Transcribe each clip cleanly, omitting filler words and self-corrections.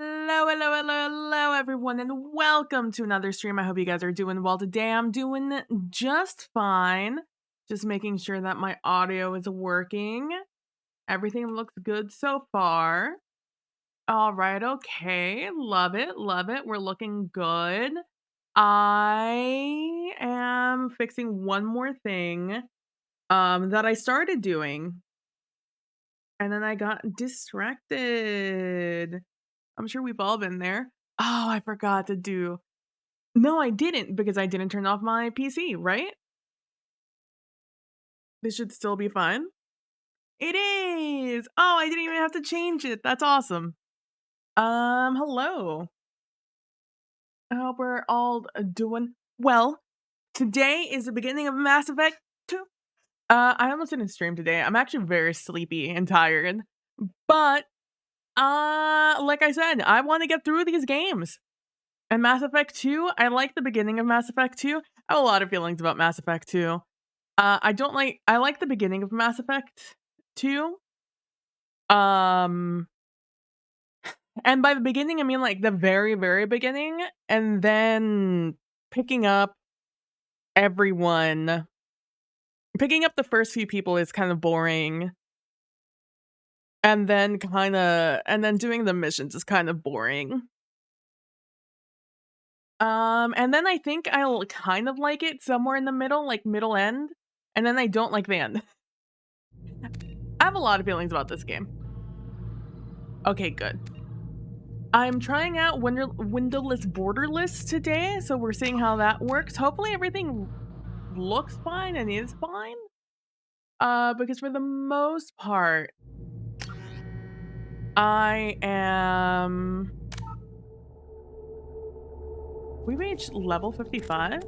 Hello, hello, hello, hello, everyone, and welcome to another stream. I hope you guys are doing well today. I'm doing just fine. Just making sure that my audio is working. Everything looks good so far. All right, okay. Love it, love it. We're looking good. I am fixing one more thing that I started doing, and then I got distracted. I'm sure we've all been there. Oh, I forgot to do No, I didn't because I didn't turn off my PC, right? This should still be fine. It is! Oh, I didn't even have to change it. That's awesome. Hello. I hope we're all doing well. Today is the beginning of Mass Effect 2. I almost didn't stream today. I'm actually very sleepy and tired. But, like I said, I want to get through these games. And Mass Effect 2, I like the beginning of Mass Effect 2. I have a lot of feelings about Mass Effect 2. I like the beginning of Mass Effect 2. And by the beginning, I mean like the very, very beginning, and then picking up everyone. Picking up the first few people is kind of boring. And then doing the missions is kind of boring. And then I think I'll kind of like it somewhere in the middle, like middle end, and then I don't like the end. I have a lot of feelings about this game. Okay, good. I'm trying out windowless borderless today, so we're seeing how that works. Hopefully everything looks fine and is fine. Because for the most part, I am... We reached level 55.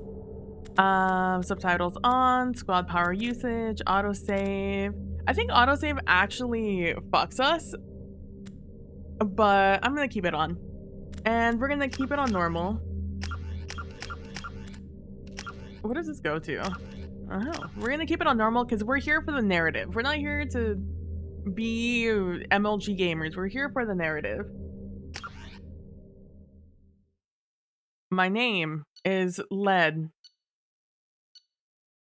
Subtitles on, squad power usage, autosave. I think autosave actually fucks us, but I'm gonna keep it on. And we're gonna keep it on normal. What does this go to? Oh, we're gonna keep it on normal because we're here for the narrative. We're not here to be MLG gamers. We're here for the narrative. My name is Led.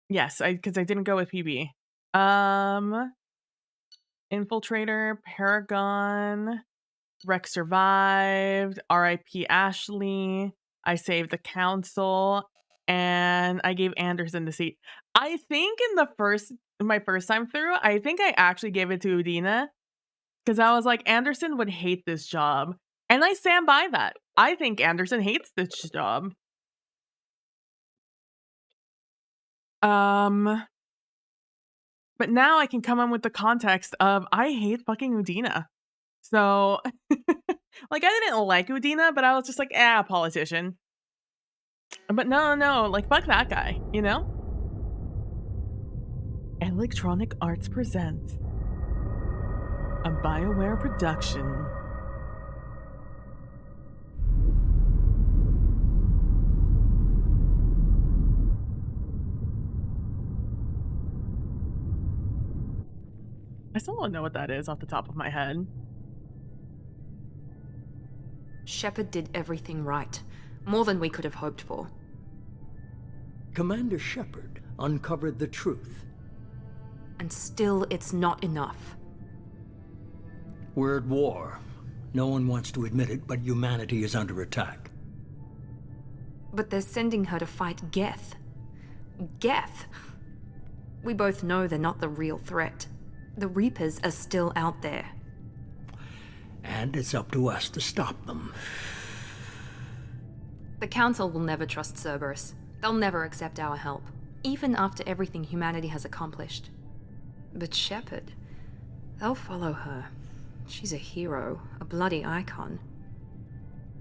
Yes, because I didn't go with PB. Infiltrator, Paragon, Rex survived, RIP Ashley, I saved the council, and I gave Anderson the seat. I think in my first time through, I think I actually gave it to Udina, because I was like, Anderson would hate this job. And I stand by that. I think Anderson hates this job. But now I can come in with the context of I hate fucking Udina. So, like, I didn't like Udina, but I was just like, politician. But no, like, fuck that guy, you know? Electronic Arts presents a BioWare production. I still don't know what that is off the top of my head. Shepard did everything right. More than we could have hoped for. Commander Shepard uncovered the truth. And still, it's not enough. We're at war. No one wants to admit it, but humanity is under attack. But they're sending her to fight Geth. Geth! We both know they're not the real threat. The Reapers are still out there. And it's up to us to stop them. The Council will never trust Cerberus. They'll never accept our help, even after everything humanity has accomplished. But Shepard, they'll follow her. She's a hero, a bloody icon.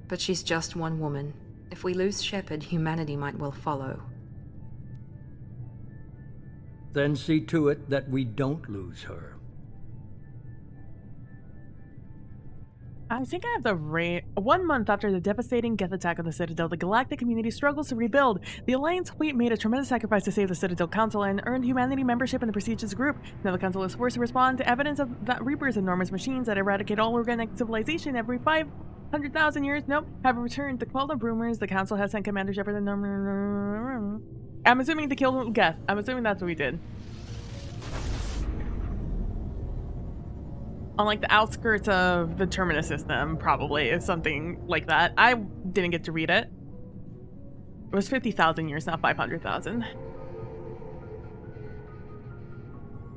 But she's just one woman. If we lose Shepard, humanity might well follow. Then see to it that we don't lose her. I think I have the rate. 1 month after the devastating Geth attack on the Citadel, the galactic community struggles to rebuild. The Alliance fleet made a tremendous sacrifice to save the Citadel Council and earned humanity membership in the prestigious group. Now the Council is forced to respond to evidence of that Reapers, enormous machines that eradicate all organic civilization every 500,000 years, have returned. The quell of rumors, the Council has sent Commander Shepard and... I'm assuming to kill Geth. I'm assuming that's what we did. On like the outskirts of the Terminus system, probably, is something like that. I didn't get to read it. It was 50,000 years, not 500,000.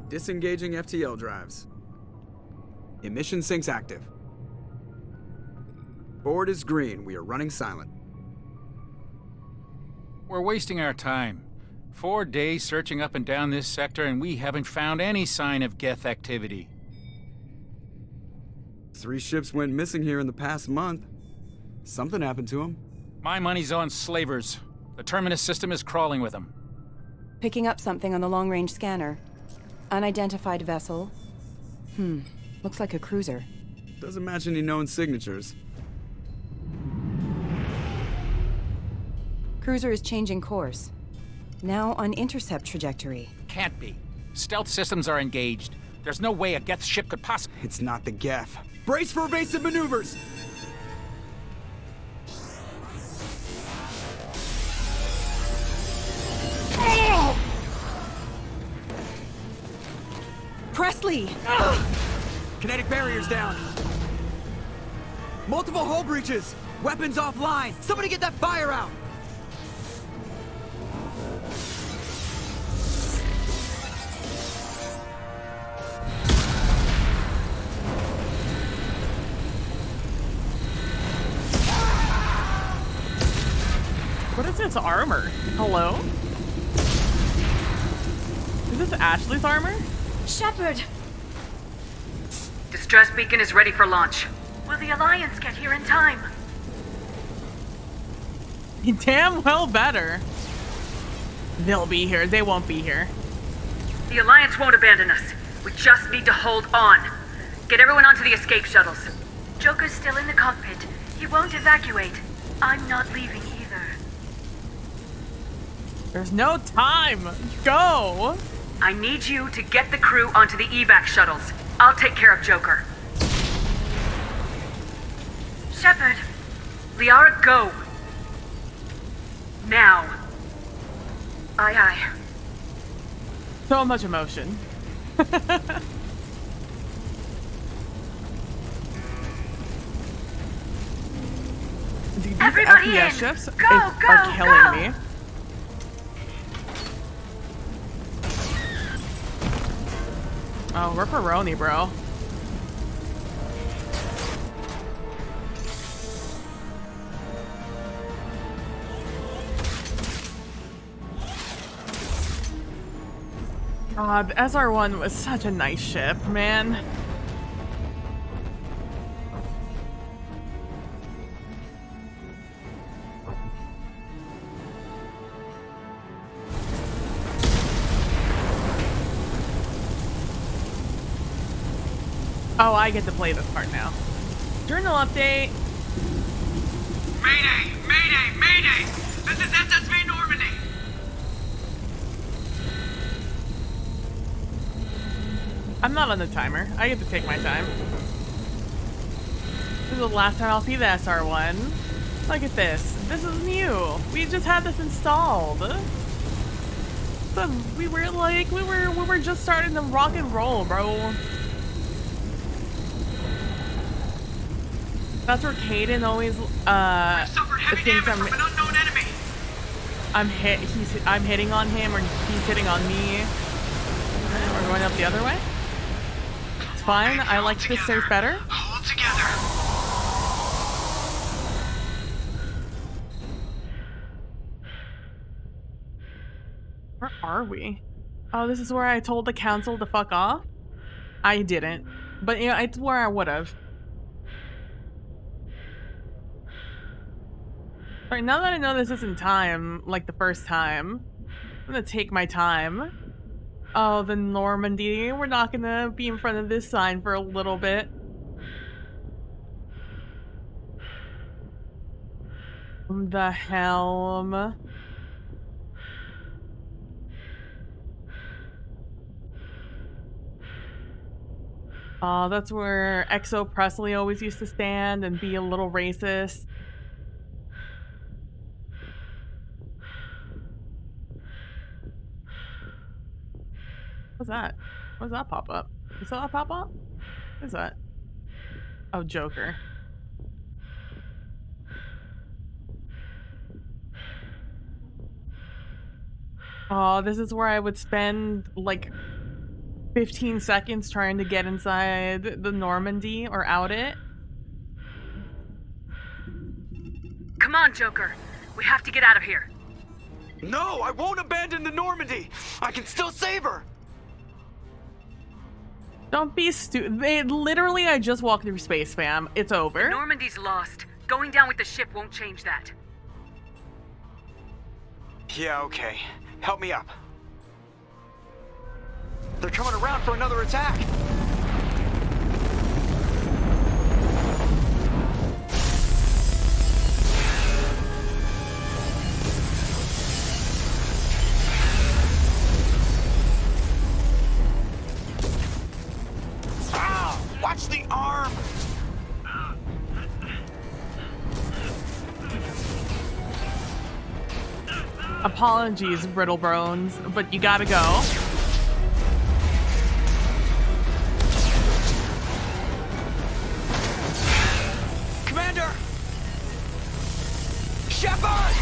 Disengaging FTL drives. Emission sinks active. Board is green. We are running silent. We're wasting our time. 4 days searching up and down this sector, and we haven't found any sign of Geth activity. 3 ships went missing here in the past month. Something happened to them. My money's on slavers. The Terminus system is crawling with them. Picking up something on the long-range scanner. Unidentified vessel. Looks like a cruiser. Doesn't match any known signatures. Cruiser is changing course. Now on intercept trajectory. Can't be. Stealth systems are engaged. There's no way a Geth ship could possibly... It's not the Geth. Brace for evasive maneuvers! Presley! Kinetic barriers down. Multiple hull breaches. Weapons offline. Somebody get that fire out. What is this armor? Hello? Is this Ashley's armor? Shepard! Distress beacon is ready for launch. Will the Alliance get here in time? Damn well better. They'll be here. They won't be here. The Alliance won't abandon us. We just need to hold on. Get everyone onto the escape shuttles. Joker's still in the cockpit. He won't evacuate. I'm not leaving either. There's no time. Go. I need you to get the crew onto the evac shuttles. I'll take care of Joker. Shepard. Liara, go. Now. Aye, aye. So much emotion. Dude, these Everybody FPS in. ships Go, are go, killing go. me. Oh, we're Peroni, bro. God, the SR-1 was such a nice ship, man. Oh, I get to play this part now. Journal update. Mayday! Mayday! Mayday! This is SSV Normandy! I'm not on the timer. I get to take my time. This is the last time I'll see the SR-1. Look at this. This is new. We just had this installed. But we were just starting to rock and roll, bro. That's where Caden always Suffered heavy thinks damage from an unknown enemy! I'm hitting on him or he's hitting on me. Okay, we're going up the other way. It's fine. I like this safe better. Hold together! Where are we? Oh, this is where I told the council to fuck off? I didn't. But yeah, it's where I would've. Alright, now that I know this isn't time, like the first time, I'm gonna take my time. Oh, the Normandy. We're not gonna be in front of this sign for a little bit. The helm. Oh, that's where Exo Presley always used to stand and be a little racist. What's that? What does that pop up? Is that pop up? What is that? Oh, Joker. Oh, this is where I would spend like 15 seconds trying to get inside the Normandy or out it. Come on, Joker. We have to get out of here. No, I won't abandon the Normandy! I can still save her! Don't be stupid. Literally, I just walked through space, fam. It's over. Normandy's lost. Going down with the ship won't change that. Yeah, okay. Help me up. They're coming around for another attack! Ow! Watch the arm! Apologies, Brittle Bones, but you gotta go. Commander! Shepard!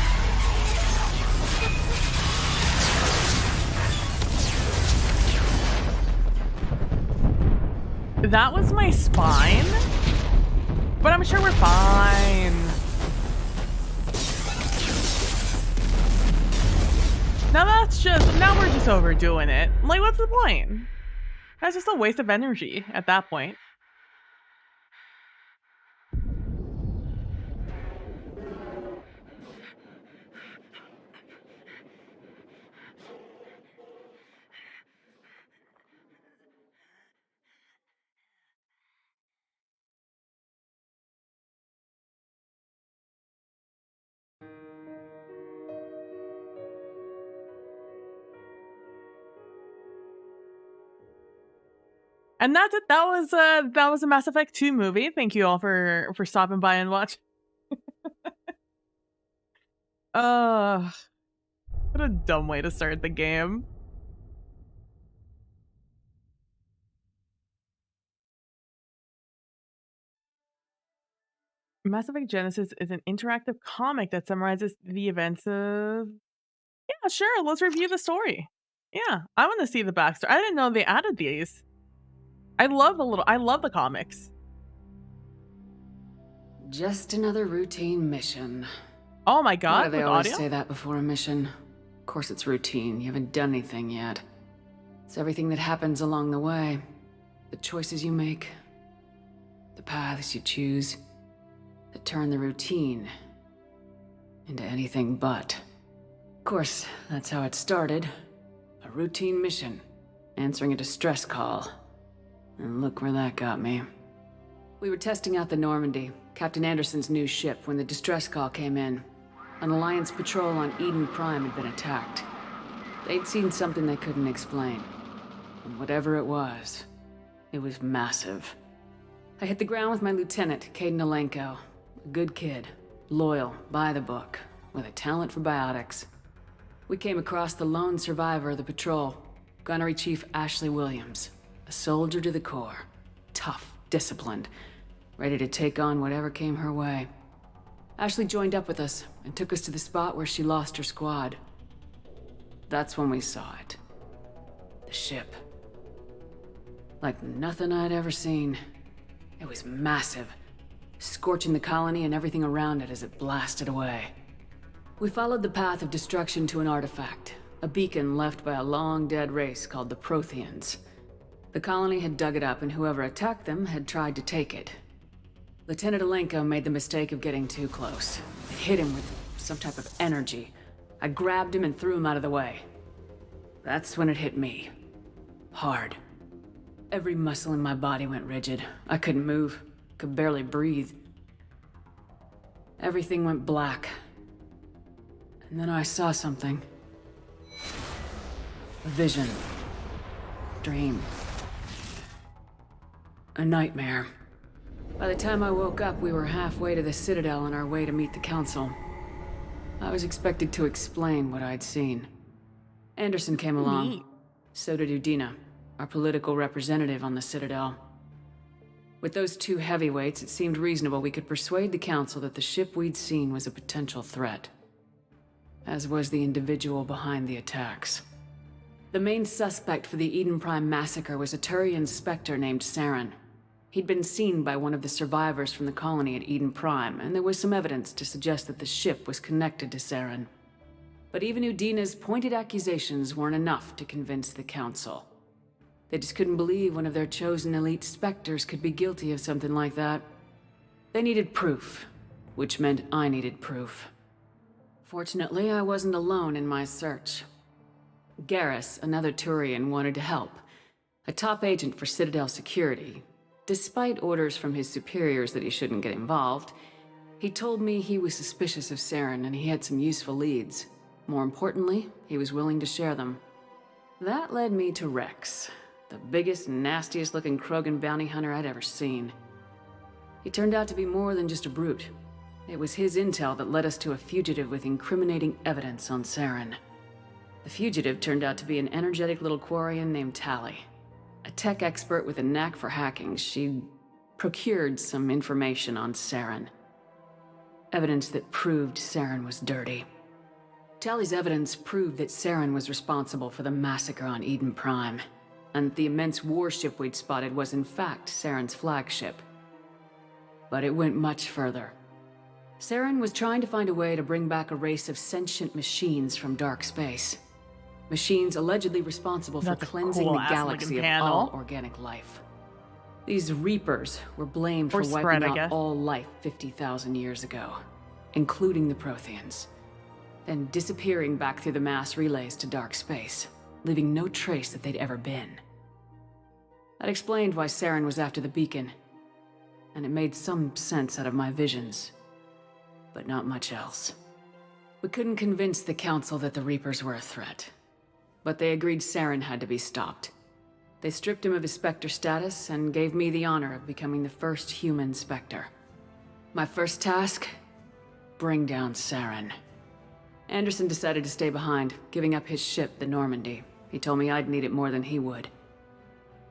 That was my spine, but I'm sure we're fine. Now we're just overdoing it. Like, what's the point? That's just a waste of energy at that point. And that's it. That was a Mass Effect 2 movie. Thank you all for stopping by and watch. What a dumb way to start the game. Mass Effect Genesis is an interactive comic that summarizes the events of... Yeah, sure, let's review the story. Yeah, I want to see the backstory. I didn't know they added these. I love the comics. Just another routine mission. Oh my Why god, do they with always audio? say that before a mission? Of course it's routine. You haven't done anything yet. It's everything that happens along the way. The choices you make. The paths you choose. That turn the routine into anything but. Of course, that's how it started. A routine mission. Answering a distress call. And look where that got me. We were testing out the Normandy, Captain Anderson's new ship, when the distress call came in. An Alliance patrol on Eden Prime had been attacked. They'd seen something they couldn't explain. And whatever it was massive. I hit the ground with my lieutenant, Caden Alenko. A good kid, loyal, by the book, with a talent for biotics. We came across the lone survivor of the patrol, Gunnery Chief Ashley Williams. A soldier to the core. Tough, disciplined, ready to take on whatever came her way. Ashley joined up with us and took us to the spot where she lost her squad. That's when we saw it. The ship. Like nothing I'd ever seen. It was massive, scorching the colony and everything around it as it blasted away. We followed the path of destruction to an artifact, a beacon left by a long-dead race called the Protheans. The colony had dug it up, and whoever attacked them had tried to take it. Lieutenant Alenko made the mistake of getting too close. It hit him with some type of energy. I grabbed him and threw him out of the way. That's when it hit me. Hard. Every muscle in my body went rigid. I couldn't move, could barely breathe. Everything went black. And then I saw something. A vision. Dream. A nightmare. By the time I woke up, we were halfway to the Citadel on our way to meet the Council. I was expected to explain what I'd seen. Anderson came along. Neat. So did Udina, our political representative on the Citadel. With those two heavyweights, it seemed reasonable we could persuade the Council that the ship we'd seen was a potential threat. As was the individual behind the attacks. The main suspect for the Eden Prime massacre was a Turian Spectre named Saren. He'd been seen by one of the survivors from the colony at Eden Prime, and there was some evidence to suggest that the ship was connected to Saren. But even Udina's pointed accusations weren't enough to convince the Council. They just couldn't believe one of their chosen elite specters could be guilty of something like that. They needed proof, which meant I needed proof. Fortunately, I wasn't alone in my search. Garrus, another Turian, wanted to help. A top agent for Citadel Security. Despite orders from his superiors that he shouldn't get involved, he told me he was suspicious of Saren and he had some useful leads. More importantly, he was willing to share them. That led me to Rex, the biggest, nastiest looking Krogan bounty hunter I'd ever seen. He turned out to be more than just a brute. It was his intel that led us to a fugitive with incriminating evidence on Saren. The fugitive turned out to be an energetic little Quarian named Tally. A tech expert with a knack for hacking, she'd procured some information on Saren. Evidence that proved Saren was dirty. Tally's evidence proved that Saren was responsible for the massacre on Eden Prime, and the immense warship we'd spotted was in fact Saren's flagship. But it went much further. Saren was trying to find a way to bring back a race of sentient machines from dark space. Machines allegedly responsible for That's a cleansing the cool-ass galaxy looking of all panel. organic life. These Reapers were blamed Or for spread, wiping I out guess. all life 50,000 years ago, including the Protheans, then disappearing back through the mass relays to dark space, leaving no trace that they'd ever been. That explained why Saren was after the beacon, and it made some sense out of my visions, but not much else. We couldn't convince the Council that the Reapers were a threat, but they agreed Saren had to be stopped. They stripped him of his Spectre status and gave me the honor of becoming the first human Spectre. My first task? Bring down Saren. Anderson decided to stay behind, giving up his ship, the Normandy. He told me I'd need it more than he would.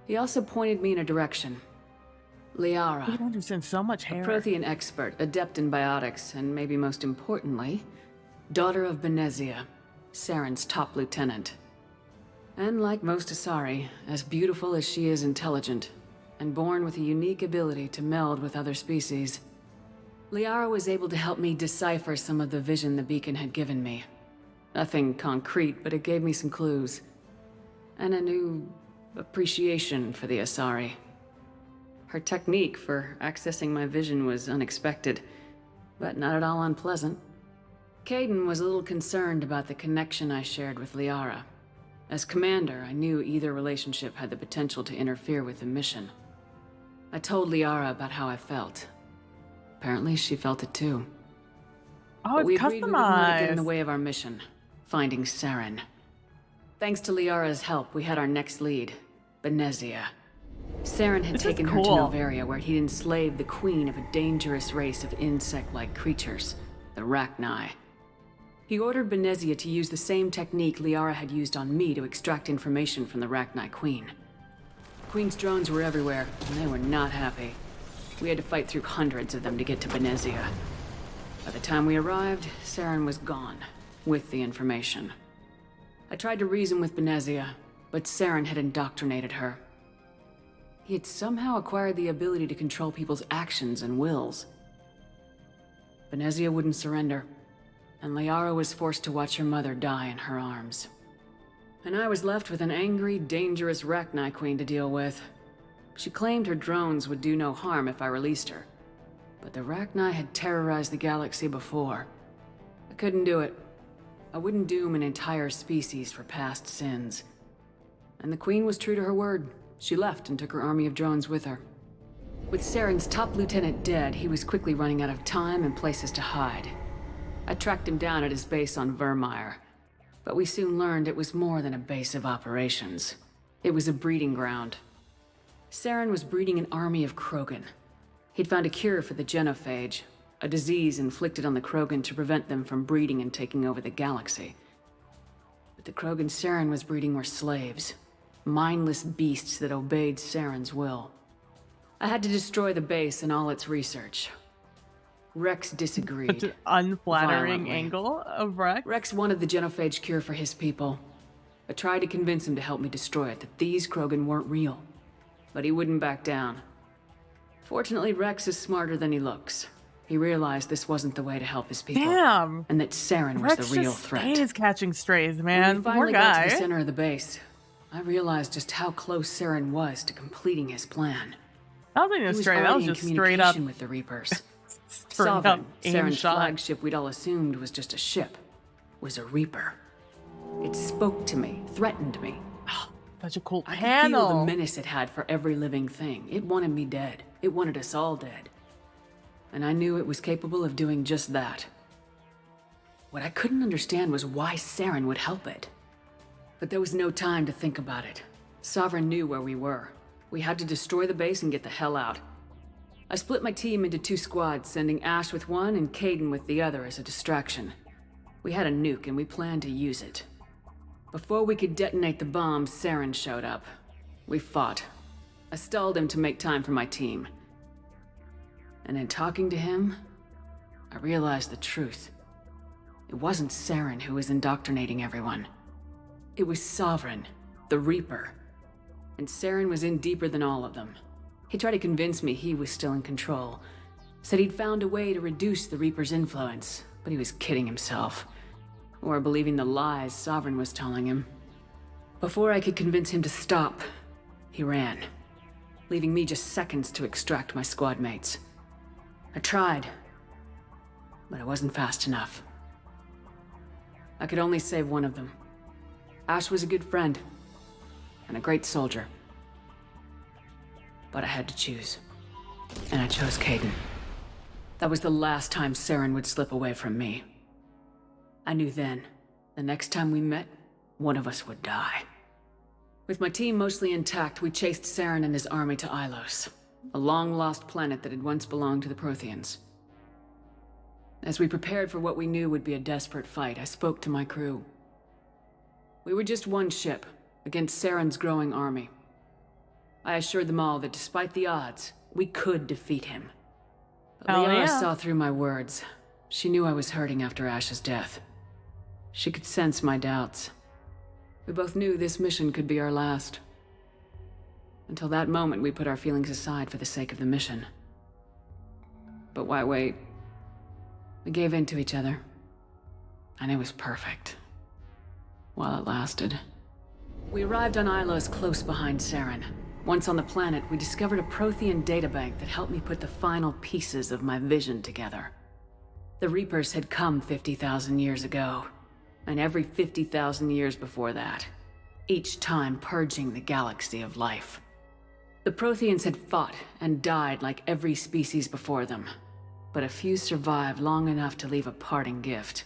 He also pointed me in a direction. Liara, You understand so much a hair. Prothean expert, adept in biotics, and maybe most importantly, daughter of Benezia, Saren's top lieutenant. And like most Asari, as beautiful as she is intelligent, and born with a unique ability to meld with other species. Liara was able to help me decipher some of the vision the beacon had given me. Nothing concrete, but it gave me some clues. And a new appreciation for the Asari. Her technique for accessing my vision was unexpected, but not at all unpleasant. Caden was a little concerned about the connection I shared with Liara. As commander, I knew either relationship had the potential to interfere with the mission. I told Liara about how I felt. Apparently, she felt it too. Oh, But we it's agreed we wouldn't let it get in the customized. way of our mission, finding Saren. Thanks to Liara's help, we had our next lead, Benezia. Saren had This is taken her to cool. Novaria, where he'd enslaved the queen of a dangerous race of insect-like creatures, the Rachni. He ordered Benezia to use the same technique Liara had used on me to extract information from the Rachni Queen. The Queen's drones were everywhere, and they were not happy. We had to fight through hundreds of them to get to Benezia. By the time we arrived, Saren was gone, with the information. I tried to reason with Benezia, but Saren had indoctrinated her. He had somehow acquired the ability to control people's actions and wills. Benezia wouldn't surrender, and Liara was forced to watch her mother die in her arms. And I was left with an angry, dangerous Rachni Queen to deal with. She claimed her drones would do no harm if I released her. But the Rachni had terrorized the galaxy before. I couldn't do it. I wouldn't doom an entire species for past sins. And the Queen was true to her word. She left and took her army of drones with her. With Saren's top lieutenant dead, he was quickly running out of time and places to hide. I tracked him down at his base on Vermeer, but we soon learned it was more than a base of operations. It was a breeding ground. Saren was breeding an army of Krogan. He'd found a cure for the genophage, a disease inflicted on the Krogan to prevent them from breeding and taking over the galaxy. But the Krogan Saren was breeding were slaves, mindless beasts that obeyed Saren's will. I had to destroy the base and all its research. Rex disagreed. Such an unflattering Violently. angle of Rex. Rex wanted the genophage cure for his people. I tried to convince him to help me destroy it, that these Krogan weren't real. But he wouldn't back down. Fortunately, Rex is smarter than he looks. he realized this wasn't the way to help his people. Damn. And that Saren was Rex the real just threat. stays catching strays, When man. we Poor finally got to guy. the center of the base, I realized just how close Saren was to completing his plan. That wasn't He even was straight. That already was in just straight up. communication with the Reapers. Straight up Sovereign, aim Saren's shot. flagship we'd all assumed was just a ship, was a Reaper. It spoke to me, threatened me. Such a cool I could feel the panel. menace it had for every living thing. It wanted me dead. It wanted us all dead. And I knew it was capable of doing just that. What I couldn't understand was why Saren would help it. But there was no time to think about it. Sovereign knew where we were. We had to destroy the base and get the hell out. I split my team into 2 squads, sending Ash with one and Caden with the other as a distraction. We had a nuke and we planned to use it. Before we could detonate the bomb, Saren showed up. We fought. I stalled him to make time for my team. And in talking to him, I realized the truth. It wasn't Saren who was indoctrinating everyone. It was Sovereign, the Reaper. And Saren was in deeper than all of them. He tried to convince me he was still in control. Said he'd found a way to reduce the Reaper's influence, but he was kidding himself. Or believing the lies Sovereign was telling him. Before I could convince him to stop, he ran, leaving me just seconds to extract my squad mates. I tried, but I wasn't fast enough. I could only save one of them. Ash was a good friend, and a great soldier. But I had to choose. And I chose Caden. That was the last time Saren would slip away from me. I knew then, the next time we met, one of us would die. With my team mostly intact, we chased Saren and his army to Ilos, a long-lost planet that had once belonged to the Protheans. As we prepared for what we knew would be a desperate fight, I spoke to my crew. We were just one ship, against Saren's growing army. I assured them all that despite the odds, we could defeat him. But Hell Liara yeah. saw through my words. She knew I was hurting after Ash's death. She could sense my doubts. We both knew this mission could be our last. Until that moment, we put our feelings aside for the sake of the mission. But why wait? We gave in to each other. And it was perfect. While it lasted. We arrived on Ilos close behind Saren. Once on the planet, we discovered a Prothean databank that helped me put the final pieces of my vision together. The Reapers had come 50,000 years ago, and every 50,000 years before that, each time purging the galaxy of life. The Protheans had fought and died like every species before them, but a few survived long enough to leave a parting gift.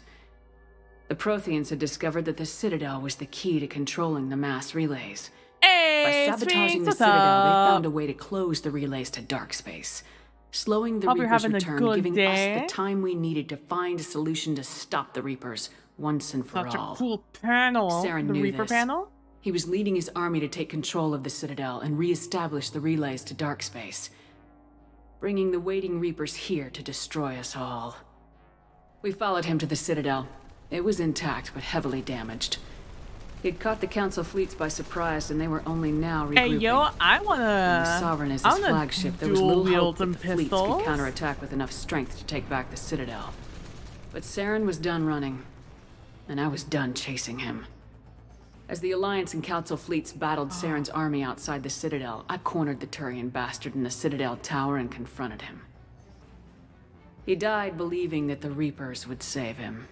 The Protheans had discovered that the Citadel was the key to controlling the mass relays. Hey, By sabotaging the Sphinx, what's Citadel, they up? found a way to close the relays to dark space, slowing the Hope you're Reapers' having a return, good giving day. us the time we needed to find a solution to stop the Reapers once and for Such all. a cool panel. Saren The knew Reaper this. panel? He was leading his army to take control of the Citadel and re-establish the relays to dark space, bringing the waiting Reapers here to destroy us all. We followed him to the Citadel. It was intact, but heavily damaged. He'd caught the Council fleets by surprise, and they were only now regrouping. Hey, yo, I With wanna. Sovereign as I his wanna flagship, there was dual little wield hope that some the fleets pistols. could counterattack with enough strength to take back the Citadel. But Saren was done running, and I was done chasing him. As the Alliance and Council fleets battled Saren's army outside the Citadel, I cornered the Turian bastard in the Citadel tower and confronted him. He died believing that the Reapers would save him.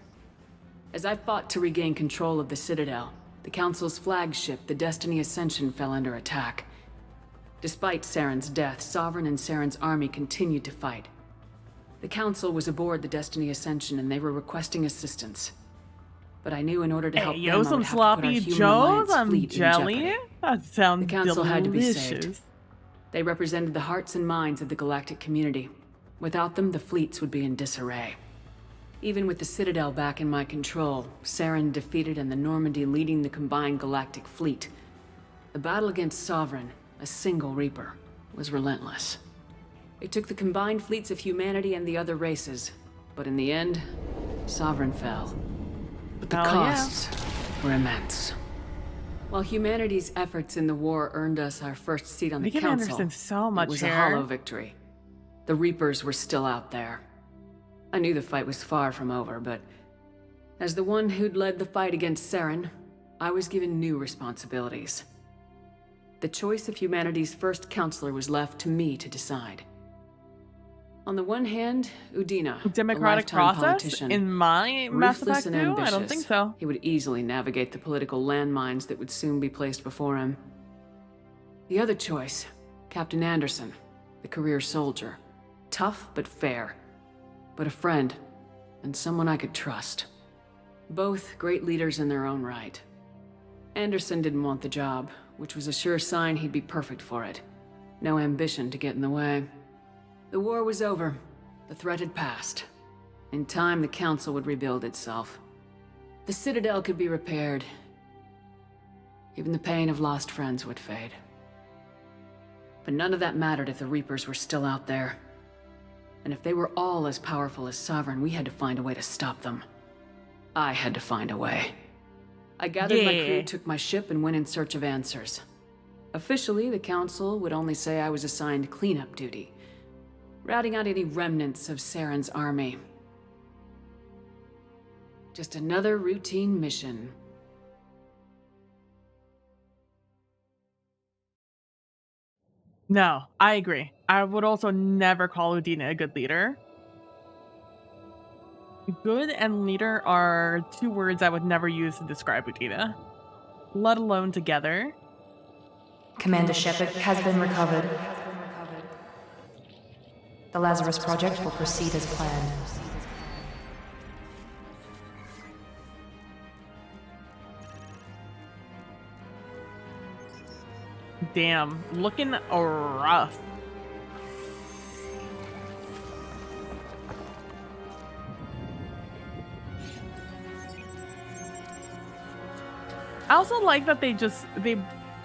As I fought to regain control of the Citadel, the Council's flagship, the Destiny Ascension, fell under attack. Despite Saren's death, Sovereign and Saren's army continued to fight. The Council was aboard the Destiny Ascension and they were requesting assistance. But I knew in order to help Hey, them, yo, I some would have to put our sloppy human joes. alliance I'm fleet in jelly. jeopardy. That sounds The Council had to be delicious. saved. They represented the hearts and minds of the galactic community. Without them, the fleets would be in disarray. Even with the Citadel back in my control, Saren defeated and the Normandy leading the combined galactic fleet, the battle against Sovereign, a single Reaper, was relentless. It took the combined fleets of humanity and the other races, but in the end, Sovereign fell. But the Hell yeah. costs were immense. While humanity's efforts in the war earned us our first seat on the Making council, Anderson so much it was hair. a hollow victory. The Reapers were still out there, I knew the fight was far from over, but as the one who'd led the fight against Saren, I was given new responsibilities. The choice of humanity's first counselor was left to me to decide. On the one hand, Udina, Democratic a lifetime process politician, in my Mass ruthless Effect and 2? I don't think ambitious. so. He would easily navigate the political landmines that would soon be placed before him. The other choice, Captain Anderson, the career soldier. Tough but fair. But a friend, and someone I could trust. Both great leaders in their own right. Anderson didn't want the job, which was a sure sign he'd be perfect for it. No ambition to get in the way. The war was over. The threat had passed. In time, the Council would rebuild itself. The Citadel could be repaired. Even the pain of lost friends would fade. But none of that mattered if the Reapers were still out there. And if they were all as powerful as Sovereign, we had to find a way to stop them. I had to find a way. I gathered my crew, took my ship, and went in search of answers. Officially, the Council would only say I was assigned cleanup duty, routing out any remnants of Saren's army. Just another routine mission. No, I agree. I would also never call Udina a good leader. Good and leader are two words I would never use to describe Udina, let alone together. Commander Shepard has been recovered. The Lazarus Project will proceed as planned. Damn, looking rough. I also like that they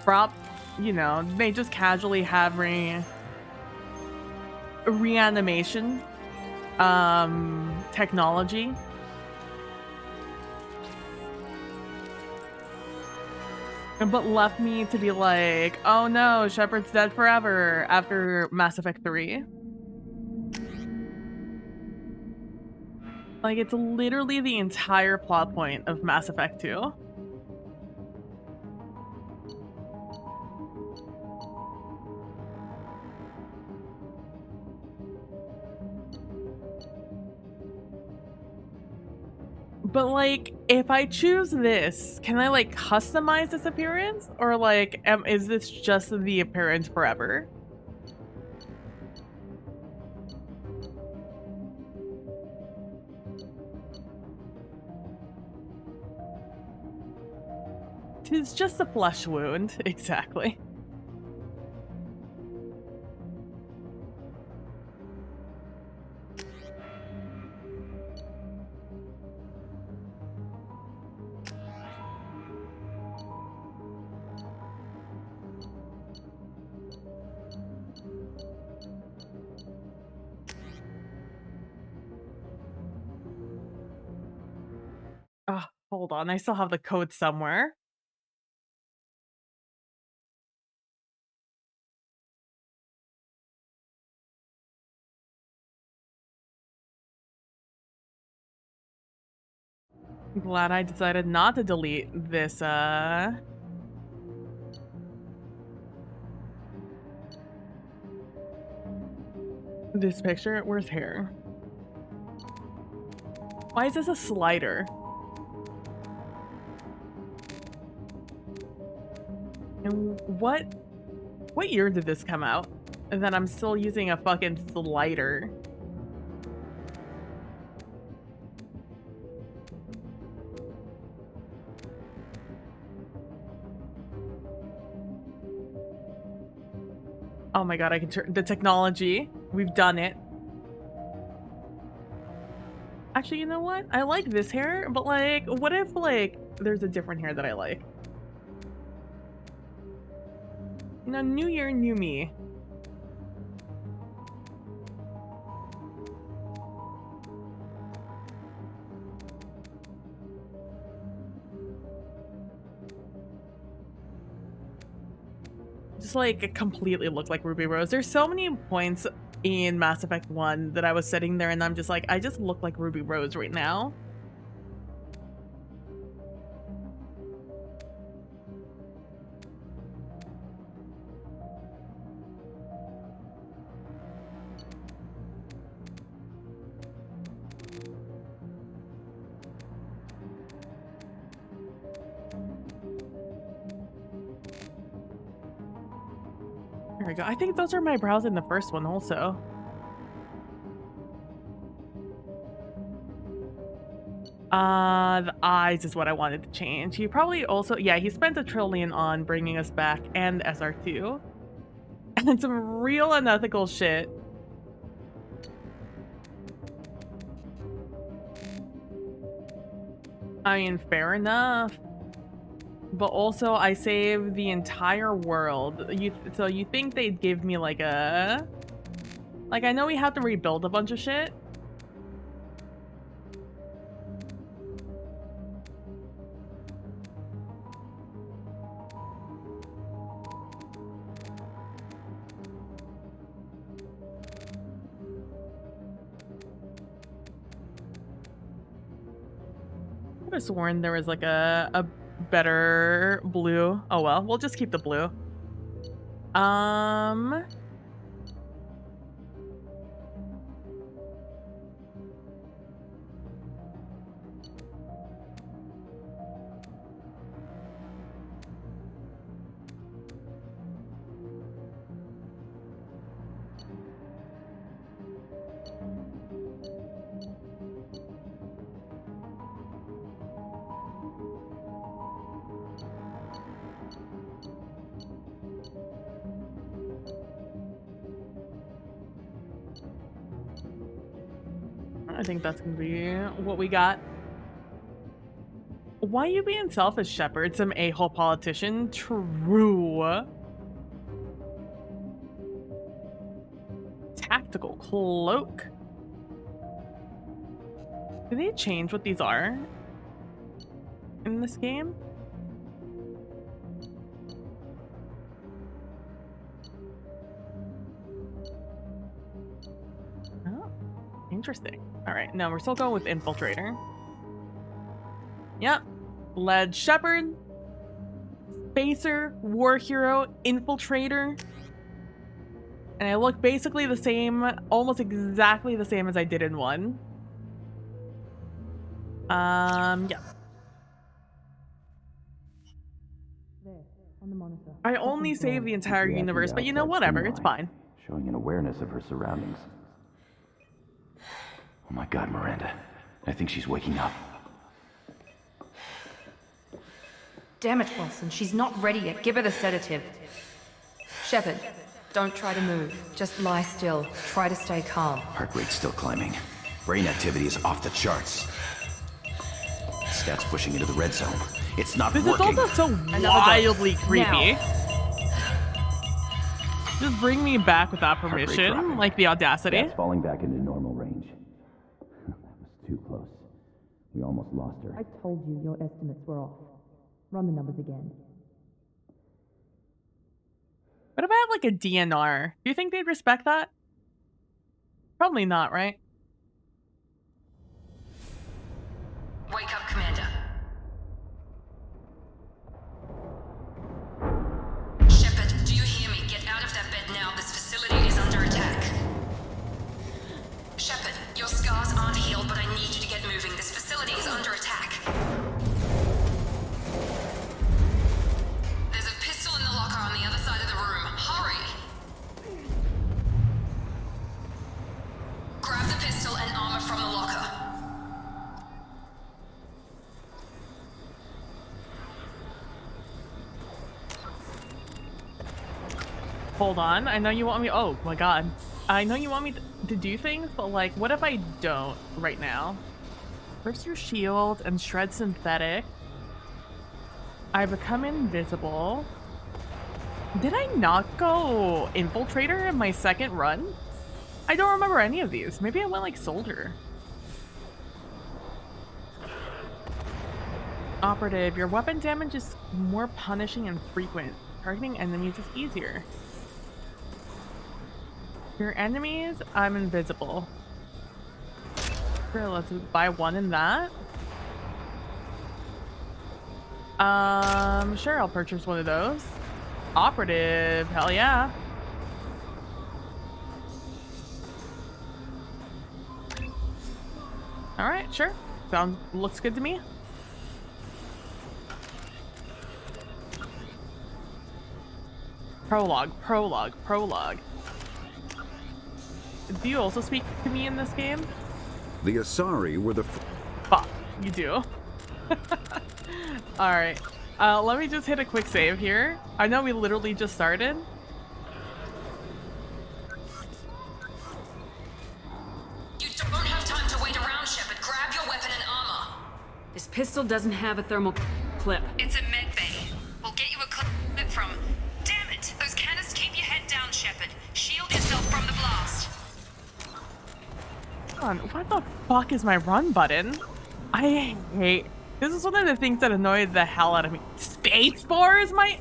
brought, they just casually have reanimation technology. But left me to be like, oh no, Shepard's dead forever after Mass Effect 3. Like, it's literally the entire plot point of Mass Effect 2. But, like, if I choose this, can I, like, customize this appearance? Or, like, is this just the appearance forever? Tis just a flesh wound, exactly. Hold on, I still have the code somewhere. I'm glad I decided not to delete this, this picture. Where's hair? Why is this a slider? And what year did this come out? And then I'm still using a fucking slider. Oh my god, I can turn the technology. We've done it. Actually, you know what? I like this hair, but like, what if like there's a different hair that I like? You know, new year, new me. Just like completely look like Ruby Rose. There's so many points in Mass Effect 1 that I was sitting there and I'm just like, I just look like Ruby Rose right now. There we go. I think those are my brows in the first one also. The eyes is what I wanted to change. He probably also, yeah, he spent $1 trillion on bringing us back and SR2. And some real unethical shit. I mean, fair enough. But also, I saved the entire world. So you think they'd give me like a... Like, I know we have to rebuild a bunch of shit. I could have sworn there was like a better blue. Oh well, we'll just keep the blue. I think that's gonna be what we got. Why you being selfish, Shepard? Some a-hole politician? True. Tactical cloak. Did they change what these are in this game? Oh, interesting. All right, no, we're still going with Infiltrator. Yep. Led Shepard, Spacer, War Hero, Infiltrator. And I look basically the same, almost exactly the same as I did in 1. Yeah. I only saved the entire universe, but you know, whatever, it's fine. Showing an awareness of her surroundings. Oh my god, Miranda. I think she's waking up. Damn it, Wilson. She's not ready yet. Give her the sedative. Shepard, don't try to move. Just lie still. Try to stay calm. Heart rate's still climbing. Brain activity is off the charts. Stats pushing into the red zone. It's not This working. is also so wildly creepy. Just bring me back without permission, like the audacity. Stats falling back into normal range. That was too close. We almost lost her. I told you your estimates were off. Run the numbers again. What about like a DNR? Do you think they'd respect that? Probably not, right? Wake up, Commander. Shepard, do you hear me? Get out of that bed now. This facility is under attack. Shepard, your scars aren't healed, but I need you to get moving. This facility is under attack. There's a pistol in the locker on the other side of the room. Hurry! Grab the pistol and armor from the locker. Hold on. I know you want me. Oh my god. I know you want me to do things, but like, what if I don't right now? Burst your shield and shred synthetic. I become invisible. Did I not go Infiltrator in my second run? I don't remember any of these. Maybe I went like Soldier. Operative, your weapon damage is more punishing and frequent. Targeting enemies is easier. Your enemies, I'm invisible. Sure, let's buy one in that. Sure, I'll purchase one of those. Operative, hell yeah. All right, sure. Looks good to me. Prologue. Do you also speak to me in this game? The Asari were the... Fuck, you do. All right. Let me just hit a quick save here. I know we literally just started. You don't have time to wait around, Shepard. Grab your weapon and armor. This pistol doesn't have a thermal clip. It's a med bay. We'll get you a clip from... Damn it! Those cannons keep your head down, Shepard. Shield yourself from the blast. Hold on, what the fuck is my run button? I hate... This is one of the things that annoyed the hell out of me. Spacebar is my...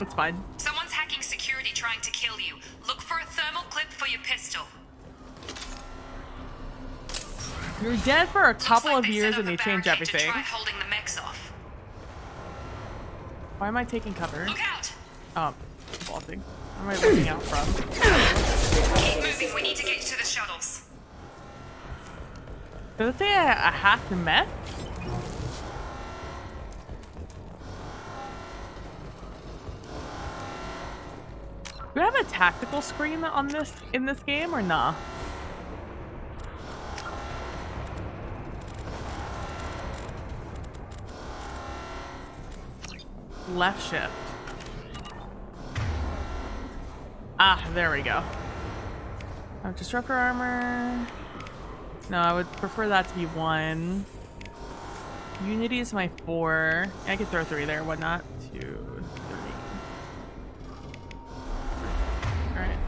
It's fine. Someone's hacking security trying to kill you. Look for a thermal clip for your pistol. You're dead for a couple like of they years set and up they a change barricade to everything. try holding the mechs off. Why am I taking cover? Look out! Oh, vaulting. Where am I looking out from? Keep moving. We need to get you to the shuttles. Does it say I have to meth? Do we have a tactical screen on this in this game or nah? Left shift. Ah, there we go. Oh, disruptor armor. No, I would prefer that to be 1. Unity is my 4. I could throw 3 there, why not? 2, 3. Alright.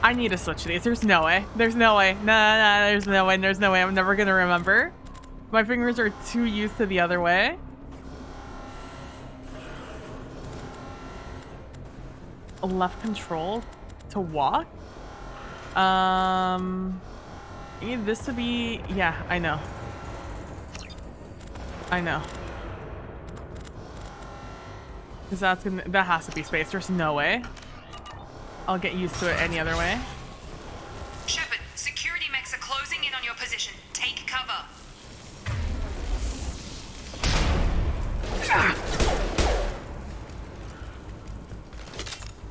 I need to switch these. There's no way. There's no way. Nah, there's no way. There's no way. I'm never gonna remember. My fingers are too used to the other way. Left control to walk. I need this to be... Yeah, I know. Because that has to be space. There's no way. I'll get used to it any other way. Shepard, security mechs are closing in on your position. Take cover.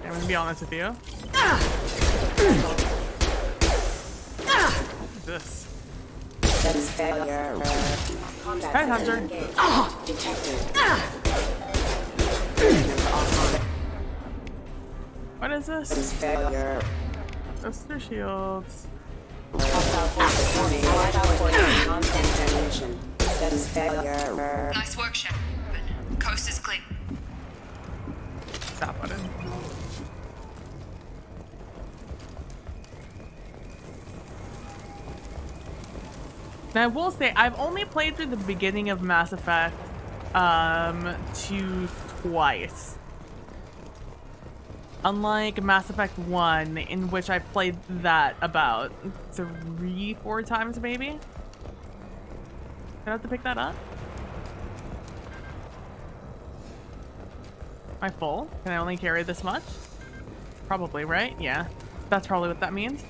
I'm gonna be honest with you. What is this? Status failure. Hi, Hunter. Detected. What is this? Status failure. Those shields. Status failure. Nice work, Shepard. Coast is clear. Stop button. Now I will say I've only played through the beginning of Mass Effect 2 twice. Unlike Mass Effect 1, in which I played that about 3-4 times maybe. Do I have to pick that up? Am I full? Can I only carry this much? Probably, right? Yeah. That's probably what that means.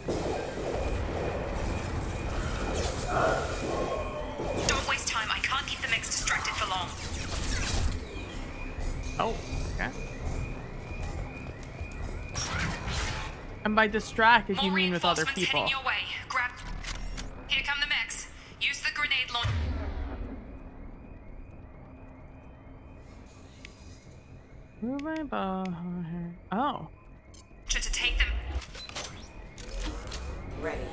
Don't waste time. I can't keep the mechs distracted for long. Oh, okay. And by distract, if you mean with other people. Heading your way. Grab. Here come the mechs. Use the grenade launcher. Move my bow here. Oh. To take them. Ready.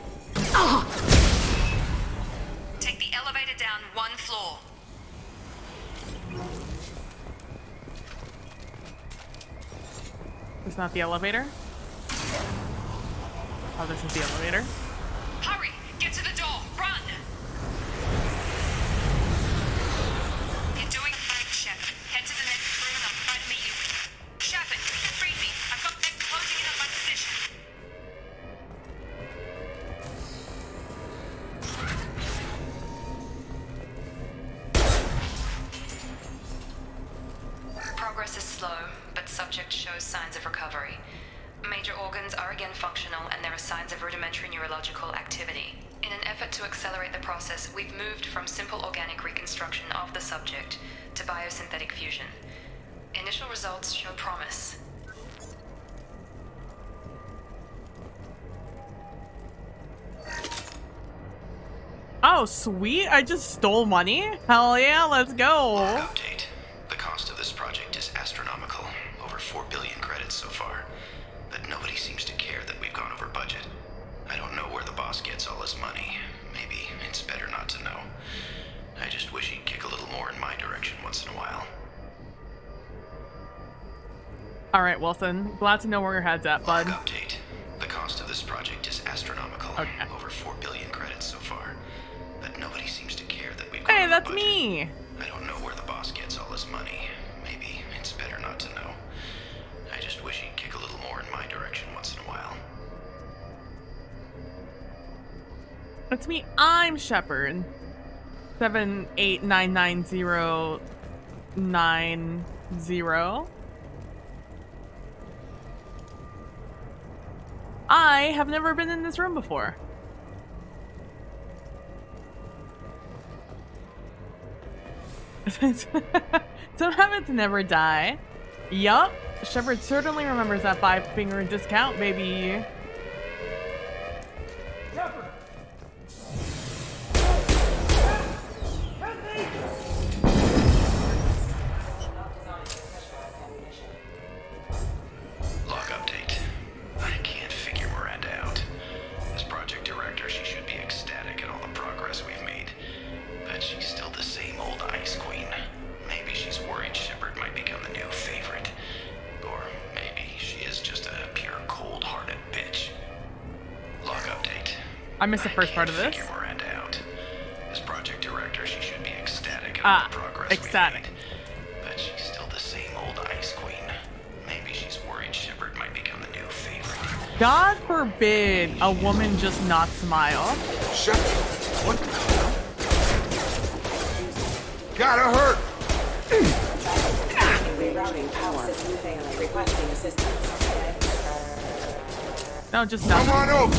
Take the elevator down 1 floor. It's not the elevator? Oh, this is the elevator. Hurry! Get to the door! Run! You're doing fine, Shepard. Head to the next Progress is slow, but subject shows signs of recovery. Major organs are again functional, and there are signs of rudimentary neurological activity. In an effort to accelerate the process, we've moved from simple organic reconstruction of the subject to biosynthetic fusion. Initial results show promise. Oh, sweet. I just stole money? Hell yeah, let's go. Update. The cost of this project is astronomical. Over 4 billion credits so far. But nobody seems to care that we've gone over budget. I don't know where the boss gets all his money. Maybe it's better not to know. I just wish he'd kick a little more in my direction once in a while. Alright, Wilson. Glad to know where your head's at, bud. Update. The cost of this project is astronomical. Okay. Over 4 billion credits so far. But nobody seems to care that we've Hey, gone that's over budget. me! I don't know where the boss gets all his money. Maybe it's better not to know. I just wish he'd kick a little more in my direction once in a while. That's me. I'm Shepard. 7899090. I have never been in this room before. Some habits never die. Yup. Shepard certainly remembers that 5-finger discount, baby. Log update. I can't figure Miranda out. As project director, she should be ecstatic at all the progress we've made. But she's still the same old ice queen. Maybe she's worried Shepard might become the new favorite. Or maybe she is just a pure cold-hearted bitch. Log update. I missed the first part of this. Figure Miranda out. As project director, she should be ecstatic at all the progress ecstatic. we've made. But she's still the same old ice queen. Maybe she's worried Shepard might become the new favorite. God forbid a woman just not smile. Shepard, what the hell? Gotta hurt! Rerouting power. Requesting assistance. No, just not. Come on over!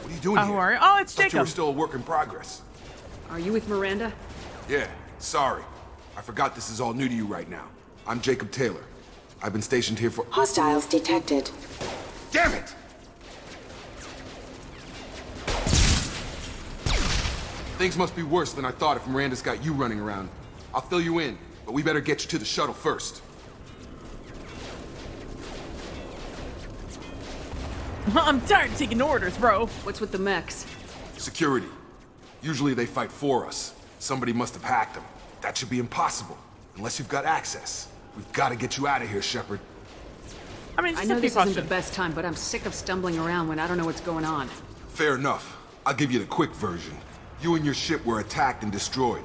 What are you doing Who here? are you? Oh, it's Thought you were Jacob. still a work in progress. Are you with Miranda? Yeah, sorry. I forgot this is all new to you right now. I'm Jacob Taylor. I've been stationed here for— Hostiles detected. Damn it! Things must be worse than I thought if Miranda's got you running around. I'll fill you in, but we better get you to the shuttle first. I'm tired of taking orders, bro. What's with the mechs? Security. Usually they fight for us. Somebody must have hacked them. That should be impossible, unless you've got access. We've got to get you out of here, Shepard. I mean, I just know a few this isn't the questions. best time, but I'm sick of stumbling around when I don't know what's going on. Fair enough. I'll give you the quick version. You and your ship were attacked and destroyed.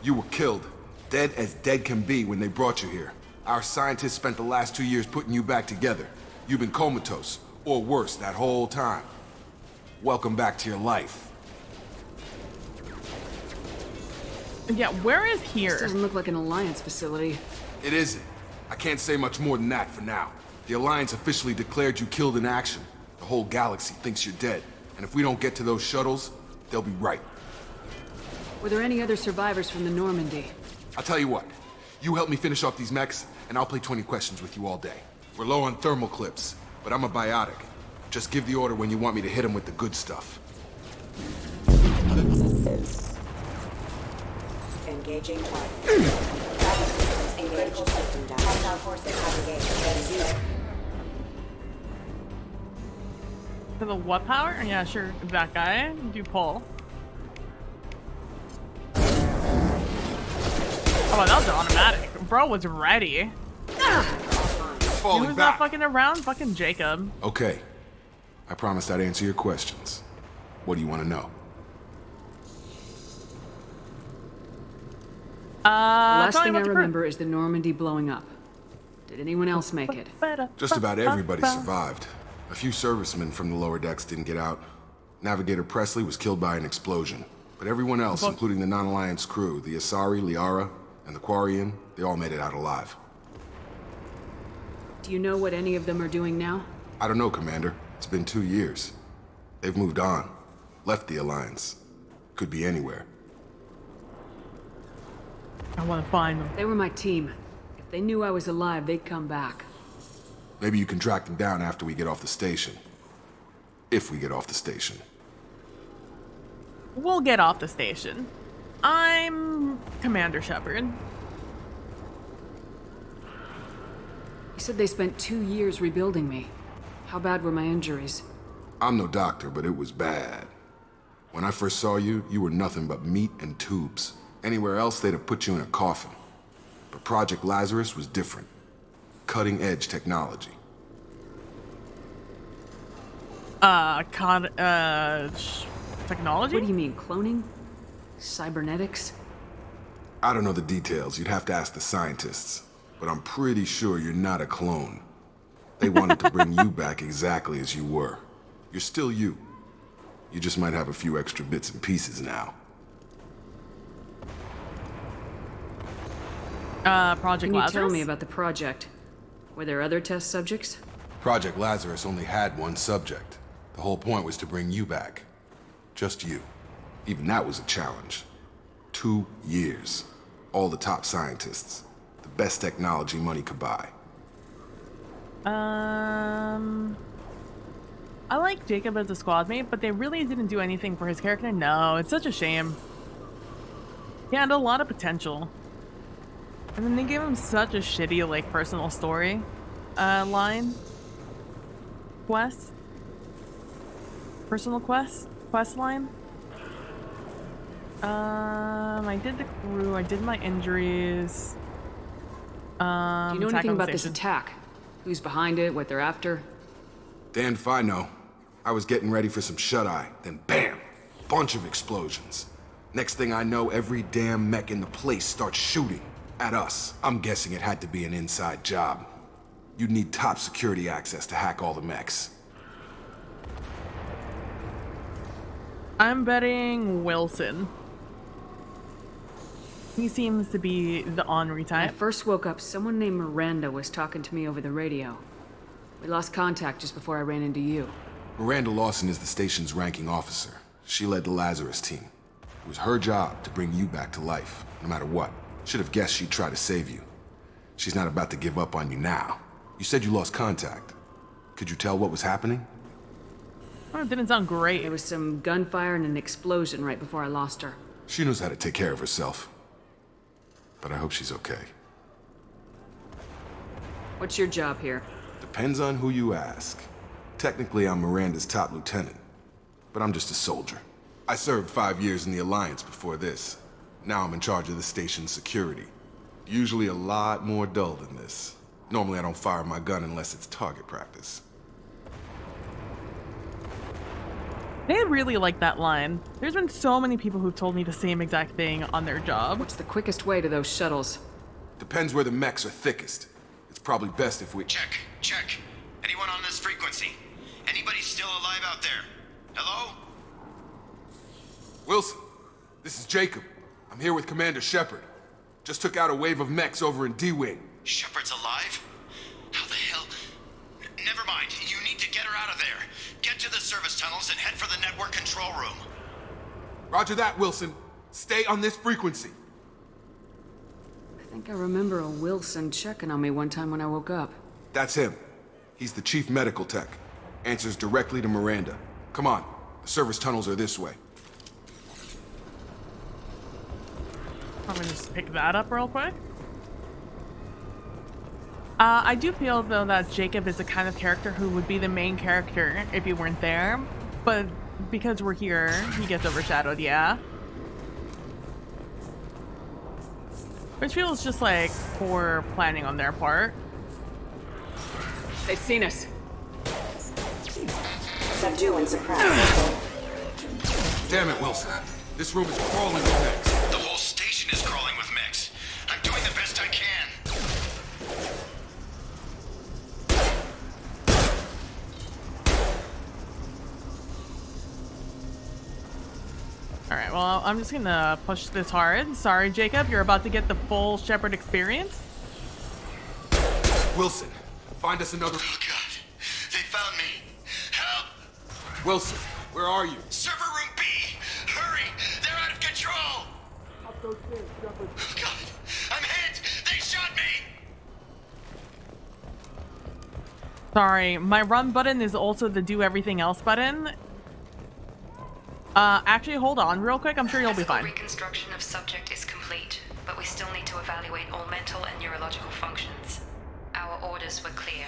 You were killed. Dead as dead can be when they brought you here. Our scientists spent the last 2 years putting you back together. You've been comatose, or worse, that whole time. Welcome back to your life. Yeah, where is This here? doesn't look like an Alliance facility. It isn't. I can't say much more than that for now. The Alliance officially declared you killed in action. The whole galaxy thinks you're dead. And if we don't get to those shuttles, they'll be right. Were there any other survivors from the Normandy? I'll tell you what. You help me finish off these mechs, and I'll play 20 questions with you all day. We're low on thermal clips, but I'm a biotic. Just give the order when you want me to hit them with the good stuff. Engaging target. Engage system damage. Hostile forces have engaged. For the what power? Yeah, sure. That guy. Do pull. Oh, that was automatic. Bro was ready. Falling Who's back. not fucking around? Fucking Jacob. Okay. I promised I'd answer your questions. What do you want to know? Last tell me thing I about the crew. remember is the Normandy blowing up. Did anyone else make it? Just about everybody survived. A few servicemen from the lower decks didn't get out. Navigator Presley was killed by an explosion, But everyone else, Well- including the non-Alliance crew, the Asari, Liara, and the Quarian, they all made it out alive. Do you know what any of them are doing now? I don't know, Commander. It's been 2 years. They've moved on. Left the Alliance. Could be anywhere. I want to find them. They were my team. If they knew I was alive, they'd come back. Maybe you can track them down after we get off the station. If we get off the station. We'll get off the station. I'm Commander Shepard. You said they spent 2 years rebuilding me. How bad were my injuries? I'm no doctor, but it was bad. When I first saw you, you were nothing but meat and tubes. Anywhere else, they'd have put you in a coffin. But Project Lazarus was different. Cutting-edge technology. Technology? What do you mean, cloning? Cybernetics? I don't know the details. You'd have to ask the scientists. But I'm pretty sure you're not a clone. They wanted to bring you back exactly as you were. You're still you. You just might have a few extra bits and pieces now. Project Can you Lazarus? tell me about the project? Were there other test subjects? Project Lazarus only had one subject. The whole point was to bring you back. Just you. Even that was a challenge. 2 years. All the top scientists. The best technology money could buy. I like Jacob as a squad mate, but they really didn't do anything for his character. No, it's such a shame. He had a lot of potential. And then they gave him such a shitty, like, personal story line. Quest? Personal quest? Quest line? I did the crew, I did my injuries. Do you know attack anything on the about this station. attack? Who's behind it, what they're after? Damned if I know. I was getting ready for some shut-eye, then bam! Bunch of explosions. Next thing I know, every damn mech in the place starts shooting. At us. I'm guessing it had to be an inside job. You'd need top security access to hack all the mechs. I'm betting Wilson. He seems to be the ornery When I type. first woke up, someone named Miranda was talking to me over the radio. We lost contact just before I ran into you. Miranda Lawson is the station's ranking officer. She led the Lazarus team. It was her job to bring you back to life, no matter what. Should have guessed she'd try to save you. She's not about to give up on you now. You said you lost contact. Could you tell what was happening? Oh, it didn't sound great. There was some gunfire and an explosion right before I lost her. She knows how to take care of herself. But I hope she's okay. What's your job here? Depends on who you ask. Technically, I'm Miranda's top lieutenant. But I'm just a soldier. I served 5 years in the Alliance before this. Now I'm in charge of the station's security. Usually a lot more dull than this. Normally I don't fire my gun unless it's target practice. They really like that line. There's been so many people who've told me the same exact thing on their job. What's the quickest way to those shuttles? Depends where the mechs are thickest. It's probably best if we... Check. Anyone on this frequency? Anybody still alive out there? Hello? Wilson, this is Jacob. I'm here with Commander Shepard. Just took out a wave of mechs over in D-Wing. Shepard's alive? How the hell? Never mind. You need to get her out of there. Get to the service tunnels and head for the network control room. Roger that, Wilson. Stay on this frequency. I think I remember a Wilson checking on me one time when I woke up. That's him. He's the chief medical tech. Answers directly to Miranda. Come on. The service tunnels are this way. I'm gonna just pick that up real quick. I do feel, though, that Jacob is the kind of character who would be the main character if you weren't there. But because we're here, he gets overshadowed, yeah. Which feels just like poor planning on their part. They've seen us. Subdue and suppress. Damn it, Wilson. This room is crawling with mechs. The whole station is crawling with mechs. I'm doing the best I can. Alright, well, I'm just gonna push this hard. Sorry, Jacob, you're about to get the full Shepard experience. Wilson, find us another... Oh, God. They found me. Help! Wilson, where are you? Server room B! Hurry! They're out of control! Up those stairs, Shepard. Oh, God! I'm hit! They shot me! Sorry, my run button is also the do everything else button. Actually, hold on real quick. I'm sure you'll be fine. Reconstruction of subject is complete, but we still need to evaluate all mental and neurological functions. Our orders were clear.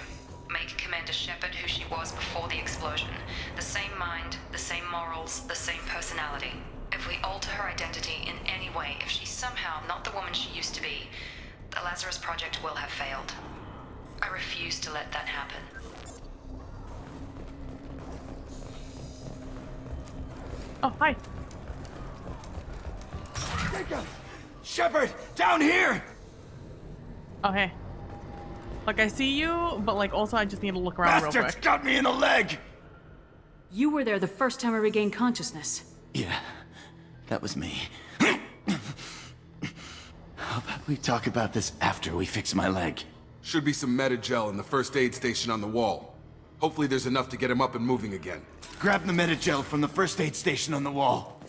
Make Commander Shepard who she was before the explosion. The same mind, the same morals, the same personality. If we alter her identity in any way, if she's somehow not the woman she used to be, the Lazarus Project will have failed. I refuse to let that happen. Oh, hi. Jacob! Shepard! Down here! Oh, hey. Like, I see you, but, like, also I just need to look around real Bastards quick. got me in the leg! You were there the first time I regained consciousness. Yeah, that was me. How about we talk about this after we fix my leg? Should be some Metagel in the first aid station on the wall. Hopefully there's enough to get him up and moving again. Grab the Metagel from the first aid station on the wall.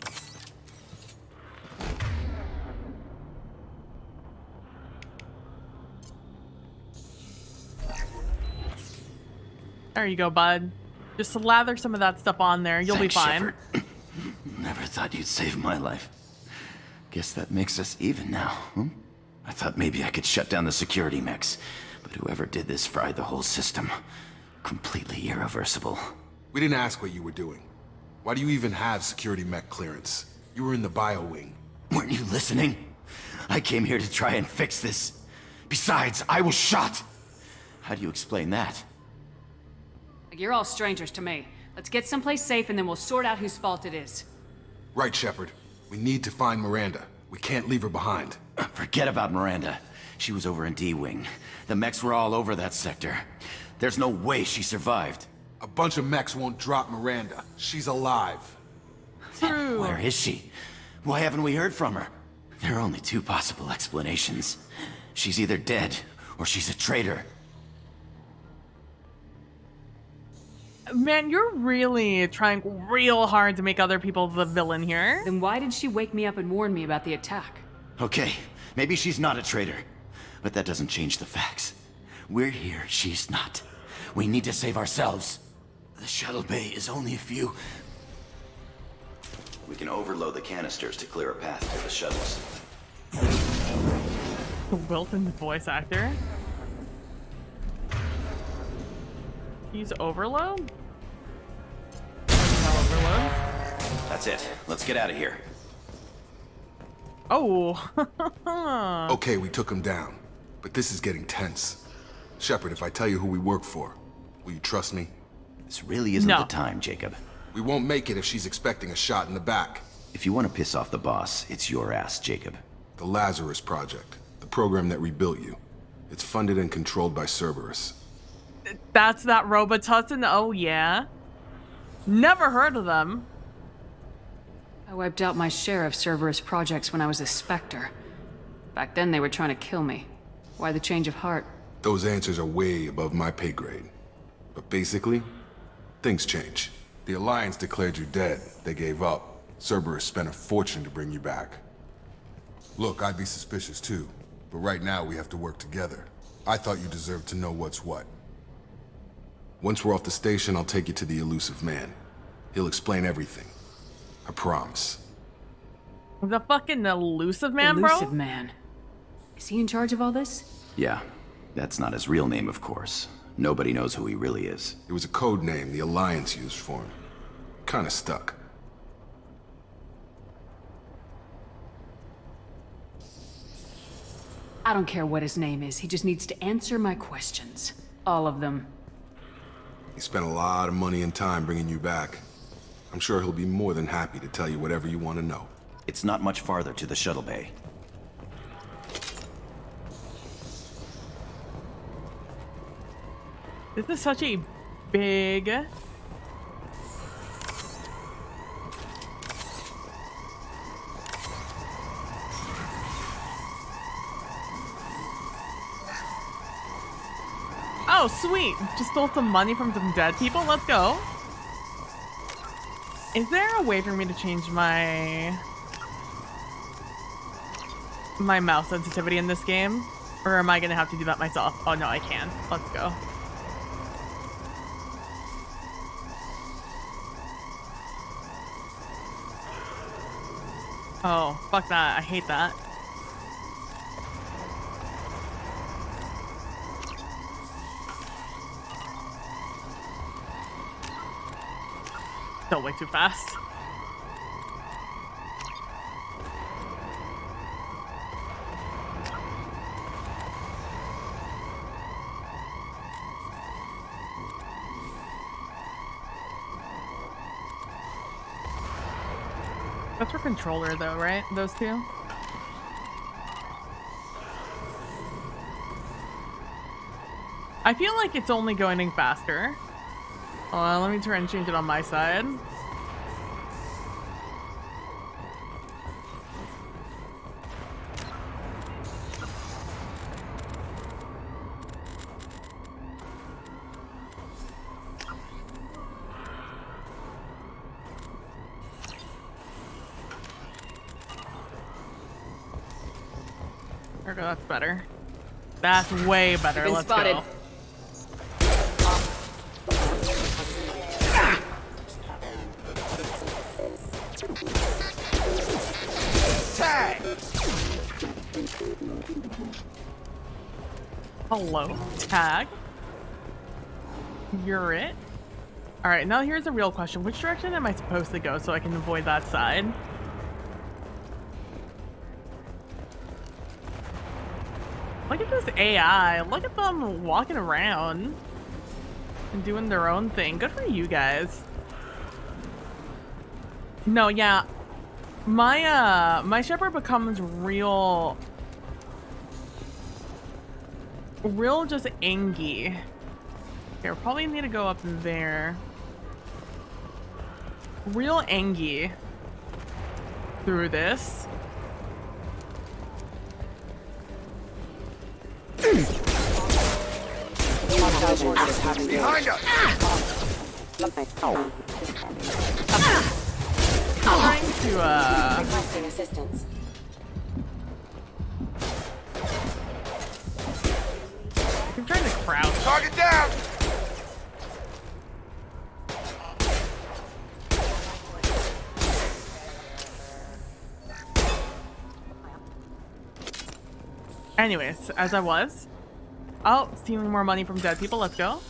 There you go, bud. Just lather some of that stuff on there. You'll Thanks, be fine. Shepard. Never thought you'd save my life. Guess that makes us even now, hmm? I thought maybe I could shut down the security mechs, but whoever did this fried the whole system. Completely irreversible. We didn't ask what you were doing. Why do you even have security mech clearance? You were in the bio wing. Weren't you listening? I came here to try and fix this. Besides, I was shot. How do you explain that? You're all strangers to me. Let's get someplace safe and then we'll sort out whose fault it is. Right, Shepard. We need to find Miranda. We can't leave her behind. Forget about Miranda. She was over in D-Wing. The mechs were all over that sector. There's no way she survived. A bunch of mechs won't drop Miranda. She's alive. True. Where is she? Why haven't we heard from her? There are only two possible explanations. She's either dead, or she's a traitor. Man, you're really trying real hard to make other people the villain here. Then why did she wake me up and warn me about the attack? Okay, maybe she's not a traitor, but that doesn't change the facts. We're here, she's not. We need to save ourselves. The shuttle bay is only a few... We can overload the canisters to clear a path to the shuttles. Wilton's voice actor. He's overload? Overload? That's it. Let's get out of here. Oh. Okay, we took him down. But this is getting tense. Shepard, if I tell you who we work for, will you trust me? This really isn't the time, Jacob. We won't make it if she's expecting a shot in the back. If you want to piss off the boss, it's your ass, Jacob. The Lazarus Project. The program that rebuilt you. It's funded and controlled by Cerberus. That's that Robitussin? Oh, yeah. Never heard of them. I wiped out my share of Cerberus projects when I was a Spectre. Back then they were trying to kill me. Why the change of heart? Those answers are way above my pay grade. But basically, things change. The Alliance declared you dead. They gave up. Cerberus spent a fortune to bring you back. Look, I'd be suspicious too. But right now we have to work together. I thought you deserved to know what's what. Once we're off the station, I'll take you to the elusive man. He'll explain everything. I promise. The fucking elusive man, bro? Elusive man. Is he in charge of all this? Yeah. That's not his real name, of course. Nobody knows who he really is. It was a code name the Alliance used for him. Kinda stuck. I don't care what his name is. He just needs to answer my questions. All of them. He spent a lot of money and time bringing you back. I'm sure he'll be more than happy to tell you whatever you want to know. It's not much farther to the shuttle bay. This is such a big... Oh, sweet. Just stole some money from some dead people. Let's go. Is there a way for me to change my mouse sensitivity in this game? Or am I gonna have to do that myself? Oh no, I can. Let's go. Oh, fuck that. I hate that. Still way too fast. That's for controller though, right? Those two? I feel like it's only going faster. Let me try and change it on my side. There we go, that's better. That's way better. Been Let's spotted. go. Tag! Hello, tag. You're it. All right, now here's a real question. Which direction am I supposed to go so I can avoid that side? Look at this AI. Look at them walking around and doing their own thing. Good for you guys. No, yeah. My shepherd becomes real just angy. Here, probably need to go up there. Real angy through this. Behind us! Trying to Requesting assistance. I'm trying to crouch. Target down! Anyways, as I was. Oh, stealing more money from dead people. Let's go.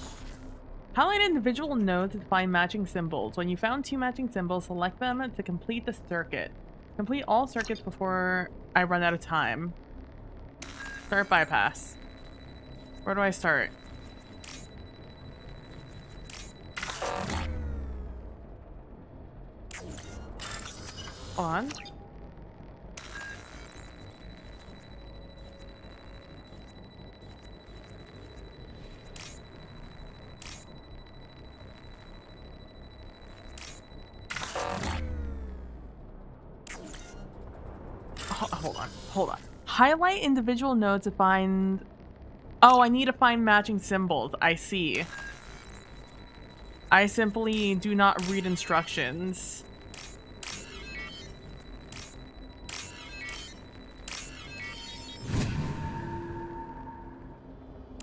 Highlight individual nodes to find matching symbols. When you found 2 matching symbols, select them to complete the circuit. Complete all circuits before I run out of time. Start bypass. Where do I start? Hold on. Hold on. Highlight individual nodes to find... Oh, I need to find matching symbols. I see. I simply do not read instructions.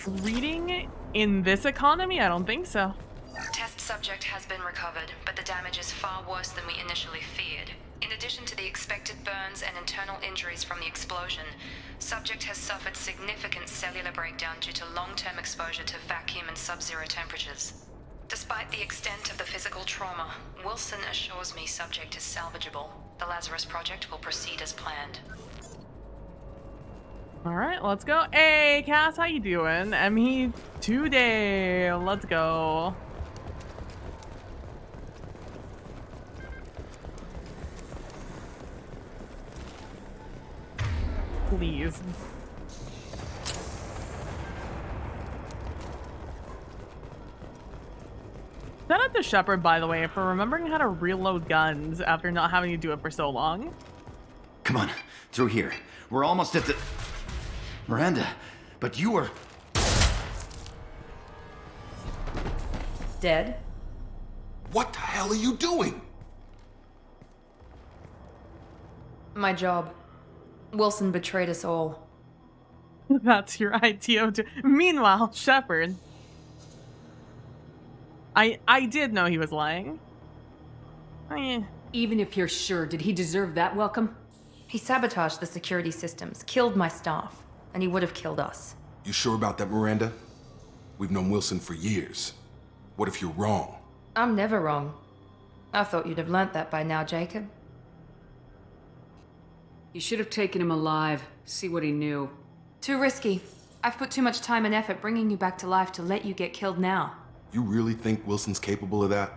Reading in this economy? I don't think so. Test subject has been recovered, but the damage is far worse than we initially feared. In addition to the expected burns and internal injuries from the explosion, subject has suffered significant cellular breakdown due to long-term exposure to vacuum and sub-zero temperatures. Despite the extent of the physical trauma, Wilson assures me subject is salvageable. The Lazarus Project will proceed as planned. All right, let's go. Hey, Cass, how you doing? ME2 day. Let's go. Please. Shout out to Shepard, by the way, for remembering how to reload guns after not having to do it for so long. Come on, through here. We're almost at the... Miranda, but you were... Dead? What the hell are you doing? My job. Wilson betrayed us all. That's your idea of Meanwhile, Shepard. I did know he was lying. Even if you're sure, did he deserve that welcome? He sabotaged the security systems, killed my staff, and he would have killed us. You sure about that, Miranda? We've known Wilson for years. What if you're wrong? I'm never wrong. I thought you'd have learnt that by now, Jacob. You should have taken him alive, see what he knew. Too risky. I've put too much time and effort bringing you back to life to let you get killed now. You really think Wilson's capable of that?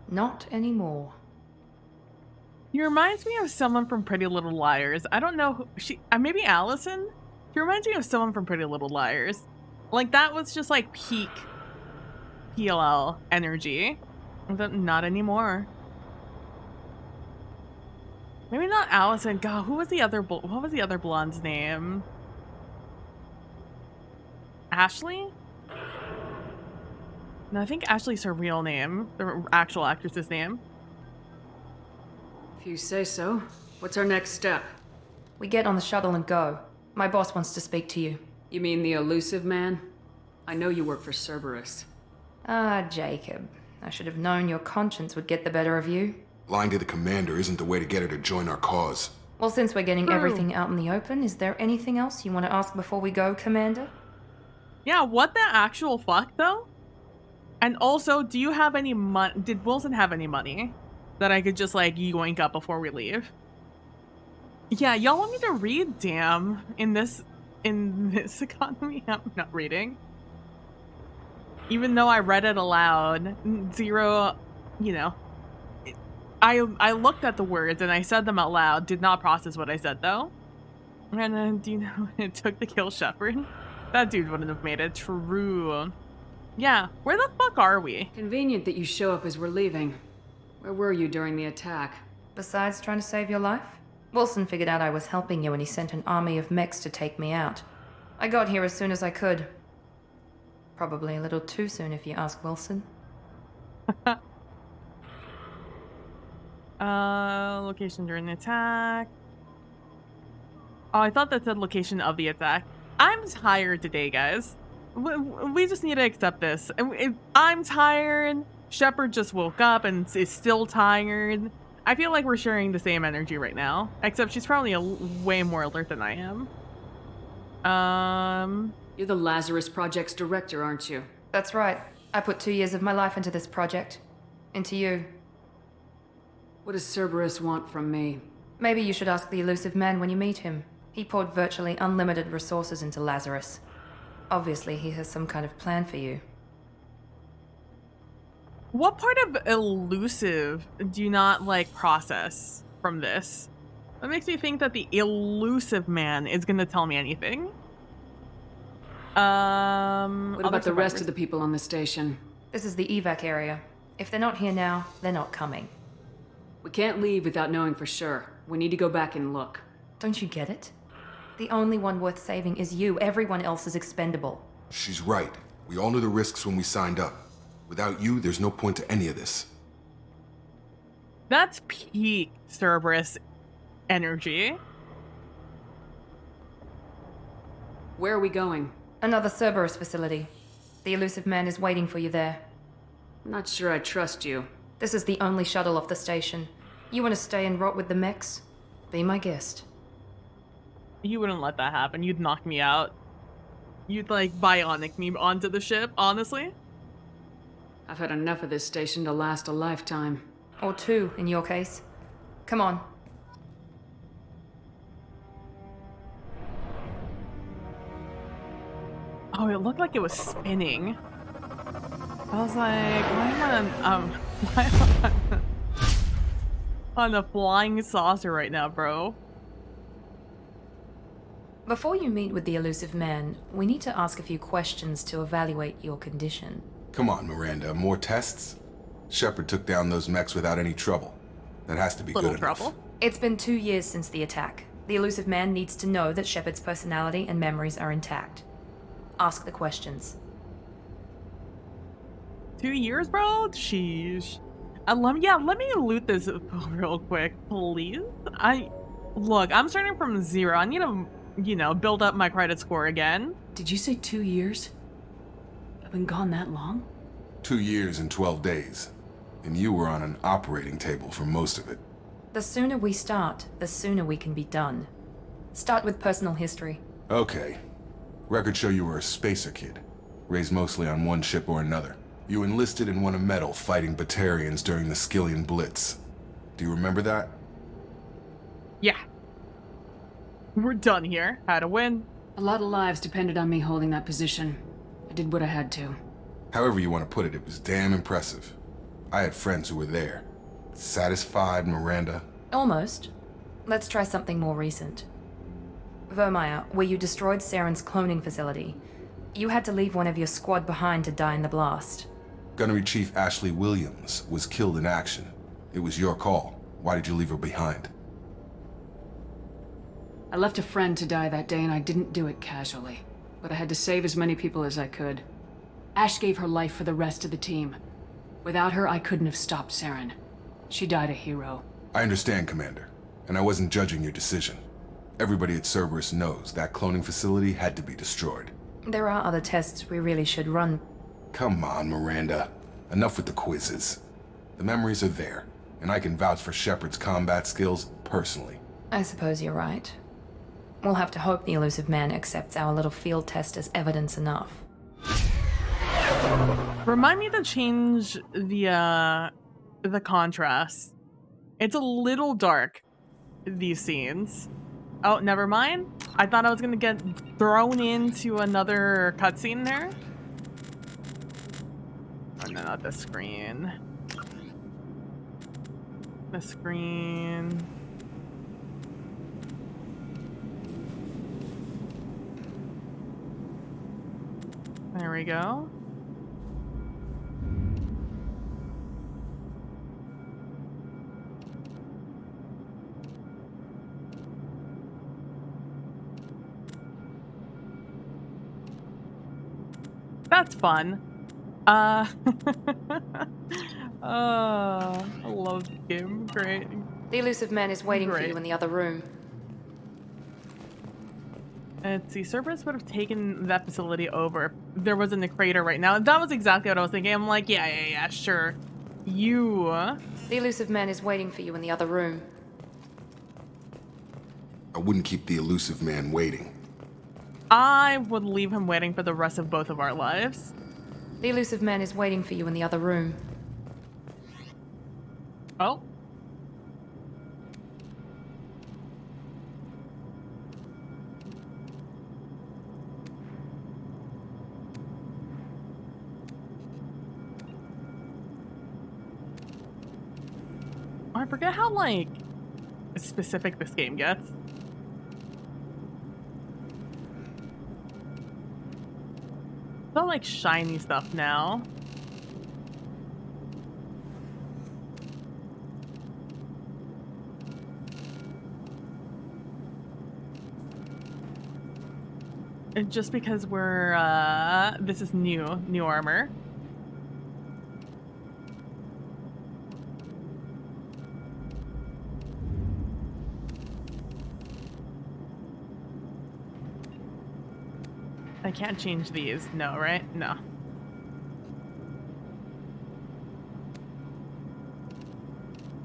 Not anymore. He reminds me of someone from Pretty Little Liars. I don't know who maybe Allison? He reminds me of someone from Pretty Little Liars. Like, that was just like peak PLL energy. Not anymore. Maybe not Allison. God, who was the other what was the other blonde's name? Ashley? No, I think Ashley's her real name. The actual actress's name. If you say so. What's our next step? We get on the shuttle and go. My boss wants to speak to you. You mean the elusive man? I know you work for Cerberus. Ah, Jacob. I should have known your conscience would get the better of you. Lying to the commander isn't the way to get her to join our cause. Well, since we're getting everything out in the open, is there anything else you want to ask before we go, Commander? Yeah, what the actual fuck, though? And also, do you have any money? Did Wilson have any money that I could just, like, yoink up before we leave? Yeah, y'all want me to read? Damn. In this economy, I'm not reading. Even though I read it aloud, zero, you know. I looked at the words and I said them out loud, did not process what I said, though. And then, do you know what it took to kill Shepard? That dude wouldn't have made it. True. Yeah, where the fuck are we? Convenient that you show up as we're leaving. Where were you during the attack? Besides trying to save your life? Wilson figured out I was helping you and he sent an army of mechs to take me out. I got here as soon as I could. Probably a little too soon if you ask Wilson. Location during the attack. Oh, I thought that said location of the attack. I'm tired today, guys. We just need to accept this. I'm tired. Shepard just woke up and is still tired. I feel like we're sharing the same energy right now, except she's probably way more alert than I am. You're the Lazarus Project's director, aren't you? That's right. I put 2 years of my life into this project. Into you. What does Cerberus want from me? Maybe you should ask the elusive man when you meet him. He poured virtually unlimited resources into Lazarus. Obviously, he has some kind of plan for you. What part of elusive do you not, like, process from this? That makes me think that the elusive man is gonna tell me anything. What about the rest of the people on the station? This is the evac area. If they're not here now, they're not coming. We can't leave without knowing for sure. We need to go back and look. Don't you get it? The only one worth saving is you. Everyone else is expendable. She's right. We all knew the risks when we signed up. Without you, there's no point to any of this. That's peak Cerberus energy. Where are we going? Another Cerberus facility. The elusive man is waiting for you there. I'm not sure I trust you. This is the only shuttle off the station. You want to stay and rot with the mechs? Be my guest. You wouldn't let that happen. You'd knock me out. You'd, like, bionic me onto the ship, honestly. I've had enough of this station to last a lifetime. Or 2, in your case. Come on. Oh, it looked like it was spinning. I was like, why am I on a flying saucer right now, bro? Before you meet with the elusive man, we need to ask a few questions to evaluate your condition. Come on, Miranda. More tests? Shepard took down those mechs without any trouble. That has to be good enough. It's been 2 years since the attack. The elusive man needs to know that Shepard's personality and memories are intact. Ask the questions. 2 years, bro? Sheesh. Let me loot this real quick, please. Look, I'm starting from zero. I need to, build up my credit score again. Did you say 2 years? I've been gone that long? 2 years and 12 days. And you were on an operating table for most of it. The sooner we start, the sooner we can be done. Start with personal history. Okay. Records show you were a spacer kid, raised mostly on one ship or another. You enlisted and won a medal fighting Batarians during the Skillian Blitz. Do you remember that? Yeah. We're done here. Had to win. A lot of lives depended on me holding that position. I did what I had to. However you want to put it, it was damn impressive. I had friends who were there. Satisfied, Miranda? Almost. Let's try something more recent. Vermeer, where you destroyed Saren's cloning facility. You had to leave one of your squad behind to die in the blast. Gunnery Chief Ashley Williams was killed in action. It was your call. Why did you leave her behind? I left a friend to die that day and I didn't do it casually. But I had to save as many people as I could. Ash gave her life for the rest of the team. Without her, I couldn't have stopped Saren. She died a hero. I understand, Commander. And I wasn't judging your decision. Everybody at Cerberus knows that cloning facility had to be destroyed. There are other tests we really should run. Come on, Miranda. Enough with the quizzes. The memories are there, and I can vouch for Shepard's combat skills personally. I suppose you're right. We'll have to hope the Elusive Man accepts our little field test as evidence enough. Remind me to change the contrast. It's a little dark, these scenes. Oh, never mind. I thought I was gonna get thrown into another cutscene there. Oh, no, not the screen. The screen. There we go. That's fun. I love the game. Great. The Elusive Man is waiting for Great. you in the other room. Let's see, Cerberus would have taken that facility over if there wasn't a crater right now. That was exactly what I was thinking. I'm like, yeah, sure. You. The Elusive Man is waiting for you in the other room. I wouldn't keep the Elusive Man waiting. I would leave him waiting for the rest of both of our lives. The Elusive Man is waiting for you in the other room. Oh. I forget how, like, specific this game gets. It's all, like, shiny stuff now. And just because we're, this is new armor. I can't change these. No, right? No.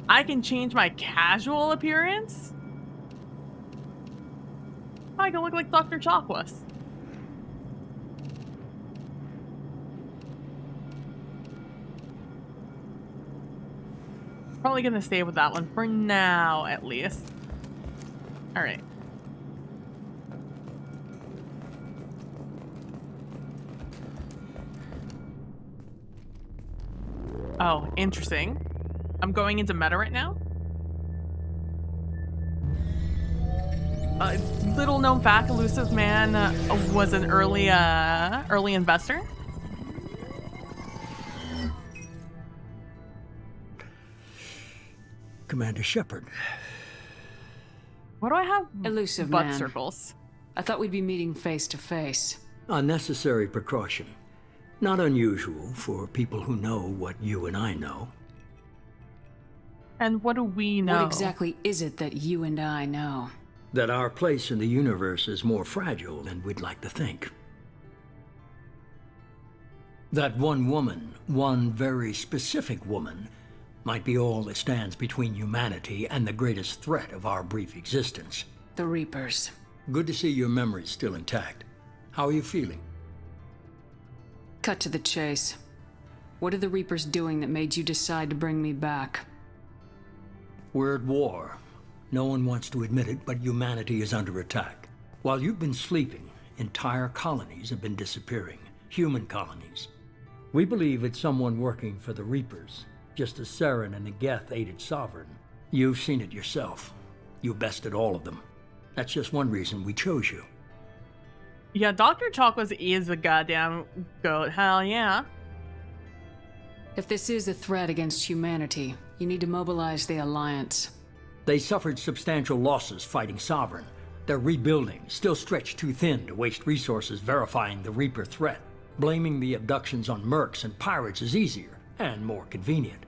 I can change my casual appearance? I can look like Dr. Chocolates. Probably gonna stay with that one for now, at least. Alright. Oh, interesting. I'm going into meta right now. Little known fact, Elusive Man was an early investor. Commander Shepard. What do I have? Elusive butt Man. circles. I thought we'd be meeting face to face. Unnecessary precaution. Not unusual for people who know what you and I know. And what do we know? What exactly is it that you and I know? That our place in the universe is more fragile than we'd like to think. That one woman, one very specific woman, might be all that stands between humanity and the greatest threat of our brief existence. The Reapers. Good to see your memory's still intact. How are you feeling? Cut to the chase. What are the Reapers doing that made you decide to bring me back? We're at war. No one wants to admit it, but humanity is under attack. While you've been sleeping, entire colonies have been disappearing. Human colonies. We believe it's someone working for the Reapers, just as Saren and the Geth aided Sovereign. You've seen it yourself. You bested all of them. That's just one reason we chose you. Yeah, Dr. Chocolates is a goddamn goat. Hell yeah. If this is a threat against humanity, you need to mobilize the Alliance. They suffered substantial losses fighting Sovereign. They're rebuilding, still stretched too thin to waste resources verifying the Reaper threat. Blaming the abductions on mercs and pirates is easier and more convenient.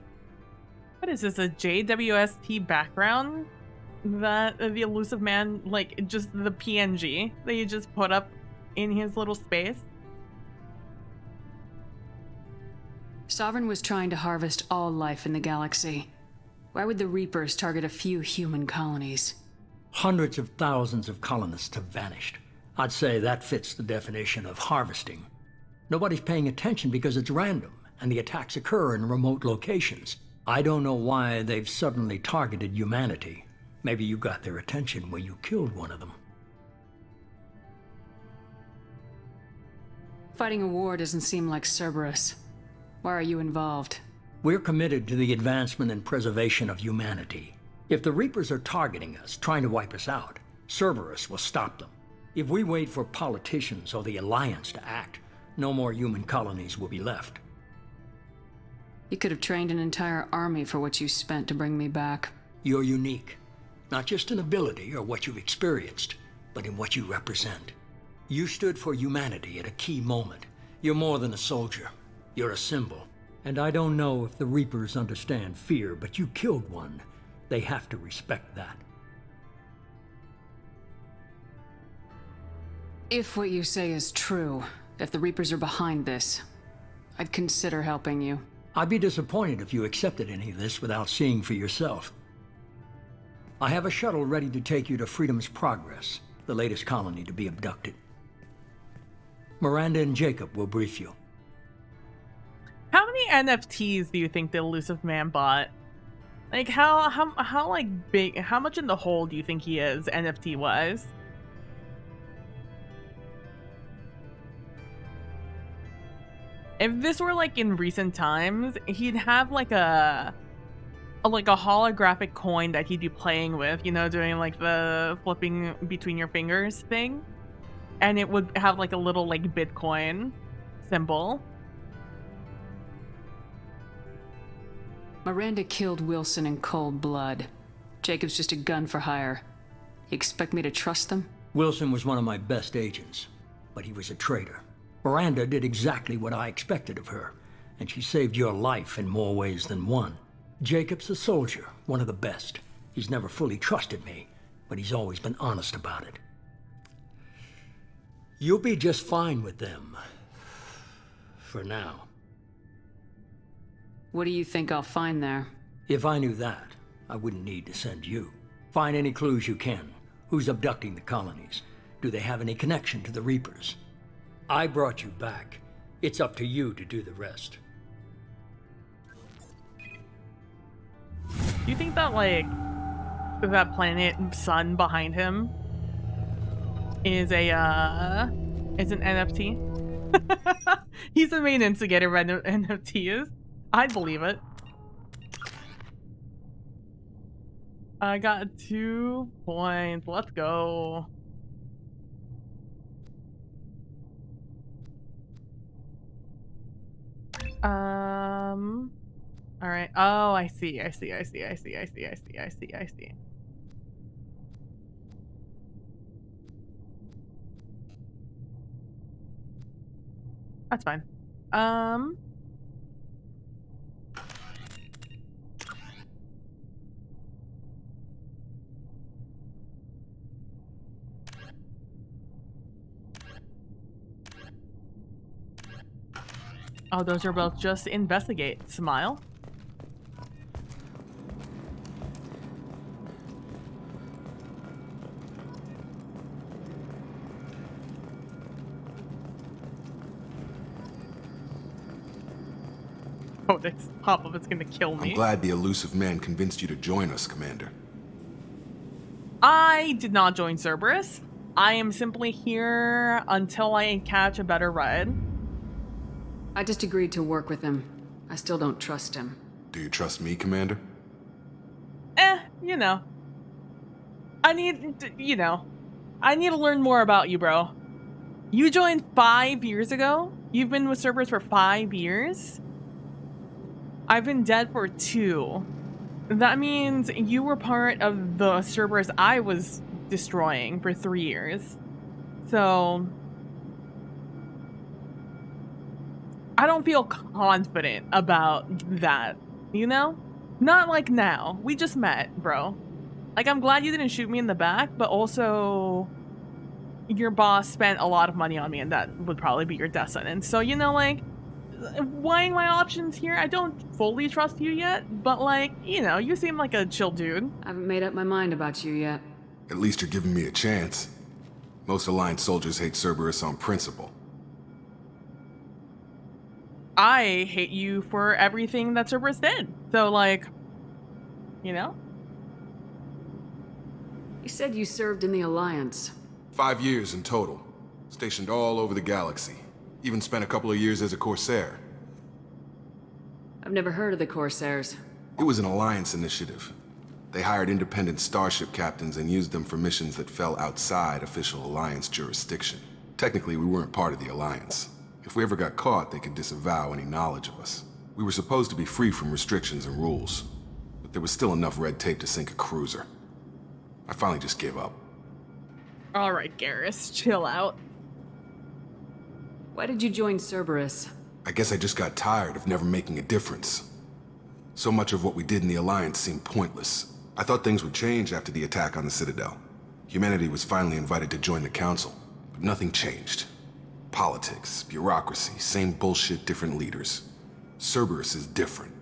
What is this, a JWST background? That the elusive man, like, just the PNG that you just put up in his little space? Sovereign was trying to harvest all life in the galaxy. Why would the Reapers target a few human colonies? Hundreds of thousands of colonists have vanished. I'd say that fits the definition of harvesting. Nobody's paying attention because it's random, and the attacks occur in remote locations. I don't know why they've suddenly targeted humanity. Maybe you got their attention when you killed one of them. Fighting a war doesn't seem like Cerberus. Why are you involved? We're committed to the advancement and preservation of humanity. If the Reapers are targeting us, trying to wipe us out, Cerberus will stop them. If we wait for politicians or the Alliance to act, no more human colonies will be left. You could have trained an entire army for what you spent to bring me back. You're unique. Not just in ability or what you've experienced, but in what you represent. You stood for humanity at a key moment. You're more than a soldier. You're a symbol. And I don't know if the Reapers understand fear, but you killed one. They have to respect that. If what you say is true, if the Reapers are behind this, I'd consider helping you. I'd be disappointed if you accepted any of this without seeing for yourself. I have a shuttle ready to take you to Freedom's Progress, the latest colony to be abducted. Miranda and Jacob will brief you. How many NFTs do you think the elusive man bought? Like, how like big, how much in the hole do you think he is, NFT wise? If this were like in recent times, he'd have like a holographic coin that he'd be playing with, you know, doing like the flipping between your fingers thing. And it would have like a little like Bitcoin symbol. Miranda killed Wilson in cold blood. Jacob's just a gun for hire. You expect me to trust them? Wilson was one of my best agents, but he was a traitor. Miranda did exactly what I expected of her, and she saved your life in more ways than one. Jacob's a soldier, one of the best. He's never fully trusted me, but he's always been honest about it. You'll be just fine with them. For now. What do you think I'll find there? If I knew that, I wouldn't need to send you. Find any clues you can. Who's abducting the colonies? Do they have any connection to the Reapers? I brought you back. It's up to you to do the rest. Do you think that, like, that planet sun behind him is an NFT? He's the main instigator of NFTs. I'd believe it. I got 2 points. Let's go. All right. Oh, I see. That's fine. Um. Oh, those are both just investigate. Smile. Oh, this pop-up is gonna kill I'm me. glad the elusive man convinced you to join us, Commander. I did not join Cerberus. I am simply here until I catch a better ride. I just agreed to work with him. I still don't trust him. Do you trust me, Commander? You know. I need to learn more about you, bro. You joined 5 years ago? You've been with Cerberus for 5 years? I've been dead for 2. That means you were part of the Cerberus I was destroying for 3 years. So I don't feel confident about that, you know? Not like now. We just met, bro. Like, I'm glad you didn't shoot me in the back, but also your boss spent a lot of money on me, and that would probably be your death sentence. So, you know, like, weighing my options here, I don't fully trust you yet, but, like, you know, you seem like a chill dude. I haven't made up my mind about you yet. At least you're giving me a chance. Most Alliance soldiers hate Cerberus on principle. I hate you for everything that Cerberus did. So, like, you know? You said you served in the Alliance. 5 years in total. Stationed all over the galaxy. Even spent a couple of years as a Corsair. I've never heard of the Corsairs. It was an Alliance initiative. They hired independent starship captains and used them for missions that fell outside official Alliance jurisdiction. Technically, we weren't part of the Alliance. If we ever got caught, they could disavow any knowledge of us. We were supposed to be free from restrictions and rules, but there was still enough red tape to sink a cruiser. I finally just gave up. Alright, Garrus, chill out. Why did you join Cerberus? I guess I just got tired of never making a difference. So much of what we did in the Alliance seemed pointless. I thought things would change after the attack on the Citadel. Humanity was finally invited to join the Council, but nothing changed. Politics, bureaucracy, same bullshit, different leaders. Cerberus is different.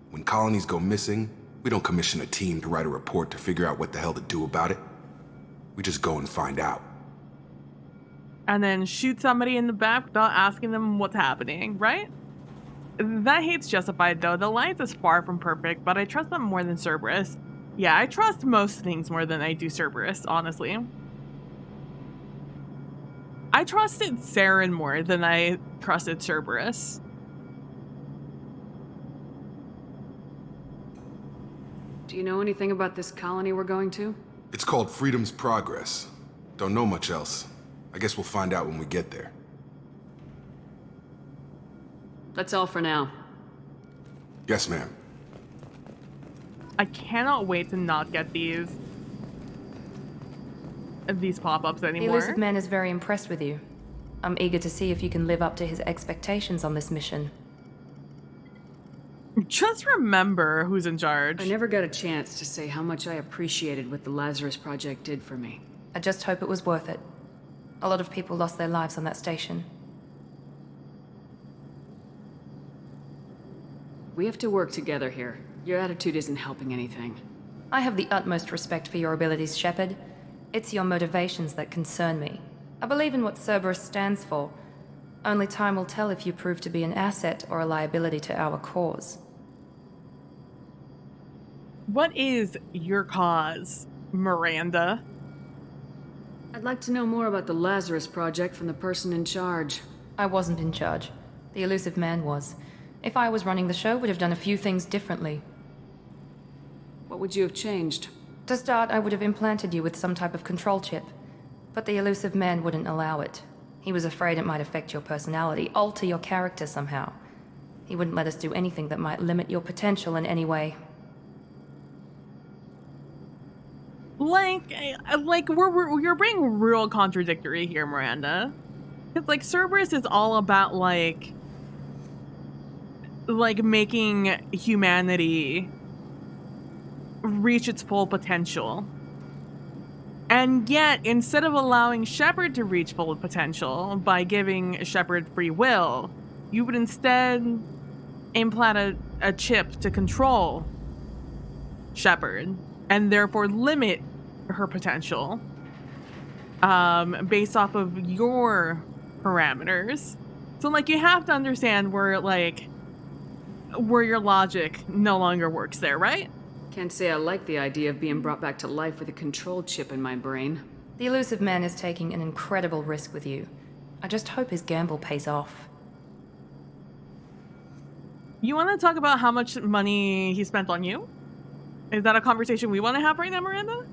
When colonies go missing, we don't commission a team to write a report to figure out what the hell to do about it. We just go and find out. And then shoot somebody in the back without asking them what's happening, right? That hate's justified, though. The Alliance is far from perfect, but I trust them more than Cerberus. Yeah, I trust most things more than I do Cerberus, honestly. I trusted Saren more than I trusted Cerberus. Do you know anything about this colony we're going to? It's called Freedom's Progress. Don't know much else. I guess we'll find out when we get there. That's all for now. Yes, ma'am. I cannot wait to not get these pop-ups The anymore. elusive man is very impressed with you. I'm eager to see if you can live up to his expectations on this mission. Just remember who's in charge. I never got a chance to say how much I appreciated what the Lazarus Project did for me. I just hope it was worth it. A lot of people lost their lives on that station. We have to work together here. Your attitude isn't helping anything. I have the utmost respect for your abilities, Shepard. It's your motivations that concern me. I believe in what Cerberus stands for. Only time will tell if you prove to be an asset or a liability to our cause. What is your cause, Miranda? I'd like to know more about the Lazarus Project from the person in charge. I wasn't in charge. The elusive man was. If I was running the show, would have done a few things differently. What would you have changed? To start, I would have implanted you with some type of control chip. But the elusive man wouldn't allow it. He was afraid it might affect your personality, alter your character somehow. He wouldn't let us do anything that might limit your potential in any way. Like you're being real contradictory here, Miranda. Because, like, Cerberus is all about, like, like making humanity reach its full potential. And yet, instead of allowing Shepard to reach full potential by giving Shepard free will, you would instead implant a chip to control Shepard and therefore limit her potential based off of your parameters. So like you have to understand where your logic no longer works there, right? Can't say I like the idea of being brought back to life with a control chip in my brain. The elusive man is taking an incredible risk with you. I just hope his gamble pays off. You want to talk about how much money he spent on you? Is that a conversation we want to have right now, Miranda?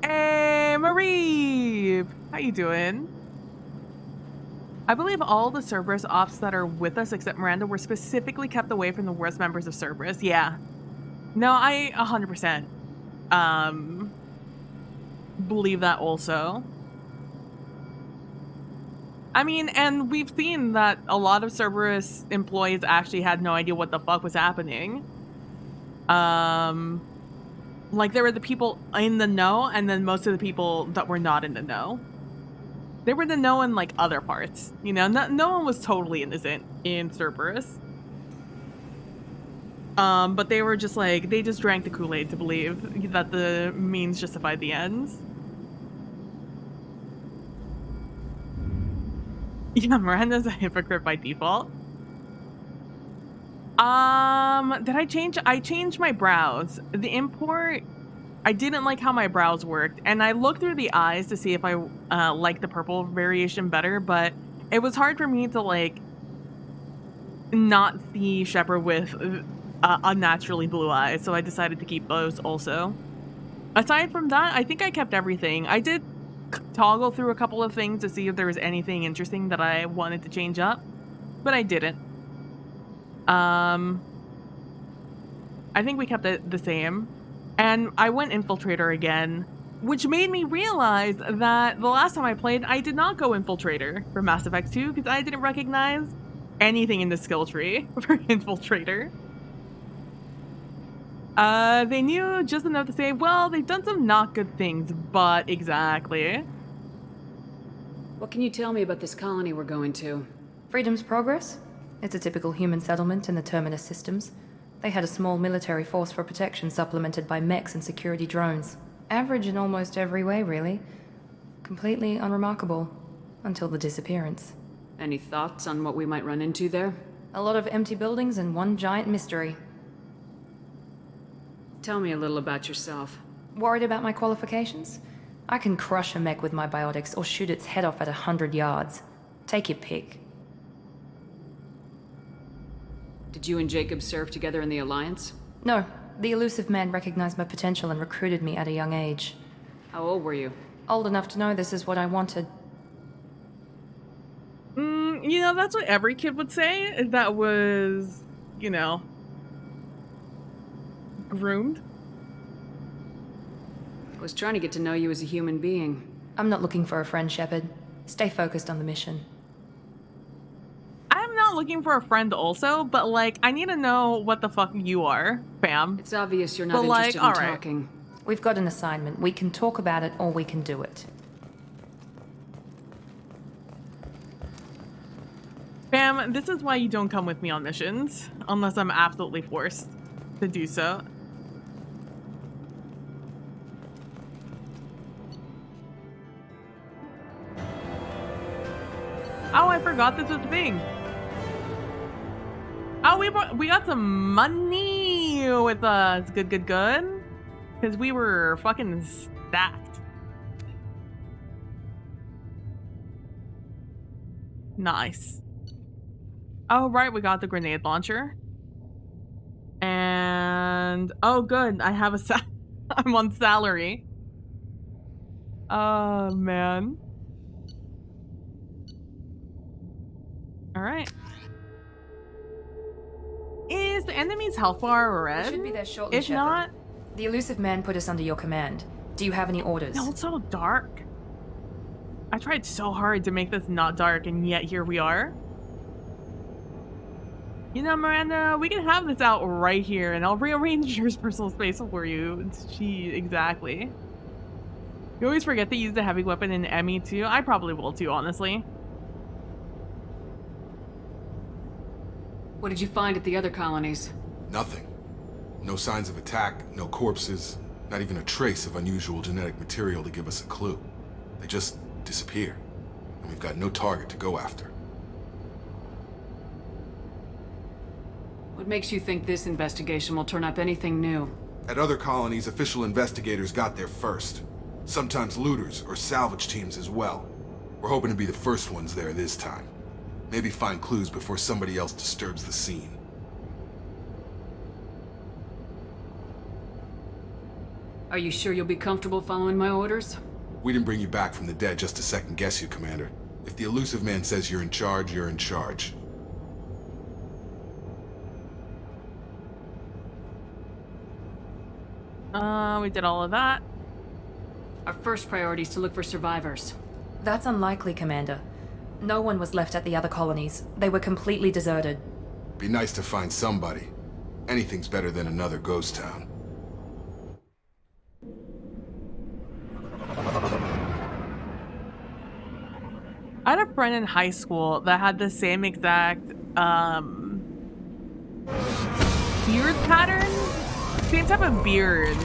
Hey, Marie! How you doing? I believe all the Cerberus ops that are with us except Miranda were specifically kept away from the worst members of Cerberus. Yeah. No, I 100% believe that also. I mean, and we've seen that a lot of Cerberus employees actually had no idea what the fuck was happening. Like there were the people in the know, and then most of the people that were not in the know. They were in the know in like other parts, you know. No one was totally innocent in Cerberus. But they were just like, they just drank the Kool-Aid to believe that the means justified the ends. Yeah, Miranda's a hypocrite by default. Did I change? I changed my brows. The import, I didn't like how my brows worked, and I looked through the eyes to see if I liked the purple variation better, but it was hard for me to like not see Shepard with unnaturally blue eyes, so I decided to keep those also. Aside from that, I think I kept everything. I did toggle through a couple of things to see if there was anything interesting that I wanted to change up, but I didn't. I think we kept it the same. And I went Infiltrator again, which made me realize that the last time I played, I did not go Infiltrator for Mass Effect 2 because I didn't recognize anything in the skill tree for Infiltrator. They knew just enough to say, well, they've done some not good things, but exactly. What can you tell me about this colony we're going to? Freedom's Progress? It's a typical human settlement in the Terminus systems. They had a small military force for protection supplemented by mechs and security drones. Average in almost every way, really. Completely unremarkable. Until the disappearance. Any thoughts on what we might run into there? A lot of empty buildings and one giant mystery. Tell me a little about yourself. Worried about my qualifications? I can crush a mech with my biotics or shoot its head off at 100 yards. Take your pick. Did you and Jacob serve together in the Alliance? No. The elusive man recognized my potential and recruited me at a young age. How old were you? Old enough to know this is what I wanted. You know, that's what every kid would say. That was, you know, groomed. I was trying to get to know you as a human being. I'm not looking for a friend, Shepard. Stay focused on the mission. I'm not looking for a friend also, but like, I need to know what the fuck you are, fam. It's obvious you're not interested in talking. We've got an assignment. We can talk about it or we can do it. Fam, this is why you don't come with me on missions, unless I'm absolutely forced to do so. Oh, I forgot this was a thing. Oh, we got some money with us. Good. Because we were fucking stacked. Nice. Oh, right, we got the grenade launcher. And oh, good, I have I'm on salary. Oh, man. All right. Is the enemy's health bar red? We should be there shortly, If not, the elusive man put us under your command. Do you have any orders? no, it's so dark. I tried so hard to make this not dark, and yet here we are. You know, Miranda, we can have this out right here, and I'll rearrange your personal space for you. Exactly. You always forget to use the heavy weapon in ME2. I probably will too, honestly. What did you find at the other colonies? Nothing. No signs of attack, no corpses, not even a trace of unusual genetic material to give us a clue. They just disappear, and we've got no target to go after. What makes you think this investigation will turn up anything new? At other colonies, official investigators got there first. Sometimes looters or salvage teams as well. We're hoping to be the first ones there this time. Maybe find clues before somebody else disturbs the scene. Are you sure you'll be comfortable following my orders? We didn't bring you back from the dead just to second guess you, Commander. If the elusive man says you're in charge, you're in charge. We did all of that. Our first priority is to look for survivors. That's unlikely, Commander. No one was left at the other colonies. They were completely deserted. Be nice to find somebody. Anything's better than another ghost town. I had a friend in high school that had the same exact beard pattern, same type of beard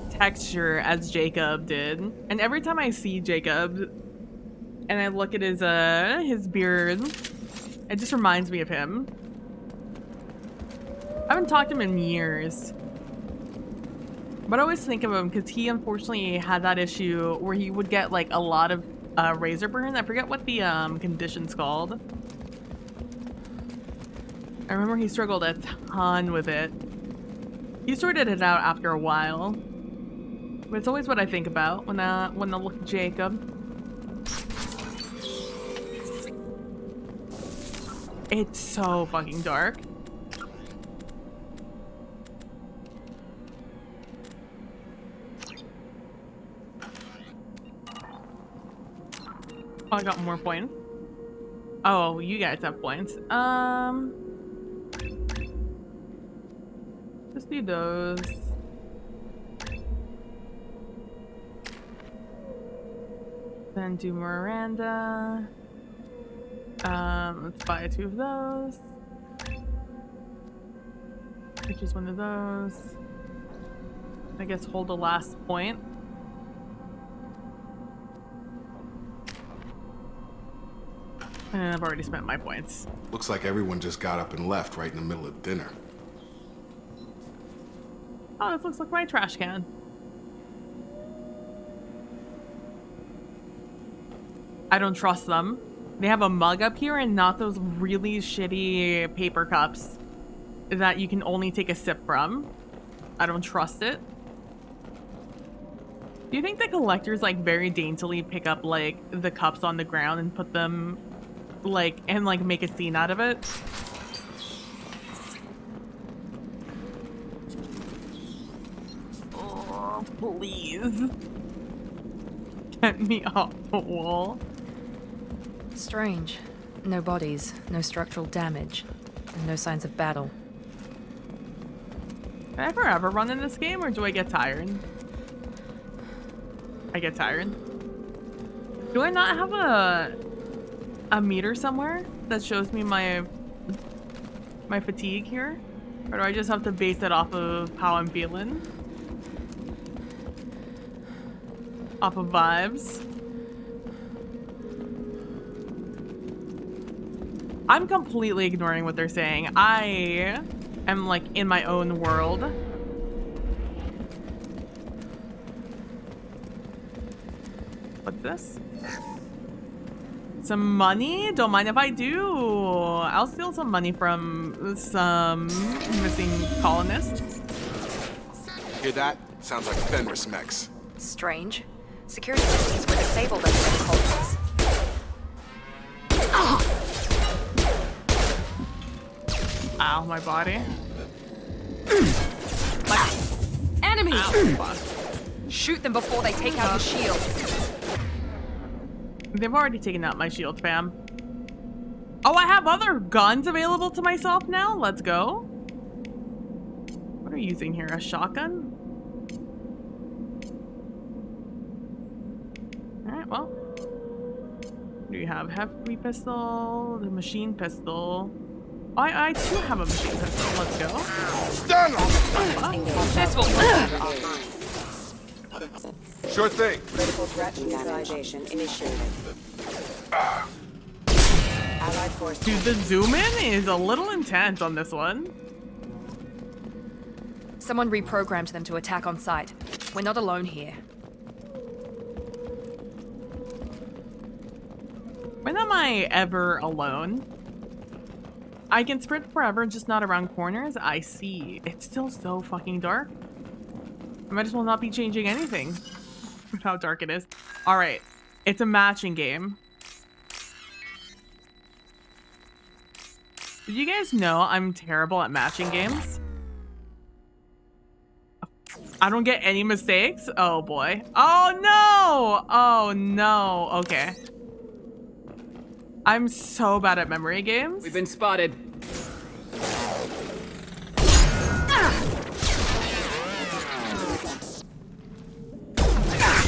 texture as Jacob did. And every time I see Jacob and I look at his beard, it just reminds me of him. I haven't talked to him in years, but I always think of him because he unfortunately had that issue where he would get like a lot of razor burn. I forget what the condition's called. I remember he struggled a ton with it. He sorted it out after a while, but it's always what I think about when I look at Jacob. It's so fucking dark. Oh, I got more points. Oh, you guys have points. Just do those. Then do Miranda. Let's buy 2 of those. Which is one of those. I guess hold the last point. And I've already spent my points. Looks like everyone just got up and left right in the middle of dinner. Oh, this looks like my trash can. I don't trust them. They have a mug up here and not those really shitty paper cups that you can only take a sip from. I don't trust it. Do you think the collectors like very daintily pick up like the cups on the ground and put them like and like make a scene out of it? Oh, please. Get me off the wall. Strange. No bodies, no structural damage, and no signs of battle. Can I ever run in this game, or do I get tired? I get tired. Do I not have a meter somewhere that shows me my fatigue here? Or do I just have to base it off of how I'm feeling? Off of vibes? I'm completely ignoring what they're saying. I am like in my own world. What's this? Some money? Don't mind if I do. I'll steal some money from some missing colonists. Hear that? Sounds like Fenris mechs. Strange. Security systems were disabled at the colonies. Ow, my body. Enemies! Ow. Shoot them before they take out the shield. They've already taken out my shield, fam. Oh, I have other guns available to myself now. Let's go. What are you using here? A shotgun? All right, well. What do you have? Heavy pistol, the machine pistol. I too have a machine pistol. Let's go. Stun him! This will Sure thing. Critical threat neutralization initiated. Allied force. Dude, the zoom in is a little intense on this one. Someone reprogrammed them to attack on sight. We're not alone here. When am I ever alone? I can sprint forever, just not around corners. I see. It's still so fucking dark. I might as well not be changing anything with how dark it is. All right, it's a matching game. Did you guys know I'm terrible at matching games? I don't get any mistakes. Oh boy. Oh no. Oh no. Okay. I'm so bad at memory games. We've been spotted.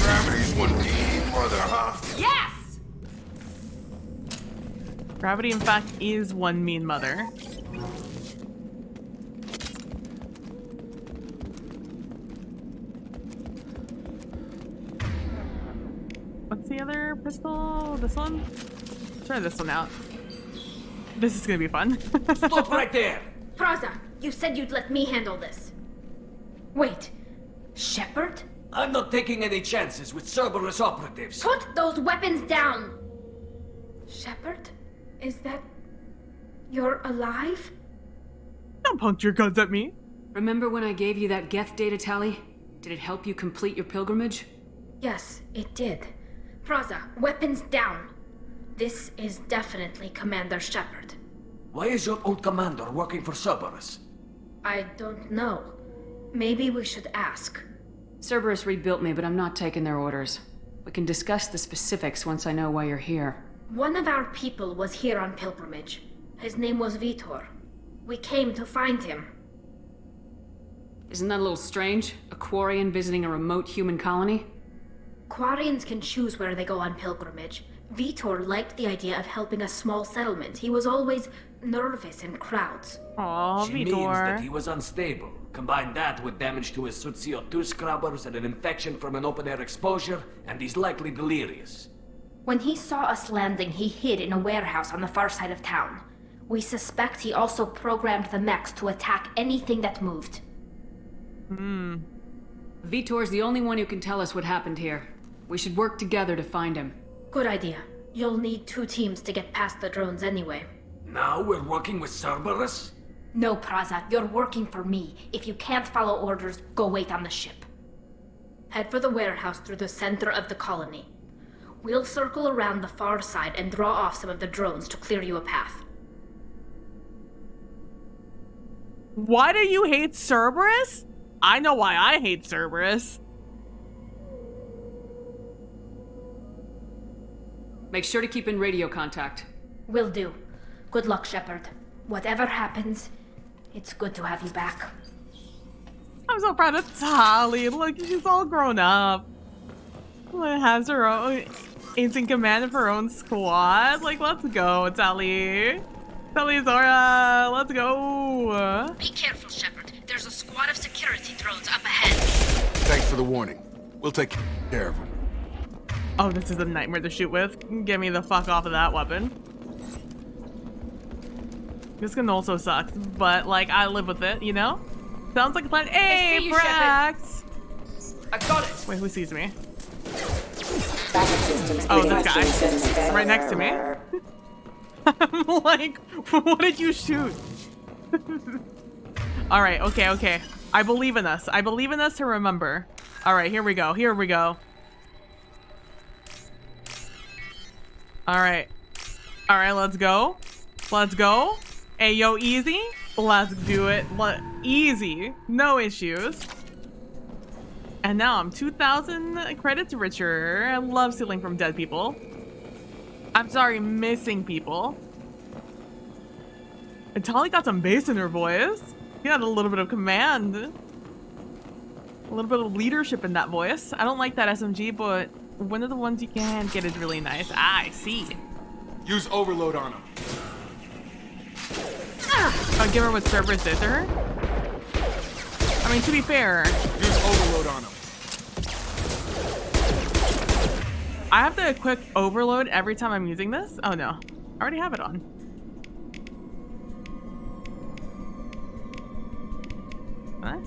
Gravity's one mean mother, huh? Yes! Gravity, in fact, is one mean mother. What's the other pistol? This one? Try this one out. This is gonna be fun. Stop right there! Praza, you said you'd let me handle this. Wait, Shepard? I'm not taking any chances with Cerberus operatives. Put those weapons down! Shepard? Is that... you're alive? Don't point your guns at me. Remember when I gave you that Geth data tally? Did it help you complete your pilgrimage? Yes, it did. Praza, weapons down. This is definitely Commander Shepard. Why is your old commander working for Cerberus? I don't know. Maybe we should ask. Cerberus rebuilt me, but I'm not taking their orders. We can discuss the specifics once I know why you're here. One of our people was here on pilgrimage. His name was Vitor. We came to find him. Isn't that a little strange? A Quarian visiting a remote human colony? Quarians can choose where they go on pilgrimage. Vitor liked the idea of helping a small settlement. He was always nervous in crowds. Aw, She means that Vitor. he was unstable. Combine that with damage to his CO2 scrubbers and an infection from an open-air exposure, and he's likely delirious. When he saw us landing, he hid in a warehouse on the far side of town. We suspect he also programmed the mechs to attack anything that moved. Vitor's the only one who can tell us what happened here. We should work together to find him. Good idea. You'll need 2 teams to get past the drones anyway. Now we're working with Cerberus? No, Praza, you're working for me. If you can't follow orders, go wait on the ship. Head for the warehouse through the center of the colony. We'll circle around the far side and draw off some of the drones to clear you a path. Why do you hate Cerberus? I know why I hate Cerberus. Make sure to keep in radio contact. Will do. Good luck, Shepard. Whatever happens, it's good to have you back. I'm so proud of Tali. Look, she's all grown up. Has her own, is in command of her own squad. Like, let's go, Tali. Tali Zora, let's go. Be careful, Shepard. There's a squad of security drones up ahead. Thanks for the warning. We'll take care of them. Oh, this is a nightmare to shoot with. Get me the fuck off of that weapon. This can also suck, but like I live with it, you know? Sounds like a plan. Hey, see you, Brax! I got it! Wait, who sees me? Oh, this guy. Right next to me. I'm like, what did you shoot? Alright, okay. I believe in us. I believe in us to remember. Alright, here we go. Alright, let's go. Hey, yo, easy. Let's do it. Easy. No issues. And now I'm 2,000 credits richer. I love stealing from dead people. I'm sorry, missing people. And Tali got some bass in her voice. She had a little bit of command. A little bit of leadership in that voice. I don't like that SMG, but one of the ones you can get is really nice. Ah, I see. Use overload on him. I'll give her what Cerberus did to her. I mean, to be fair, use overload on him. I have to quick overload every time I'm using this. Oh no, I already have it on. Huh?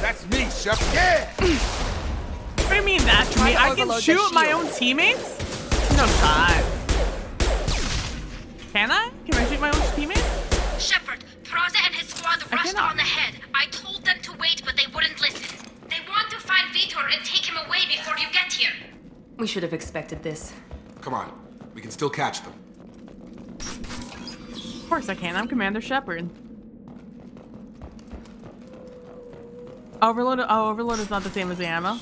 That's me, Chef. Yeah! What do you mean that's me? I can shoot my own teammates? No shot. Can I? Can I shoot my own teammates? Shepard, Praza and his squad rushed on ahead. I told them to wait, but they wouldn't listen. They want to find Vitor and take him away before you get here. We should have expected this. Come on. We can still catch them. Of course I can. I'm Commander Shepard. Overload. Oh, overload is not the same as the ammo.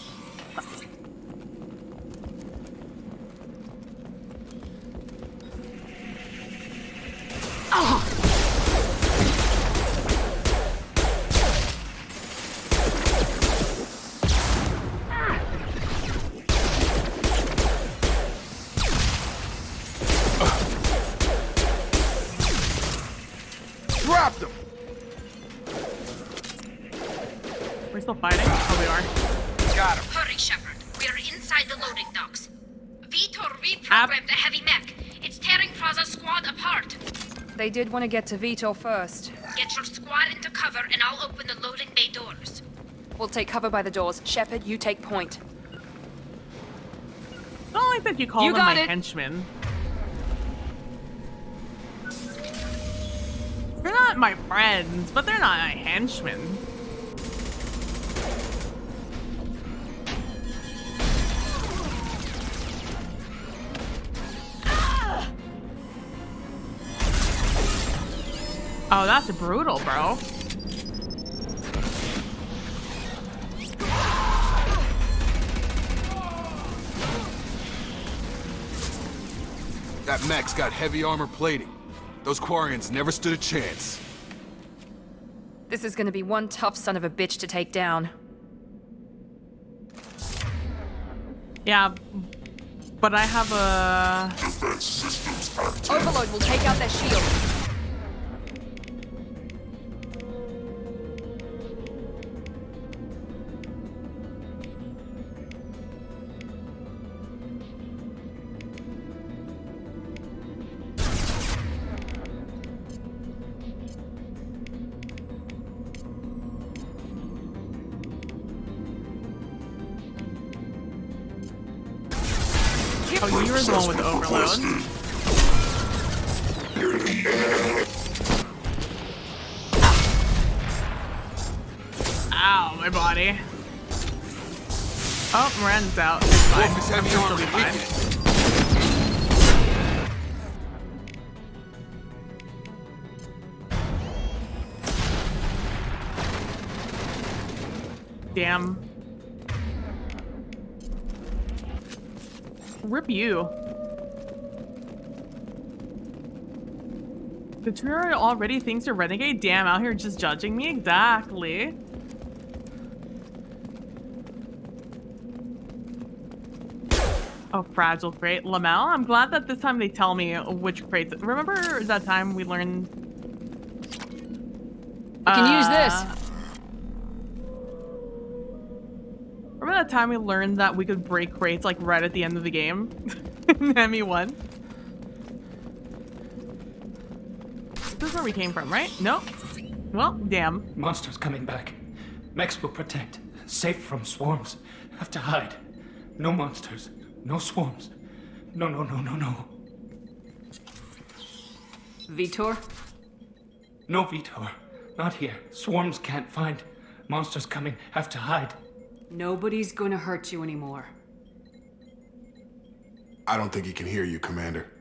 Oh. Dropped him. We're still fighting? Oh, we are. Got him. Hurry, Shepard. We are inside the loading docks. Vitor reprogrammed the heavy mech. It's tearing Praza's squad apart. They did want to get to Vitor first. Get your squad into cover and I'll open the loading bay doors. We'll take cover by the doors. Shepard, you take point. I don't like that you call them my henchmen. They're not my friends, but they're not my henchmen. Oh, that's brutal, bro. That mech's got heavy armor plating. Those Quarians never stood a chance. This is gonna be one tough son of a bitch to take down. Yeah, but I have a... Overload will take out their shields. Oh, you were the one with the overload. Ow, my body. Oh, Moran's out. It's fine. Focus heavy armor. Be fine. Damn. Rip you. The tutorial already thinks you're renegade? Damn, out here just judging me? Exactly. Oh, fragile crate. Lamel, I'm glad that this time they tell me which crates. Remember that time we learned... We can use this. Remember that time we learned that we could break crates like right at the end of the game? In ME1? This is where we came from, right? Nope. Well, damn. Monsters coming back. Mechs will protect. Safe from swarms. Have to hide. No monsters. No swarms. No, no, no, no, no. Vitor? No Vitor. Not here. Swarms can't find. Monsters coming. Have to hide. Nobody's gonna hurt you anymore. I don't think he can hear you, Commander.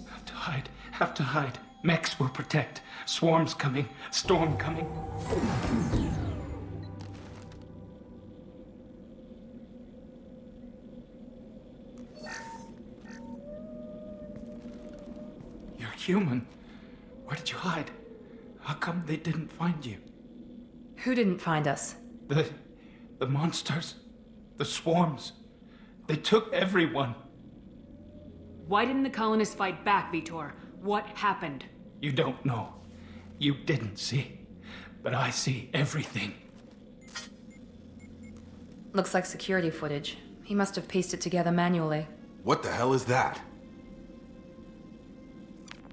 Have to hide. Have to hide. Mechs will protect. Swarms coming. Storm coming. human. Where did you hide? How come they didn't find you? Who didn't find us? The monsters. The swarms. They took everyone. Why didn't the colonists fight back, Vitor? What happened? You don't know. You didn't see. But I see everything. Looks like security footage. He must have pieced it together manually. What the hell is that?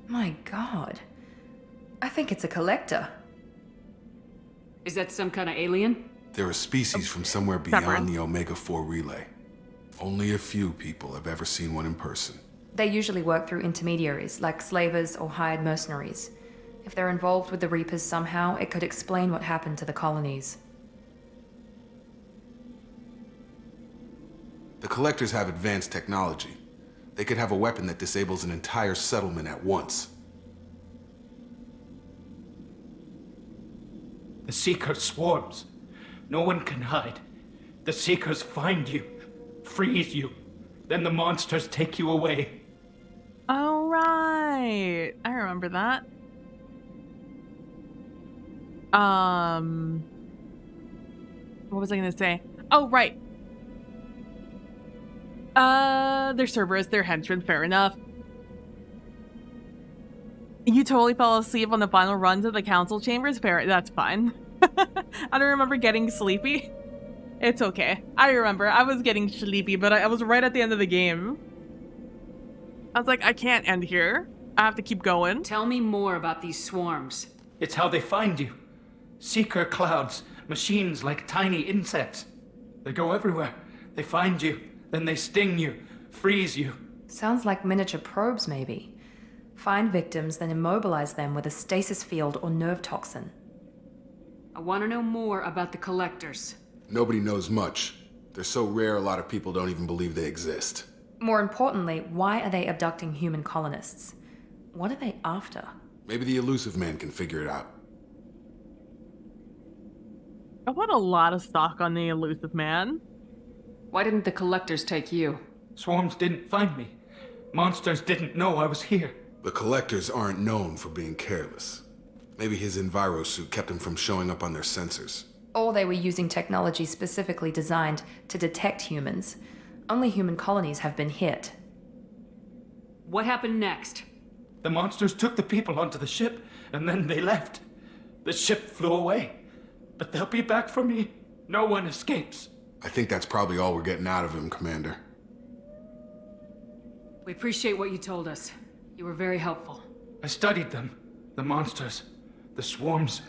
My god. I think it's a collector. Is that some kind of alien? They're a species from somewhere beyond the Omega-4 relay. Only a few people have ever seen one in person. They usually work through intermediaries, like slavers or hired mercenaries. If they're involved with the Reapers somehow, it could explain what happened to the colonies. The Collectors have advanced technology. They could have a weapon that disables an entire settlement at once. The Seeker swarms. No one can hide. The Seekers find you, freeze you. Then the monsters take you away. Oh, right. I remember that. What was I gonna say? Oh, right. They're Cerberus, they're henchmen, fair enough. You totally fell asleep on the final run to the council chambers? Fair, that's fine. I don't remember getting sleepy. It's okay. I remember, I was getting sleepy, but I was right at the end of the game. I was like, I can't end here. I have to keep going. Tell me more about these swarms. It's how they find you. Seeker clouds, machines like tiny insects. They go everywhere. They find you, then they sting you, freeze you. Sounds like miniature probes, maybe. Find victims, then immobilize them with a stasis field or nerve toxin. I want to know more about the Collectors. Nobody knows much. They're so rare, a lot of people don't even believe they exist. More importantly, why are they abducting human colonists? What are they after? Maybe the Elusive Man can figure it out. I want a lot of stock on the Elusive Man. Why didn't the Collectors take you? Swarms didn't find me. Monsters didn't know I was here. The Collectors aren't known for being careless. Maybe his Enviro suit kept him from showing up on their sensors. Or they were using technology specifically designed to detect humans. Only human colonies have been hit. What happened next? The monsters took the people onto the ship, and then they left. The ship flew away. But they'll be back for me. No one escapes. I think that's probably all we're getting out of him, Commander. We appreciate what you told us. You were very helpful. I studied them. The monsters. The swarms.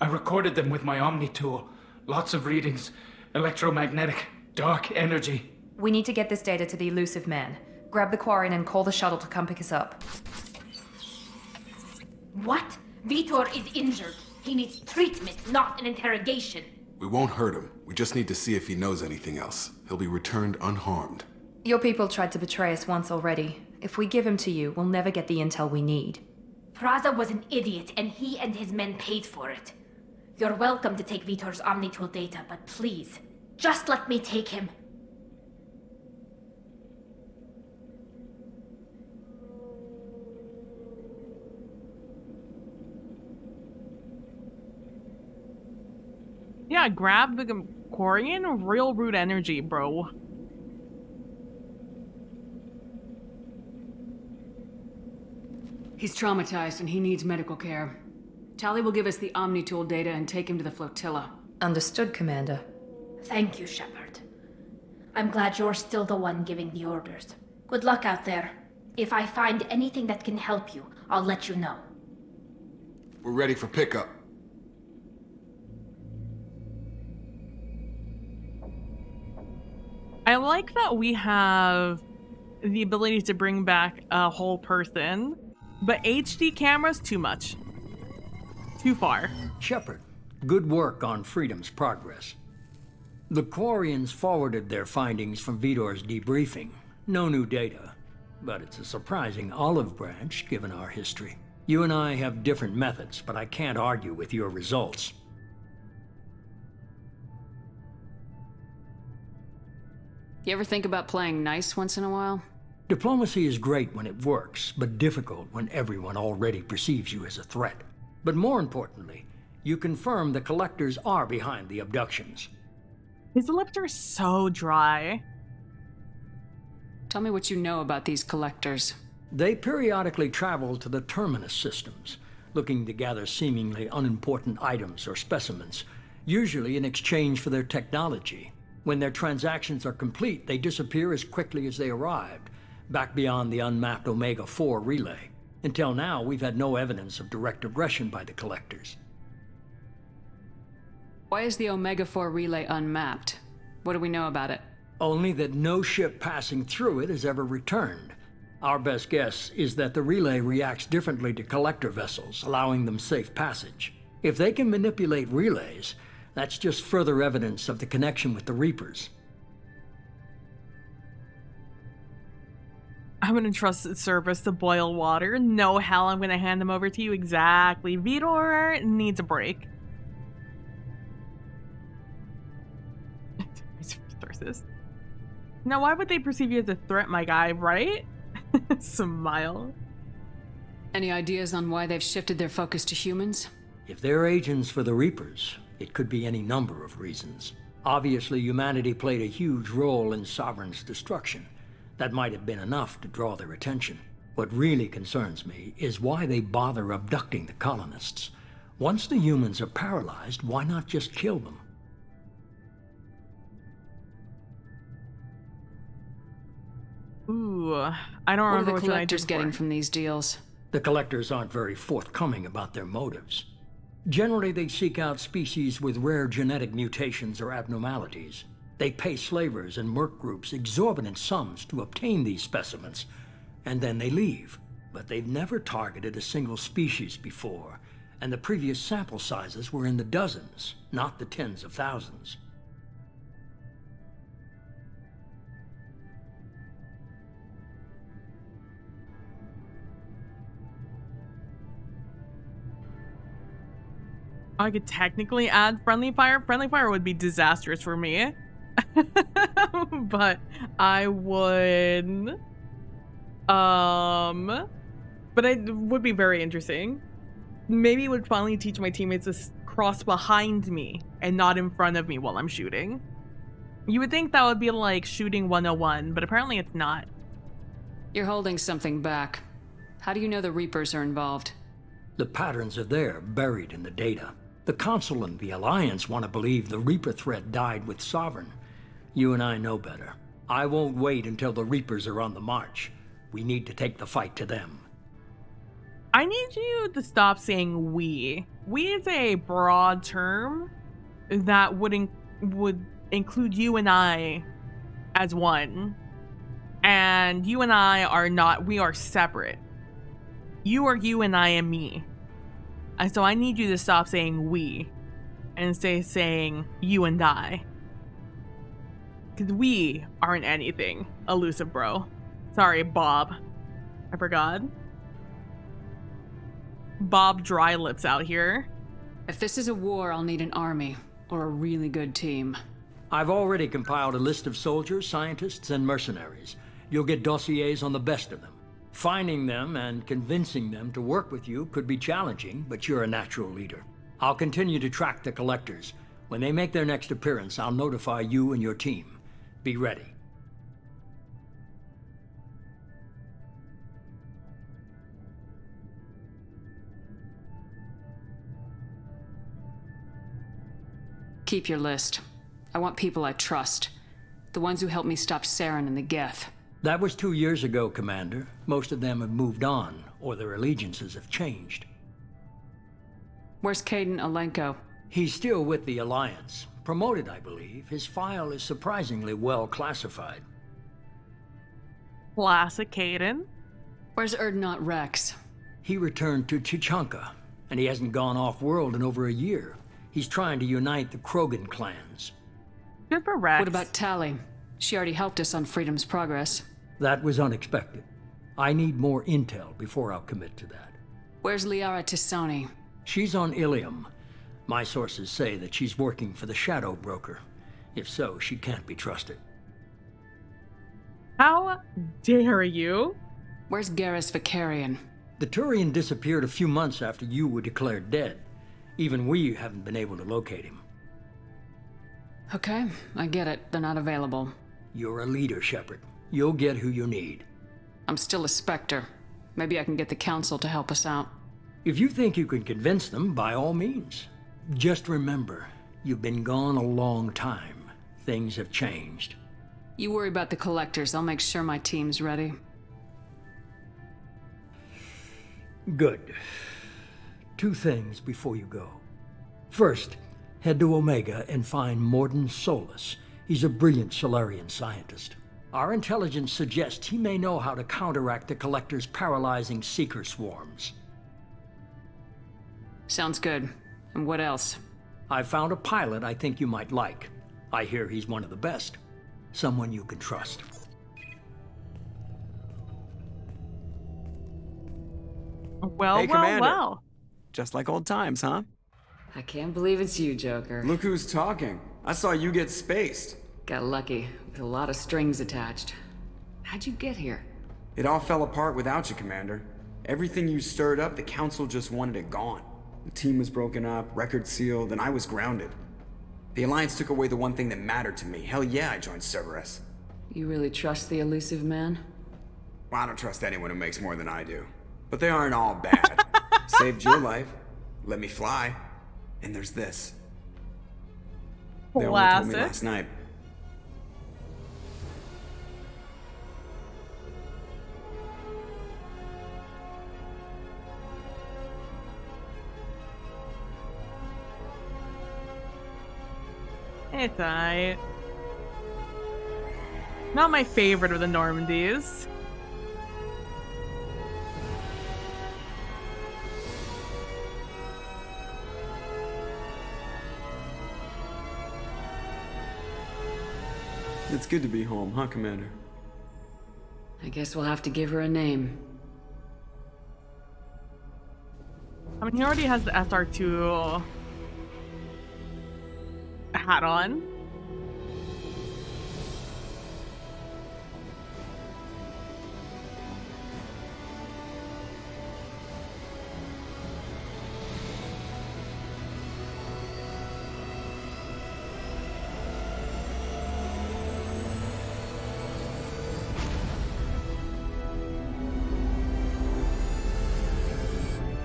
I recorded them with my Omni tool. Lots of readings. Electromagnetic. Dark energy. We need to get this data to the Elusive Man. Grab the Quarian and call the shuttle to come pick us up. What? Vitor is injured. He needs treatment, not an interrogation. We won't hurt him. We just need to see if he knows anything else. He'll be returned unharmed. Your people tried to betray us once already. If we give him to you, we'll never get the intel we need. Praza was an idiot, and he and his men paid for it. You're welcome to take Vitor's Omnitool data, but please, just let me take him. Yeah, grab the Quarian. Real root energy, bro. He's traumatized and he needs medical care. Tali will give us the Omnitool data and take him to the flotilla. Understood, Commander. Thank you, Shepard. I'm glad you're still the one giving the orders. Good luck out there. If I find anything that can help you, I'll let you know. We're ready for pickup. I like that we have the ability to bring back a whole person, but HD cameras, too much. Too far. Shepard, good work on Freedom's progress. The Quarians forwarded their findings from Vitor's debriefing. No new data, but it's a surprising olive branch given our history. You and I have different methods, but I can't argue with your results. You ever think about playing nice once in a while? Diplomacy is great when it works, but difficult when everyone already perceives you as a threat. But more importantly, you confirm the Collectors are behind the abductions. His lips are so dry. Tell me what you know about these Collectors. They periodically travel to the Terminus systems, looking to gather seemingly unimportant items or specimens, usually in exchange for their technology. When their transactions are complete, they disappear as quickly as they arrived, back beyond the unmapped Omega-4 relay. Until now, we've had no evidence of direct aggression by the Collectors. Why is the Omega-4 relay unmapped? What do we know about it? Only that no ship passing through it has ever returned. Our best guess is that the relay reacts differently to Collector vessels, allowing them safe passage. If they can manipulate relays, that's just further evidence of the connection with the Reapers. I'm gonna trust Cerberus to boil water. No hell, I'm gonna hand them over to you. Exactly. Vitor needs a break. Now, why would they perceive you as a threat, my guy, right? Smile. Any ideas on why they've shifted their focus to humans? If they're agents for the Reapers, it could be any number of reasons. Obviously, humanity played a huge role in Sovereign's destruction. That might have been enough to draw their attention. What really concerns me is why they bother abducting the colonists. Once the humans are paralyzed, why not just kill them? Ooh, I don't remember what are the which one I did Collectors getting before. from these deals? The Collectors aren't very forthcoming about their motives. Generally, they seek out species with rare genetic mutations or abnormalities. They pay slavers and merc groups exorbitant sums to obtain these specimens, and then they leave. But they've never targeted a single species before, and the previous sample sizes were in the dozens, not the tens of thousands. I could technically add friendly fire. Friendly fire would be disastrous for me. But I would... But it would be very interesting. Maybe it would finally teach my teammates to cross behind me and not in front of me while I'm shooting. You would think that would be like shooting 101, but apparently it's not. You're holding something back. How do you know the Reapers are involved? The patterns are there, buried in the data. The Council and the Alliance want to believe the Reaper threat died with Sovereign. You and I know better. I won't wait until the Reapers are on the march. We need to take the fight to them. I need you to stop saying we. We is a broad term that would include you and I as one. And you and I are not, we are separate. You are you and I am me. And so I need you to stop saying we and stay saying you and I. Because we aren't anything, elusive bro. Sorry, Bob. I forgot. Bob Dry Lips out here. If this is a war, I'll need an army, or a really good team. I've already compiled a list of soldiers, scientists, and mercenaries. You'll get dossiers on the best of them. Finding them and convincing them to work with you could be challenging, but you're a natural leader. I'll continue to track the Collectors. When they make their next appearance, I'll notify you and your team. Be ready. Keep your list. I want people I trust. The ones who helped me stop Saren and the Geth. That was 2 years ago, Commander. Most of them have moved on, or their allegiances have changed. Where's Caden Alenko? He's still with the Alliance. Promoted, I believe. His file is surprisingly well classified. Classic Caden. Where's Erdnot Rex? He returned to Chichanka, and he hasn't gone off-world in over a year. He's trying to unite the Krogan clans. Good for Rex. What about Tally? She already helped us on Freedom's Progress. That was unexpected. I need more intel before I'll commit to that. Where's Liara Tisoni? She's on Ilium. My sources say that she's working for the Shadow Broker. If so, she can't be trusted. How dare you? Where's Garrus Vicarian? The Turian disappeared a few months after you were declared dead. Even we haven't been able to locate him. Okay, I get it. They're not available. You're a leader, Shepard. You'll get who you need. I'm still a Spectre. Maybe I can get the Council to help us out. If you think you can convince them, by all means. Just remember, you've been gone a long time. Things have changed. You worry about the Collectors. I'll make sure my team's ready. Good. 2 things before you go. First, head to Omega and find Mordin Solus. He's a brilliant Solarian scientist. Our intelligence suggests he may know how to counteract the Collector's paralyzing Seeker swarms. Sounds good. And what else? I found a pilot I think you might like. I hear he's one of the best. Someone you can trust. Well, hey, Commander. well. Just like old times, huh? I can't believe it's you, Joker. Look who's talking. I saw you get spaced. Got lucky, with a lot of strings attached. How'd you get here? It all fell apart without you, Commander. Everything you stirred up, the Council just wanted it gone. The team was broken up, record sealed, and I was grounded. The Alliance took away the one thing that mattered to me. Hell yeah, I joined Cerberus. You really trust the elusive man? Well, I don't trust anyone who makes more than I do. But they aren't all bad. Saved your life, let me fly, and there's this. They only told me last night. It's alright. Not my favorite of the Normandys. It's good to be home, huh, Commander? I guess we'll have to give her a name. I mean, he already has the SR2 hat on.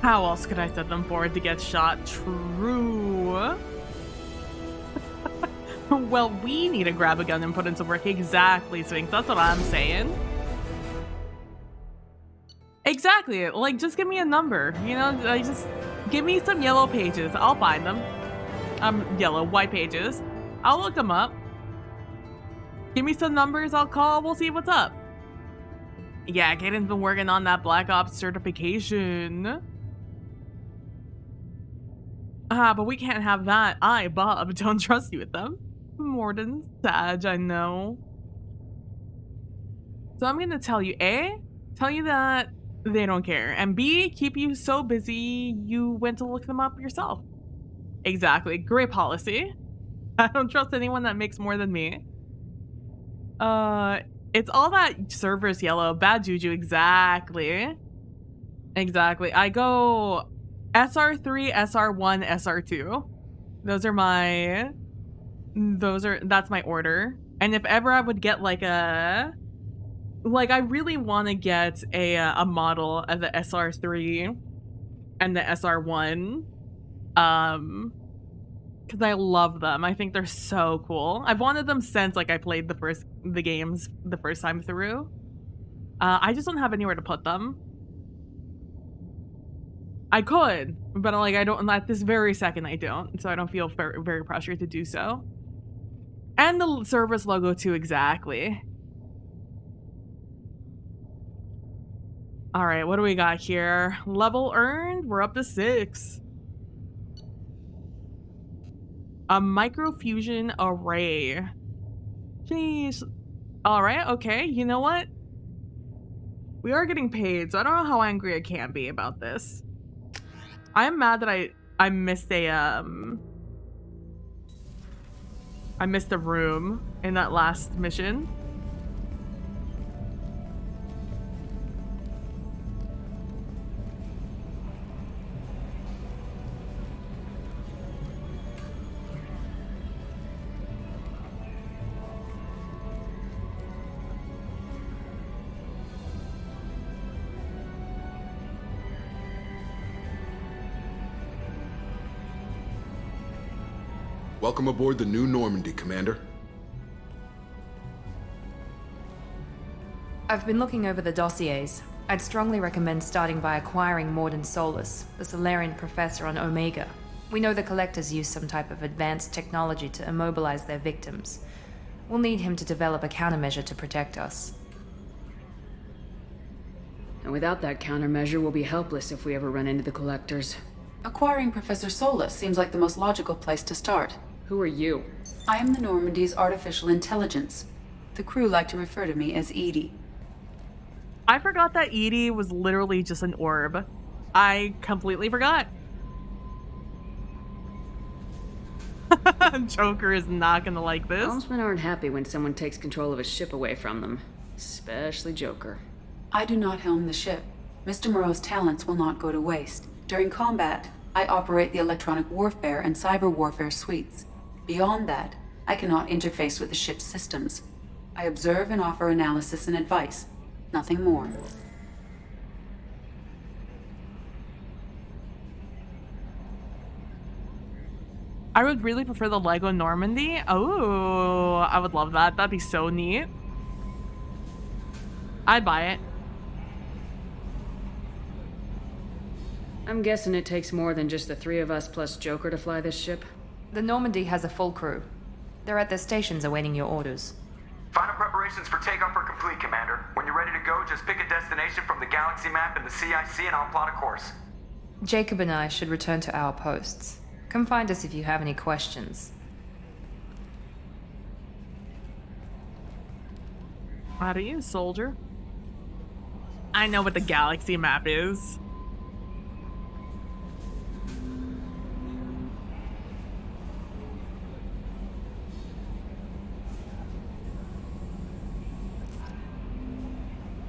How else could I set them forward to get shot? True. Well, we need to grab a gun and put it to work. Exactly, Sphinx. That's what I'm saying. Exactly. Like, just give me a number. You know, like, just give me some yellow pages. I'll find them. Yellow, white pages. I'll look them up. Give me some numbers. I'll call. We'll see what's up. Yeah, Caden's been working on that Black Ops certification. But we can't have that. I, Bob, don't trust you with them. Mordin, Sag, I know. So I'm gonna tell you, A, tell you that they don't care, and B, keep you so busy you went to look them up yourself. Exactly. Great policy. I don't trust anyone that makes more than me. It's all that Cerberus yellow. Bad juju. Exactly. Exactly. I go SR3, SR1, SR2. That's my order. And if ever I would get like I really want to get a model of the SR3 and the SR1. Because I love them. I think they're so cool. I've wanted them since like I played the games the first time through. I just don't have anywhere to put them. I could, but like I don't. At this very second, I don't. So I don't feel very, very pressured to do so. And the Cerberus logo too, exactly. All right, what do we got here? Level earned. We're up to 6. A microfusion array. Jeez. All right. Okay. You know what? We are getting paid, so I don't know how angry I can be about this. I am mad that I missed I missed a room in that last mission. Welcome aboard the new Normandy, Commander. I've been looking over the dossiers. I'd strongly recommend starting by acquiring Morden Solus, the Solarian professor on Omega. We know the Collectors use some type of advanced technology to immobilize their victims. We'll need him to develop a countermeasure to protect us. And without that countermeasure, we'll be helpless if we ever run into the Collectors. Acquiring Professor Solus seems like the most logical place to start. Who are you? I am the Normandy's artificial intelligence. The crew like to refer to me as Edie. I forgot that Edie was literally just an orb. I completely forgot. Joker is not gonna like this. Helmsmen aren't happy when someone takes control of a ship away from them. Especially Joker. I do not helm the ship. Mr. Moreau's talents will not go to waste. During combat, I operate the electronic warfare and cyber warfare suites. Beyond that, I cannot interface with the ship's systems. I observe and offer analysis and advice. Nothing more. I would really prefer the Lego Normandy. Oh, I would love that. That'd be so neat. I'd buy it. I'm guessing it takes more than just the three of us plus Joker to fly this ship. The Normandy has a full crew. They're at their stations awaiting your orders. Final preparations for takeoff are complete, Commander. When you're ready to go, just pick a destination from the galaxy map in the CIC and I'll plot a course. Jacob and I should return to our posts. Come find us if you have any questions. How do you, soldier? I know what the galaxy map is.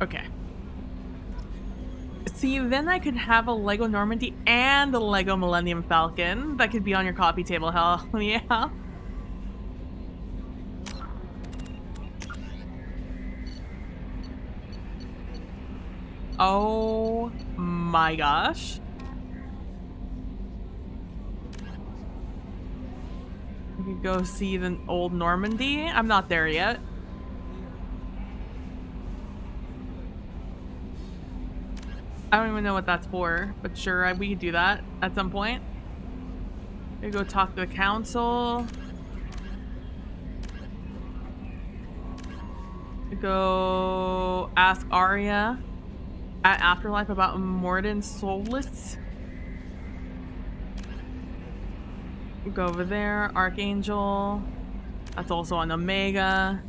Okay. See, then I could have a Lego Normandy and a Lego Millennium Falcon that could be on your coffee table. Hell, yeah. Oh my gosh. We could go see the old Normandy. I'm not there yet. I don't even know what that's for, but sure, we could do that at some point. We go talk to the council. We go ask Arya at Afterlife about Morden Solus. We go over there, Archangel. That's also on Omega.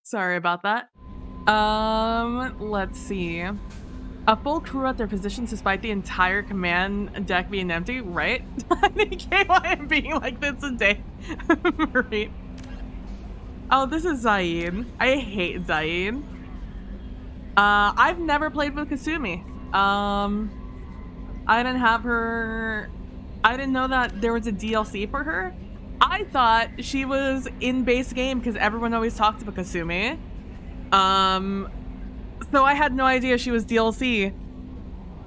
Sorry about that. Let's see. A full crew at their positions despite the entire command deck being empty, right? I think why I'm being like this today. Right. Oh, this is Zaid. I hate Zaid. I've never played with Kasumi. I didn't have her. I didn't know that there was a DLC for her. I thought she was in base game because everyone always talks about Kasumi. So I had no idea she was DLC.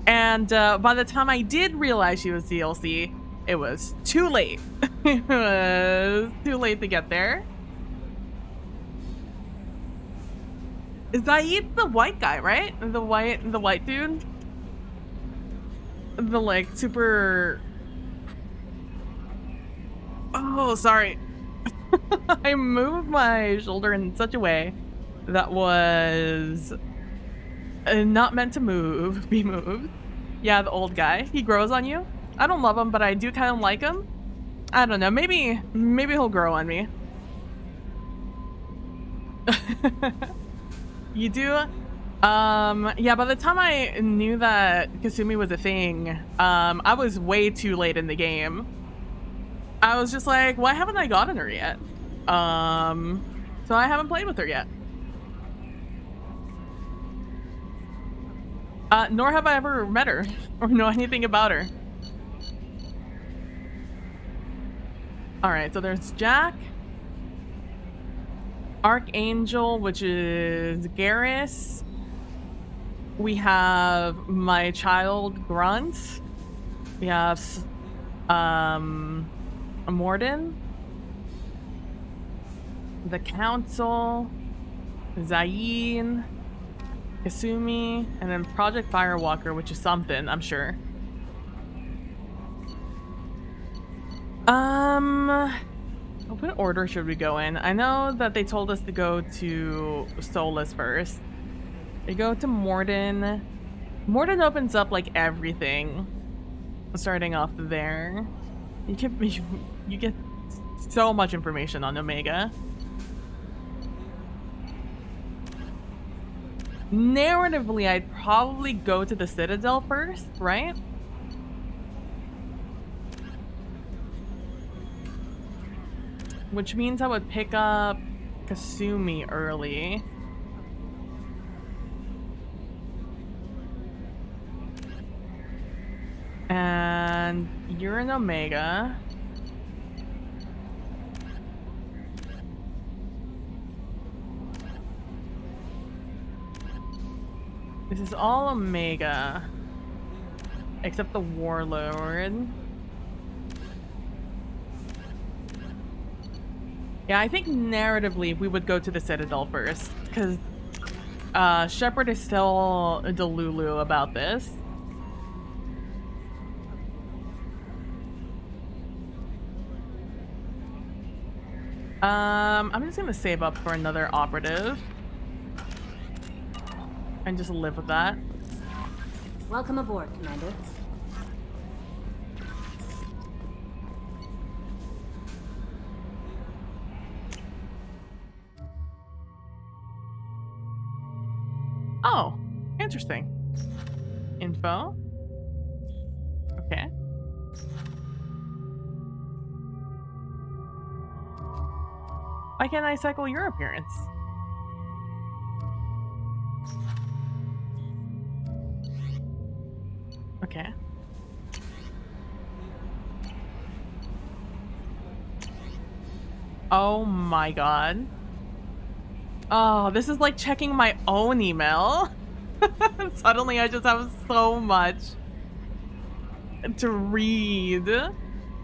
And by the time I did realize she was DLC, it was too late. It was too late to get there. Zaid's the white guy, right? The white dude? The like super... Oh, sorry. I moved my shoulder in such a way that was not meant to be moved. Yeah, the old guy. He grows on you. I don't love him, but I do kind of like him. I don't know. Maybe he'll grow on me. You do? Yeah, by the time I knew that Kasumi was a thing, I was way too late in the game. I was just like, why haven't I gotten her yet? So I haven't played with her yet. Nor have I ever met her or know anything about her. All right, so there's Jack. Archangel, which is Garrus. We have my child Grunt. We have Morden. The Council. Zayn. Kasumi. And then Project Firewalker, which is something, I'm sure. What order should we go in? I know that they told us to go to Solus first. We go to Morden. Morden opens up like everything. Starting off there. You get so much information on Omega. Narratively, I'd probably go to the Citadel first, right? Which means I would pick up Kasumi early. And you're an Omega. This is all Omega. Except the Warlord. Yeah, I think narratively we would go to the Citadel first, because Shepard is still delulu about this. I'm just gonna save up for another operative. And just live with that. Welcome aboard, Commander. Oh, interesting. Info. Okay. Why can't I cycle your appearance? Okay. Oh my god. Oh, this is like checking my own email. Suddenly I just have so much to read.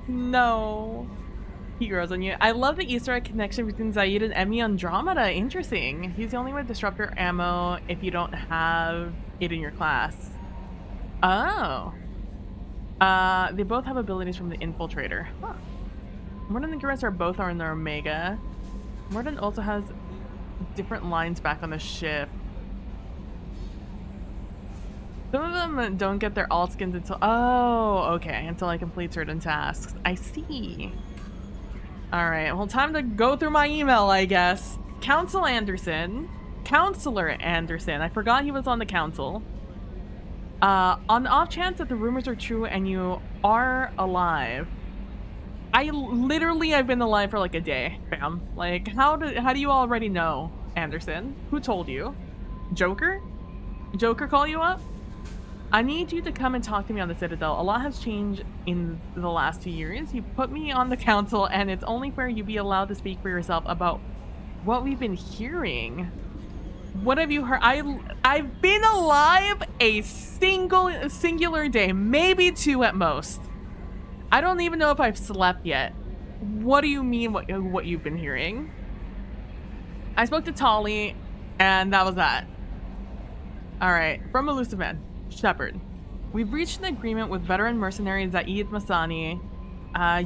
No. He grows on you. I love the Easter egg connection between Zaid and ME Andromeda. Interesting. He's the only with disruptor ammo if you don't have it in your class. Oh. They both have abilities from the Infiltrator. Huh. Morden and Garrus are both on their Omega. Morden also has different lines back on the ship. Some of them don't get their alt skins until... Oh, okay. Until I complete certain tasks. I see. Alright, well, time to go through my email, I guess. Counselor Anderson. I forgot he was on the council. On the off chance that the rumors are true and you are alive. I've been alive for like a day, fam. Like, how do you already know, Anderson? Who told you? Joker? Joker call you up? I need you to come and talk to me on the Citadel. A lot has changed in the last 2 years. You put me on the council, and it's only fair you be allowed to speak for yourself about what we've been hearing. What have you heard? I've been alive a singular day, maybe 2 at most. I don't even know if I've slept yet. What do you mean what you've been hearing? I spoke to Tali, and that was that. All right, from Elusive Man. Shepard, we've reached an agreement with veteran mercenary Zaid Masani.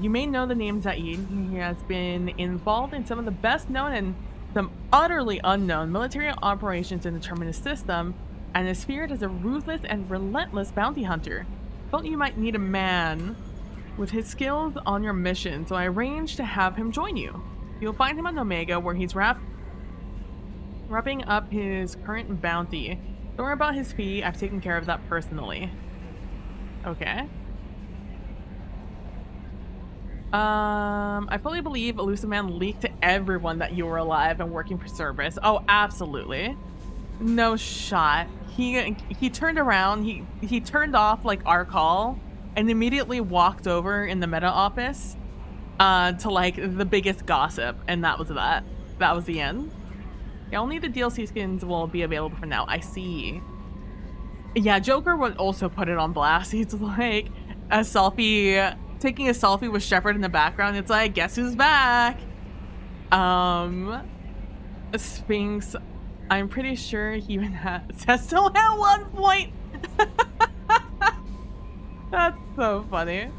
You may know the name Zaid. He has been involved in some of the best known and some utterly unknown military operations in the Terminus system, and is feared as a ruthless and relentless bounty hunter. Felt you might need a man with his skills on your mission, so I arranged to have him join you. You'll find him on Omega, where he's wrapping up his current bounty. Don't worry about his fee. I've taken care of that personally. Okay. I fully believe Elusive Man leaked to everyone that you were alive and working for Cerberus. Oh, absolutely. No shot. He turned around. He turned off like our call and immediately walked over in the meta office to like the biggest gossip, and that was that. That was the end. Yeah, only the DLC skins will be available for now. I see. Yeah, Joker would also put it on blast. He's like a selfie, taking a selfie with Shepard in the background. It's like, guess who's back? Sphinx. I'm pretty sure he even has Testo at one point. That's so funny.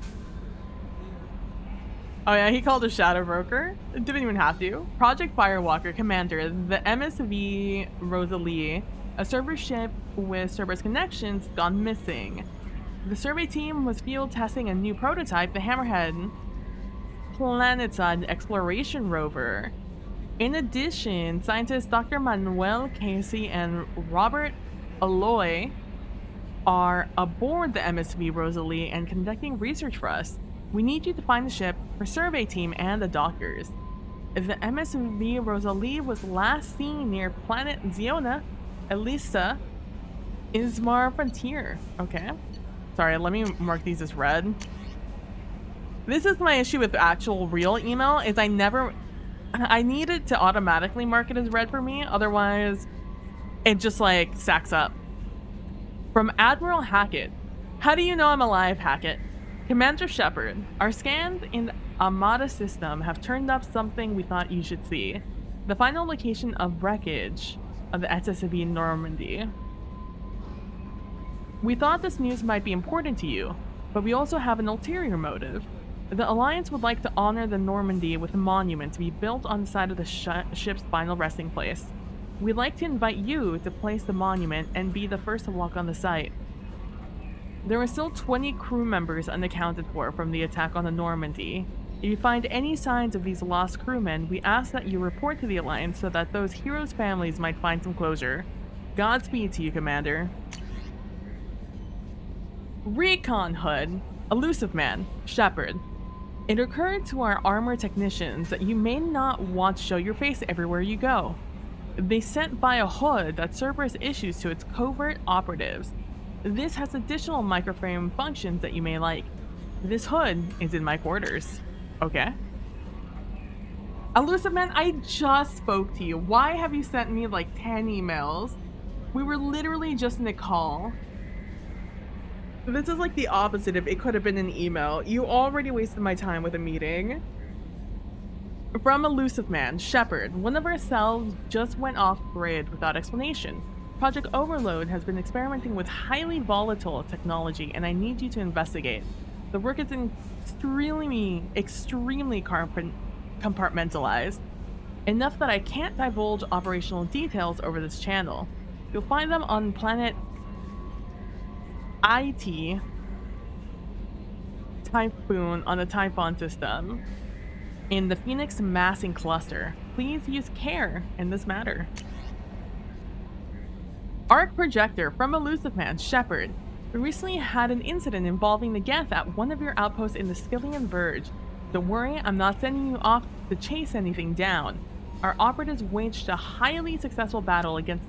Oh yeah, he called a Shadow Broker. Didn't even have to. Project Firewalker Commander, the MSV Rosalie, a server ship with Cerberus connections, gone missing. The survey team was field testing a new prototype, the Hammerhead Planetside Exploration Rover. In addition, scientists Dr. Manuel Casey and Robert Aloy are aboard the MSV Rosalie and conducting research for us. We need you to find the ship for survey team and the dockers. The MSV Rosalie was last seen near planet Ziona, Elisa, Ismar Frontier. Okay. Sorry, let me mark these as red. This is my issue with actual real email, is I need it to automatically mark it as red for me, otherwise it just like stacks up. From Admiral Hackett. How do you know I'm alive, Hackett? Commander Shepard, our scans in Armada system have turned up something we thought you should see. The final location of wreckage of the SSV Normandy. We thought this news might be important to you, but we also have an ulterior motive. The Alliance would like to honor the Normandy with a monument to be built on the side of the ship's final resting place. We'd like to invite you to place the monument and be the first to walk on the site. There are still 20 crew members unaccounted for from the attack on the Normandy. If you find any signs of these lost crewmen, we ask that you report to the Alliance so that those heroes' families might find some closure. Godspeed to you, Commander. Recon HUD, Elusive Man, Shepard. It occurred to our armor technicians that you may not want to show your face everywhere you go. They sent by a hood that Cerberus issues to its covert operatives. This has additional microframe functions that you may like. This hood is in my quarters. Okay. Elusive Man, I just spoke to you. Why have you sent me like 10 emails? We were literally just in a call. This is like the opposite of it could have been an email. You already wasted my time with a meeting. From Elusive Man, Shepard, one of our cells just went off grid without explanation. Project Overload has been experimenting with highly volatile technology, and I need you to investigate. The work is extremely compartmentalized, enough that I can't divulge operational details over this channel. You'll find them on planet IT Typhoon on the Typhon system in the Phoenix Massing Cluster. Please use care in this matter. Arc Projector from Elusive Man, Shepard. We recently had an incident involving the Geth at one of your outposts in the Skillian Verge. Don't worry, I'm not sending you off to chase anything down. Our operatives waged a highly successful battle against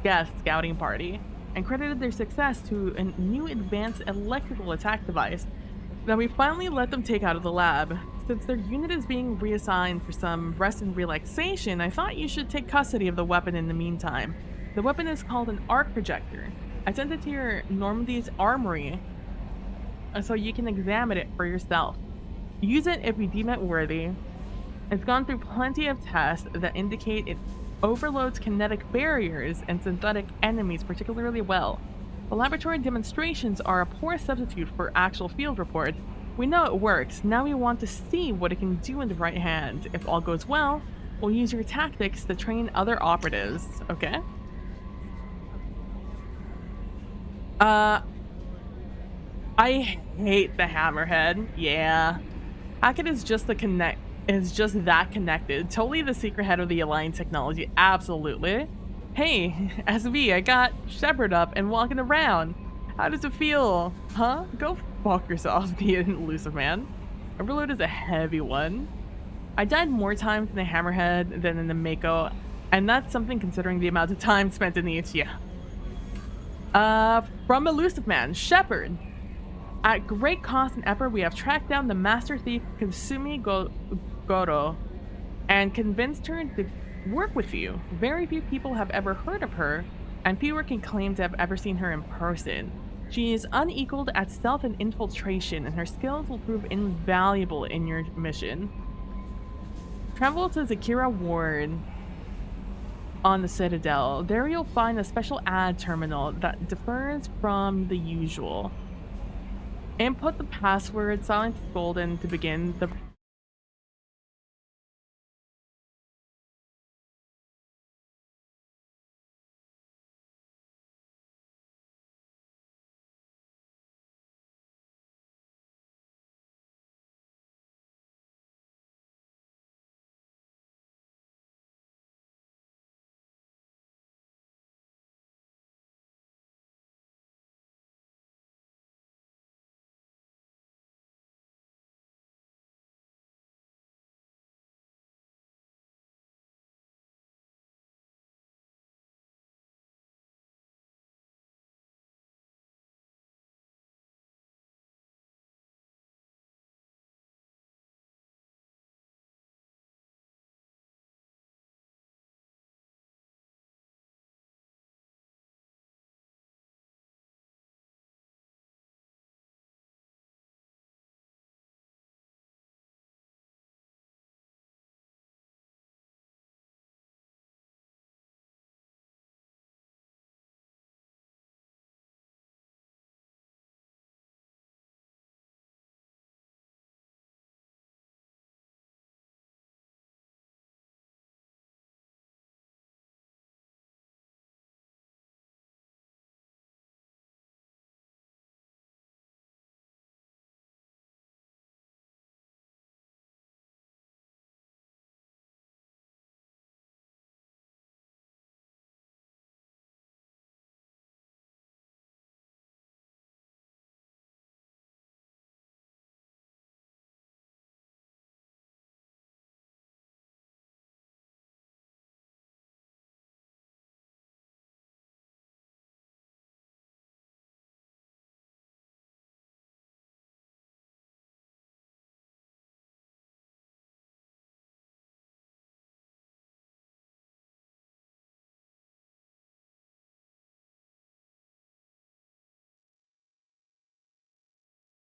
guest scouting party and credited their success to a new advanced electrical attack device that we finally let them take out of the lab. Since their unit is being reassigned for some rest and relaxation, I thought you should take custody of the weapon in the meantime. The weapon is called an arc projector. I sent it to your Normandy's armory so you can examine it for yourself. Use it if you deem it worthy. It's gone through plenty of tests that indicate it overloads kinetic barriers and synthetic enemies particularly well. The laboratory demonstrations are a poor substitute for actual field reports. We know it works. Now we want to see what it can do in the right hand. If all goes well, we'll use your tactics to train other operatives. Okay. I hate the hammerhead. Yeah. Hackett is just that connected. Totally the secret head of the Alliance technology. Absolutely. Hey, SV, I got Shepard up and walking around. How does it feel? Huh? Go fuck yourself, the elusive man. Overload is a heavy one. I died more times in the hammerhead than in the Mako, and that's something considering the amount of time spent in each. Yeah. From elusive man, Shepard. At great cost and effort, we have tracked down the master thief Kasumi Goro and convinced her to work with you. Very few people have ever heard of her, and fewer can claim to have ever seen her in person. She is unequaled at stealth and infiltration, and her skills will prove invaluable in your mission. Travel to Zakira Ward on the Citadel. There you'll find a special ad terminal that differs from the usual. Input the password Silent Golden to begin the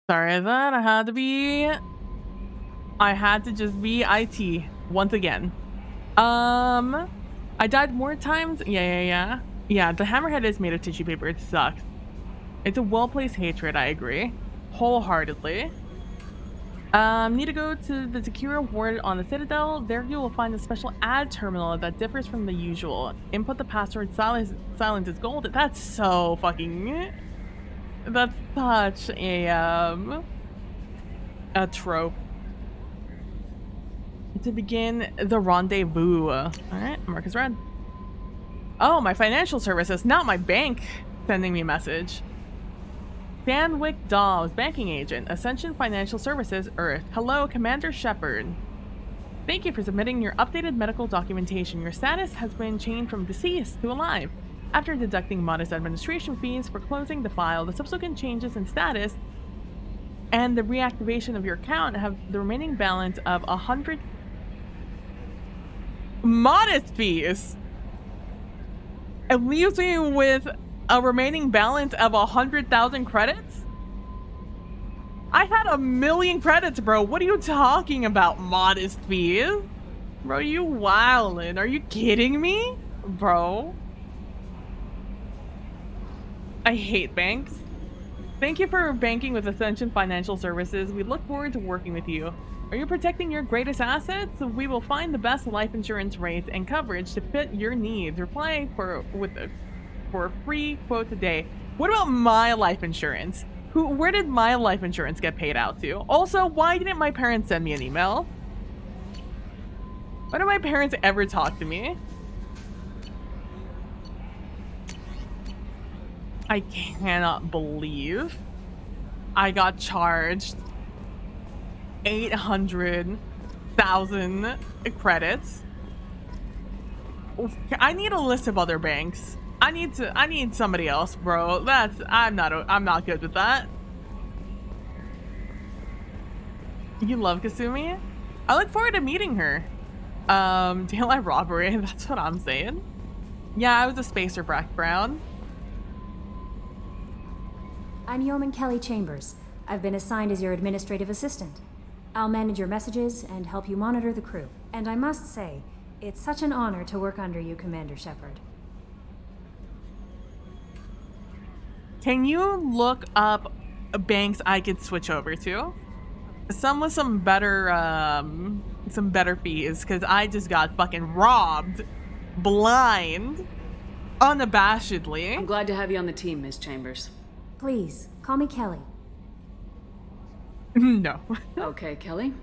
Sorry that I had to just be IT once again. I died more times. Yeah, the hammerhead is made of tissue paper. It sucks. It's a well-placed hatred, I agree. Wholeheartedly. Need to go to the Zakira Ward on the Citadel. There you will find a special ad terminal that differs from the usual. Input the password silent is gold. That's so fucking... That's such a trope. To begin the rendezvous. Alright, mark is red. Oh, my financial services, not my bank, sending me a message. Sandwick Dawes, banking agent, Ascension Financial Services, Earth. Hello, Commander Shepard. Thank you for submitting your updated medical documentation. Your status has been changed from deceased to alive. After deducting modest administration fees for closing the file, the subsequent changes in status and the reactivation of your account have the remaining balance of 100 modest fees. It leaves me with a remaining balance of 100,000 credits? I had 1,000,000 credits, bro. What are you talking about, modest fees? Bro, you wildin'. Are you kidding me? Bro. I hate banks. Thank you for banking with Ascension Financial Services. We look forward to working with you. Are you protecting your greatest assets? We will find the best life insurance rates and coverage to fit your needs. Reply for a free quote today. What about my life insurance? Where did my life insurance get paid out to? Also, why didn't my parents send me an email? Why did my parents ever talk to me? I cannot believe I got charged 800,000 credits. I need a list of other banks. I need somebody else, bro. I'm not good with that. You love Kasumi? I look forward to meeting her. Daylight robbery, that's what I'm saying. Yeah, I was a spacer background. I'm Yeoman Kelly Chambers. I've been assigned as your administrative assistant. I'll manage your messages and help you monitor the crew. And I must say, it's such an honor to work under you, Commander Shepard. Can you look up banks I could switch over to? Some with some better fees, because I just got fucking robbed, blind, unabashedly. I'm glad to have you on the team, Miss Chambers. Please, call me Kelly. No. Okay, Kelly.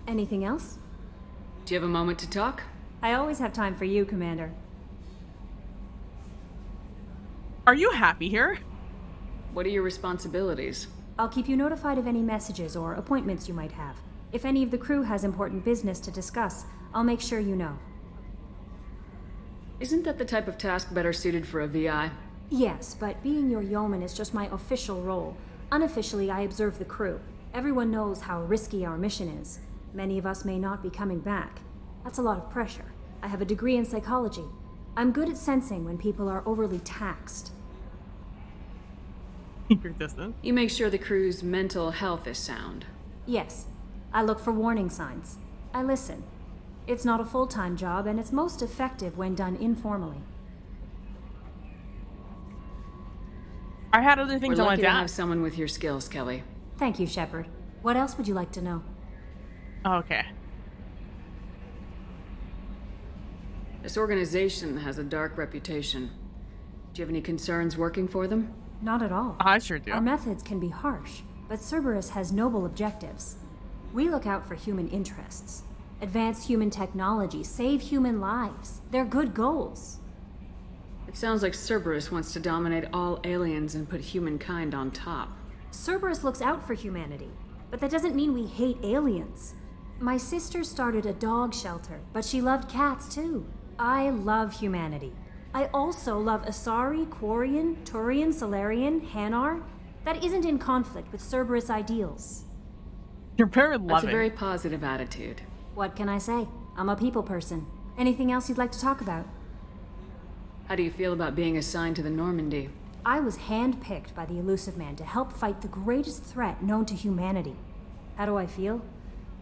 Anything else? Do you have a moment to talk? I always have time for you, Commander. Are you happy here? What are your responsibilities? I'll keep you notified of any messages or appointments you might have. If any of the crew has important business to discuss, I'll make sure you know. Isn't that the type of task better suited for a VI? Yes, but being your yeoman is just my official role. Unofficially, I observe the crew. Everyone knows how risky our mission is. Many of us may not be coming back. That's a lot of pressure. I have a degree in psychology. I'm good at sensing when people are overly taxed. Keep your distance. You make sure the crew's mental health is sound. Yes. I look for warning signs. I listen. It's not a full-time job, and it's most effective when done informally. I had other things I wanted to have ask. someone with your skills, Kelly. Thank you, Shepard. What else would you like to know? Okay. This organization has a dark reputation. Do you have any concerns working for them? Not at all. I sure do. Our methods can be harsh, but Cerberus has noble objectives. We look out for human interests. Advance human technology, save human lives. They're good goals. It sounds like Cerberus wants to dominate all aliens and put humankind on top. Cerberus looks out for humanity, but that doesn't mean we hate aliens. My sister started a dog shelter, but she loved cats too. I love humanity. I also love Asari, Quarian, Turian, Solarian, Hanar. That isn't in conflict with Cerberus ideals. You're very loving. That's a very positive attitude. What can I say? I'm a people person. Anything else you'd like to talk about? How do you feel about being assigned to the Normandy? I was handpicked by the Elusive Man to help fight the greatest threat known to humanity. How do I feel?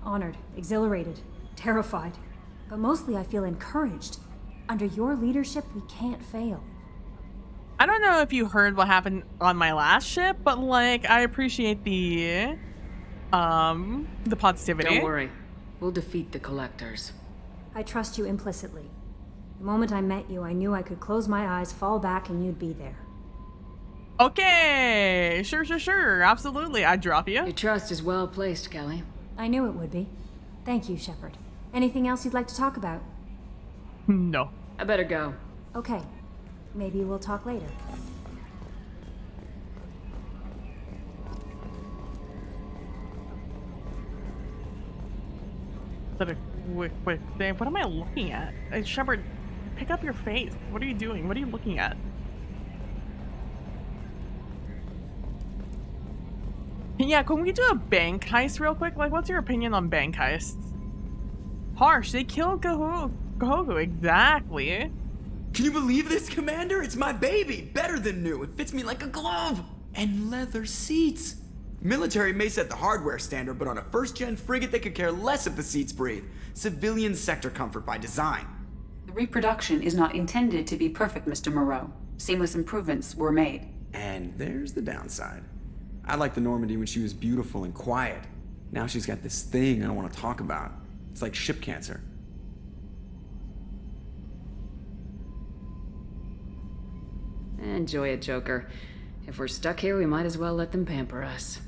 Honored, exhilarated, terrified. But mostly I feel encouraged. Under your leadership, we can't fail. I don't know if you heard what happened on my last ship, but like, I appreciate the positivity. Don't worry. We'll defeat the Collectors. I trust you implicitly. The moment I met you, I knew I could close my eyes, fall back, and you'd be there. Okay, sure, absolutely. I'd drop you. Your trust is well placed, Kelly. I knew it would be. Thank you, Shepard. Anything else you'd like to talk about? No. I better go. Okay. Maybe we'll talk later. Wait, what am I looking at? Shepard, pick up your face. What are you doing? What are you looking at? Yeah, can we do a bank heist real quick? Like, what's your opinion on bank heists? Harsh, they killed Kahoku, exactly. Can you believe this, Commander? It's my baby! Better than new. It fits me like a glove! And leather seats! Military may set the hardware standard, but on a first-gen frigate, they could care less if the seats breathe. Civilian sector comfort by design. The reproduction is not intended to be perfect, Mr. Moreau. Seamless improvements were made. And there's the downside. I liked the Normandy when she was beautiful and quiet. Now she's got this thing I don't want to talk about. It's like ship cancer. Enjoy it, Joker. If we're stuck here, we might as well let them pamper us.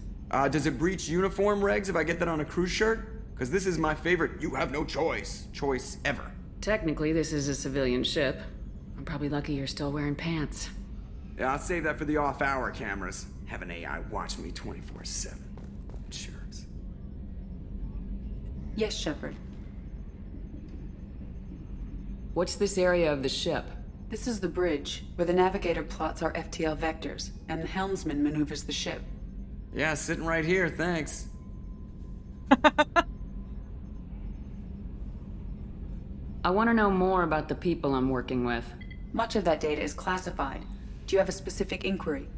Does it breach uniform regs if I get that on a cruise shirt? Because this is my favorite you have no choice ever. Technically, this is a civilian ship. I'm probably lucky you're still wearing pants. Yeah, I'll save that for the off-hour cameras. Have an AI watch me 24/7. Jerks. Yes, Shepard. What's this area of the ship? This is the bridge, where the navigator plots our FTL vectors, and the helmsman maneuvers the ship. Yeah, sitting right here, thanks. I want to know more about the people I'm working with. Much of that data is classified. Do you have a specific inquiry?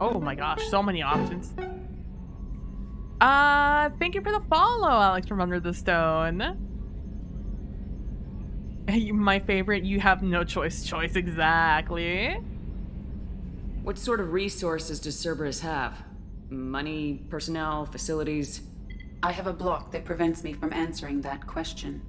Oh my gosh, so many options. Thank you for the follow, Alex from Under the Stone. My favorite, you have no choice, exactly. What sort of resources does Cerberus have? Money, personnel, facilities? I have a block that prevents me from answering that question.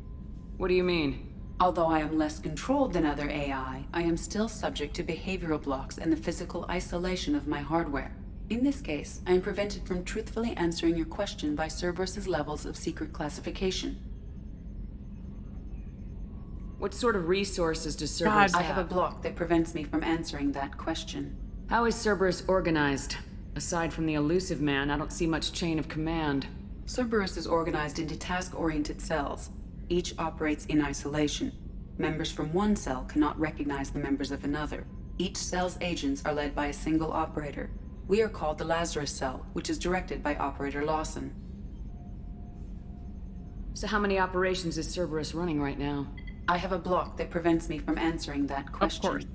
What do you mean? Although I am less controlled than other AI, I am still subject to behavioral blocks and the physical isolation of my hardware. In this case, I am prevented from truthfully answering your question by Cerberus's levels of secret classification. What sort of resources does Cerberus have? I have a block that prevents me from answering that question. How is Cerberus organized? Aside from the elusive man, I don't see much chain of command. Cerberus is organized into task-oriented cells. Each operates in isolation. Members from one cell cannot recognize the members of another. Each cell's agents are led by a single operator. We are called the Lazarus Cell, which is directed by Operator Lawson. So how many operations is Cerberus running right now? I have a block that prevents me from answering that question. Of course.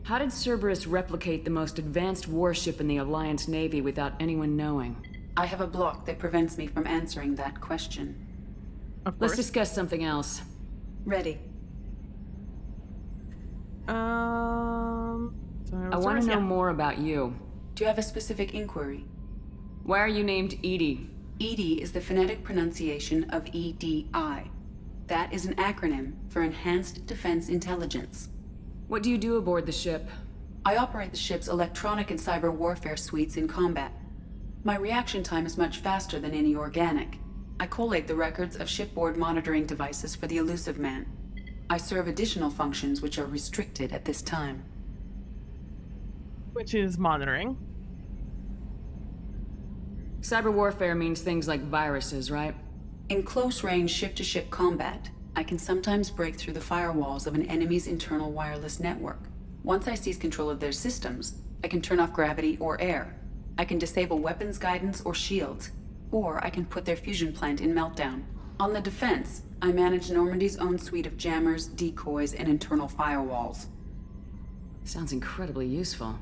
How did Cerberus replicate the most advanced warship in the Alliance Navy without anyone knowing? I have a block that prevents me from answering that question. Of course. Let's discuss something else. Ready. I want to know more about you. Do you have a specific inquiry? Why are you named Edie? EDI is the phonetic pronunciation of EDI. That is an acronym for Enhanced Defense Intelligence. What do you do aboard the ship? I operate the ship's electronic and cyber warfare suites in combat. My reaction time is much faster than any organic. I collate the records of shipboard monitoring devices for the elusive man. I serve additional functions which are restricted at this time. Which is monitoring. Cyber warfare means things like viruses, right? In close-range ship-to-ship combat, I can sometimes break through the firewalls of an enemy's internal wireless network. Once I seize control of their systems, I can turn off gravity or air. I can disable weapons guidance or shields, or I can put their fusion plant in meltdown. On the defense, I manage Normandy's own suite of jammers, decoys, and internal firewalls. Sounds incredibly useful.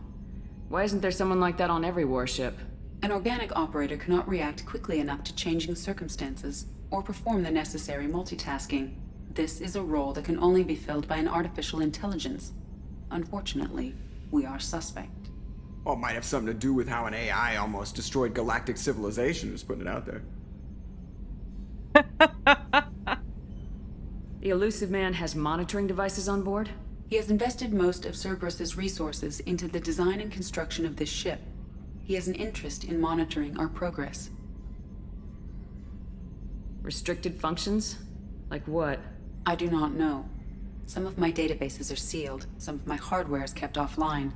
Why isn't there someone like that on every warship? An organic operator cannot react quickly enough to changing circumstances, or perform the necessary multitasking. This is a role that can only be filled by an artificial intelligence. Unfortunately, we are suspect. Well, it might have something to do with how an AI almost destroyed galactic civilization, just putting it out there. The elusive man has monitoring devices on board? He has invested most of Cerberus's resources into the design and construction of this ship. He has an interest in monitoring our progress. Restricted functions? Like what? I do not know. Some of my databases are sealed, some of my hardware is kept offline.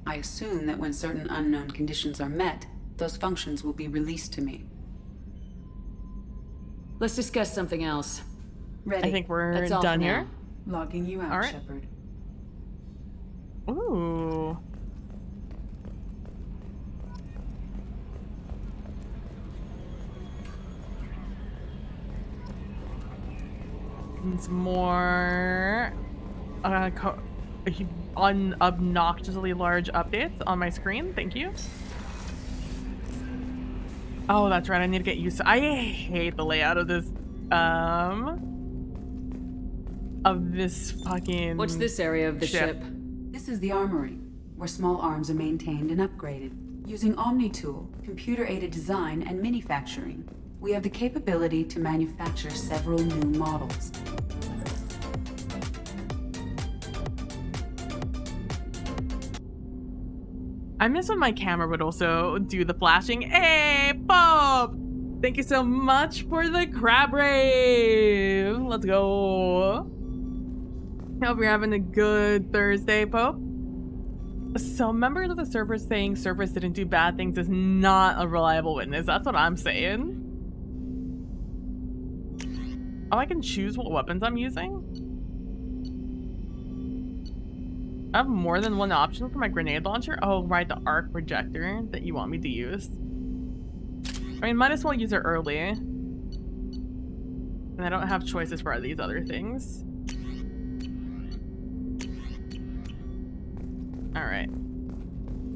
I assume that when certain unknown conditions are met, those functions will be released to me. Let's discuss something else. Ready. I think we're That's all done for here. now. Logging you out, All right. Shepard. Ooh. And some more obnoxiously large updates on my screen. Thank you. Oh, that's right. I need to get used to. I hate the layout of this. Of this fucking. What's this area of the ship? This is the armory, where small arms are maintained and upgraded. Using ME2, computer-aided design and manufacturing, we have the capability to manufacture several new models. I miss when my camera would also do the flashing. Hey, Pope! Thank you so much for the crab rave. Let's go. Hope you're having a good Thursday, Pope. So members of the Cerberus saying Cerberus didn't do bad things is not a reliable witness. That's what I'm saying. Oh, I can choose what weapons I'm using? I have more than one option for my grenade launcher? Oh, right, the arc projector that you want me to use. I mean, might as well use it early. And I don't have choices for these other things. Alright.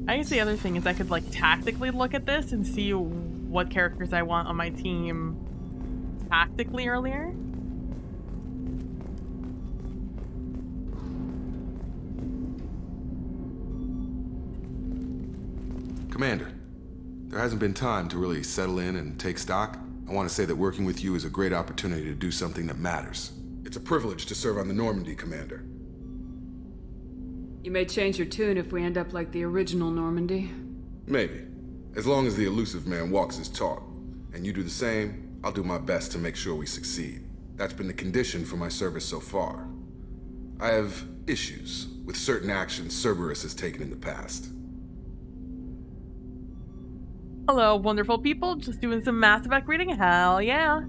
I guess the other thing is I could, like, tactically look at this and see what characters I want on my team tactically earlier. Commander, there hasn't been time to really settle in and take stock. I want to say that working with you is a great opportunity to do something that matters. It's a privilege to serve on the Normandy, Commander. You may change your tune if we end up like the original Normandy. Maybe. As long as the elusive man walks his talk, and you do the same, I'll do my best to make sure we succeed. That's been the condition for my service so far. I have issues with certain actions Cerberus has taken in the past. Hello, wonderful people. Just doing some Mass Effect reading. Hell yeah.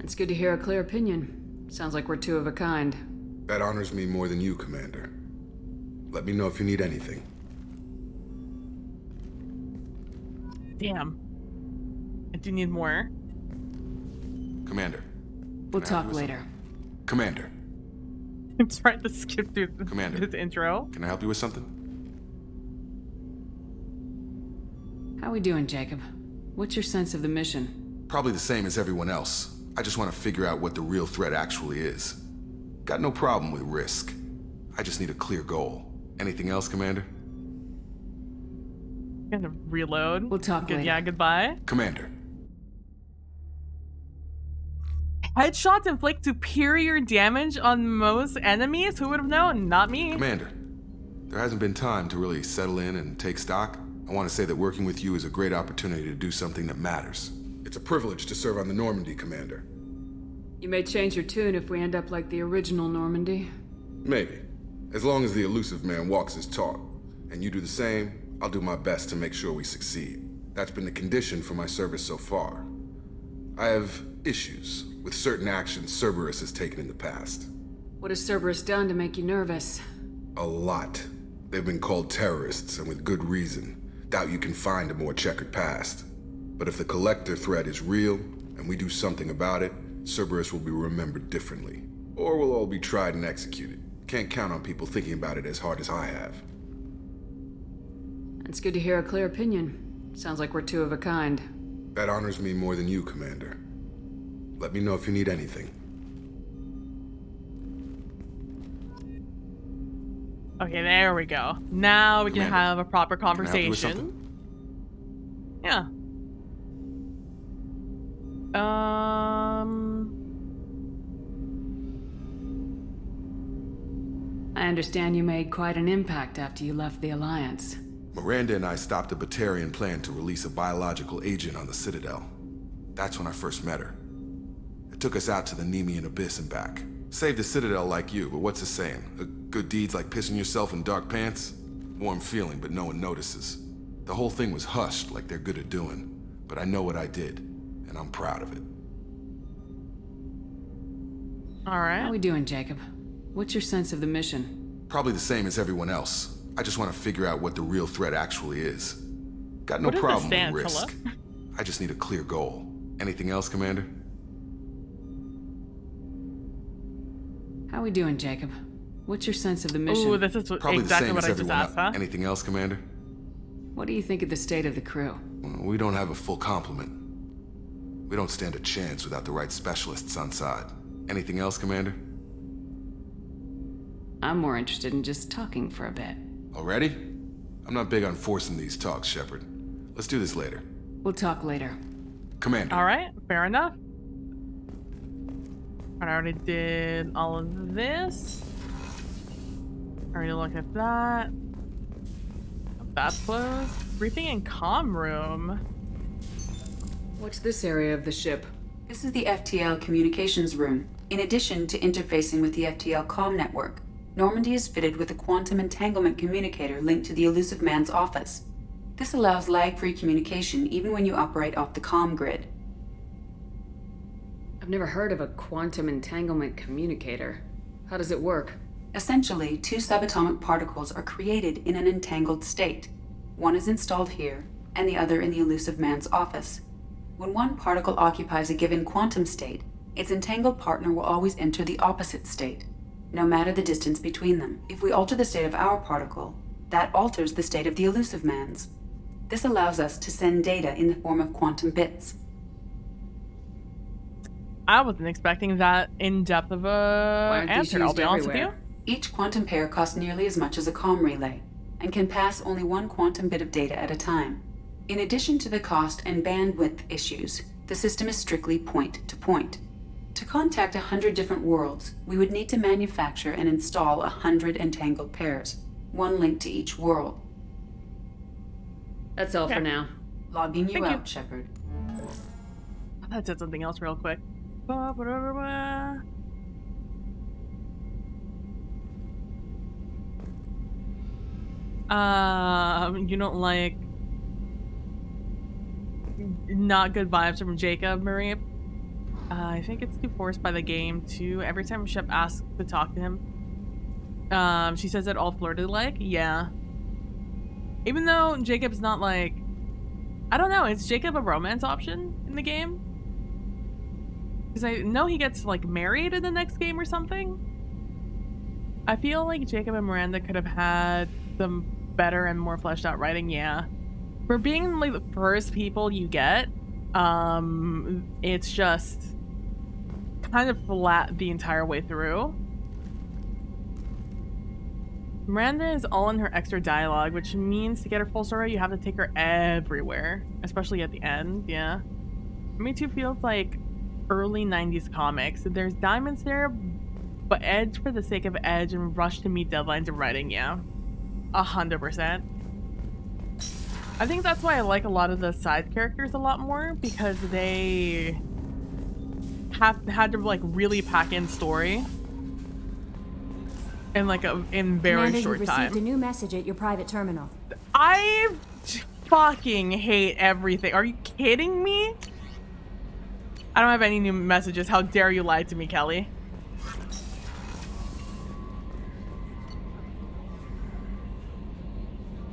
It's good to hear a clear opinion. Sounds like we're two of a kind. That honors me more than you, Commander. Let me know if you need anything. Damn. I do need more. Commander. We'll talk later. Commander. I'm trying to skip through Commander. his intro. Can I help you with something? How we doing, Jacob? What's your sense of the mission? Probably the same as everyone else. I just want to figure out what the real threat actually is. Got no problem with risk. I just need a clear goal. Anything else, Commander? Gonna reload. We'll talk later. Yeah, goodbye. Commander. Headshots inflict superior damage on most enemies? Who would have known? Not me. Commander, there hasn't been time to really settle in and take stock. I want to say that working with you is a great opportunity to do something that matters. It's a privilege to serve on the Normandy, Commander. You may change your tune if we end up like the original Normandy. Maybe. As long as the elusive man walks his talk, and you do the same, I'll do my best to make sure we succeed. That's been the condition for my service so far. I have issues with certain actions Cerberus has taken in the past. What has Cerberus done to make you nervous? A lot. They've been called terrorists, and with good reason. Doubt you can find a more checkered past. But if the Collector threat is real, and we do something about it, Cerberus will be remembered differently. Or we'll all be tried and executed. Can't count on people thinking about it as hard as I have. It's good to hear a clear opinion. Sounds like we're two of a kind. That honors me more than you, Commander. Let me know if you need anything. Okay, there we go. Now we can Commander, have a proper can I help you with conversation. something? Yeah. I understand you made quite an impact after you left the Alliance. Miranda and I stopped a Batarian plan to release a biological agent on the Citadel. That's when I first met her. It took us out to the Nemean Abyss and back. Saved the Citadel like you, but what's the saying? A good deed's like pissing yourself in dark pants? Warm feeling, but no one notices. The whole thing was hushed like they're good at doing. but I know what I did, and I'm proud of it. All right. How we doing, Jacob? What's your sense of the mission? Probably the same as everyone else. I just want to figure out what the real threat actually is. Got no What is the problem with stance, risk. hello? I just need a clear goal. Anything else, Commander? How we doing, Jacob? What's your sense of the mission? Ooh, this is Probably exactly the same what as I just everyone asked, huh? Anything else, Commander? What do you think of the state of the crew? We don't have a full complement. We don't stand a chance without the right specialists on side. Anything else, Commander? I'm more interested in just talking for a bit. Already? I'm not big on forcing these talks, Shepard. Let's do this later. We'll talk later. Commander. All right, fair enough. I already did all of this. Already looked at that. That's closed. Briefing and comm room. What's this area of the ship? This is the FTL communications room. In addition to interfacing with the FTL comm network, Normandy is fitted with a quantum entanglement communicator linked to the Elusive Man's office. This allows lag-free communication even when you operate off the comm grid. I've never heard of a quantum entanglement communicator. How does it work? Essentially, two subatomic particles are created in an entangled state. One is installed here, and the other in the Elusive Man's office. When one particle occupies a given quantum state, its entangled partner will always enter the opposite state, no matter the distance between them. If we alter the state of our particle, that alters the state of the Elusive Man's. This allows us to send data in the form of quantum bits. I wasn't expecting that in-depth of a answer, I'll be honest with you. Each quantum pair costs nearly as much as a comm relay, and can pass only one quantum bit of data at a time. In addition to the cost and bandwidth issues, the system is strictly point-to-point. To contact 100 different worlds, we would need to manufacture and install 100 entangled pairs, one linked to each world. That's all for now. Logging you Thank you. out, Shepard. I thought I said something else real quick. You don't like not good vibes from Jacob, Marie? I think it's too forced by the game too. Every time Shep asks to talk to him, she says it all flirted like. Yeah. Even though Jacob's not like, I don't know, is Jacob a romance option in the game? Because I know he gets like married in the next game or something. I feel like Jacob and Miranda could have had some better and more fleshed out writing, yeah. For being like the first people you get, it's just kind of flat the entire way through. Miranda is all in her extra dialogue, which means to get her full story, you have to take her everywhere, especially at the end, yeah. ME2 feels like early 90s comics. There's diamonds there, but edge for the sake of edge and rush to meet deadlines and writing, yeah. 100%. I think that's why I like a lot of the side characters a lot more, because they had to like really pack in story in like in very Commander, short you've time. received a new message at your private terminal. I fucking hate everything. Are you kidding me? I don't have any new messages. How dare you lie to me, Kelly?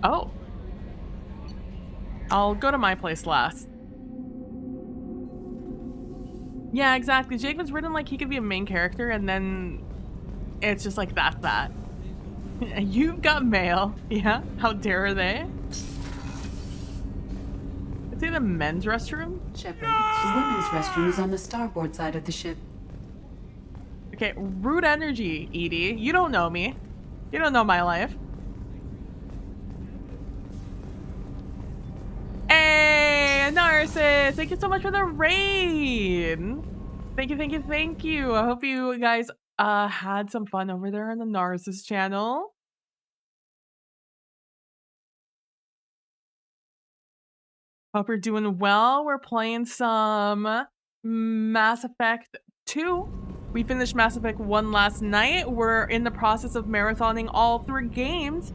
Oh. I'll go to my place last. Yeah, exactly. Jacob's written like he could be a main character, and then it's just like that's that. You've got mail. Yeah? How dare they? Is it the men's restroom? Shepard, the women's restroom is on the starboard side of the ship. Okay, rude energy, Edie. You don't know me. You don't know my life. Hey, Narcissus! Thank you so much for the raid! Thank you, thank you, thank you. I hope you guys had some fun over there on the Narcissus channel. Hope you're doing well. We're playing some Mass Effect 2. We finished Mass Effect 1 last night. We're in the process of marathoning all 3 games.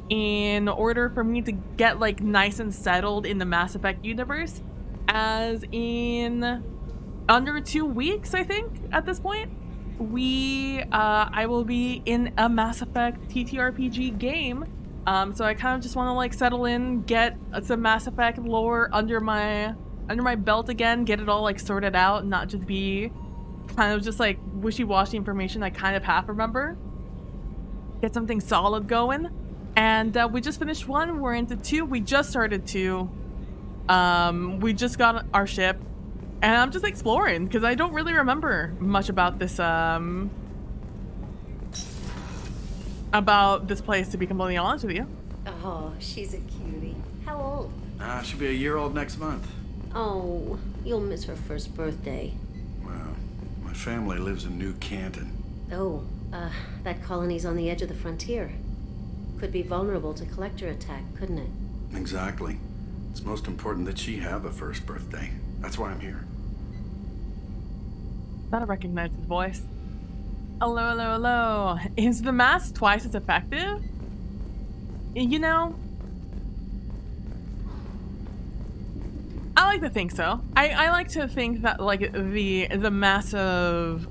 in order for me to get like nice and settled in the Mass Effect universe, as in under 2 weeks, I think, at this point, I will be in a Mass Effect TTRPG game. So I kind of just want to like settle in, get some Mass Effect lore under my belt again, get it all like sorted out, not just be kind of just like wishy-washy information I kind of half remember. Get something solid going. And we just finished 1, we're into 2, we just started 2. We just got our ship, and I'm just exploring because I don't really remember much about this place, to be completely honest with you. Oh, she's a cutie. How old? She'll be a year old next month. Oh, you'll miss her first birthday. Well, my family lives in New Canton. Oh, that colony's on the edge of the frontier. Could be vulnerable to collector attack, couldn't it? Exactly. It's most important that she have a first birthday. That's why I'm here. Thought I recognized his voice. Hello, hello, hello. Is the mask twice as effective? You know, I like to think so. I like to think that like the mass of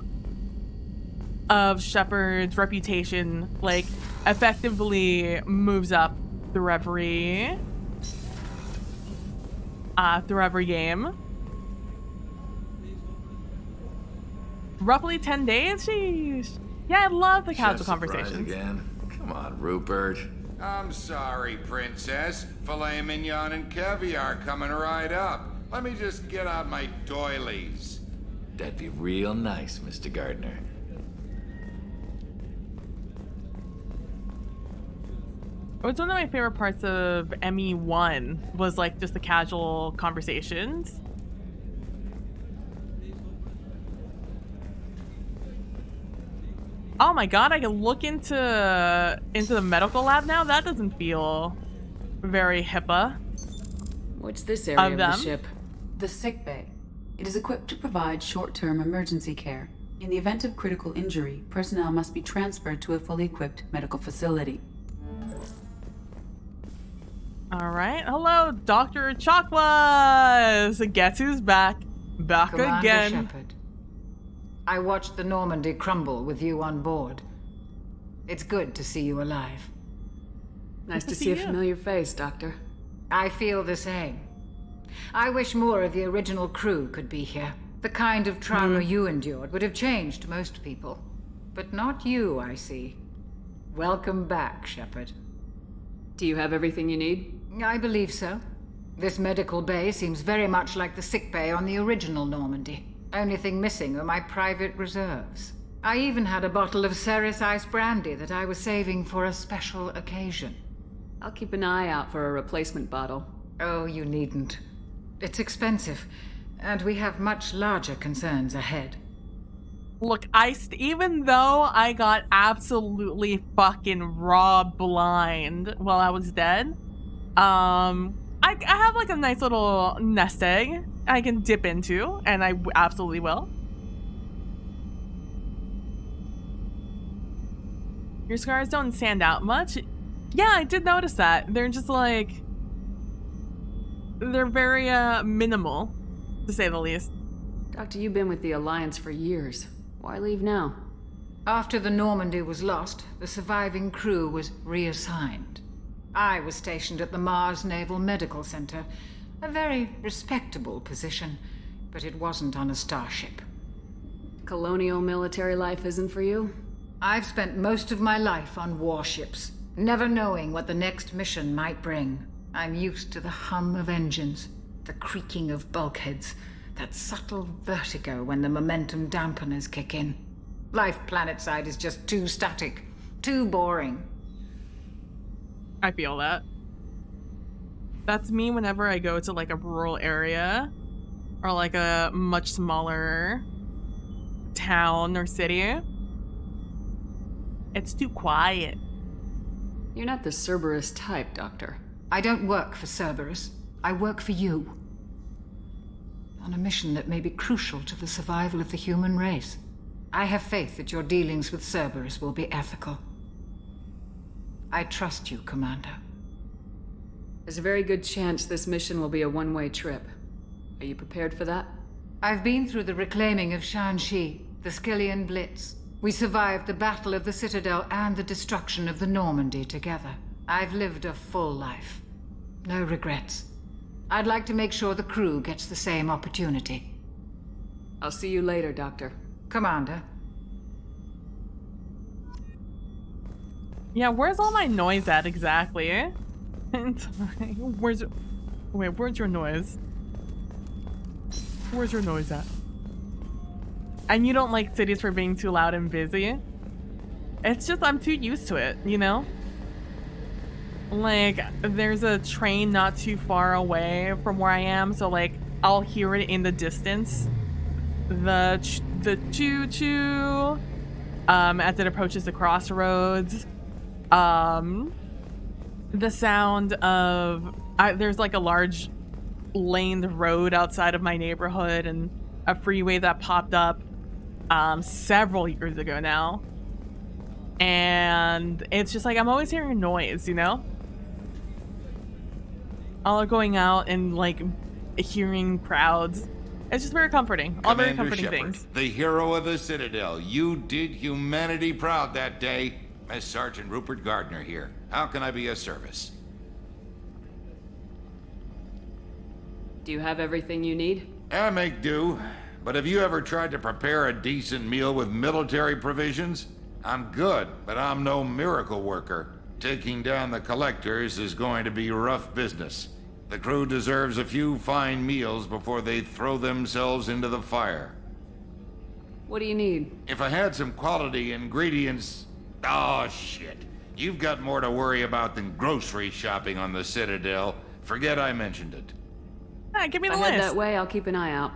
Shepard's reputation like effectively moves up through every game. Roughly 10 days? Sheesh. Yeah, I love the casual conversations. Again. Come on, Rupert. I'm sorry, Princess. Filet mignon and caviar coming right up. Let me just get out my doilies. That'd be real nice, Mr. Gardner. What's one of my favorite parts of ME1 was like just the casual conversations. Oh my god, I can look into the medical lab now? That doesn't feel very HIPAA. What's this area of the ship? The sick bay. It is equipped to provide short-term emergency care. In the event of critical injury, personnel must be transferred to a fully equipped medical facility. All right. Hello, Dr. Chakwas. Guess who's back? Back Commander again. Shepard. I watched the Normandy crumble with you on board. It's good to see you alive. Nice to see a familiar face, Doctor. I feel the same. I wish more of the original crew could be here. The kind of trauma you endured would have changed most people. But not you, I see. Welcome back, Shepard. Do you have everything you need? I believe so. This medical bay seems very much like the sick bay on the original Normandy. Only thing missing are my private reserves. I even had a bottle of Ceres Ice brandy that I was saving for a special occasion. I'll keep an eye out for a replacement bottle. Oh, you needn't. It's expensive, and we have much larger concerns ahead. Look, even though I got absolutely fucking raw blind while I was dead, I have like a nice little nest egg I can dip into, and I absolutely will. Your scars don't stand out much. Yeah, I did notice that. They're just like, they're very minimal, to say the least. Doctor, you've been with the Alliance for years. Why leave now? After the Normandy was lost, the surviving crew was reassigned. I was stationed at the Mars Naval Medical Center, a very respectable position, but it wasn't on a starship. Colonial military life isn't for you? I've spent most of my life on warships, never knowing what the next mission might bring. I'm used to the hum of engines, the creaking of bulkheads, that subtle vertigo when the momentum dampeners kick in. Life planetside is just too static, too boring. I feel that. That's me whenever I go to like a rural area or like a much smaller town or city. It's too quiet. You're not the Cerberus type, Doctor. I don't work for Cerberus. I work for you. On a mission that may be crucial to the survival of the human race. I have faith that your dealings with Cerberus will be ethical. I trust you, Commander. There's a very good chance this mission will be a one-way trip. Are you prepared for that? I've been through the reclaiming of Shanxi, the Skillian Blitz. We survived the Battle of the Citadel and the destruction of the Normandy together. I've lived a full life. No regrets. I'd like to make sure the crew gets the same opportunity. I'll see you later, Doctor. Commander. Yeah, where's all my noise at exactly? Where's your noise? Where's your noise at? And you don't like cities for being too loud and busy? It's just I'm too used to it, you know? Like, there's a train not too far away from where I am, so like, I'll hear it in the distance. The choo-choo, as it approaches the crossroads. The sound of, there's like a large laned road outside of my neighborhood and a freeway that popped up several years ago now. And it's just like, I'm always hearing noise, you know? All going out and like hearing crowds. It's just very comforting. All very comforting things. The hero of the Citadel. You did humanity proud that day. Master Sergeant Rupert Gardner here. How can I be of service? Do you have everything you need? I make do. But have you ever tried to prepare a decent meal with military provisions? I'm good, but I'm no miracle worker. Taking down the collectors is going to be rough business. The crew deserves a few fine meals before they throw themselves into the fire. What do you need? If I had some quality ingredients... Oh, shit. You've got more to worry about than grocery shopping on the Citadel. Forget I mentioned it. Give me the if list. I head that way, I'll keep an eye out.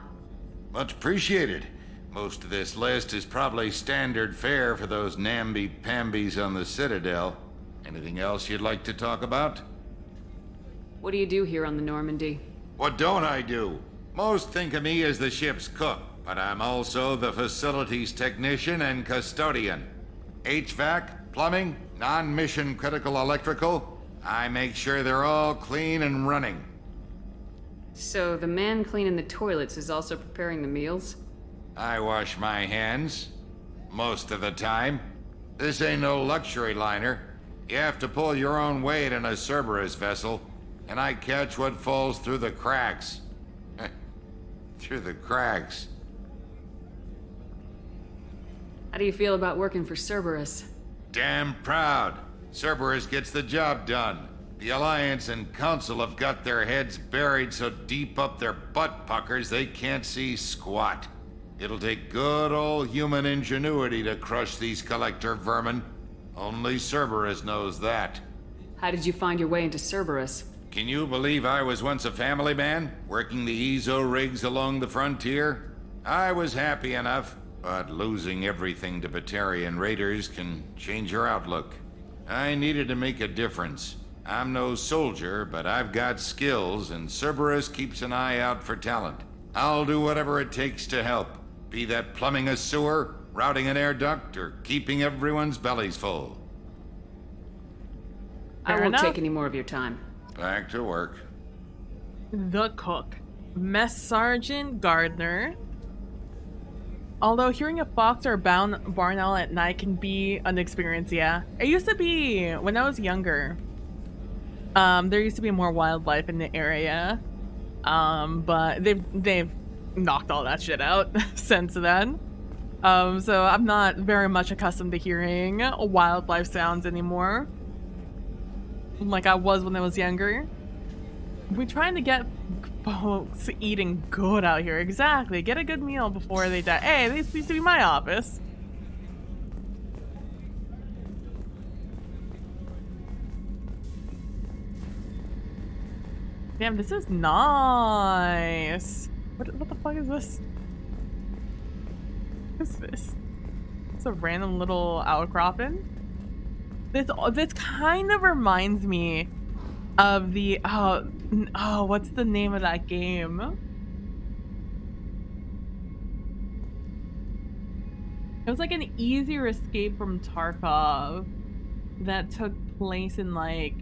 Much appreciated. Most of this list is probably standard fare for those namby-pambies on the Citadel. Anything else you'd like to talk about? What do you do here on the Normandy? What don't I do? Most think of me as the ship's cook, but I'm also the facilities technician and custodian. HVAC, plumbing, non-mission critical electrical. I make sure they're all clean and running. So the man cleaning the toilets is also preparing the meals? I wash my hands. Most of the time. This ain't no luxury liner. You have to pull your own weight in a Cerberus vessel, and I catch what falls through the cracks. Through the cracks. How do you feel about working for Cerberus? Damn proud. Cerberus gets the job done. The Alliance and Council have got their heads buried so deep up their butt puckers they can't see squat. It'll take good old human ingenuity to crush these collector vermin. Only Cerberus knows that. How did you find your way into Cerberus? Can you believe I was once a family man, working the EZO rigs along the frontier? I was happy enough, but losing everything to Batarian raiders can change your outlook. I needed to make a difference. I'm no soldier, but I've got skills, and Cerberus keeps an eye out for talent. I'll do whatever it takes to help, be that plumbing a sewer, routing an air duct, or keeping everyone's bellies full. I won't take any more of your time. Back to work. The cook. Mess Sergeant Gardner. Although hearing a fox or a barn owl at night can be an experience, yeah. It used to be, when I was younger, there used to be more wildlife in the area. But they've knocked all that shit out since then. So I'm not very much accustomed to hearing wildlife sounds anymore. Like I was when I was younger. We're trying to get folks eating good out here. Exactly. Get a good meal before they die. Hey, this used to be my office. Damn, this is nice. What the fuck is this? What is this? It's a random little outcropping. This kind of reminds me of the what's the name of that game? It was like an easier escape from Tarkov. that took place in like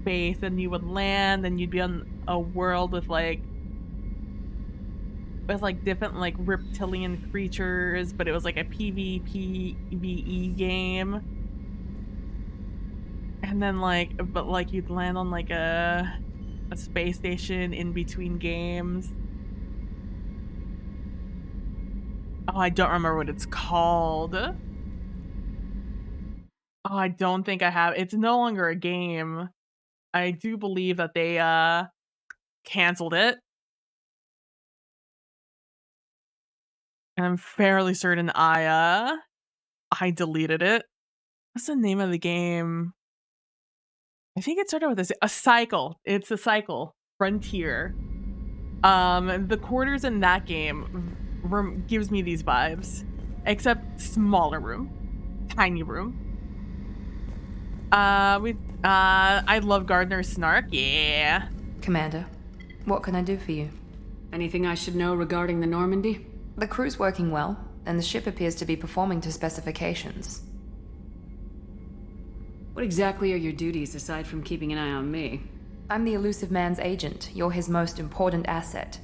space, and you would land and you'd be on a world with like different like reptilian creatures, but it was like a PvPvE game. And then but like you'd land on like a space station in between games. Oh, I don't remember what it's called. Oh, I don't think I have. It's no longer a game. I do believe that they canceled it. And I'm fairly certain I deleted it. What's the name of the game? I think it started with a cycle. It's a cycle. Frontier. The quarters in that game gives me these vibes, except smaller room, tiny room. I love Gardner's snark. Yeah. Commander, what can I do for you? Anything I should know regarding the Normandy? The crew's working well, and the ship appears to be performing to specifications. What exactly are your duties aside from keeping an eye on me? I'm the Elusive Man's agent. You're his most important asset.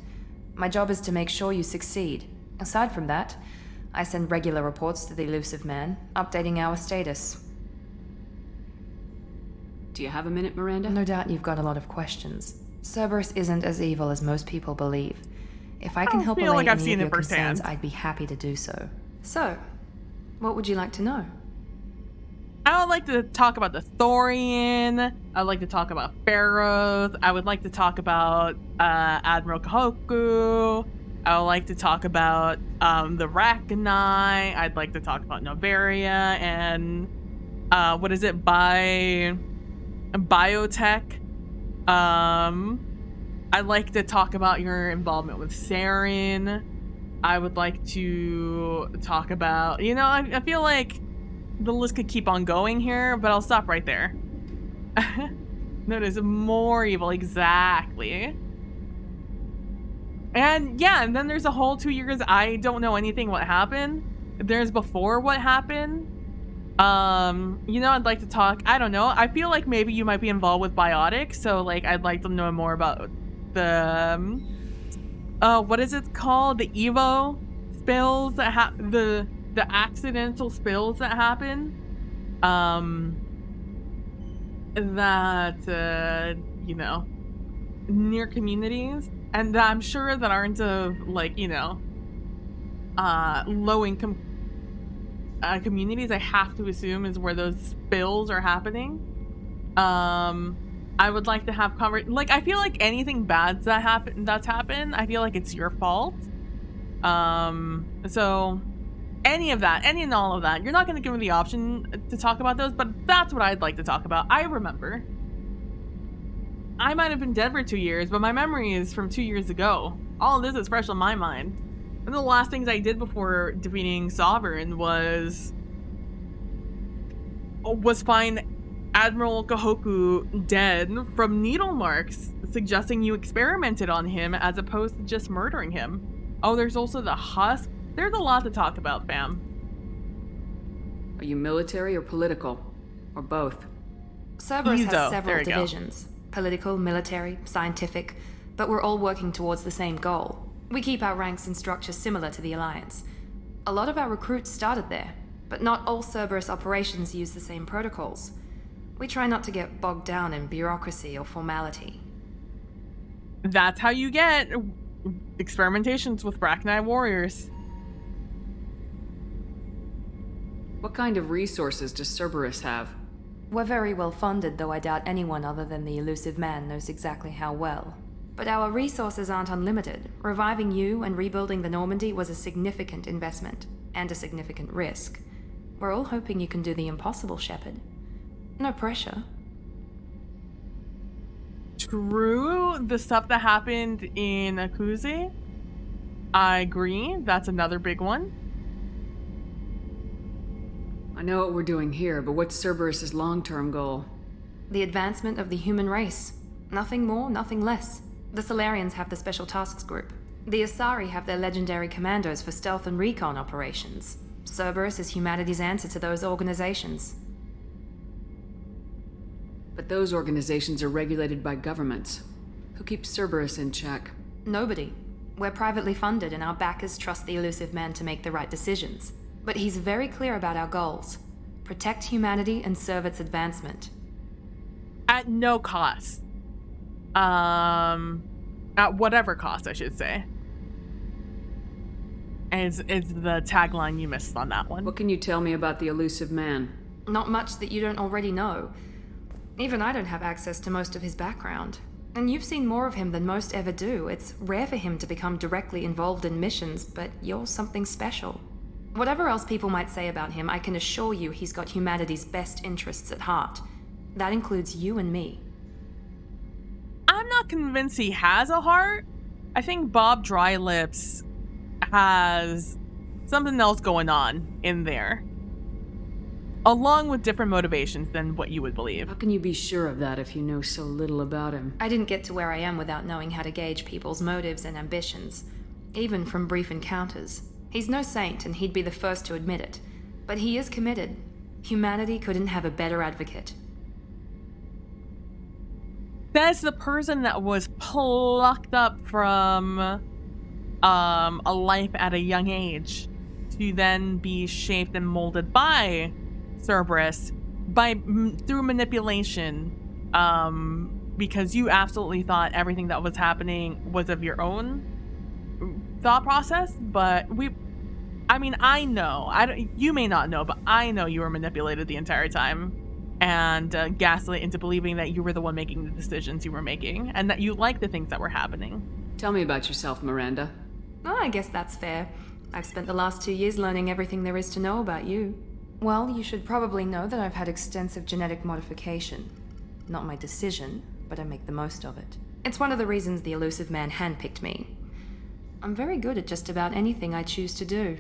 My job is to make sure you succeed. Aside from that, I send regular reports to the Elusive Man, updating our status. Do you have a minute, Miranda? No doubt you've got a lot of questions. Cerberus isn't as evil as most people believe. If I can help allay any of your concerns, I'd be happy to do so. So, what would you like to know? I would like to talk about the Thorian. I would like to talk about Pharaohs. I would like to talk about Admiral Kahoku. I would like to talk about the Rachni. I'd like to talk about Novaria and what is it? Biotech. I'd like to talk about your involvement with Saren. I would like to talk about, I feel like the list could keep on going here, but I'll stop right there. Notice more evil, exactly. And yeah, and then there's a whole 2 years I don't know anything what happened. There's before what happened. I'd like to talk, I don't know. I feel like maybe you might be involved with biotics, so like I'd like to know more about the what is it called? The Evo spills that the accidental spills that happen. That near communities, and I'm sure that aren't of like, low income communities. I have to assume is where those spills are happening. I would like to have like I feel like anything bad that's happened, I feel like it's your fault. So any and all of that, you're not going to give me the option to talk about those, but that's what I'd like to talk about. I remember. I might have been dead for 2 years, but my memory is from 2 years ago. All of this is fresh on my mind. One of the last things I did before defeating Sovereign was find Admiral Kahoku dead from needle marks, suggesting you experimented on him as opposed to just murdering him. Oh, there's also the husk. There's a lot to talk about, fam. Are you military or political? Or both? Cerberus has several divisions. Political, military, scientific, but we're all working towards the same goal. We keep our ranks and structures similar to the Alliance. A lot of our recruits started there, but not all Cerberus operations use the same protocols. We try not to get bogged down in bureaucracy or formality. That's how you get experimentations with Rachni warriors. What kind of resources does Cerberus have? We're very well funded, though I doubt anyone other than the Elusive Man knows exactly how well. But our resources aren't unlimited. Reviving you and rebuilding the Normandy was a significant investment, and a significant risk. We're all hoping you can do the impossible, Shepard. No pressure. True, the stuff that happened in Akuze, I agree. That's another big one. I know what we're doing here, but what's Cerberus's long-term goal? The advancement of the human race. Nothing more, nothing less. The Solarians have the Special Tasks Group. The Asari have their legendary commandos for stealth and recon operations. Cerberus is humanity's answer to those organizations. But those organizations are regulated by governments. Who keeps Cerberus in check? Nobody. We're privately funded, and our backers trust the elusive man to make the right decisions. But he's very clear about our goals. Protect humanity and serve its advancement. At no cost. At whatever cost, I should say. Is the tagline you missed on that one. What can you tell me about the elusive man? Not much that you don't already know. Even I don't have access to most of his background. And you've seen more of him than most ever do. It's rare for him to become directly involved in missions, but you're something special. Whatever else people might say about him, I can assure you he's got humanity's best interests at heart. That includes you and me. I'm not convinced he has a heart. I think Bob Drylips has something else going on in there. Along with different motivations than what you would believe. How can you be sure of that if you know so little about him? I didn't get to where I am without knowing how to gauge people's motives and ambitions, even from brief encounters. He's no saint, and he'd be the first to admit it. But he is committed. Humanity couldn't have a better advocate. That's the person that was plucked up from a life at a young age to then be shaped and molded by Cerberus through manipulation, because you absolutely thought everything that was happening was of your own thought process. But I know, you may not know, but I know you were manipulated the entire time and gaslit into believing that you were the one making the decisions you were making and that you liked the things that were happening. Tell me about yourself, Miranda. Oh, I guess that's fair. I've spent the last 2 years learning everything there is to know about you. Well, you should probably know that I've had extensive genetic modification. Not my decision, but I make the most of it. It's one of the reasons the elusive man handpicked me. I'm very good at just about anything I choose to do.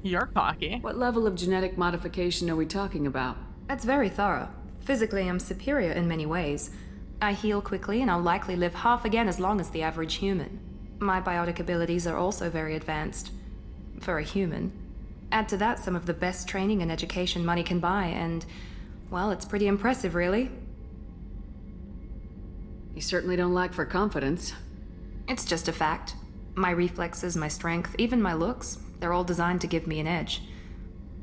You're cocky. What level of genetic modification are we talking about? It's very thorough. Physically, I'm superior in many ways. I heal quickly, and I'll likely live half again as long as the average human. My biotic abilities are also very advanced. For a human. Add to that some of the best training and education money can buy, and, well, it's pretty impressive, really. You certainly don't lack for confidence. It's just a fact. My reflexes, my strength, even my looks, they're all designed to give me an edge.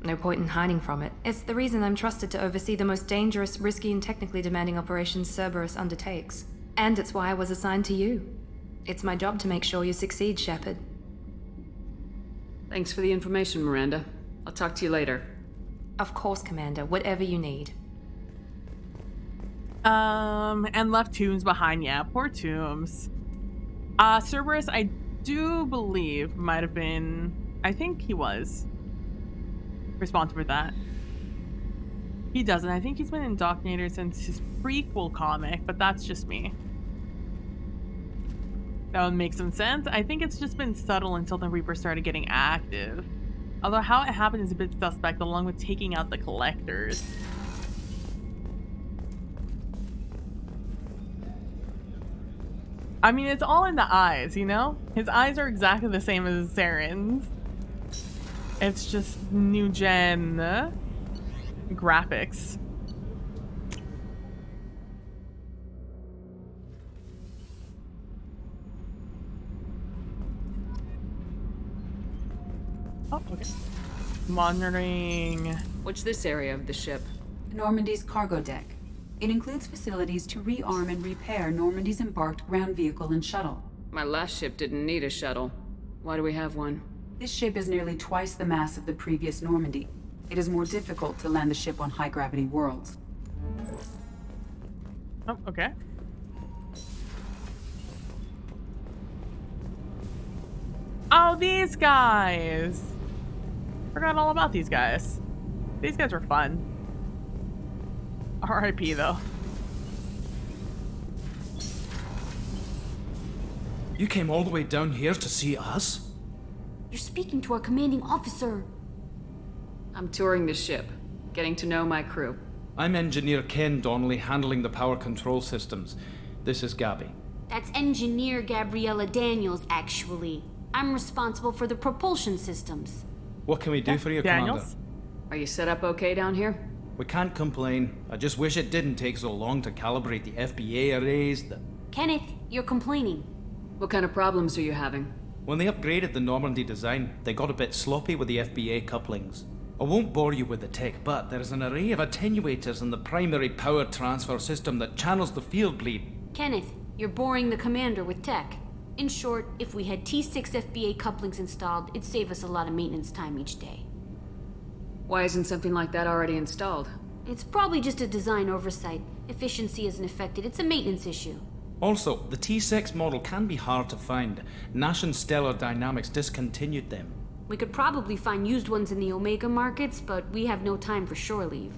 No point in hiding from it. It's the reason I'm trusted to oversee the most dangerous, risky, and technically demanding operations Cerberus undertakes. And it's why I was assigned to you. It's my job to make sure you succeed, Shepard. Thanks for the information, Miranda. I'll talk to you later. Of course, Commander. Whatever you need. And left Toombs behind. Yeah, poor Toombs. Cerberus, I do believe, might have been... I think he was responsible for that. He doesn't. I think he's been indoctrinated since his prequel comic, but that's just me. That would make some sense. I think it's just been subtle until the Reaper started getting active. Although how it happened is a bit suspect, along with taking out the collectors. I mean, it's all in the eyes, you know? His eyes are exactly the same as Saren's. It's just new gen graphics. Oh, okay. Monitoring. What's this area of the ship? Normandy's cargo deck. It includes facilities to rearm and repair Normandy's embarked ground vehicle and shuttle. My last ship didn't need a shuttle. Why do we have one? This ship is nearly twice the mass of the previous Normandy. It is more difficult to land the ship on high-gravity worlds. Oh, okay. Oh, these guys! Forgot all about these guys. These guys were fun. R.I.P. though. You came all the way down here to see us? You're speaking to our commanding officer. I'm touring the ship, getting to know my crew. I'm Engineer Ken Donnelly, handling the power control systems. This is Gabby. That's Engineer Gabriella Daniels, actually. I'm responsible for the propulsion systems. What can we do for you, Commander? Are you set up okay down here? We can't complain. I just wish it didn't take so long to calibrate the FBA arrays. Kenneth, you're complaining. What kind of problems are you having? When they upgraded the Normandy design, they got a bit sloppy with the FBA couplings. I won't bore you with the tech, but there is an array of attenuators in the primary power transfer system that channels the field bleed. Kenneth, you're boring the commander with tech. In short, if we had T6 FBA couplings installed, it'd save us a lot of maintenance time each day. Why isn't something like that already installed? It's probably just a design oversight. Efficiency isn't affected, it's a maintenance issue. Also, the T6 model can be hard to find. Nash and Stellar Dynamics discontinued them. We could probably find used ones in the Omega markets, but we have no time for shore leave.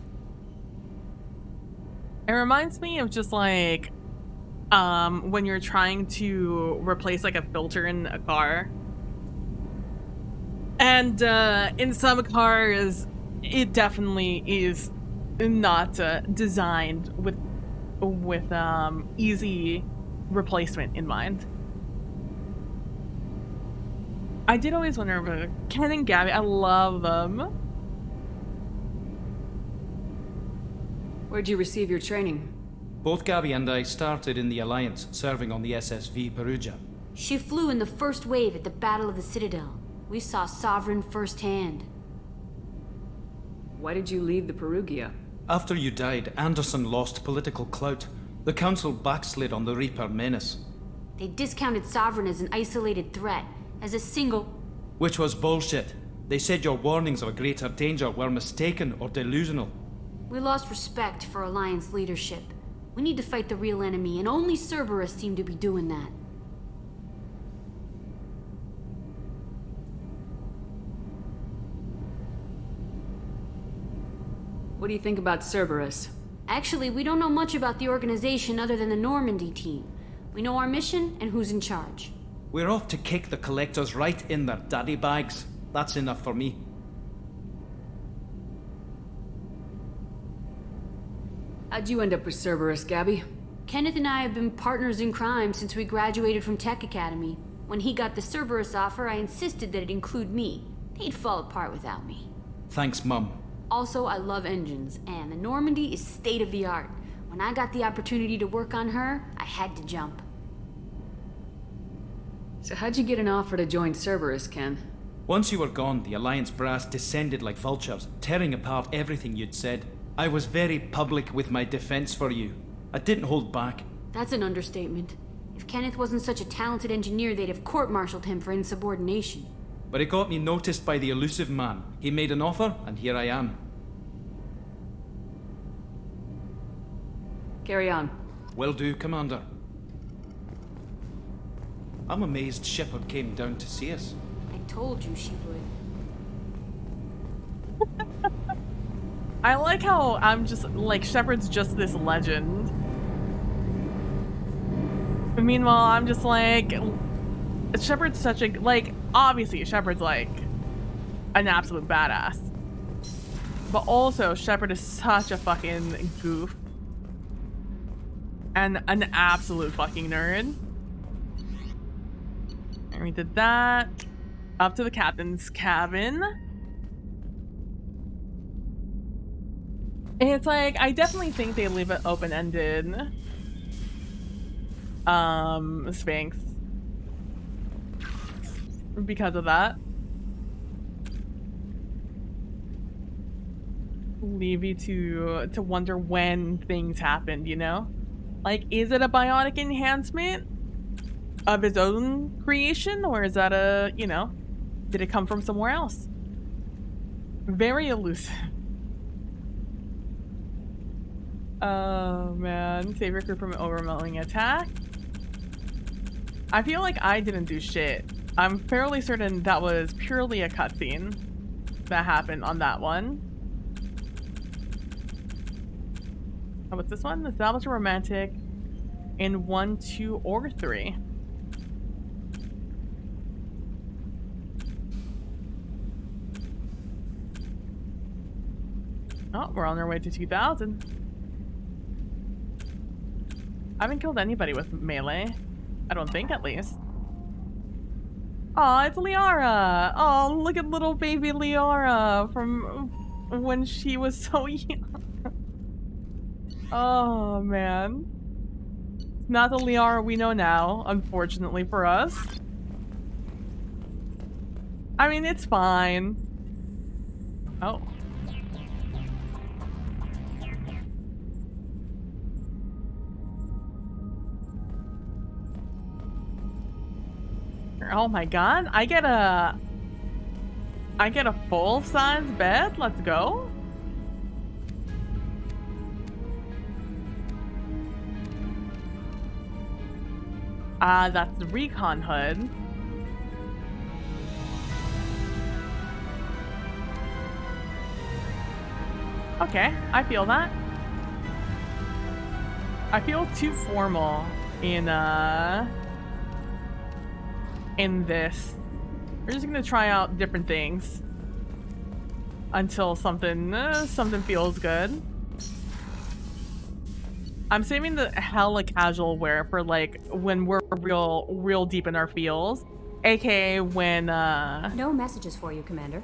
It reminds me of just like when you're trying to replace like a filter in a car. And in some cars, it definitely is not designed with easy replacement in mind. I did always wonder about Ken and Gabby. I love them. Where'd you receive your training? Both Gabby and I started in the Alliance, serving on the SSV Perugia. She flew in the first wave at the Battle of the Citadel. We saw Sovereign firsthand. Why did you leave the Perugia? After you died, Anderson lost political clout. The Council backslid on the Reaper menace. They discounted Sovereign as an isolated threat, as a single... Which was bullshit. They said your warnings of a greater danger were mistaken or delusional. We lost respect for Alliance leadership. We need to fight the real enemy, and only Cerberus seem to be doing that. What do you think about Cerberus? Actually, we don't know much about the organization other than the Normandy team. We know our mission and who's in charge. We're off to kick the collectors right in their daddy bags. That's enough for me. How'd you end up with Cerberus, Gabby? Kenneth and I have been partners in crime since we graduated from Tech Academy. When he got the Cerberus offer, I insisted that it include me. They'd fall apart without me. Thanks, Mum. Also, I love engines, and the Normandy is state-of-the-art. When I got the opportunity to work on her, I had to jump. So how'd you get an offer to join Cerberus, Ken? Once you were gone, the Alliance brass descended like vultures, tearing apart everything you'd said. I was very public with my defense for you. I didn't hold back. That's an understatement. If Kenneth wasn't such a talented engineer, they'd have court-martialed him for insubordination. But it got me noticed by the elusive man. He made an offer, and here I am. Carry on. Will do, Commander. I'm amazed Shepard came down to see us. I told you she would. I like how I'm just, like, Shepard's just this legend. Meanwhile, I'm just like... Shepard's such a... Like, obviously, Shepard's, like, an absolute badass. But also, Shepard is such a fucking goof. And an absolute fucking nerd. And we did that. Up to the captain's cabin. And it's like, I definitely think they leave it open-ended. Sphinx. Because of that. Leave you to wonder when things happened, you know? Like, is it a bionic enhancement of his own creation? Or is that a, you know, did it come from somewhere else? Very elusive. Oh man, save your crew from an overwhelming attack. I feel like I didn't do shit. I'm fairly certain that was purely a cutscene that happened on that one. Oh, what's this one? Establish a romantic in 1, 2, or 3. Oh, we're on our way to 2000. I haven't killed anybody with melee. I don't think, at least. Oh, it's Liara! Oh, look at little baby Liara from when she was so young. Oh, man. Not the Liara we know now, unfortunately for us. I mean, it's fine. Oh. Oh my god, I get a full-size bed? Let's go. That's the recon hood. Okay, I feel that. I feel too formal in this. We're just gonna try out different things until something feels good. I'm saving the hella casual wear for like when we're real deep in our feels, aka when No messages for you, Commander.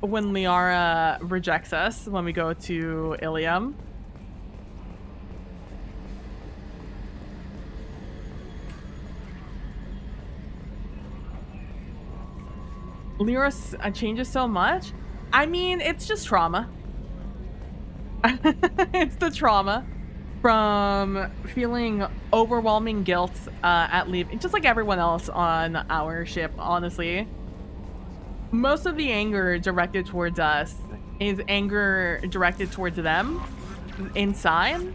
when Liara rejects us when we go to Ilium. Lyra changes so much. I mean, it's just trauma. It's the trauma from feeling overwhelming guilt at leaving, just like everyone else on our ship, honestly. Most of the anger directed towards us is anger directed towards them inside.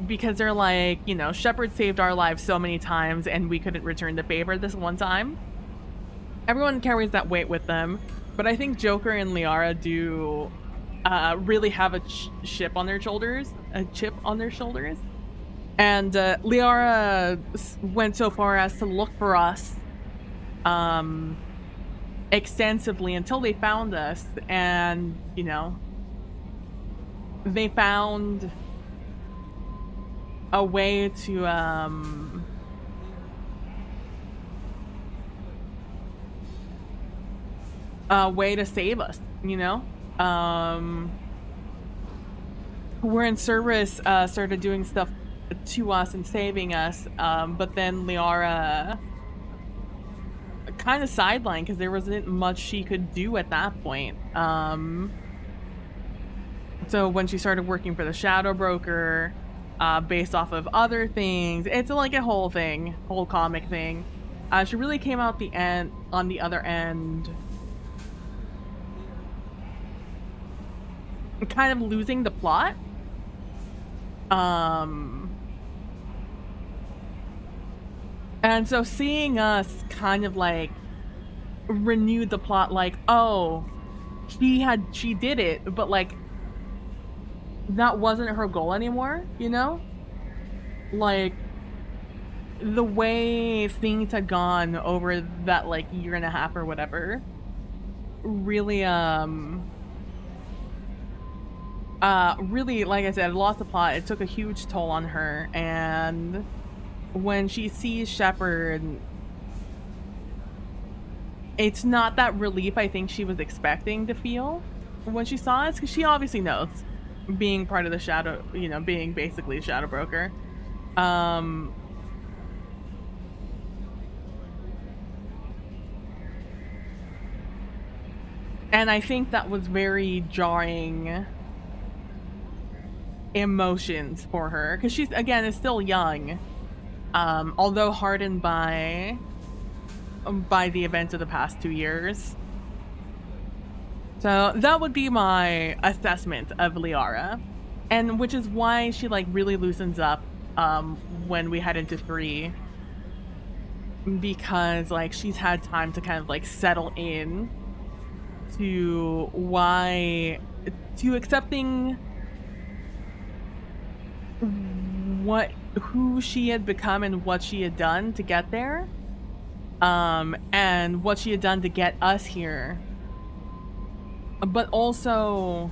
Because they're like, you know, Shepard saved our lives so many times and we couldn't return the favor this one time. Everyone carries that weight with them, but I think Joker and Liara do really have a chip on their shoulders, and Liara went so far as to look for us extensively until they found us, and you know, they found a way to save us, you know. Wherein Cerberus started doing stuff to us and saving us, but then Liara kind of sidelined because there wasn't much she could do at that point. So when she started working for the Shadow Broker, based off of other things, it's like a whole thing, whole comic thing. She really came out on the other end, kind of losing the plot. And so seeing us kind of like renew the plot, like, oh, she did it, but like that wasn't her goal anymore, you know? Like the way things had gone over that like year and a half or whatever really really, like I said, lost the plot. It took a huge toll on her, and when she sees Shepard, it's not that relief I think she was expecting to feel when she saw us, because she obviously knows, being part of the Shadow, you know, being basically a Shadow Broker. And I think that was very jarring emotions for her, because she's, again, is still young, although hardened by the events of the past 2 years. So that would be my assessment of Liara, and which is why she like really loosens up when we head into 3, because like she's had time to kind of like settle in to accepting who she had become and what she had done to get there, and what she had done to get us here, but also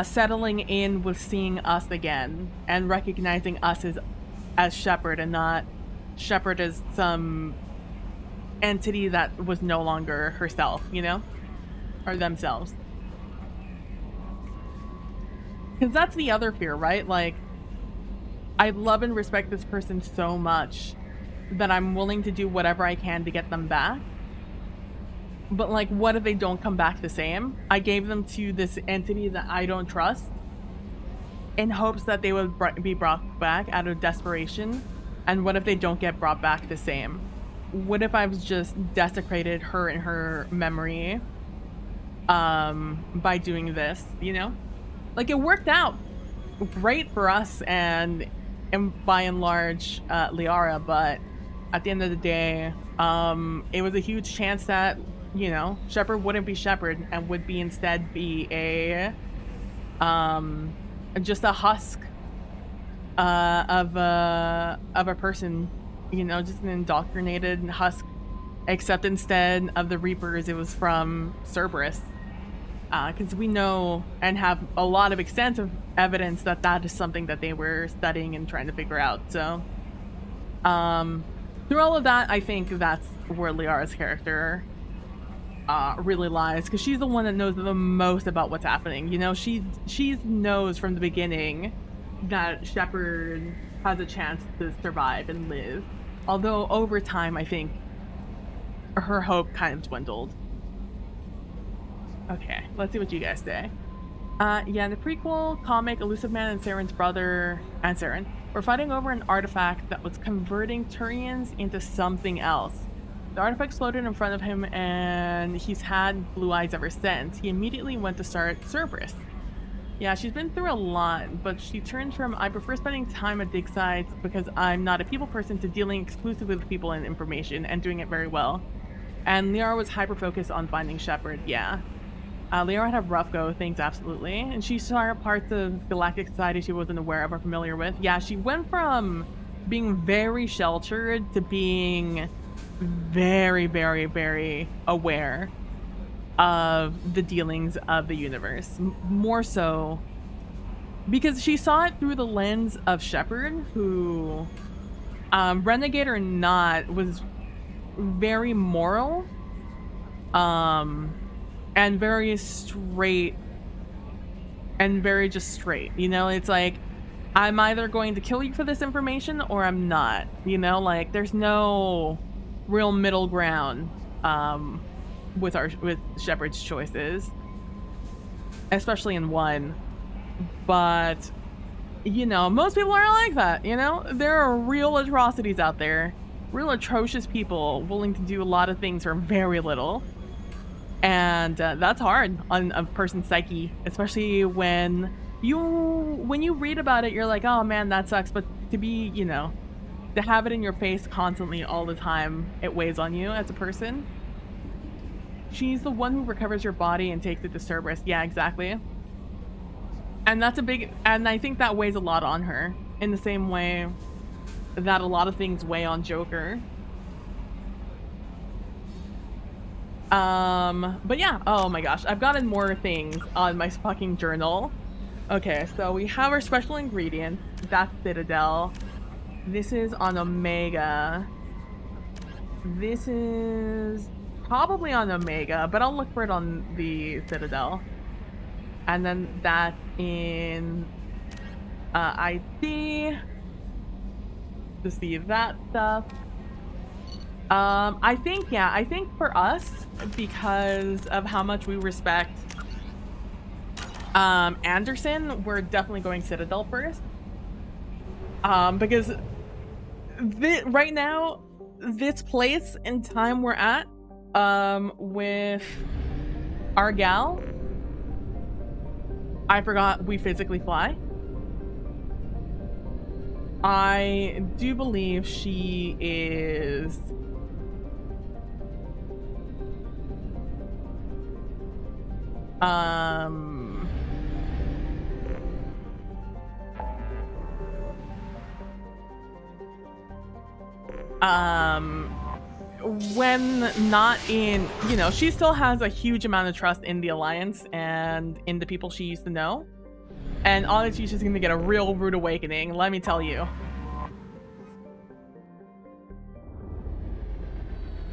settling in with seeing us again and recognizing us as Shepard, and not Shepard as some entity that was no longer herself, you know, or themselves. Because that's the other fear, right? Like, I love and respect this person so much that I'm willing to do whatever I can to get them back. But, like, what if they don't come back the same? I gave them to this entity that I don't trust in hopes that they would be brought back out of desperation. And what if they don't get brought back the same? What if I've just desecrated her and her memory by doing this, you know? Like, it worked out great for us and by and large Liara, but at the end of the day, it was a huge chance that, you know, Shepard wouldn't be Shepard and would be instead be a just a husk of a person, you know, just an indoctrinated husk, except instead of the Reapers, it was from Cerberus. Because we know and have a lot of extensive evidence that that is something that they were studying and trying to figure out. So, through all of that, I think that's where Liara's character really lies, because she's the one that knows the most about what's happening. You know, she knows from the beginning that Shepard has a chance to survive and live. Although over time, I think her hope kind of dwindled. Okay, let's see what you guys say. Yeah, in the prequel comic, Elusive Man and Saren's brother, and Saren, were fighting over an artifact that was converting Turians into something else. The artifact exploded in front of him, and he's had blue eyes ever since. He immediately went to start Cerberus. Yeah, she's been through a lot, but she turned from, I prefer spending time at dig sites because I'm not a people person, to dealing exclusively with people and information, and doing it very well. And Liara was hyper-focused on finding Shepard, yeah. Liara had a rough go of things, absolutely. And she saw parts of galactic society she wasn't aware of or familiar with. Yeah, she went from being very sheltered to being very, very, very aware of the dealings of the universe. More so because she saw it through the lens of Shepard, who, renegade or not, was very moral, and very straight, and very just straight. You know, it's like, I'm either going to kill you for this information or I'm not. You know, like, there's no real middle ground with Shepard's choices, especially in 1. But, you know, most people aren't like that. You know, there are real atrocities out there, real atrocious people willing to do a lot of things for very little. And that's hard on a person's psyche, especially when you read about it, you're like, oh man, that sucks. But to be, you know, to have it in your face constantly all the time, it weighs on you as a person. She's the one who recovers your body and takes it to Cerberus. Yeah, exactly. And that's and I think that weighs a lot on her, in the same way that a lot of things weigh on Joker. But yeah, oh my gosh, I've gotten more things on my fucking journal. Okay, so we have our special ingredient. That's Citadel. This is on Omega. This is probably on Omega, but I'll look for it on the Citadel. And then that's in ID to see that stuff. I think for us, because of how much we respect Anderson, we're definitely going Citadel first. Because right now, this place and time we're at, with our gal, I forgot we physically fly. I do believe she is when not in, you know, she still has a huge amount of trust in the Alliance and in the people she used to know. And honestly, she's gonna get a real rude awakening, let me tell you.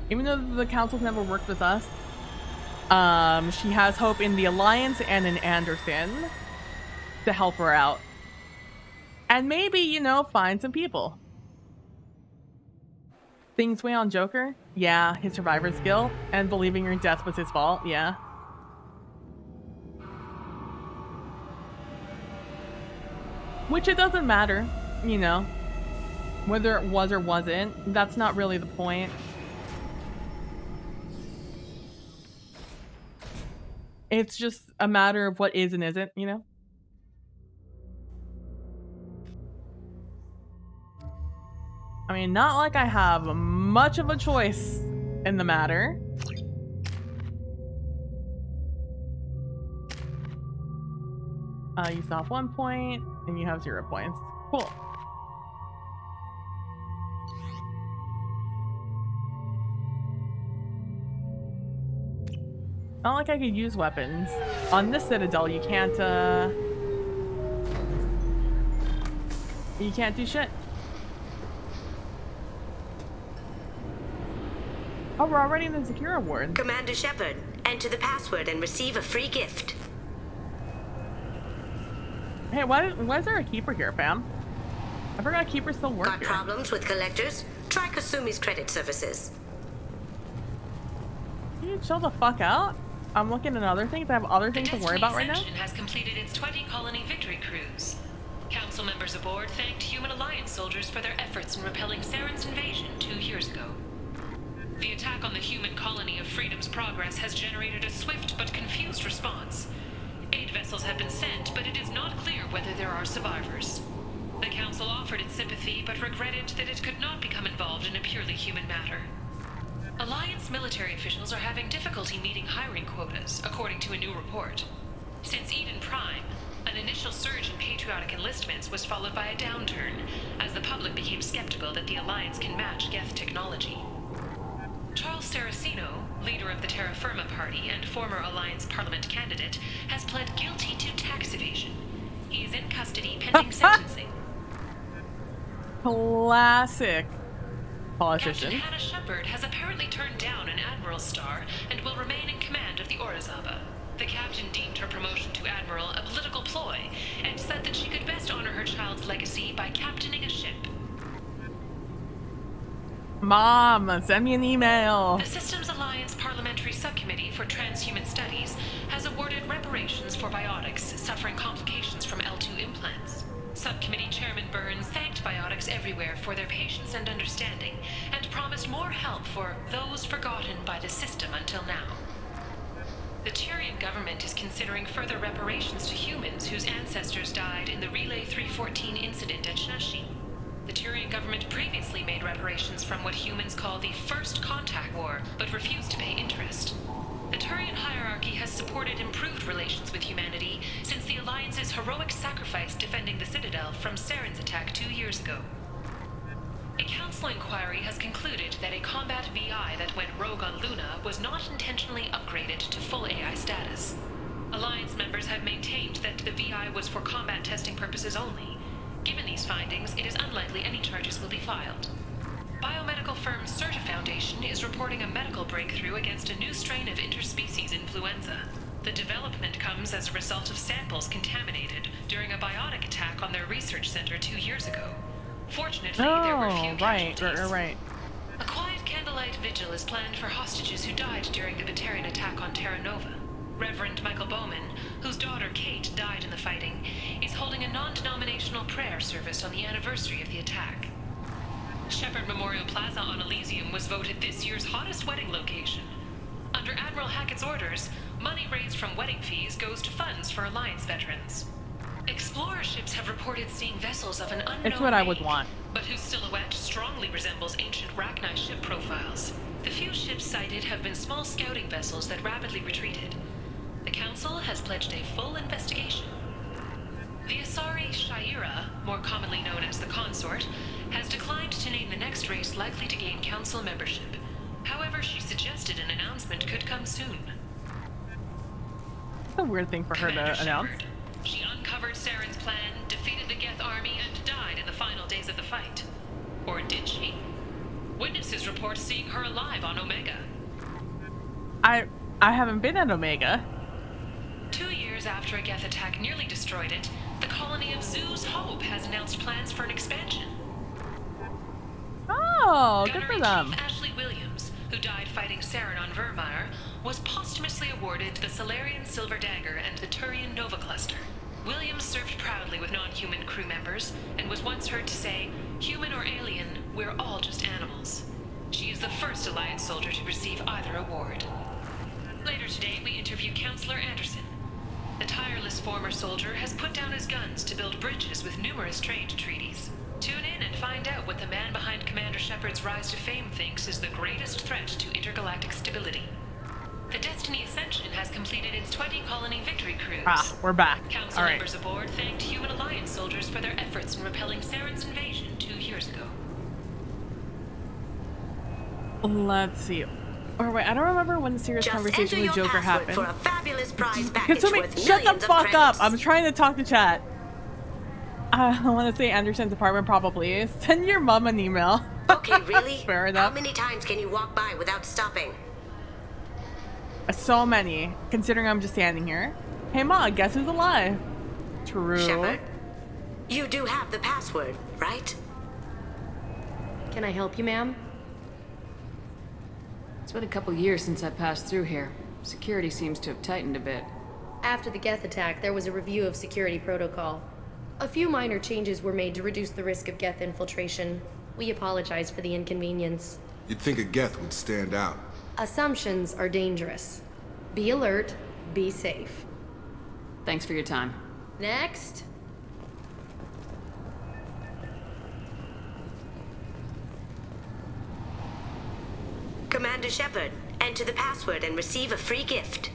Even though the Council's never worked with us, she has hope in the Alliance and in Anderson. to help her out. And maybe, you know, find some people. Things weigh on Joker? Yeah, his survivor's guilt and believing your death was his fault. Yeah. Which it doesn't matter, you know, whether it was or wasn't. That's not really the point. It's just a matter of what is and isn't, you know? I mean, not like I have much of a choice in the matter. You still have 1 point, and you have 0 points. Cool. Not like I could use weapons. On this Citadel, you can't do shit. Oh, we're already in the Secure Award. Commander Shepard, enter the password and receive a free gift. Hey, why is there a keeper here, fam? I forgot keepers still work Got here. problems with collectors? Try Kasumi's credit services. Can you chill the fuck out? I'm looking at other things. I have other things to worry about right now. Destiny has completed its 20-colony victory cruise. Council members aboard thanked Human Alliance soldiers for their efforts in repelling Saren's invasion 2 years ago. The attack on the human colony of Freedom's Progress has generated a swift but confused response. 8 vessels have been sent, but it is not clear whether there are survivors. The Council offered its sympathy, but regretted that it could not become involved in a purely human matter. Alliance military officials are having difficulty meeting hiring quotas, according to a new report. Since Eden Prime, an initial surge in patriotic enlistments was followed by a downturn, as the public became skeptical that the Alliance can match Geth technology. Charles Saraceno, leader of the Terra Firma Party and former Alliance Parliament candidate, has pled guilty to tax evasion. He is in custody pending sentencing. Classic politician. Captain Hannah Shepard has apparently turned down an admiral's star and will remain in command of the Orizaba. The captain deemed her promotion to admiral a political ploy and said that she could best honor her child's legacy by captaining a ship. Mom, send me an email. The Systems Alliance Parliamentary Subcommittee for Transhuman Studies has awarded reparations for biotics suffering complications from L2 implants. Subcommittee Chairman Burns thanked biotics everywhere for their patience and understanding, and promised more help for those forgotten by the system until now. The Tyrian government is considering further reparations to humans whose ancestors died in the Relay 314 incident at Shashi. The Tyrian government previously made reparations from what humans call the First Contact War, but refused to pay interest. The Turian hierarchy has supported improved relations with humanity since the Alliance's heroic sacrifice defending the Citadel from Saren's attack 2 years ago. A council inquiry has concluded that a combat VI that went rogue on Luna was not intentionally upgraded to full AI status. Alliance members have maintained that the VI was for combat testing purposes only. Given these findings, it is unlikely any charges will be filed. Biomedical firm Certa Foundation is reporting a medical breakthrough against a new strain of interspecies influenza. The development comes as a result of samples contaminated during a biotic attack on their research center 2 years ago. Fortunately, there were few casualties. Right. A quiet candlelight vigil is planned for hostages who died during the Batarian attack on Terra Nova. Reverend Michael Bowman, whose daughter Kate died in the fighting, is holding a non-denominational prayer service on the anniversary of the attack. Shepard Memorial Plaza on Elysium was voted this year's hottest wedding location. Under Admiral Hackett's orders, money raised from wedding fees goes to funds for Alliance veterans. Explorer ships have reported seeing vessels of an unknown It's what I would want. but whose silhouette strongly resembles ancient Rachni ship profiles. The few ships sighted have been small scouting vessels that rapidly retreated. The Council has pledged a full investigation. The Asari Shaira, more commonly known as the Consort, has declined to name the next race likely to gain Council membership. However, she suggested an announcement could come soon. It's a weird thing for her to announce. She uncovered Saren's plan, defeated the Geth army, and died in the final days of the fight. Or did she? Witnesses report seeing her alive on Omega. I haven't been at Omega. 2 years after a Geth attack nearly destroyed it, The colony of Zoo's Hope has announced plans for an expansion. Oh, good Gunnery for them. Chief Ashley Williams, who died fighting Saren on Vermeer, was posthumously awarded the Solarian Silver Dagger and the Turian Nova Cluster. Williams served proudly with non-human crew members and was once heard to say, "Human or alien, we're all just animals." She is the first Alliance soldier to receive either award. Later today, we interview Counselor Anderson. The tireless former soldier has put down his guns to build bridges with numerous trade treaties. Tune in and find out what the man behind Commander Shepard's rise to fame thinks is the greatest threat to intergalactic stability. The Destiny Ascension has completed its 20-colony victory cruise. Ah, we're back. Council All right. members aboard thanked Human Alliance soldiers for their efforts in repelling Saren's invasion 2 years ago. Let's see. Or wait, I don't remember when the serious Just conversation enter with your Joker password happened. for a fabulous prize package Kasumi, worth shut the millions of fuck up! credits. I'm trying to talk to chat. I want to say Anderson's apartment, probably. Send your mom an email. Okay, really? Fair How enough. many times can you walk by without stopping? So many, considering I'm just standing here. Hey Ma, guess who's alive? True. Shepard, you do have the password, right? Can I help you, ma'am? It's been a couple years since I passed through here. Security seems to have tightened a bit. After the Geth attack, there was a review of security protocol. A few minor changes were made to reduce the risk of Geth infiltration. We apologize for the inconvenience. You'd think a Geth would stand out. Assumptions are dangerous. Be alert, be safe. Thanks for your time. Next. Commander Shepard, enter the password and receive a free gift.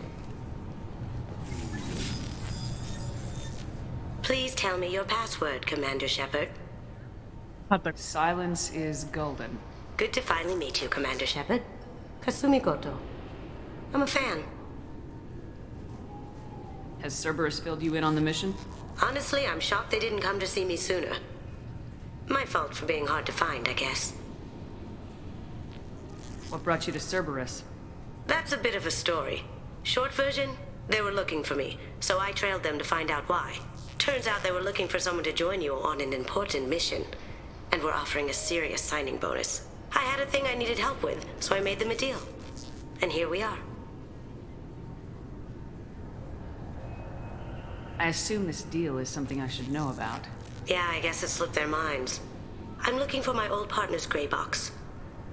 Please tell me your password, Commander Shepard. Silence is golden. Good to finally meet you, Commander Shepard. Kasumi Goto. I'm a fan. Has Cerberus filled you in on the mission? Honestly, I'm shocked they didn't come to see me sooner. My fault for being hard to find, I guess. What brought you to Cerberus? That's a bit of a story. Short version, they were looking for me, so I trailed them to find out why. Turns out they were looking for someone to join you on an important mission, and were offering a serious signing bonus. I had a thing I needed help with, so I made them a deal. And here we are. I assume this deal is something I should know about. Yeah, I guess it slipped their minds. I'm looking for my old partner's gray box.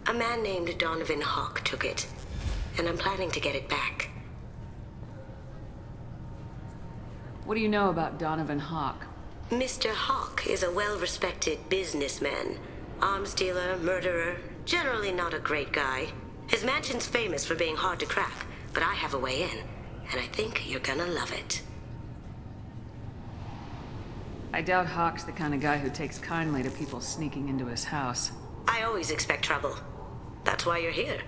A man named Donovan Hawk took it, and I'm planning to get it back. What do you know about Donovan Hawk? Mr. Hawk is a well-respected businessman. Arms dealer, murderer, generally not a great guy. His mansion's famous for being hard to crack, but I have a way in, and I think you're gonna love it. I doubt Hawk's the kind of guy who takes kindly to people sneaking into his house. I always expect trouble. That's why you're here.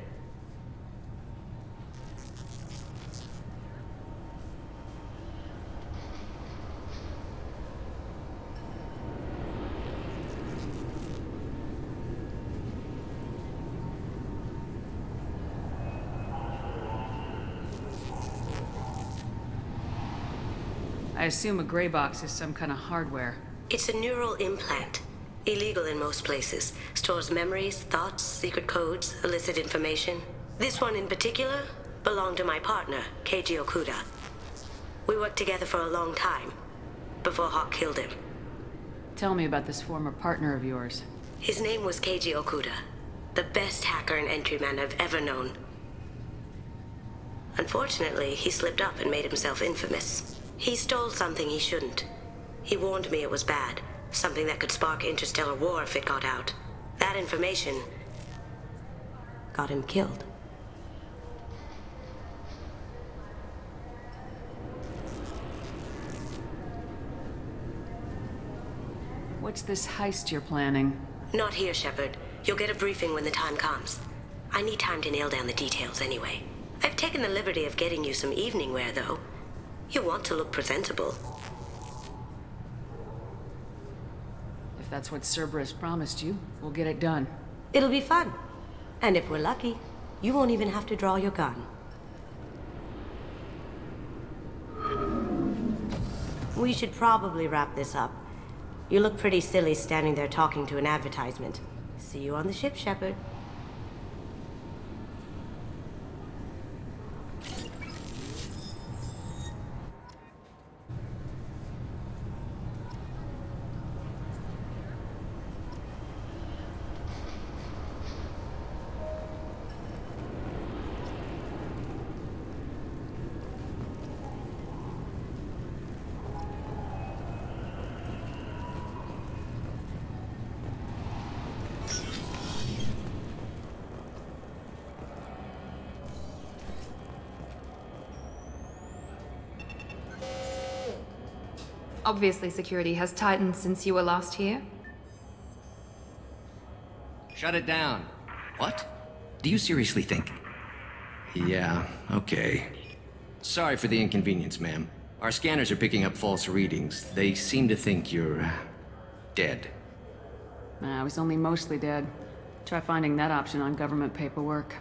I assume a gray box is some kind of hardware. It's a neural implant. Illegal in most places. Stores memories, thoughts, secret codes, illicit information. This one in particular belonged to my partner, Keiji Okuda. We worked together for a long time, before Hawk killed him. Tell me about this former partner of yours. His name was Keiji Okuda, the best hacker and entryman I've ever known. Unfortunately, he slipped up and made himself infamous. He stole something he shouldn't. He warned me it was bad, something that could spark interstellar war if it got out. That information got him killed. What's this heist you're planning? Not here, Shepard. You'll get a briefing when the time comes. I need time to nail down the details anyway. I've taken the liberty of getting you some evening wear, though. You want to look presentable. If that's what Cerberus promised you, we'll get it done. It'll be fun. And if we're lucky, you won't even have to draw your gun. We should probably wrap this up. You look pretty silly standing there talking to an advertisement. See you on the ship, Shepard. Obviously, security has tightened since you were last here. Shut it down. What? Do you seriously think? Yeah, okay. Sorry for the inconvenience, ma'am. Our scanners are picking up false readings. They seem to think you're... dead. I was only mostly dead. Try finding that option on government paperwork.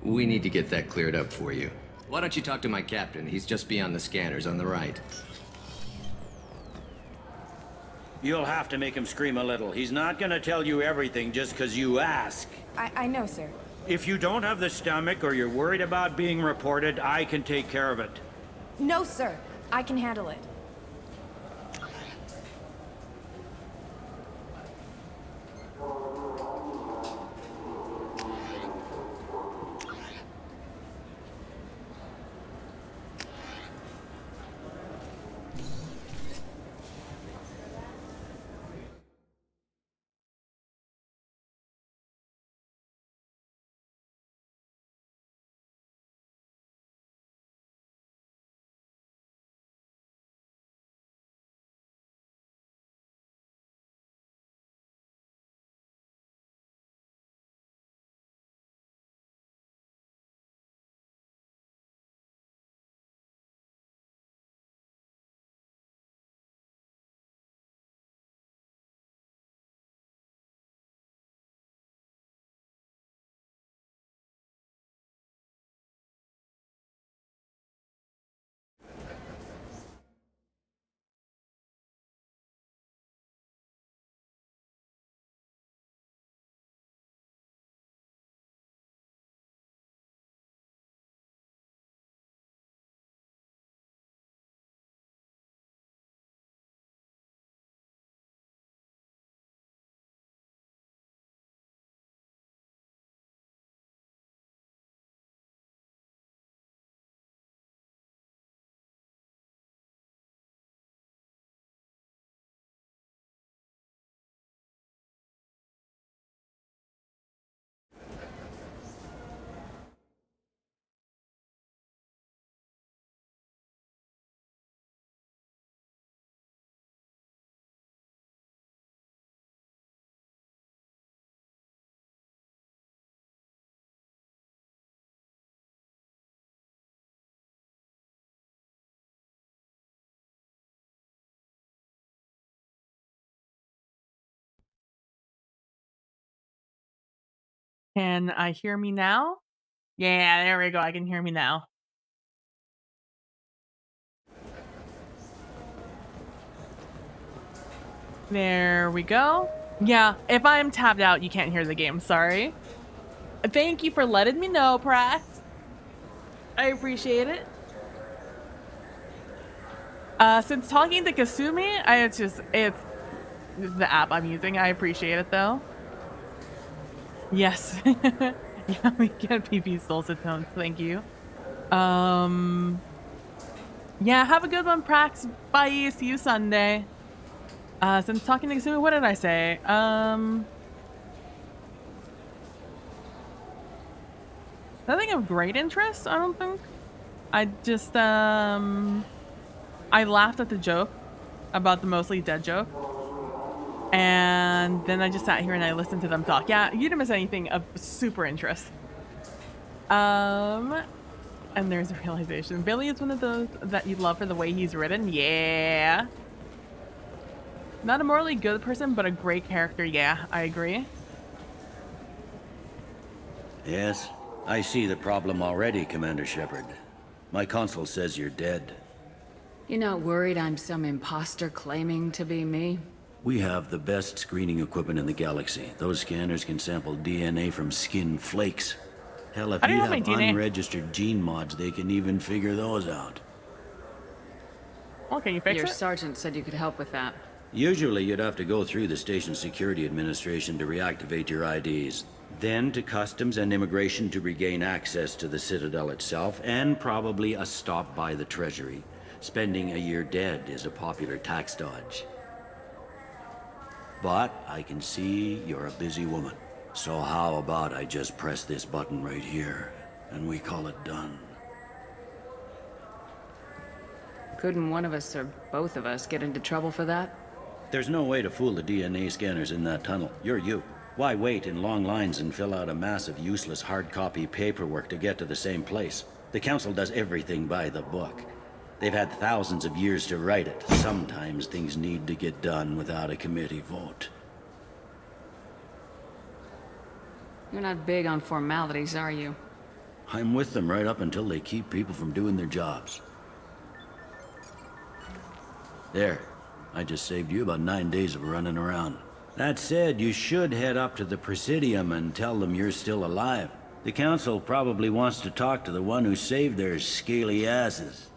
We need to get that cleared up for you. Why don't you talk to my captain? He's just beyond the scanners on the right. You'll have to make him scream a little. He's not gonna tell you everything just because you ask. I know, sir. If you don't have the stomach or you're worried about being reported, I can take care of it. No, sir. I can handle it. Can I hear me now? Yeah, there we go. I can hear me now. There we go. Yeah, if I am tabbed out, you can't hear the game. Sorry. Thank you for letting me know, Prax. I appreciate it. Since talking to Kasumi, it's the app I'm using. I appreciate it though. Yes. Yeah, we get PP Solcitones. Thank you. Yeah, have a good one, Prax. Bye. See you Sunday. Since talking to Kasumi, what did I say? Nothing of great interest, I don't think. I just, I laughed at the joke about the mostly dead joke. And then I just sat here and I listened to them talk. Yeah, you didn't miss anything of super interest. And there's a realization. Billy is one of those that you love for the way he's written. Yeah. Not a morally good person, but a great character. Yeah, I agree. Yes, I see the problem already, Commander Shepard. My console says you're dead. You're not worried I'm some imposter claiming to be me? We have the best screening equipment in the galaxy. Those scanners can sample DNA from skin flakes. Hell, if I don't you have my have DNA. unregistered gene mods, they can even figure those out. Well, can you fix Your it? sergeant said you could help with that. Usually, you'd have to go through the station security administration to reactivate your IDs. Then to customs and immigration to regain access to the Citadel itself, and probably a stop by the Treasury. Spending a year dead is a popular tax dodge. But I can see you're a busy woman. So how about I just press this button right here, and we call it done? Couldn't one of us or both of us get into trouble for that? There's no way to fool the DNA scanners in that tunnel. You're you. Why wait in long lines and fill out a massive useless hard copy paperwork to get to the same place? The Council does everything by the book. They've had thousands of years to write it. Sometimes things need to get done without a committee vote. You're not big on formalities, are you? I'm with them right up until they keep people from doing their jobs. There. I just saved you about 9 days of running around. That said, you should head up to the Presidium and tell them you're still alive. The Council probably wants to talk to the one who saved their scaly asses.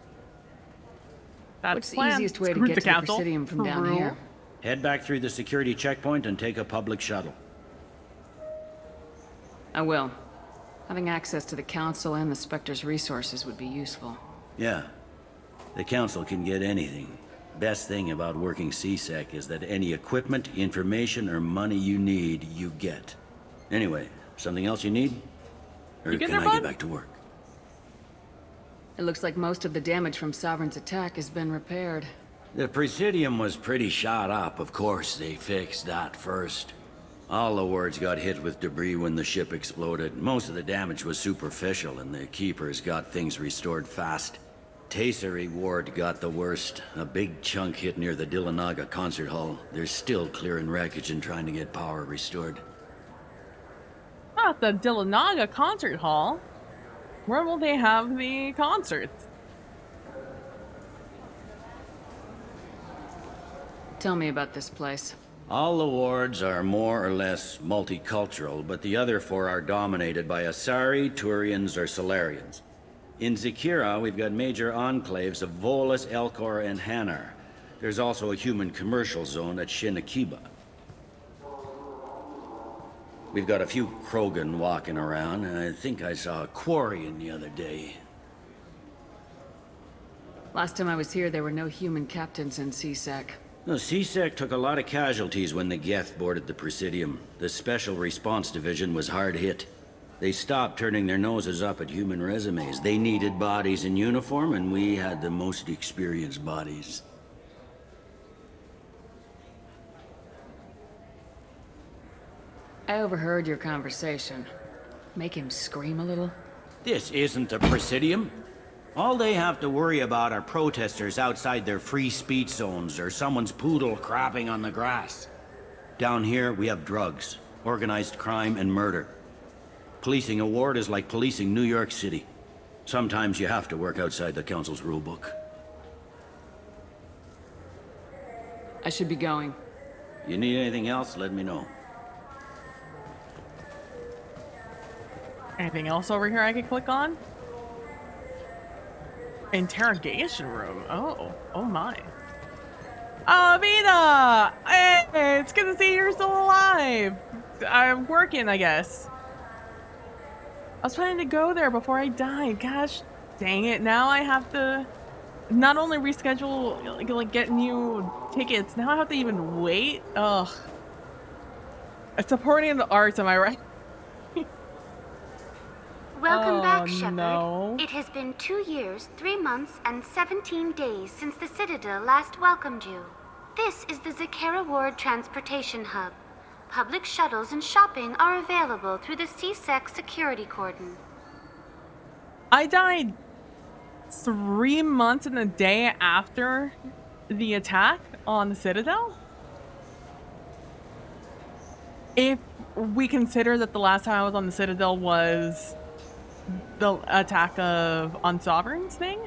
What's the easiest way to get to the Presidium from down here? Head back through the security checkpoint and take a public shuttle. I will. Having access to the Council and the Spectre's resources would be useful. Yeah. The Council can get anything. Best thing about working CSEC is that any equipment, information, or money you need, you get. Anyway, something else you need? Or You can there, I bud? get back to work? It looks like most of the damage from Sovereign's attack has been repaired. The Presidium was pretty shot up. Of course, they fixed that first. All the wards got hit with debris when the ship exploded. Most of the damage was superficial, and the Keepers got things restored fast. Tasery Ward got the worst. A big chunk hit near the Dillanaga concert hall. They're still clearing wreckage and trying to get power restored. At the Dillanaga concert hall. Where will they have the concerts? Tell me about this place. All the wards are more or less multicultural, but the other four are dominated by Asari, Turians, or Solarians. In Zakira, we've got major enclaves of Volus, Elcor, and Hanar. There's also a human commercial zone at Shinakiba. We've got a few Krogan walking around, and I think I saw a Quarian the other day. Last time I was here, there were no human captains in CSEC. No, CSEC took a lot of casualties when the Geth boarded the Presidium. The Special Response Division was hard hit. They stopped turning their noses up at human resumes. They needed bodies in uniform, and we had the most experienced bodies. I overheard your conversation. Make him scream a little? This isn't the Presidium. All they have to worry about are protesters outside their free speech zones or someone's poodle crapping on the grass. Down here, we have drugs, organized crime, and murder. Policing a ward is like policing New York City. Sometimes you have to work outside the Council's rulebook. I should be going. You need anything else, let me know. Anything else over here I could click on? Interrogation room. Oh my. Oh, Vida! Hey, it's good to see you're still alive. I'm working, I guess. I was planning to go there before I died. Gosh, dang it. Now I have to not only reschedule, like get new tickets, now I have to even wait. Ugh. Supporting the arts, am I right? Welcome back, Oh, Shepard. no. It has been 2 years, 3 months, and 17 days since the Citadel last welcomed you. This is the Zakera Ward Transportation Hub. Public shuttles and shopping are available through the CSEC security cordon. I died 3 months and a day after the attack on the Citadel? If we consider that the last time I was on the Citadel was the attack of on Sovereign's thing?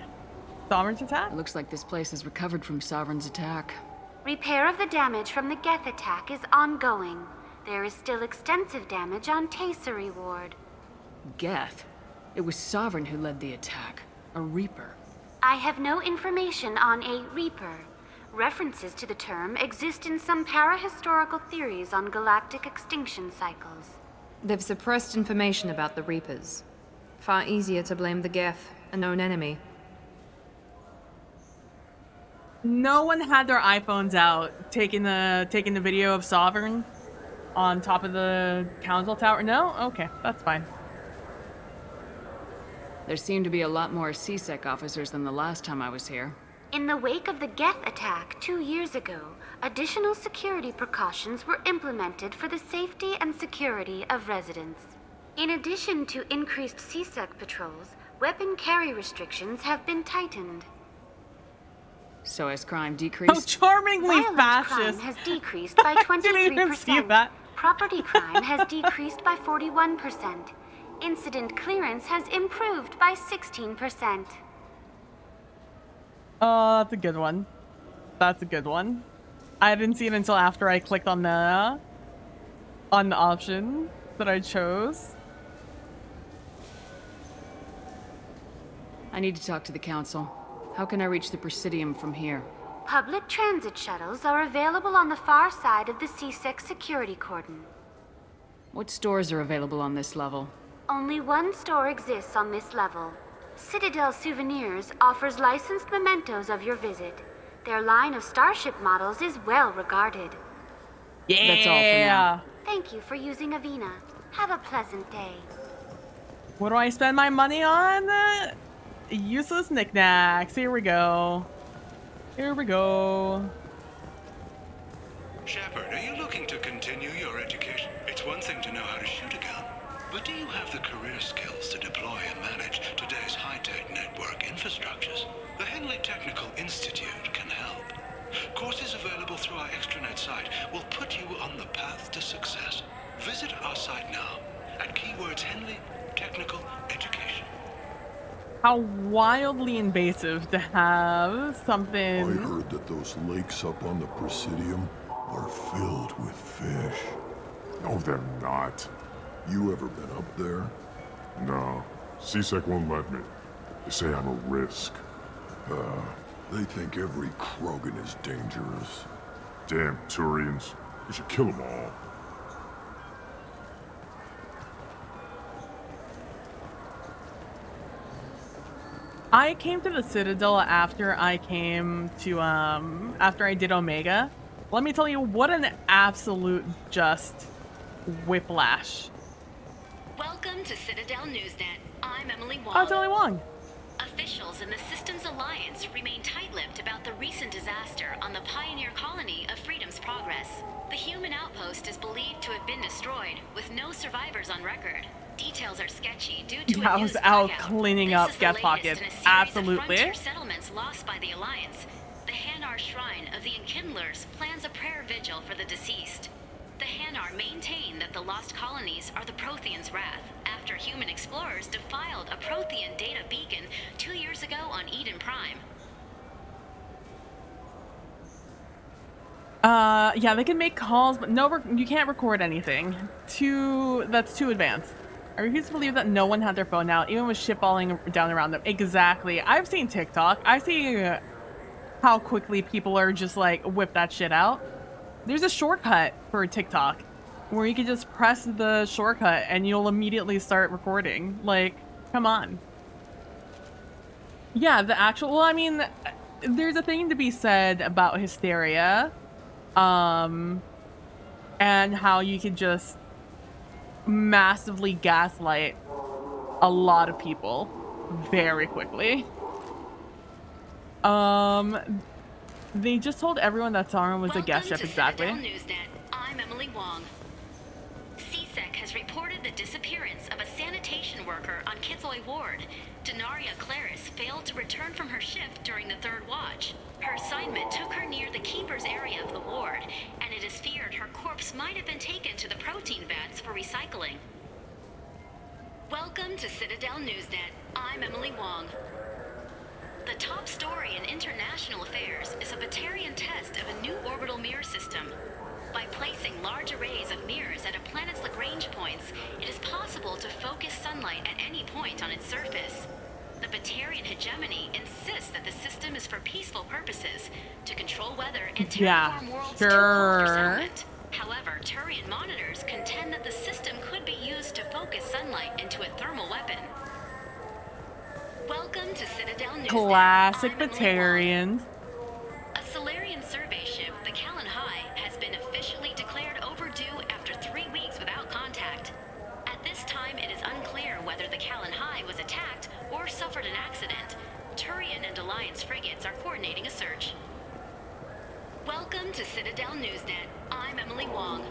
Sovereign's attack? It looks like this place has recovered from Sovereign's attack. Repair of the damage from the Geth attack is ongoing. There is still extensive damage on Tasery Ward. Geth? It was Sovereign who led the attack. A Reaper. I have no information on a Reaper. References to the term exist in some parahistorical theories on galactic extinction cycles. They've suppressed information about the Reapers. Far easier to blame the Geth, a known enemy. No one had their iPhones out taking the video of Sovereign on top of the council tower. No? Okay, that's fine. There seem to be a lot more CSEC officers than the last time I was here. In the wake of the Geth attack 2 years ago, additional security precautions were implemented for the safety and security of residents. In addition to increased CSEC patrols, weapon carry restrictions have been tightened. So has crime decreased? How charmingly Violent fascist. crime has decreased by 23%. Didn't even see that. Property crime has decreased by 41%. Incident clearance has improved by 16%. Oh, that's a good one. That's a good one. I didn't see it until after I clicked on the option that I chose. I need to talk to the council. How can I reach the Presidium from here? Public transit shuttles are available on the far side of the CSEC security cordon. What stores are available on this level? Only one store exists on this level. Citadel Souvenirs offers licensed mementos of your visit. Their line of Starship models is well regarded. Yeah. That's all for now. Thank you for using Avina. Have a pleasant day. What do I spend my money on? Useless knickknacks. Here we go. Here we go. Shepard, are you looking to continue your education? It's one thing to know how to shoot a gun, but do you have the career skills to deploy and manage today's high-tech network infrastructures? The Henley Technical Institute can help. Courses available through our extranet site will put you on the path to success. Visit our site now at keywords Henley Technical Education. How wildly invasive to have something. I heard that those lakes up on the Presidium are filled with fish. No, they're not. You ever been up there? No. CSEC won't let me. They say I'm a risk. They think every Krogan is dangerous. Damn Turians. We should kill them all. I came to the Citadel after I came to, after I did Omega. Let me tell you, what an absolute just whiplash. Welcome to Citadel Newsnet. I'm Emily Wong. Oh, it's Emily Wong. Officials in the Systems Alliance remain tight-lipped about the recent disaster on the pioneer colony of Freedom's Progress. The human outpost is believed to have been destroyed, with no survivors on record. Details are sketchy due to I was out cleaning up guest pockets. Absolutely. Frontier settlements lost by the Alliance. The Hanar Shrine of the Enkindlers plans a prayer vigil for the deceased. The Hanar maintain that the lost colonies are the Protheans' wrath, after human explorers defiled a Prothean data beacon 2 years ago on Eden Prime. Yeah, they can make calls, but no, you can't record anything. That's too advanced. I refuse to believe that no one had their phone out, even with shit falling down around them. Exactly. I've seen TikTok. I see how quickly people are just like, whip that shit out. There's a shortcut for TikTok where you can just press the shortcut and you'll immediately start recording. Like, come on. Yeah, well, I mean, there's a thing to be said about hysteria. And how you could just massively gaslight a lot of people very quickly. They just told everyone that Sauron was a guest ship. Exactly. Newsnet. I'm Emily Wong. CSEC has reported the disappearance of a sanitation worker on Kithoy Ward. Denaria Claris failed to return from her shift during the third watch. Her assignment took her near the Keeper's area of the ward, and it is feared her corpse might have been taken to the protein vats for recycling. Welcome to Citadel Newsnet. I'm Emily Wong. The top story in international affairs is a Batarian test of a new orbital mirror system. By placing large arrays of mirrors at a planet's Lagrange points, it is possible to focus sunlight at any point on its surface. The Batarian hegemony insists that the system is for peaceful purposes, to control weather and terraform worlds too cold for settlement. However, Turian monitors contend that the system could be used to focus sunlight into a thermal weapon. Welcome to Citadel News. Classic Batarians. A Solarian survey ship, the Callan High, has been officially declared overdue after 3 weeks without contact. At this time, it is unclear whether the Callan High was attacked or suffered an accident. Turian and Alliance frigates are coordinating a search. Welcome to Citadel Newsnet. I'm Emily Wong.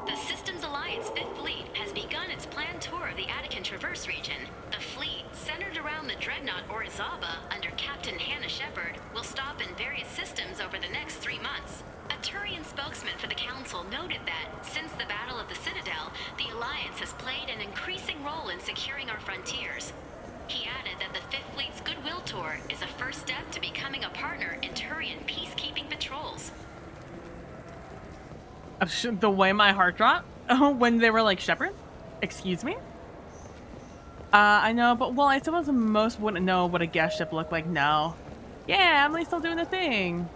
The Systems Alliance 5th Fleet has begun its planned tour of the Attican Traverse region. The fleet, centered around the dreadnought Orizaba under Captain Hannah Shepard, will stop in various systems over the next 3 months. A Turian spokesman for the Council noted that, since the Battle of the Citadel, the Alliance has played an increasing role in securing our frontiers. He added that the 5th Fleet's Goodwill Tour is a first step to becoming a partner in Turian peacekeeping patrols. The way my heart dropped when they were like, Shepard? Excuse me? I know, but well, I suppose most wouldn't know what a guest ship looked like. No. Yeah, Emily's still doing the thing.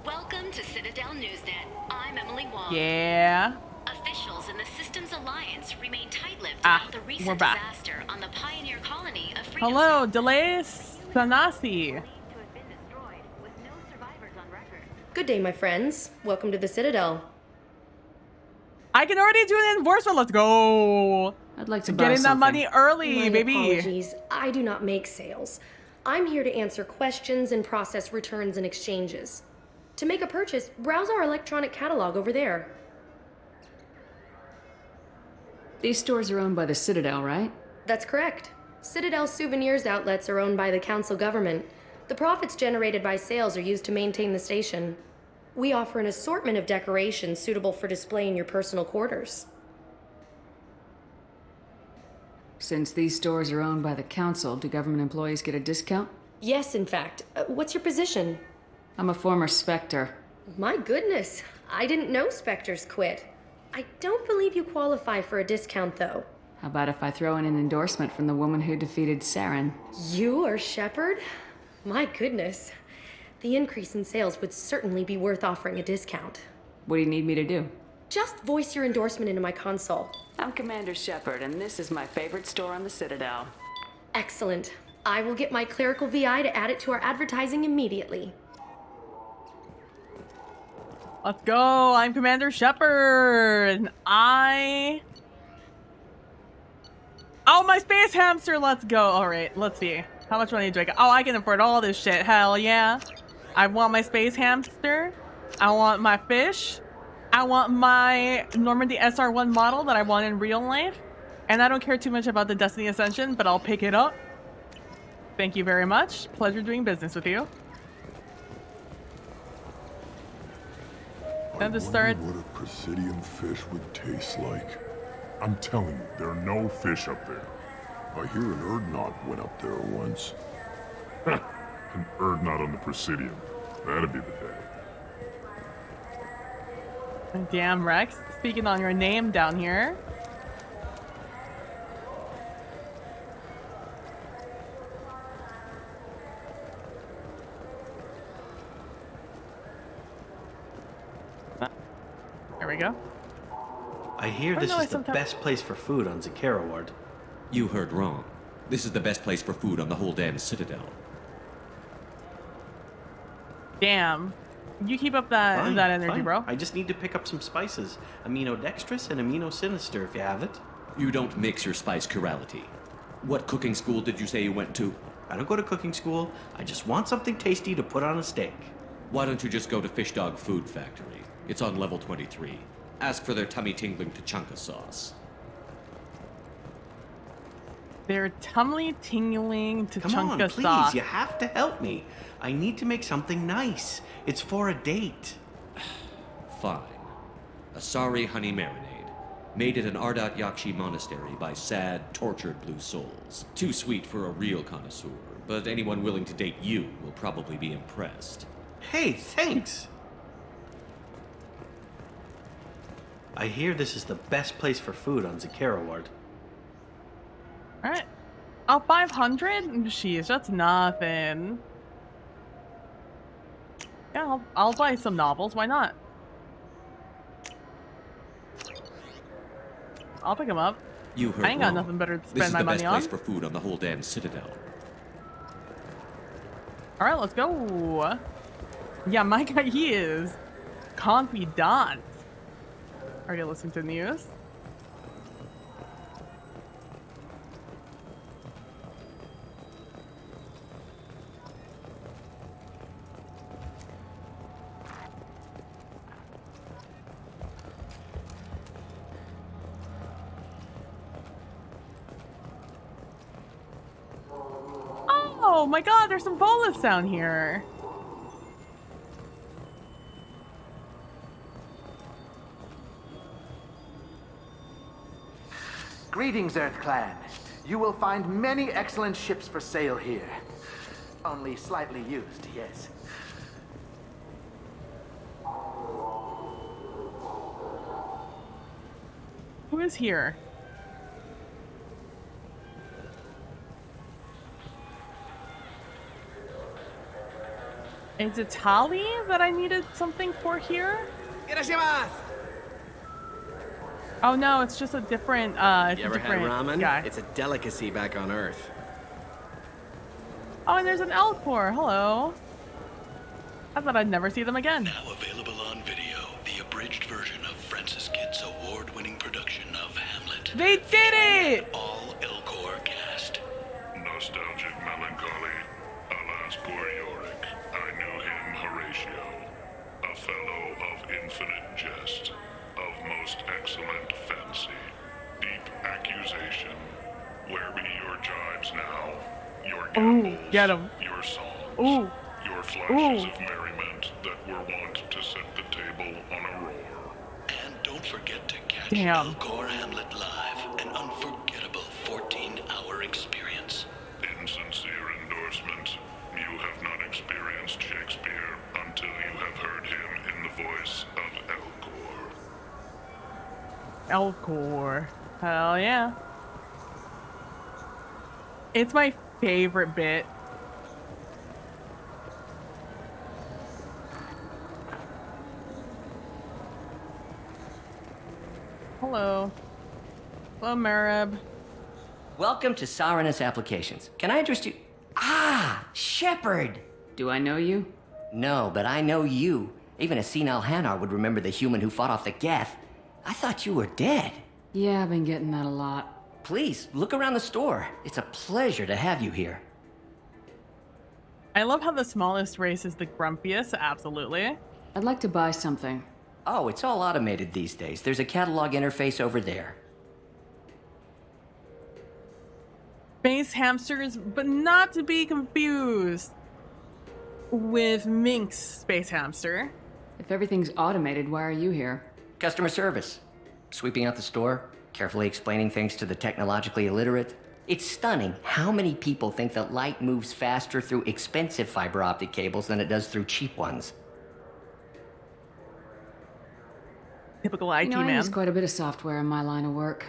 Welcome to Citadel Newsnet. I'm Emily Wong. Yeah. Officials in the Systems Alliance remain tight-lipped about the recent back. disaster on the pioneer colony of Freedom. Hello, Delay Sanasi. Good day, my friends. Welcome to the Citadel. I can already do an enforcement. Let's go. I'd like to buy getting that money early, My baby. apologies. I do not make sales. I'm here to answer questions and process returns and exchanges. To make a purchase, browse our electronic catalog over there. These stores are owned by the Citadel, right? That's correct. Citadel souvenirs outlets are owned by the Council government. The profits generated by sales are used to maintain the station. We offer an assortment of decorations suitable for display in your personal quarters. Since these stores are owned by the Council, do government employees get a discount? Yes, in fact. What's your position? I'm a former Spectre. My goodness, I didn't know Spectres quit. I don't believe you qualify for a discount, though. How about if I throw in an endorsement from the woman who defeated Saren? You are Shepard? My goodness. The increase in sales would certainly be worth offering a discount. What do you need me to do? Just voice your endorsement into my console. I'm Commander Shepard, and this is my favorite store on the Citadel. Excellent. I will get my clerical VI to add it to our advertising immediately. Let's go. I'm Commander Shepard. Oh, my space hamster. Let's go. All right, let's see. How much money do I get? Oh, I can afford all this shit. Hell yeah. I want my space hamster. I want my fish. I want my Normandy SR1 model that I want in real life. And I don't care too much about the Destiny Ascension, but I'll pick it up. Thank you very much. Pleasure doing business with you. Then to start. What a Presidium fish would taste like. I'm telling you, there are no fish up there. I hear an Erdnot went up there once. An Erdnot on the Presidium. That'd be the day. Damn, Rex. Speaking on your name down here. There we go. I hear this is the best place for food on Zakera Ward. You heard wrong. This is the best place for food on the whole damn Citadel. Damn. You keep up that energy, fine. bro. I just need to pick up some spices. Aminodextrous and aminosinister, if you have it. You don't mix your spice chirality. What cooking school did you say you went to? I don't go to cooking school. I just want something tasty to put on a steak. Why don't you just go to Fish Dog Food Factory? It's on level 23. Ask for their tummy-tingling tachanka sauce. Their tummy-tingling tachanka Come on, please, sauce. you have to help me. I need to make something nice. It's for a date. Fine. A sorry honey marinade. Made at an Ardat Yakshi monastery by sad, tortured blue souls. Too sweet for a real connoisseur, but anyone willing to date you will probably be impressed. Hey, thanks! I hear this is the best place for food on Zakera Ward. Alright. Oh, 500? Jeez, that's nothing. Yeah, I'll buy some novels. Why not? I'll pick them up. You heard I ain't got wrong. nothing better to This spend is my the money best on. place for food on the whole damn Citadel. Alright, let's go. Yeah, my guy, he is confidant. Already listened to news. Oh my god, there's some bolas down here. Greetings, Earth Clan. You will find many excellent ships for sale here. Only slightly used, yes. Who is here? Is it Tali that I needed something for here? Oh no, it's just a different, it's You a ever had different ramen? guy. It's a delicacy back on Earth. Oh, and there's an Elcor. Hello. I thought I'd never see them again. Now available on video, the abridged version of Francis Kidd's award-winning production of Hamlet. They did it! All Elcor cast. Nostalgic melancholy. Alas, poor Yorick. I knew him, Horatio. A fellow of infinite jest, of most excellent fancy. Deep accusation. Where be your jibes now? Your gambles, get him. your songs, Ooh. your flashes of merriment that were wont to set the table on a roar. And don't forget to catch Damn. Elcor Hamlet live, an unforgettable 14-hour experience. Insincere endorsement. You have not experienced Shakespeare until you have heard him in the voice of Elcor. Elcor. Hell yeah. It's my favorite bit. Hello. Hello, Marib. Welcome to Saranus Applications. Can I interest you? Ah, Shepard! Do I know you? No, but I know you. Even a senile Hanar would remember the human who fought off the Geth. I thought you were dead. Yeah, I've been getting that a lot. Please, look around the store. It's a pleasure to have you here. I love how the smallest race is the grumpiest. Absolutely. I'd like to buy something. Oh, it's all automated these days. There's a catalog interface over there. Space hamsters, but not to be confused with Mink's space hamster. If everything's automated, why are you here? Customer service. Sweeping out the store, carefully explaining things to the technologically illiterate. It's stunning how many people think that light moves faster through expensive fiber optic cables than it does through cheap ones. Typical IT I man. use quite a bit of software in my line of work.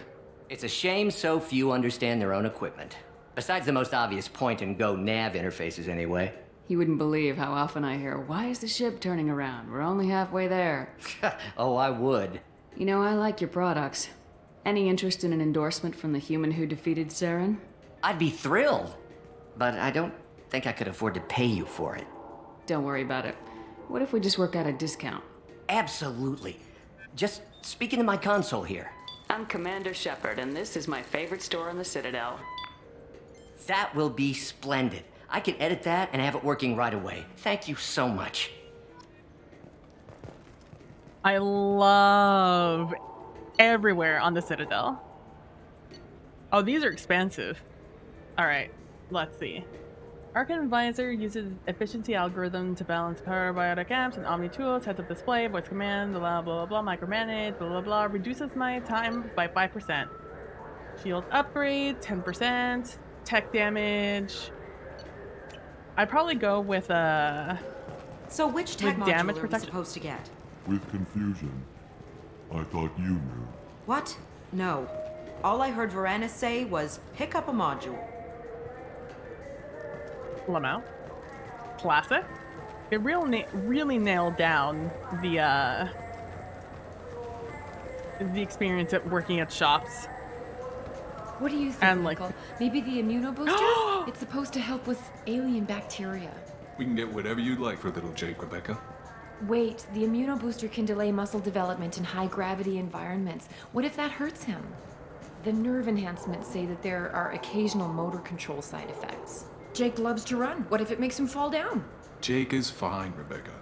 It's a shame so few understand their own equipment. Besides the most obvious point-and-go nav interfaces anyway. You wouldn't believe how often I hear, "Why is the ship turning around? We're only halfway there." Oh, I would. You know, I like your products. Any interest in an endorsement from the human who defeated Saren? I'd be thrilled. But I don't think I could afford to pay you for it. Don't worry about it. What if we just work out a discount? Absolutely. Just speak into my console here. I'm Commander Shepard, and this is my favorite store in the Citadel. That will be splendid. I can edit that and have it working right away. Thank you so much. I love everywhere on the Citadel. Oh, these are expensive. All right, let's see. Arcan Advisor uses efficiency algorithm to balance probiotic amps and Omni tools, heads up display, voice command, blah blah blah, micromanage, blah blah blah, reduces my time by 5%. Shield upgrade, 10%, tech damage. I'd probably go with So which tech damage module are we protection. supposed to get? With confusion. I thought you knew. What? No. All I heard Varanus say was pick up a module. Lamau. Classic. It really nailed down the experience at working at shops. What do you think, And, Michael? Maybe the immunobooster? It's supposed to help with alien bacteria. We can get whatever you'd like for little Jake, Rebecca. Wait, the immunobooster can delay muscle development in high-gravity environments. What if that hurts him? The nerve enhancements say that there are occasional motor control side effects. Jake loves to run. What if it makes him fall down? Jake is fine, Rebecca.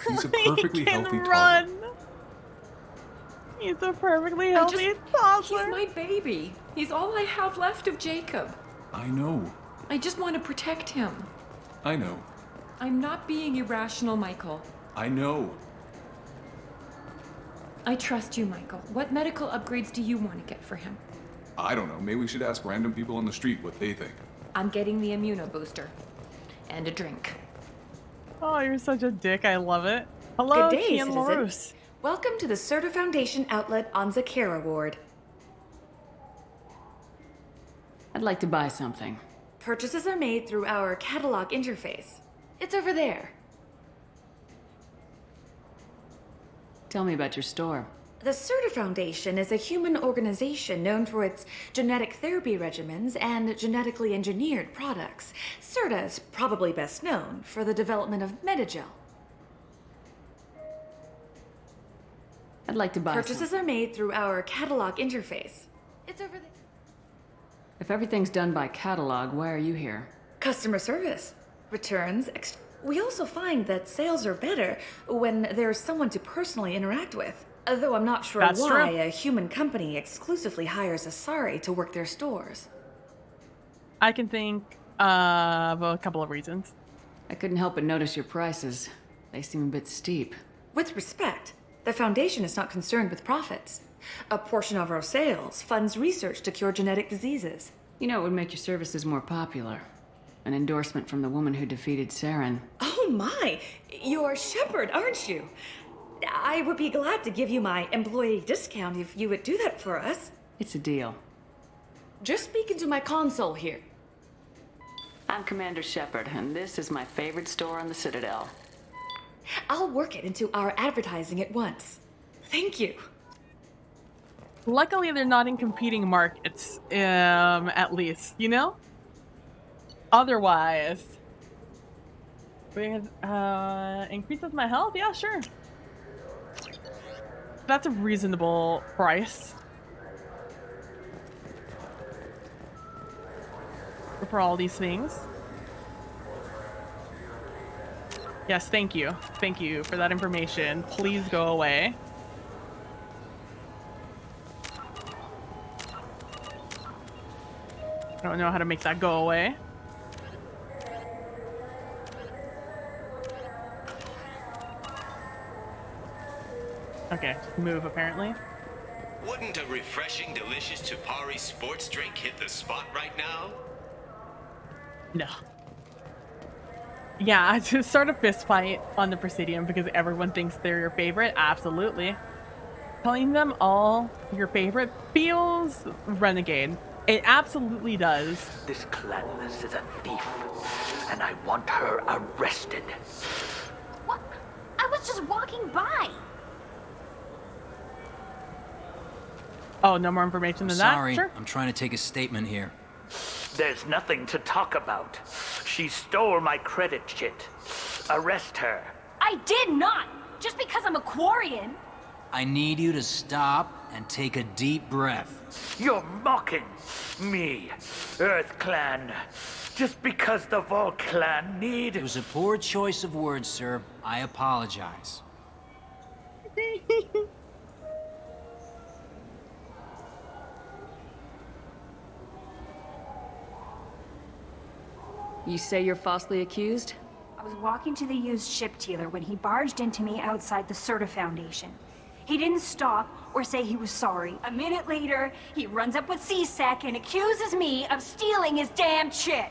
He's a perfectly He can healthy run. toddler. He's a perfectly healthy toddler. He's my baby. He's all I have left of Jacob. I know. I just want to protect him. I know. I'm not being irrational, Michael. I know. I trust you, Michael. What medical upgrades do you want to get for him? I don't know. Maybe we should ask random people on the street what they think. I'm getting the immunobooster. And a drink. Oh, you're such a dick. I love it. Hello, Good day, Kian citizen. LaRousse. Welcome to the Serta Foundation outlet on Zakera Ward. I'd like to buy something. Purchases are made through our catalog interface. It's over there. Tell me about your store. The Serta Foundation is a human organization known for its genetic therapy regimens and genetically engineered products. Serta is probably best known for the development of Metagel. I'd like to buy Purchases are made through our catalog interface. It's over there. If everything's done by catalog, why are you here? Customer service. Returns. We also find that sales are better when there's someone to personally interact with. Though I'm not sure That's why true. a human company exclusively hires Asari to work their stores. I can think of a couple of reasons. I couldn't help but notice your prices. They seem a bit steep. With respect, the Foundation is not concerned with profits. A portion of our sales funds research to cure genetic diseases. You know, it would make your services more popular. An endorsement from the woman who defeated Saren. Oh my! You're Shepard, aren't you? I would be glad to give you my employee discount if you would do that for us. It's a deal. Just speak into my console here. I'm Commander Shepard, and this is my favorite store on the Citadel. I'll work it into our advertising at once. Thank you. Luckily, they're not in competing markets, at least, you know? Otherwise, increases my health? Yeah, sure. That's a reasonable price for all these things. Yes, thank you. Thank you for that information. Please go away. I don't know how to make that go away. Okay, move apparently. Wouldn't a refreshing, delicious Tupari sports drink hit the spot right now? No. Yeah, to start a fist fight on the Presidium because everyone thinks they're your favorite? Absolutely. Calling them all your favorite feels renegade. It absolutely does. This Clanless is a thief, and I want her arrested. What? I was just walking by. Oh, no more information than that? Sorry, Sure. I'm trying to take a statement here. There's nothing to talk about. She stole my credit chit. Arrest her. I did not! Just because I'm a Quarian! I need you to stop and take a deep breath. You're mocking me, Earth Clan. Just because the Vol Clan need... It was a poor choice of words, sir. I apologize. You say you're falsely accused? I was walking to the used ship dealer when he barged into me outside the Serta Foundation. He didn't stop or say he was sorry. A minute later, he runs up with C-Sec and accuses me of stealing his damn chit.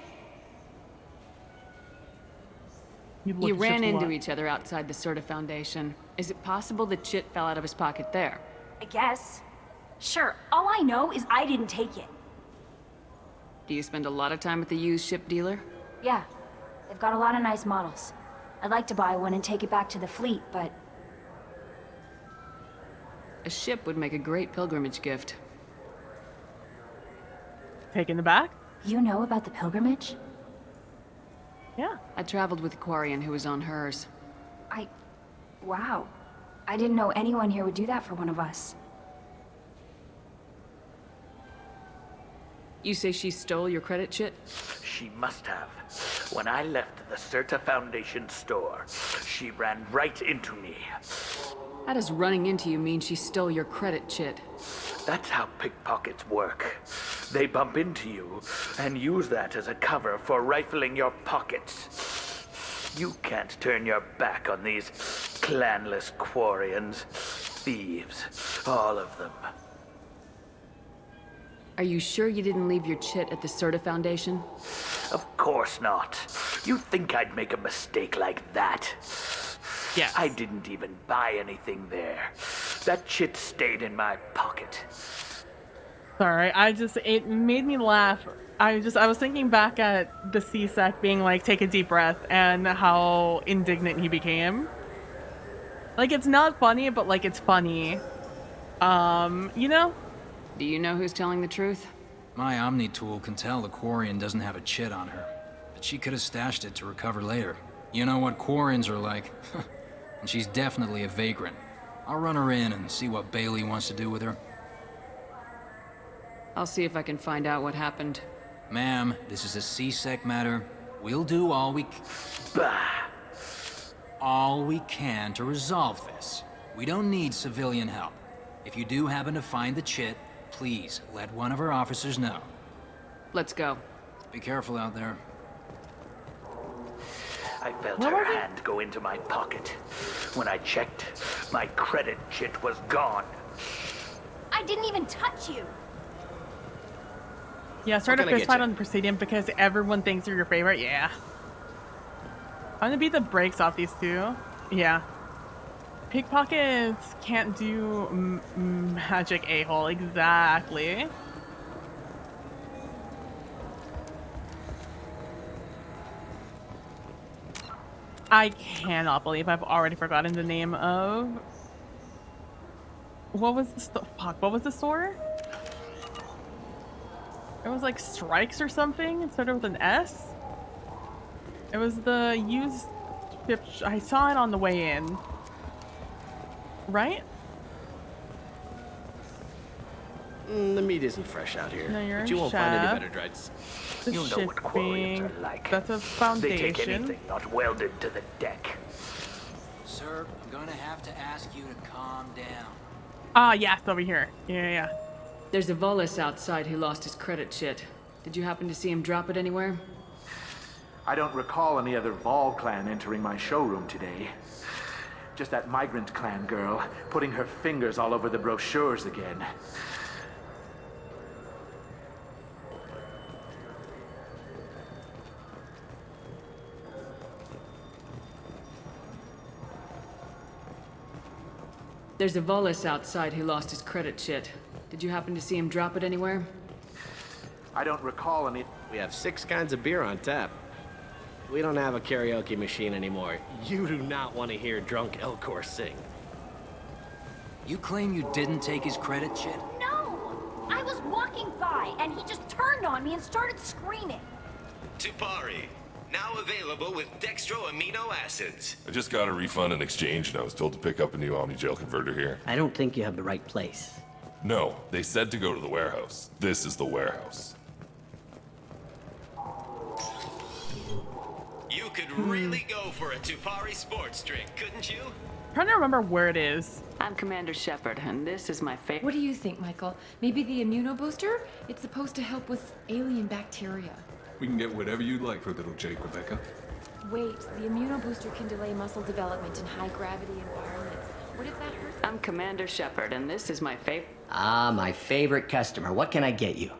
You ran into each other outside the Serta Foundation. Is it possible the chit fell out of his pocket there? I guess. Sure, all I know is I didn't take it. Do you spend a lot of time at the used ship dealer? Yeah, they've got a lot of nice models. I'd like to buy one and take it back to the fleet, but... A ship would make a great pilgrimage gift. Taking the back? You know about the pilgrimage? Yeah. I traveled with a Quarian who was on hers. Wow. I didn't know anyone here would do that for one of us. You say she stole your credit chit? She must have. When I left the Serta Foundation store, she ran right into me. How does running into you mean she stole your credit chit? That's how pickpockets work. They bump into you and use that as a cover for rifling your pockets. You can't turn your back on these clanless Quarians. Thieves, all of them. Are you sure you didn't leave your chit at the Serta Foundation? Of course not. You think I'd make a mistake like that? Yeah. I didn't even buy anything there. That chit stayed in my pocket. Sorry, it made me laugh. I was thinking back at the C-Sec being like, take a deep breath, and how indignant he became. Like, it's not funny, but like, it's funny. You know? Do you know who's telling the truth? My Omni tool can tell the Quarian doesn't have a chit on her, but she could have stashed it to recover later. You know what Quarians are like. And she's definitely a vagrant. I'll run her in and see what Bailey wants to do with her. I'll see if I can find out what happened. Ma'am, this is a C-Sec matter. We'll do all we can to resolve this. We don't need civilian help. If you do happen to find the chit, please let one of our officers know. Let's go. Be careful out there. I felt her hand go into my pocket. When I checked, my credit chit was gone. I didn't even touch you. Yeah, start a fist fight on the Presidium because everyone thinks you're your favorite. Yeah. I'm gonna beat the brakes off these two. Yeah. Pickpockets can't do magic a-hole. Exactly. I cannot believe I've already forgotten the name of... What was the fuck? What was the store? It was like Strikes or something. It started with an S. It was the used ship. I saw it on the way in. Right? The meat isn't fresh out here. No, you're but a you won't find any chef. better drieds. The You know what Quarians are like. That's a They foundation. take anything not welded to the deck. Sir, I'm gonna have to ask you to calm down. Ah, yes, over here. Yeah. There's a Volus outside who lost his credit chit. Did you happen to see him drop it anywhere? I don't recall any other Vol clan entering my showroom today. Just that migrant clan girl putting her fingers all over the brochures again. There's a Volus outside who lost his credit chit. Did you happen to see him drop it anywhere? I don't recall any... We have 6 kinds of beer on tap. We don't have a karaoke machine anymore. You do not want to hear drunk Elcor sing. You claim you didn't take his credit chit? No! I was walking by, and he just turned on me and started screaming. Tupari, now available with dextro amino acids. I just got a refund in exchange, and I was told to pick up a new Omnigel converter here. I don't think you have the right place. No, they said to go to the warehouse. This is the warehouse. You could really go for a Tupari sports drink, couldn't you? I'm trying to remember where it is. I'm Commander Shepard, and this is my favorite. What do you think, Michael? Maybe the immunobooster? It's supposed to help with alien bacteria. We can get whatever you'd like for little Jake, Rebecca. Wait, the immunobooster can delay muscle development in high-gravity environments. What if that hurts? I'm Commander Shepard, and this is my favorite. Ah, my favorite customer. What can I get you?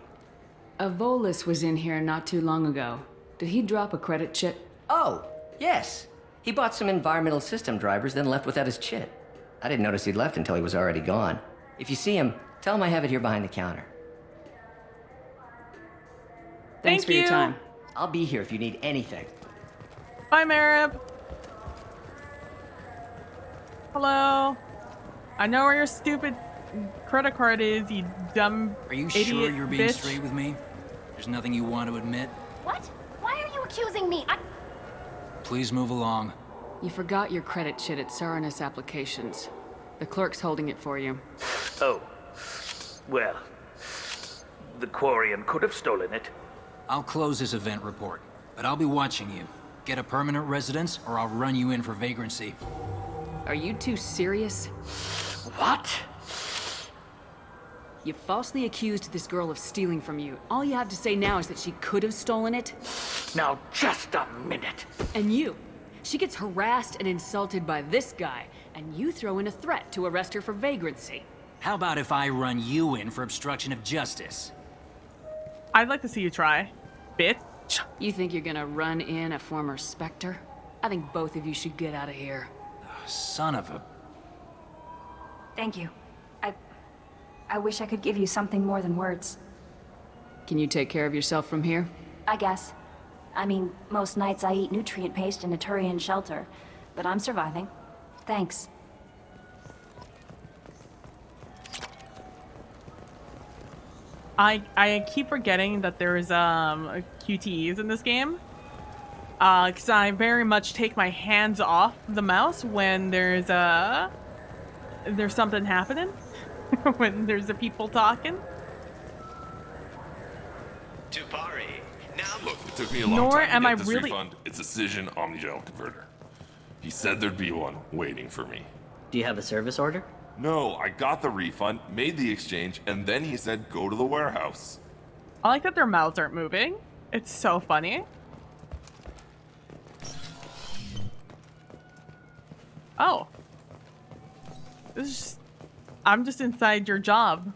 A Volus was in here not too long ago. Did he drop a credit chit? Oh, yes. He bought some environmental system drivers, then left without his chit. I didn't notice he'd left until he was already gone. If you see him, tell him I have it here behind the counter. Thanks for your time. I'll be here if you need anything. Bye, Marib. Hello. I know where your stupid credit card is, you dumb Are you idiot sure you're being bitch. straight with me? There's nothing you want to admit? What? Why are you accusing me? Please move along. You forgot your credit chit at Saranus Applications. The clerk's holding it for you. Oh. Well, the Quarian could have stolen it. I'll close this event report, but I'll be watching you. Get a permanent residence, or I'll run you in for vagrancy. Are you two serious? What? You falsely accused this girl of stealing from you. All you have to say now is that she could have stolen it. Now, just a minute. And you. She gets harassed and insulted by this guy, and you throw in a threat to arrest her for vagrancy. How about if I run you in for obstruction of justice? I'd like to see you try, bitch. You think you're gonna run in a former Spectre? I think both of you should get out of here. Son of a... Thank you. I wish I could give you something more than words. Can you take care of yourself from here? I guess. I mean, most nights I eat nutrient paste in a Turian shelter, but I'm surviving. Thanks. I keep forgetting that there's QTEs in this game. Because I very much take my hands off the mouse when there's something happening. When there's the people talking. Tupari, now look, it took me a long Nor time to am get I this really- refund. It's a Cision Omnigel converter. He said there'd be one waiting for me. Do you have a service order? No, I got the refund, made the exchange, and then he said go to the warehouse. I like that their mouths aren't moving. It's so funny. Oh. This is just, I'm just inside your job.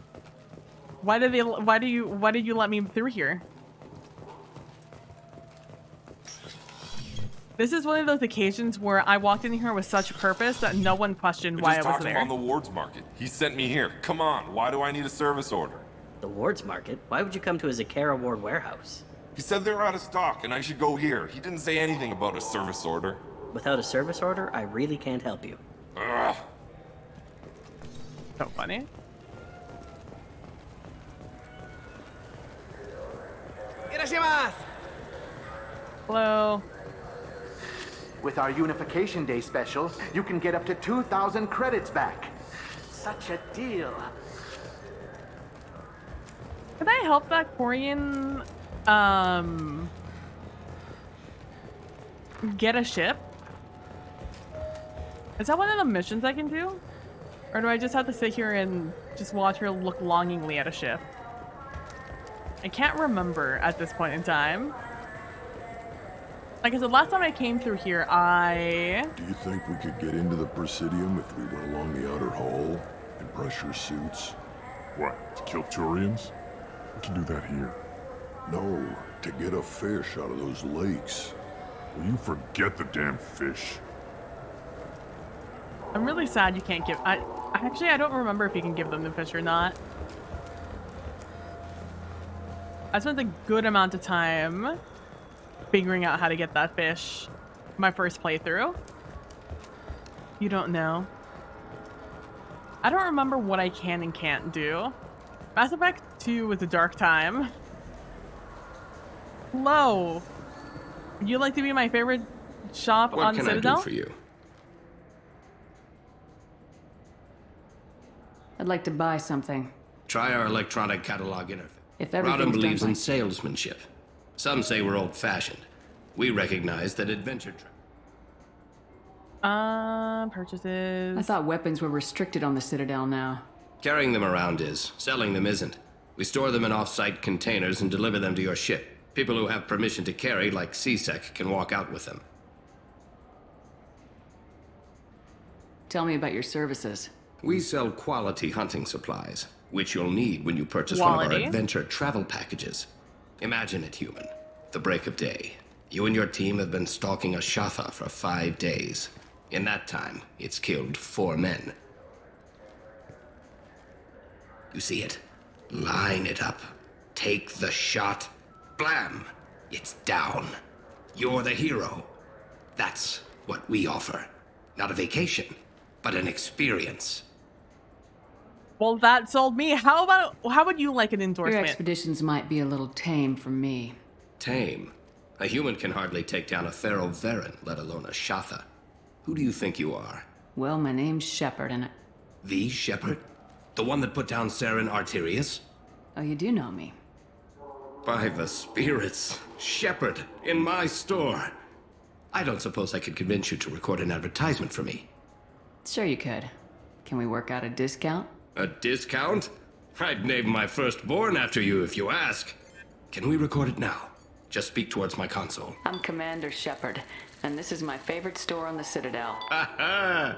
Why did you let me through here? This is one of those occasions where I walked in here with such purpose that no one questioned why I just was talked to him there. on the Wards Market. He sent me here. Come on, why do I need a service order? The Wards Market? Why would you come to a Zakara Ward warehouse? He said they're out of stock and I should go here. He didn't say anything about a service order. Without a service order, I really can't help you. Ugh. So funny. Hello. With our Unification Day special, you can get up to 2,000 credits back. Such a deal. Could I help that Quarian, get a ship? Is that one of the missions I can do? Or do I just have to sit here and just watch her look longingly at a ship? I can't remember at this point in time. Like I said, last time I came through here, Do you think we could get into the Presidium if we went along the outer hall in pressure suits? What, to kill Turians? We can do that here. No, to get a fish out of those lakes. Will you forget the damn fish? I'm really sad you can't give... I don't remember if you can give them the fish or not. I spent a good amount of time figuring out how to get that fish my first playthrough. You don't know. I don't remember what I can and can't do. Mass Effect 2 was a dark time. Hello. Would you like to be my favorite shop on What Citadel? can I do for you? I'd like to buy something. Try our electronic catalog interface. If Rodham everything's done believes by- in salesmanship. Some say we're old-fashioned. We recognize that adventure... Purchases. I thought weapons were restricted on the Citadel now. Carrying them around is. Selling them isn't. We store them in off-site containers and deliver them to your ship. People who have permission to carry, like CSEC, can walk out with them. Tell me about your services. We sell quality hunting supplies, which you'll need when you purchase one of our Quality? adventure travel packages. Imagine it, human. The break of day. You and your team have been stalking a Shatha for 5 days. In that time, it's killed 4 men. You see it? Line it up. Take the shot. Blam! It's down. You're the hero. That's what we offer. Not a vacation, but an experience. Well, that sold me. How would you like an Your endorsement? expeditions might be a little tame for me. Tame. A human can hardly take down a Pharaoh Varen, let alone a Shatha. Who do you think you are? Well, my name's Shepard, and The Shepherd? The one that put down Saren Arterius? oh, you do know me. By the spirits. Shepherd, in my store. I don't suppose I could convince you to record an advertisement for me. Sure you could. Can we work out a discount? A discount? I'd name my firstborn after you if you ask. Can we record it now? Just speak towards my console. I'm Commander Shepard, and this is my favorite store on the Citadel. Ha ha!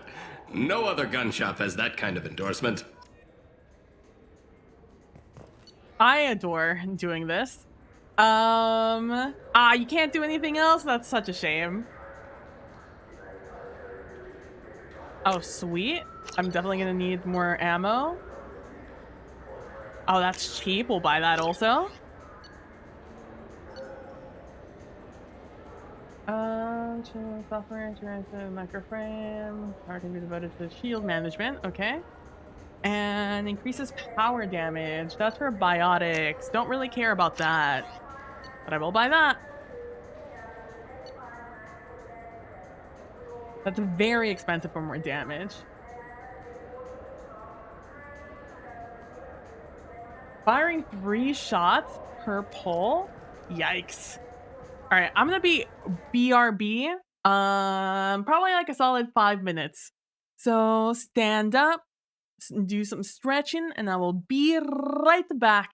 No other gun shop has that kind of endorsement. I adore doing this. You can't do anything else? That's such a shame. Oh, sweet. I'm definitely gonna need more ammo. Oh, that's cheap. We'll buy that also. Software, microframe, power can be devoted to shield management. Okay. And increases power damage. That's for biotics. Don't really care about that. But I will buy that. That's very expensive for more damage. Firing 3 shots per pull? Yikes. Alright, I'm gonna be BRB. Probably like a solid 5 minutes. So stand up, do some stretching, and I will be right back.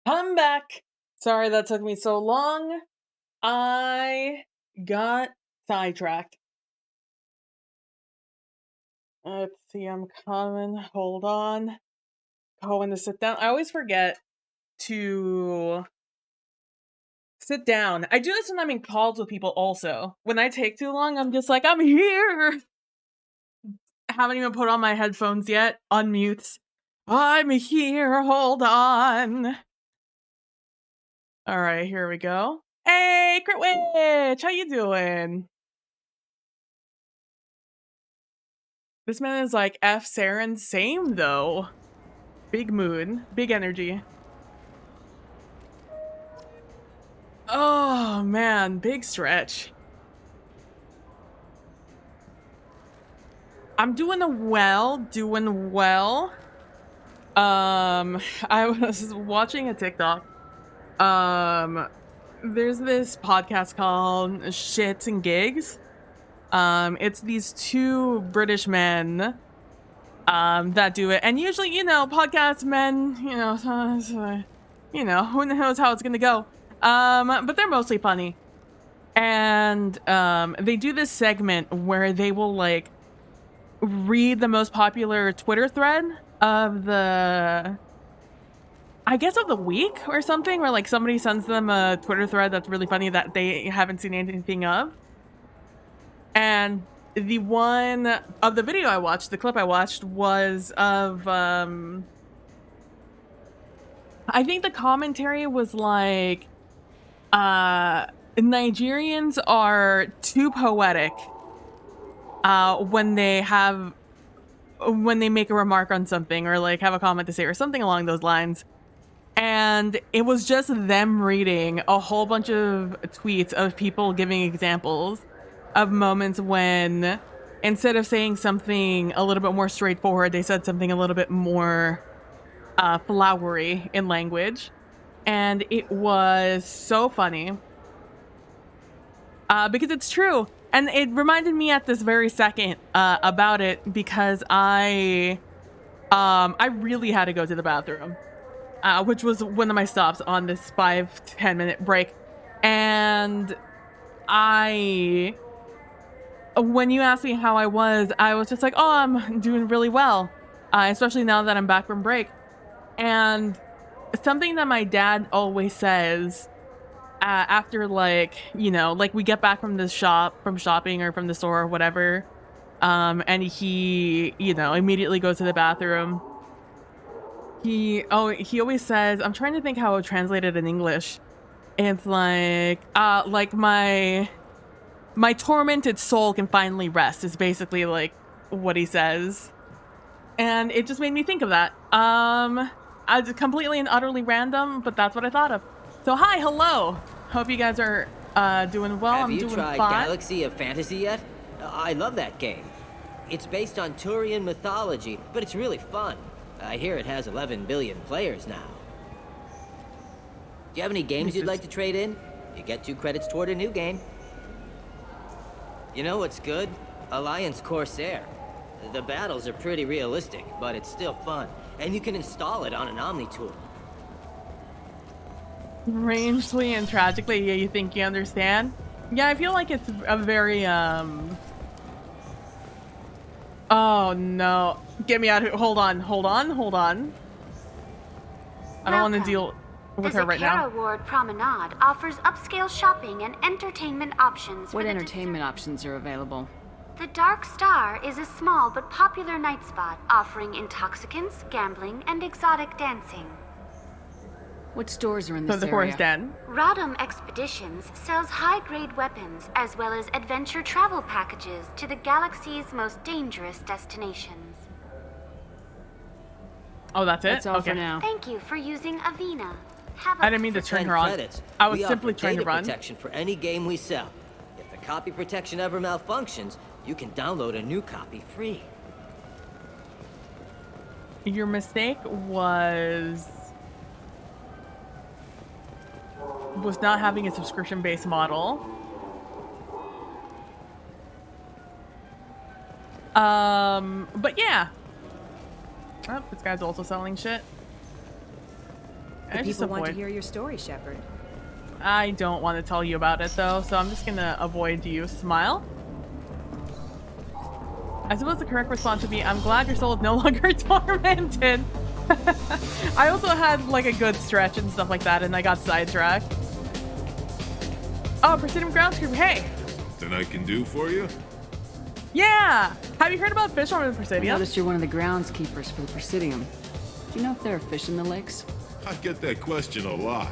I'm back. Sorry that took me so long. I got sidetracked. Let's see, I'm coming. Hold on. Going to sit down. I always forget to sit down. I do this when I'm in calls with people also. When I take too long, I'm just like, I'm here. Haven't even put on my headphones yet. Unmutes. I'm here. Hold on. All right, here we go. Hey, Crit Witch, how you doing? This man is like F Saren, same though. Big mood, big energy. Oh man, big stretch. I'm doing well, doing well. I was watching a TikTok. There's this podcast called Shits and Gigs. It's these two British men that do it, and usually, podcast men, who knows how it's gonna go. But they're mostly funny, and they do this segment where they will like read the most popular Twitter thread of the of the week or something, where like somebody sends them a Twitter thread that's really funny that they haven't seen anything of. And the one of the video I watched, the clip I watched was of I think the commentary was like Nigerians are too poetic when they make a remark on something or like have a comment to say or something along those lines. And it was just them reading a whole bunch of tweets of people giving examples of moments when instead of saying something a little bit more straightforward, they said something a little bit more flowery in language. And it was so funny because it's true. And it reminded me at this very second about it because I really had to go to the bathroom. Which was one of my stops on this 5-10 minute break. And when you asked me how I was just like, oh, I'm doing really well. Especially now that I'm back from break. And something that my dad always says after like we get back from shopping or from the store or whatever. And he, immediately goes to the bathroom. He always says, I'm trying to think how it would translate it in English. It's like my tormented soul can finally rest is basically like what he says. And it just made me think of that. It's completely and utterly random, but that's what I thought of. So hi, hello. Hope you guys are doing well. Have I'm you doing tried fine. Galaxy of Fantasy yet? I love that game. It's based on Turian mythology, but it's really fun. I hear it has 11 billion players now. Do you have any games you'd like to trade in? You get 2 credits toward a new game. You know what's good? Alliance Corsair. The battles are pretty realistic, but it's still fun. And you can install it on an Omni tool. Strangely and tragically, yeah, you think you understand? Yeah, I feel like it's a very oh no. Get me out of here. Hold on. I don't want to deal with her right now. The Zakara Ward Promenade offers upscale shopping and entertainment options. What entertainment options are available? The Dark Star is a small but popular night spot offering intoxicants, gambling, and exotic dancing. What stores are in this the area? Forest Den. Rodham Expeditions sells high-grade weapons as well as adventure travel packages to the galaxy's most dangerous destinations. Oh, that's it? That's all okay. for now. Thank you for using Avina. Have I didn't mean to turn her on. Credits, I was we simply offer trying to data run. protection for any game we sell. If the copy protection ever malfunctions, you can download a new copy free. Your mistake was not having a subscription-based model. But yeah. Oh, this guy's also selling shit. I just people want to avoid. hear your story, Shepard. I don't want to tell you about it though, so I'm just gonna avoid you. Smile. I suppose the correct response would be, I'm glad your soul is no longer tormented. I also had like a good stretch and stuff like that, and I got sidetracked. Oh, Presidium Groundskeeper, hey! Something I can do for you? Yeah! Have you heard about fish on the I Presidium? noticed you're one of the groundskeepers for the Presidium. Do you know if there are fish in the lakes? I get that question a lot.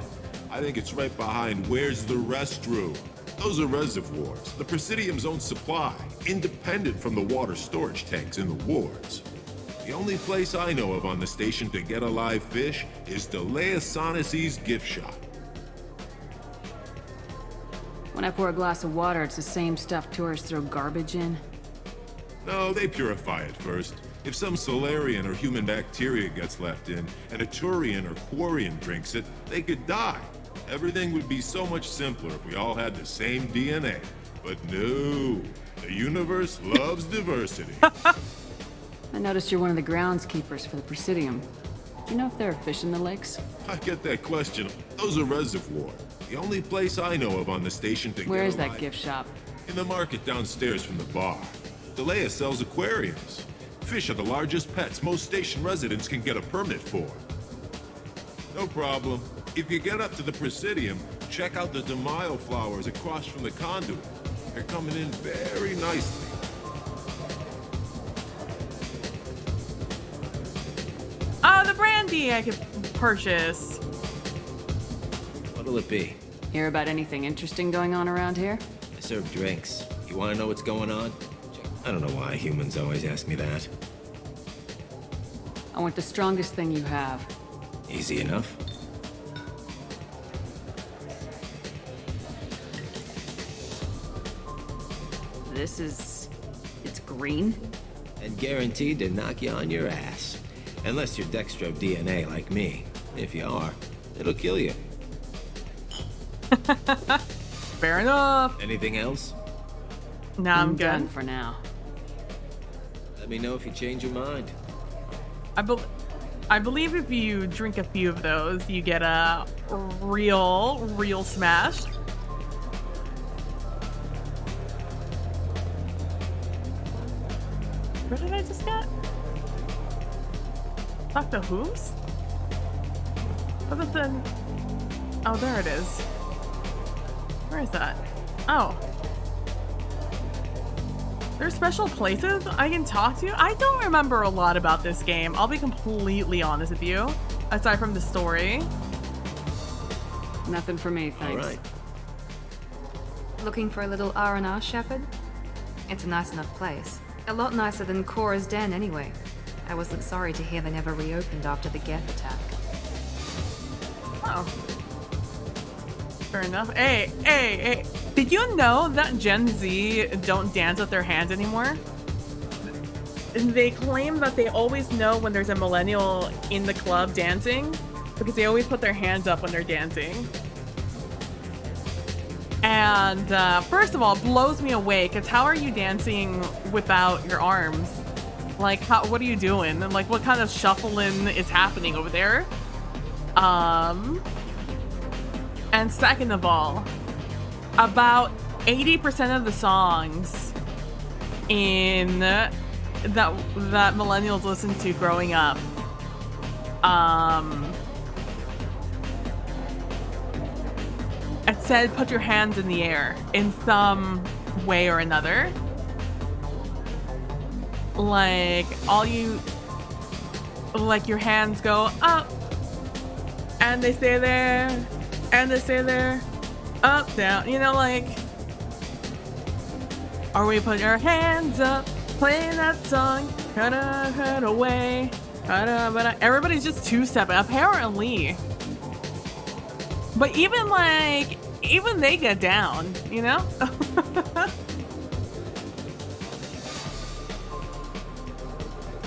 I think it's right behind where's the restroom. Those are reservoirs, the Presidium's own supply, independent from the water storage tanks in the wards. The only place I know of on the station to get a live fish is Delea Sonasy's gift shop. When I pour a glass of water, it's the same stuff tourists throw garbage in. No, they purify it first. If some Solarian or human bacteria gets left in, and a Turian or Quarian drinks it, they could die. Everything would be so much simpler if we all had the same DNA. But no, the universe loves diversity. I noticed you're one of the groundskeepers for the Presidium. Do you know if there are fish in the lakes? I get that question. Those are reservoirs. The only place I know of on the station to Where get is that alive- gift shop? In the market downstairs from the bar. Delea sells aquariums. Fish are the largest pets most station residents can get a permit for. No problem. If you get up to the Presidium, check out the DeMaio flowers across from the conduit. They're coming in very nicely. Oh, the brandy I could purchase. What'll it be? Hear about anything interesting going on around here? I serve drinks. You want to know what's going on? I don't know why humans always ask me that. I want the strongest thing you have. Easy enough. It's green? And guaranteed to knock you on your ass. Unless you're dextro DNA like me. If you are, it'll kill you. Fair enough. Anything else? No, I'm done good. for now. Let me know if you change your mind. I believe if you drink a few of those, you get a real smash. What did I just get? Dr. Who's? Other than... Oh, there it is. Where is that? Oh. There's special places I can talk to? I don't remember a lot about this game. I'll be completely honest with you. Aside from the story. Nothing for me, thanks. All right. Looking for a little R&R, Shepard? It's a nice enough place. A lot nicer than Cora's den, anyway. I wasn't sorry to hear they never reopened after the Geth attack. Oh. Fair enough. Hey. Did you know that Gen Z don't dance with their hands anymore? They claim that they always know when there's a millennial in the club dancing because they always put their hands up when they're dancing. And first of all, it blows me away because how are you dancing without your arms? Like, what are you doing? And like, what kind of shuffling is happening over there? And second of all, about 80% of the songs in that millennials listen to growing up, it said put your hands in the air in some way or another. Like your hands go up and they stay there and they stay there, up, down, you know, like, or we put our hands up playing that song, cut away, but everybody's just two-stepping apparently. But even they get down, you know?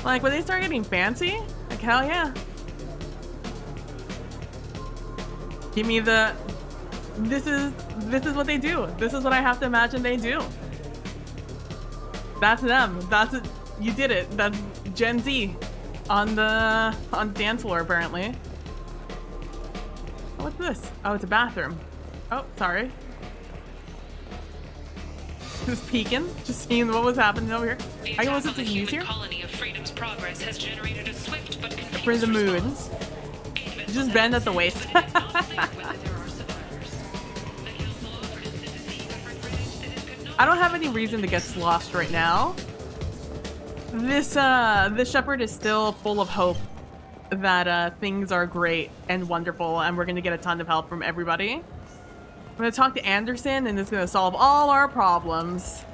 Like, when they start getting fancy, like, hell yeah. Give me this is what they do. This is what I have to imagine they do. That's them. That's it. You did it. That's Gen Z on dance floor, apparently. what's this? Oh, it's a bathroom. Oh, sorry. Just peeking, just seeing what was happening over here. I can listen to the news here. Colony of Freedom's progress has generated a swift but For the mood. Just bend at the waist. I don't have any reason to get lost right now. This shepherd is still full of hope that things are great and wonderful, and we're gonna get a ton of help from everybody. I'm gonna talk to Anderson, and it's gonna solve all our problems.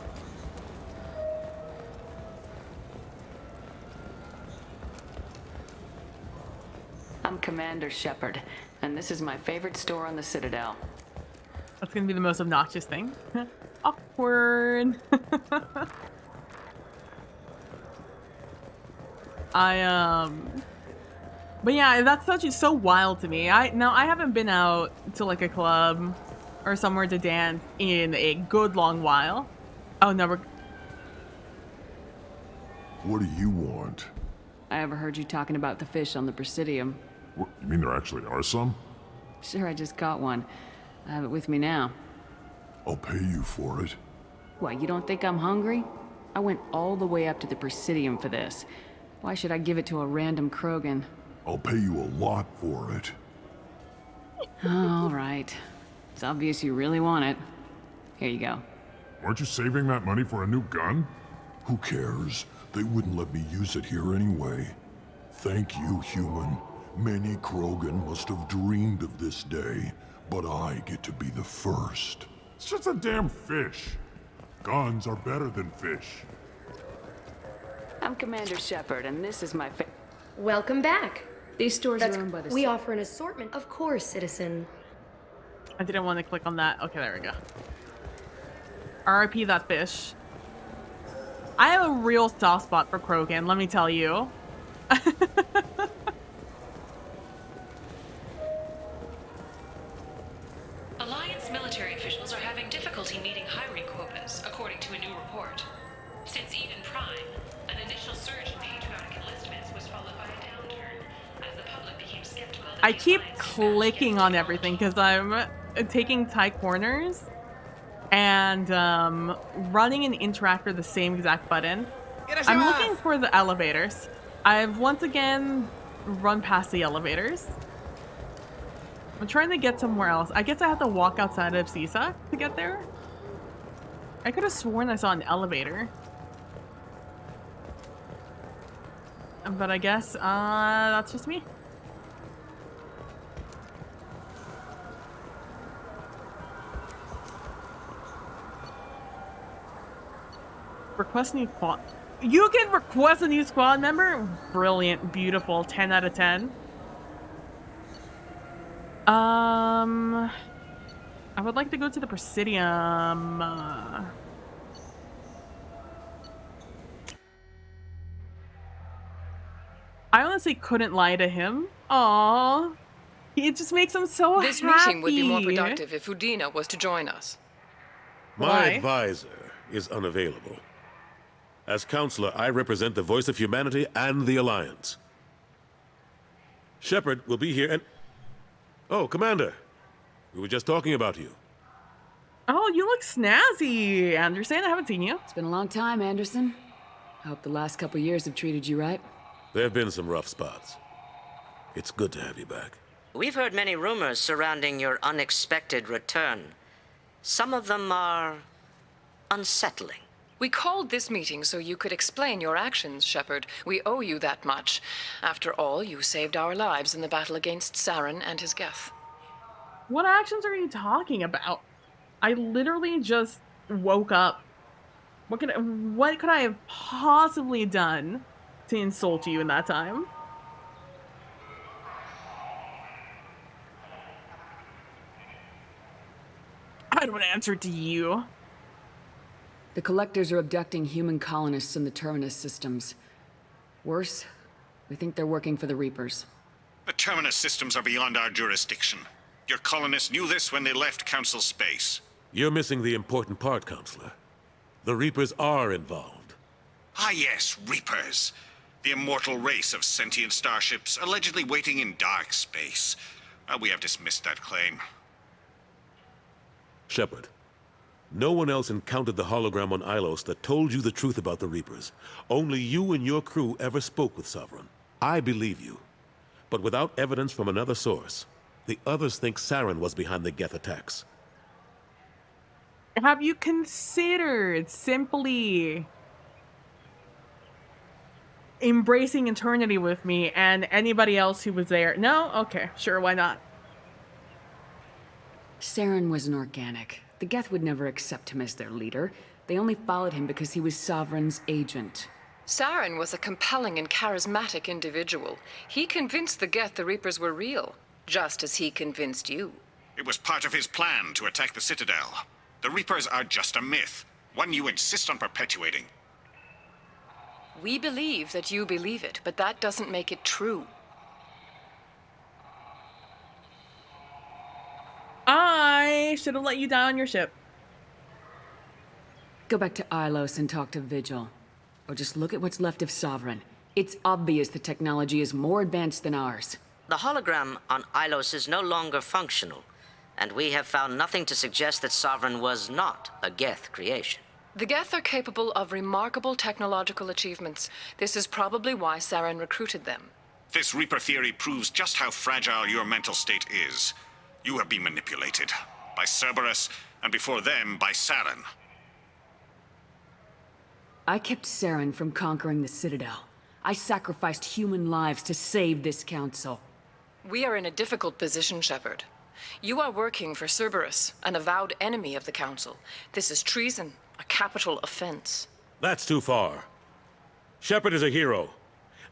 I'm Commander Shepard, and this is my favorite store on the Citadel. That's gonna be the most obnoxious thing. Awkward. But yeah, that's so wild to me. I haven't been out to like a club or somewhere to dance in a good long while. Oh no, What do you want? I overheard you talking about the fish on the Presidium. What, you mean there actually are some? Sure, I just got one. I have it with me now. I'll pay you for it. What, you don't think I'm hungry? I went all the way up to the Presidium for this. Why should I give it to a random Krogan? I'll pay you a lot for it. All right. It's obvious you really want it. Here you go. Aren't you saving that money for a new gun? Who cares? They wouldn't let me use it here anyway. Thank you, human. Many Krogan must have dreamed of this day, but I get to be the first. It's just a damn fish. Guns are better than fish. I'm Commander Shepard, and this is my Welcome back. These stores are owned by the We offer an assortment. Of course, citizen. I didn't want to click on that. Okay, there we go. RIP that fish. I have a real soft spot for Krogan, let me tell you. Alliance military officials are having difficulty meeting hiring quotas, according to a new report. Since Eden Prime, an initial surge in patriotic enlistments was followed by a downturn, as the public became skeptical that I keep clicking on everything because I'm taking tight corners and running and interactor the same exact button. I'm looking for the elevators. I've once again run past the elevators. I'm trying to get somewhere else. I guess I have to walk outside of CSAC to get there. I could have sworn I saw an elevator. But I guess that's just me. Request new squad. You can request a new squad member? Brilliant, beautiful, 10 out of 10. I would like to go to the Presidium. I honestly couldn't lie to him. Aww. It just makes him so happy. This meeting would be more productive if Udina was to join us. My advisor is unavailable. As counselor, I represent the voice of humanity and the Alliance. Shepard will be here and... Oh, Commander. We were just talking about you. Oh, you look snazzy, Anderson. I haven't seen you. It's been a long time, Anderson. I hope the last couple years have treated you right. There have been some rough spots. It's good to have you back. We've heard many rumors surrounding your unexpected return. Some of them are unsettling. We called this meeting so you could explain your actions, Shepard. We owe you that much. After all, you saved our lives in the battle against Saren and his Geth. What actions are you talking about? I literally just woke up. What could I have possibly done to insult you in that time? I don't answer to you. The Collectors are abducting human colonists in the Terminus systems. Worse, we think they're working for the Reapers. The Terminus systems are beyond our jurisdiction. Your colonists knew this when they left Council space. You're missing the important part, Counselor. The Reapers are involved. Ah yes, Reapers. The immortal race of sentient starships allegedly waiting in dark space. We have dismissed that claim. Shepard, no one else encountered the hologram on Ilos that told you the truth about the Reapers. Only you and your crew ever spoke with Sovereign. I believe you. But without evidence from another source, the others think Saren was behind the Geth attacks. Have you considered simply embracing eternity with me and anybody else who was there? No? Okay, sure, why not? Saren was an organic. The Geth would never accept him as their leader. They only followed him because he was Sovereign's agent. Saren was a compelling and charismatic individual. He convinced the Geth the Reapers were real, just as he convinced you. It was part of his plan to attack the Citadel. The Reapers are just a myth, one you insist on perpetuating. We believe that you believe it, but that doesn't make it true. I should have let you die on your ship. Go back to Ilos and talk to Vigil. Or just look at what's left of Sovereign. It's obvious the technology is more advanced than ours. The hologram on Ilos is no longer functional, and we have found nothing to suggest that Sovereign was not a Geth creation. The Geth are capable of remarkable technological achievements. This is probably why Saren recruited them. This Reaper theory proves just how fragile your mental state is. You have been manipulated by Cerberus, and before them, by Saren. I kept Saren from conquering the Citadel. I sacrificed human lives to save this council. We are in a difficult position, Shepard. You are working for Cerberus, an avowed enemy of the Council. This is treason, a capital offense. That's too far. Shepard is a hero.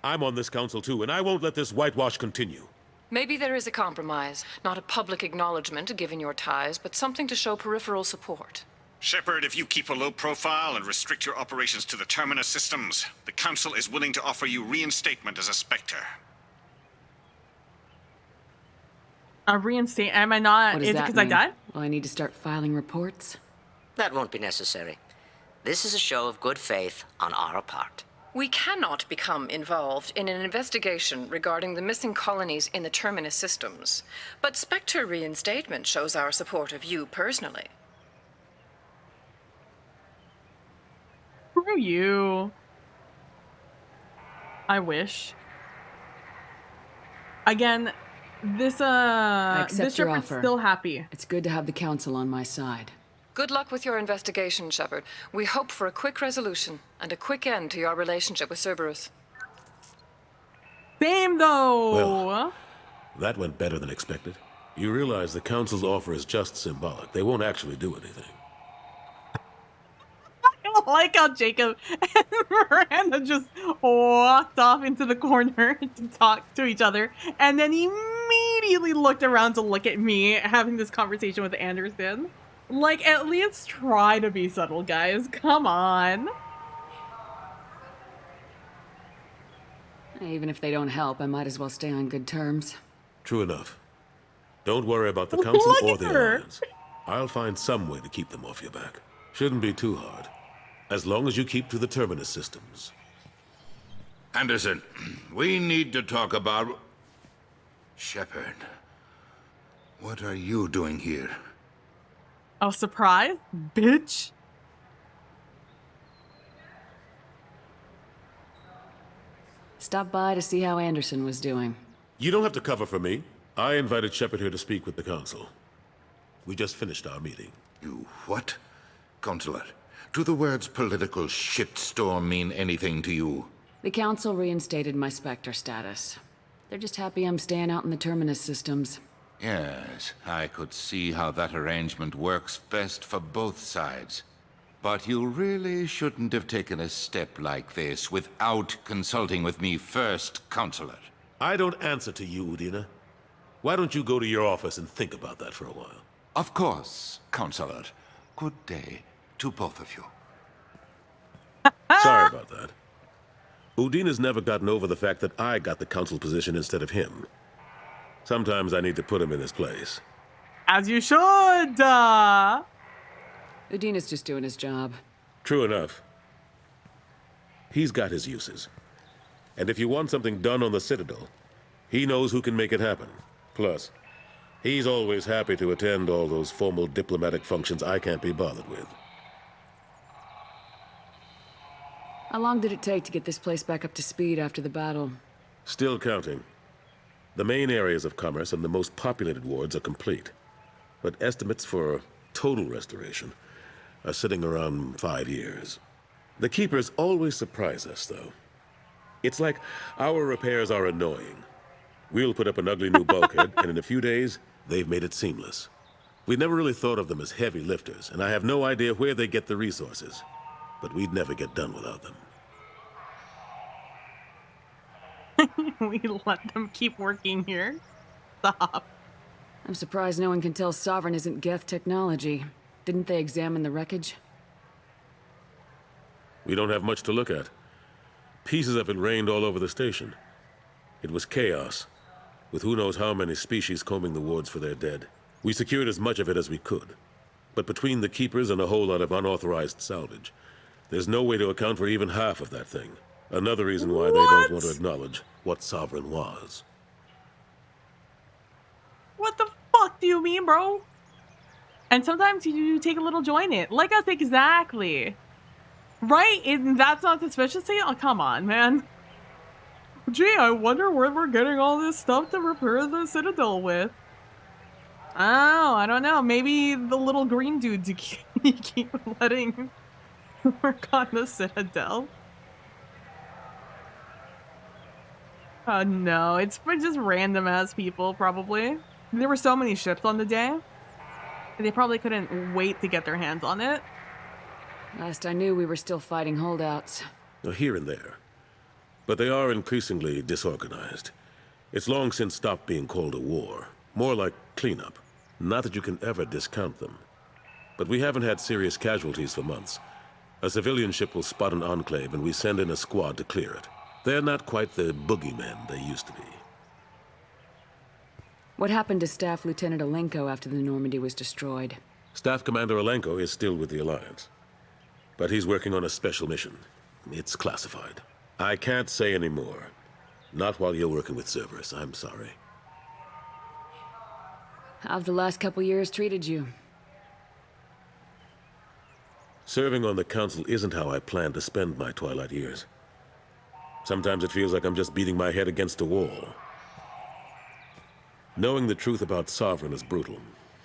I'm on this council too, and I won't let this whitewash continue. Maybe there is a compromise. Not a public acknowledgement given your ties, but something to show peripheral support. Shepard, if you keep a low profile and restrict your operations to the Terminus systems, the Council is willing to offer you reinstatement as a Spectre. A reinstate? Am I not? What Is does it that because I mean? died? Will I need to start filing reports? That won't be necessary. This is a show of good faith on our part. We cannot become involved in an investigation regarding the missing colonies in the Terminus systems. But Spectre reinstatement shows our support of you personally. Screw you. I wish. Again, this accept your Shepard's offer. still happy. It's good to have the council on my side. Good luck with your investigation, Shepard. We hope for a quick resolution and a quick end to your relationship with Cerberus. Same though. Well, that went better than expected. You realize the council's offer is just symbolic. They won't actually do anything. I like how Jacob and Miranda just walked off into the corner to talk to each other, and then immediately looked around to look at me having this conversation with Anderson. Like, at least try to be subtle, guys. Come on. Even if they don't help, I might as well stay on good terms. True enough. Don't worry about the council Look or at the her. Alliance. I'll find some way to keep them off your back. Shouldn't be too hard. As long as you keep to the Terminus systems. Anderson, we need to talk about... Shepard. What are you doing here? Oh, surprise? Bitch. Stop by to see how Anderson was doing. You don't have to cover for me. I invited Shepard here to speak with the council. We just finished our meeting. You what? Consular, do the words political shitstorm mean anything to you? The council reinstated my Spectre status. They're just happy I'm staying out in the Terminus systems. Yes, I could see how that arrangement works best for both sides. But you really shouldn't have taken a step like this without consulting with me first, Consular. I don't answer to you, Udina. Why don't you go to your office and think about that for a while? Of course, Consular. Good day to both of you. Sorry about that. Udina's never gotten over the fact that I got the council position instead of him. Sometimes I need to put him in his place. As you should. Udina's just doing his job. True enough. He's got his uses. And if you want something done on the Citadel, he knows who can make it happen. Plus, He's always happy to attend all those formal diplomatic functions I can't be bothered with. How long did it take to get this place back up to speed after the battle? Still counting. The main areas of commerce and the most populated wards are complete. But estimates for total restoration are sitting around 5 years. The Keepers always surprise us, though. It's like our repairs are annoying. We'll put up an ugly new bulkhead, and in a few days, they've made it seamless. We never really thought of them as heavy lifters, and I have no idea where they get the resources. But we'd never get done without them. We let them keep working here. Stop. I'm surprised no one can tell Sovereign isn't Geth technology. Didn't they examine the wreckage? We don't have much to look at. Pieces of it rained all over the station. It was chaos, with who knows how many species combing the wards for their dead. We secured as much of it as we could. But between the Keepers and a whole lot of unauthorized salvage, there's no way to account for even half of that thing. Another reason why they don't want to acknowledge what Sovereign was. What the fuck do you mean, bro? And sometimes you take a little joy in it. Like us, exactly. Right? That's not suspicious to you? Oh, come on, man. Gee, I wonder where we're getting all this stuff to repair the Citadel with. Oh, I don't know. Maybe the little green dudes you keep letting work on the Citadel. Oh no, it's for just random ass people, probably. There were so many ships on the day. They probably couldn't wait to get their hands on it. Last I knew, we were still fighting holdouts. Here and there. But they are increasingly disorganized. It's long since stopped being called a war. More like cleanup. Not that you can ever discount them. But we haven't had serious casualties for months. A civilian ship will spot an enclave and we send in a squad to clear it. They're not quite the boogeymen they used to be. What happened to Staff Lieutenant Alenko after the Normandy was destroyed? Staff Commander Alenko is still with the Alliance. But he's working on a special mission. It's classified. I can't say any more. Not while you're working with Cerberus, I'm sorry. How've the last couple years treated you? Serving on the Council isn't how I planned to spend my twilight years. Sometimes it feels like I'm just beating my head against a wall. Knowing the truth about Sovereign is brutal.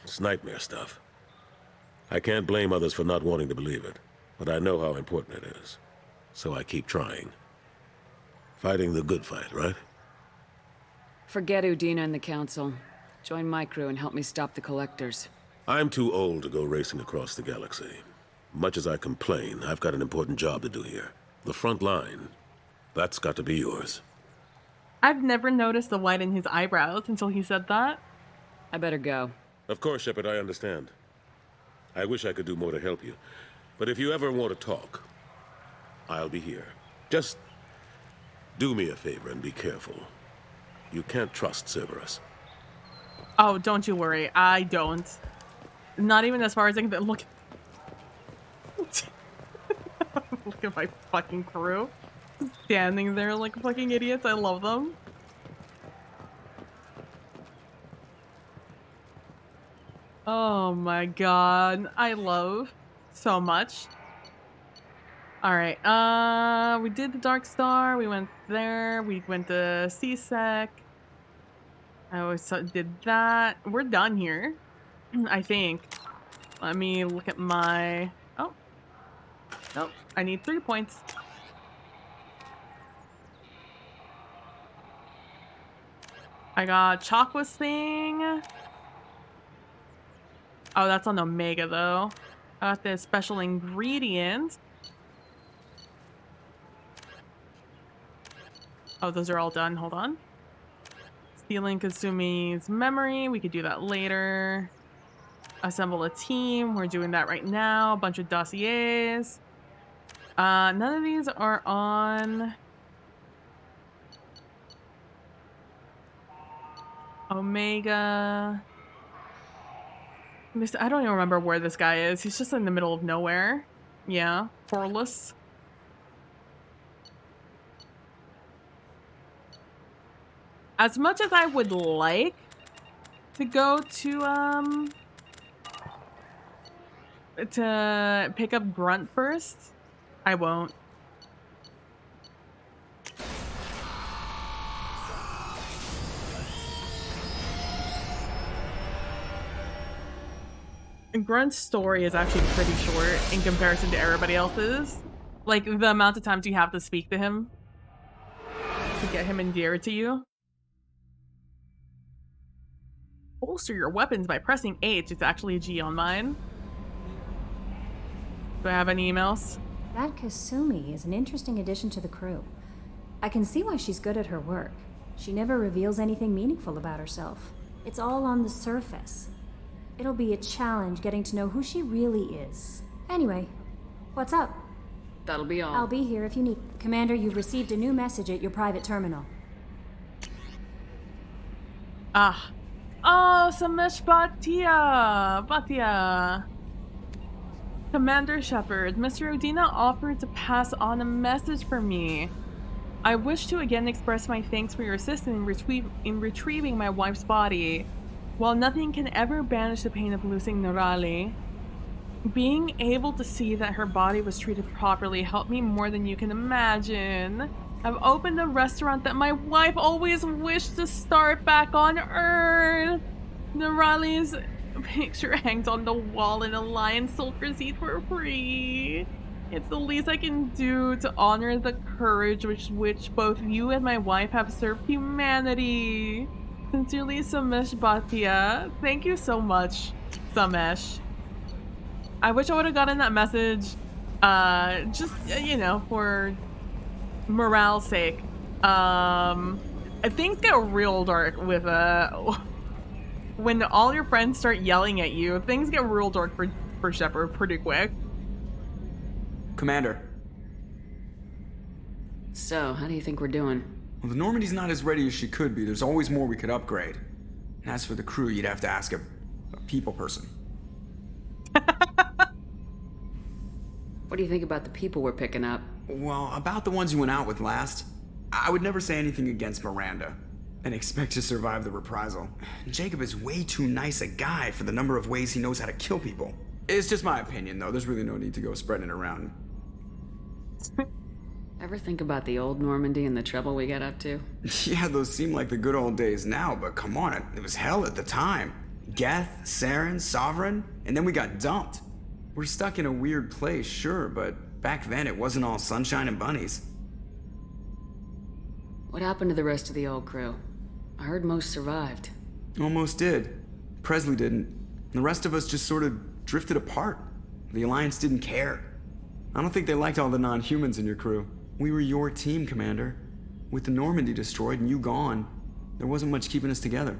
It's nightmare stuff. I can't blame others for not wanting to believe it, but I know how important it is. So I keep trying. Fighting the good fight, right? Forget Udina and the Council. Join my crew and help me stop the Collectors. I'm too old to go racing across the galaxy. Much as I complain, I've got an important job to do here. The front line. That's got to be yours. I've never noticed the white in his eyebrows until he said that. I better go. Of course, Shepard, I understand. I wish I could do more to help you. But if you ever want to talk, I'll be here. Just do me a favor and be careful. You can't trust Cerberus. Oh, don't you worry. I don't. Not even as far as I can look. Look at my fucking crew. Standing there like fucking idiots. I love them. Oh my god. I love so much. Alright, we did the Dark Star, we went there, we went to CSEC. I always did that. We're done here, I think. Let me look at my... Oh. Nope, I need 3 points. I got Chakwa's thing. Oh, that's on Omega, though. I got the special ingredients. Oh, those are all done. Hold on. Stealing Kasumi's memory. We could do that later. Assemble a team. We're doing that right now. A bunch of dossiers. None of these are on Omega. I don't even remember where this guy is. He's just in the middle of nowhere. Yeah, Porless. As much as I would like to go to pick up Grunt first? I won't. And Grunt's story is actually pretty short in comparison to everybody else's. Like, the amount of times you have to speak to him to get him endeared to you. Bolster your weapons by pressing H. It's actually a G on mine. Do I have any emails? That Kasumi is an interesting addition to the crew. I can see why she's good at her work. She never reveals anything meaningful about herself. It's all on the surface. It'll be a challenge getting to know who she really is. Anyway, what's up? That'll be all. I'll be here if you need. Commander, you've received a new message at your private terminal. Ah. Oh, Samesh Bhatia. Commander Shepard, Mr. Odina offered to pass on a message for me. I wish to again express my thanks for your assistance in retrieving my wife's body. While nothing can ever banish the pain of losing Norali, being able to see that her body was treated properly helped me more than you can imagine. I've opened a restaurant that my wife always wished to start back on Earth. Norali's picture hangs on the wall and Alliance sold receipt for free. It's the least I can do to honor the courage with which both you and my wife have served humanity. Sincerely, Samesh Bhatia. Thank you so much, Samesh. I wish I would have gotten that message, just, you know, for morale's sake. Things get real dark with, when all your friends start yelling at you, things get real dark for Shepard pretty quick. Commander. So, how do you think we're doing? Well, the Normandy's not as ready as she could be. There's always more we could upgrade. And as for the crew, you'd have to ask a people person. What do you think about the people we're picking up? Well, about the ones you went out with last, I would never say anything against Miranda and expect to survive the reprisal. Jacob is way too nice a guy for the number of ways he knows how to kill people. It's just my opinion, though. There's really no need to go spreading it around. Ever think about the old Normandy and the trouble we got up to? Yeah, those seem like the good old days now, but come on, it was hell at the time. Geth, Saren, Sovereign, and then we got dumped. We're stuck in a weird place, sure, but back then it wasn't all sunshine and bunnies. What happened to the rest of the old crew? I heard most survived. Almost did. Presley didn't. The rest of us just sort of drifted apart. The Alliance didn't care. I don't think they liked all the non-humans in your crew. We were your team, Commander. With the Normandy destroyed and you gone, there wasn't much keeping us together.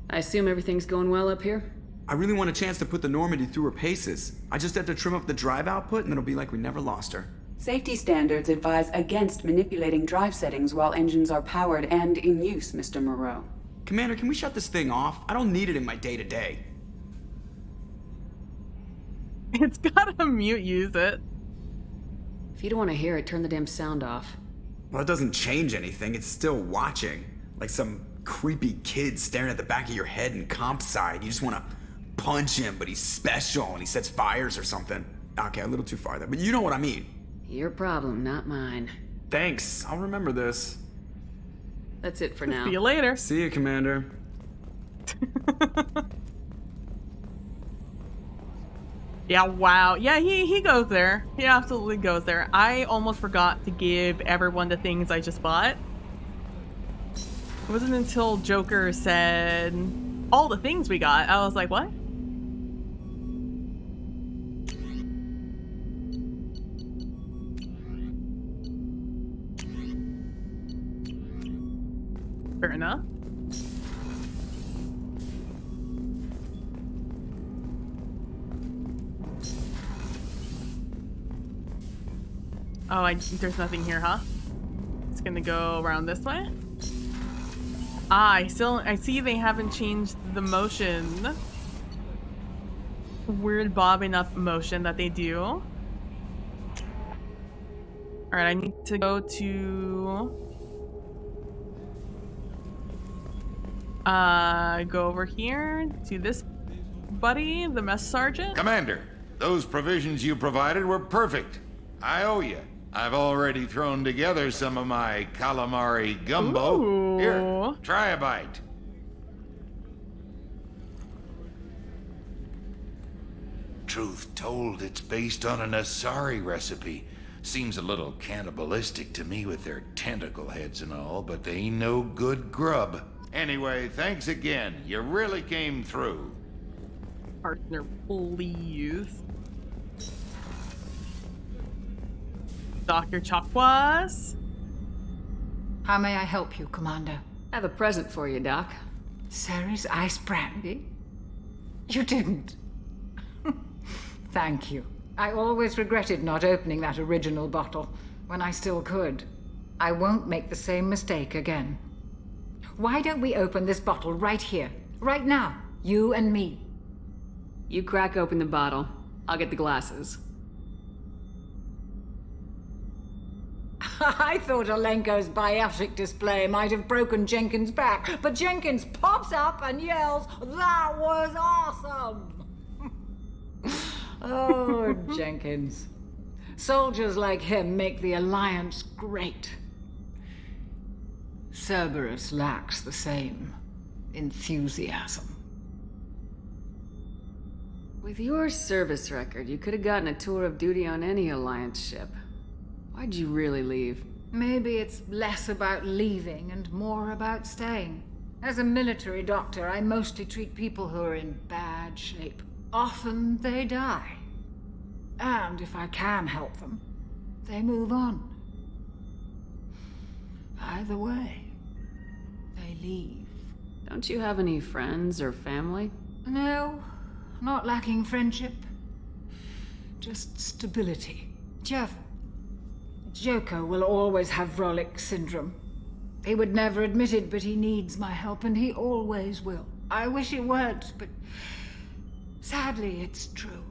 I assume everything's going well up here? I really want a chance to put the Normandy through her paces. I just have to trim up the drive output and it'll be like we never lost her. Safety standards advise against manipulating drive settings while engines are powered and in use, Mr. Moreau. Commander, can we shut this thing off? I don't need it in my day-to-day. It's gotta mute use it. If you don't want to hear it, turn the damn sound off. Well, it doesn't change anything. It's still watching. Like some creepy kid staring at the back of your head in comp side. You just want to punch him, but he's special and he sets fires or something. Okay, a little too far there, but you know what I mean. Your problem, not mine. Thanks, I'll remember this. That's it for now. See you later. See you, Commander. Yeah, wow. Yeah, he goes there. He absolutely goes there. I almost forgot to give everyone the things I just bought. It wasn't until Joker said all the things we got. I was like, what? Fair enough. Oh, there's nothing here, huh? It's gonna go around this way. Ah, I see they haven't changed the motion. Weird bobbing up motion that they do. Alright, I need to go to... Go over here to this buddy, the mess sergeant. Commander, those provisions you provided were perfect. I owe you. I've already thrown together some of my calamari gumbo. Ooh. Here, try a bite. Truth told, it's based on an Asari recipe. Seems a little cannibalistic to me with their tentacle heads and all, but they ain't no good grub. Anyway, thanks again. You really came through. Partner, please. Dr. Chakwas? How may I help you, Commander? I have a present for you, Doc. Sarah's ice brandy? You didn't. Thank you. I always regretted not opening that original bottle when I still could. I won't make the same mistake again. Why don't we open this bottle right here, right now, you and me? You crack open the bottle. I'll get the glasses. I thought Alenko's biotic display might have broken Jenkins' back, but Jenkins pops up and yells, "That was awesome!" Oh, Jenkins. Soldiers like him make the Alliance great. Cerberus lacks the same enthusiasm. With your service record, you could have gotten a tour of duty on any Alliance ship. Why'd you really leave? Maybe it's less about leaving and more about staying. As a military doctor, I mostly treat people who are in bad shape. Often they die. And if I can help them, they move on. Either way, they leave. Don't you have any friends or family? No, not lacking friendship. Just stability. Joker will always have Vrolic syndrome. He would never admit it, but he needs my help, and he always will. I wish he weren't, but sadly, it's true.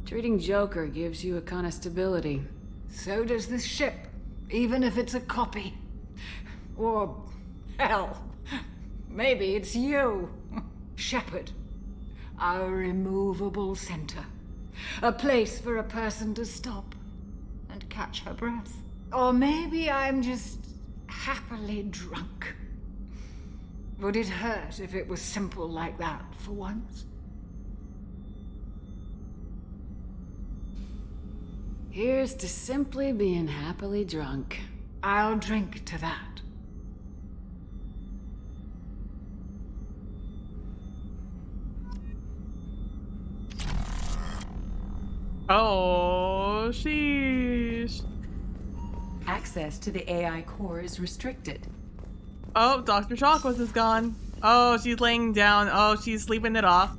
Treating Joker gives you a kind of stability. So does this ship, even if it's a copy. Or, hell, maybe it's you, Shepard. Our immovable center. A place for a person to stop and catch her breath. Or maybe I'm just happily drunk. Would it hurt if it was simple like that for once? Here's to simply being happily drunk. I'll drink to that. Oh, sheesh. Access to the AI core is restricted. Oh, Dr. Chakwas is gone. Oh, she's laying down. Oh, she's sleeping it off.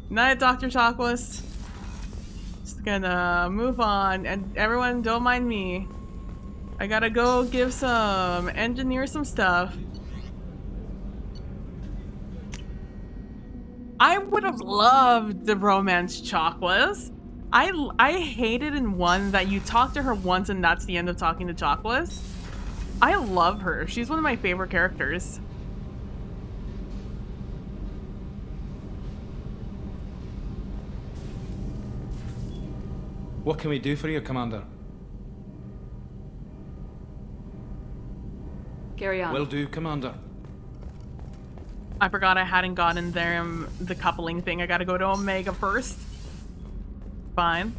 Night, Dr. Chakwas. Just gonna move on. And everyone, don't mind me. I gotta go engineer some stuff. I would have loved the romance Chakwas. I hated in one that you talk to her once and that's the end of talking to Chakwas. I love her. She's one of my favorite characters. What can we do for you, Commander? Carry on. Will do, Commander. I forgot I hadn't gotten there the coupling thing. I gotta go to Omega first. Fine.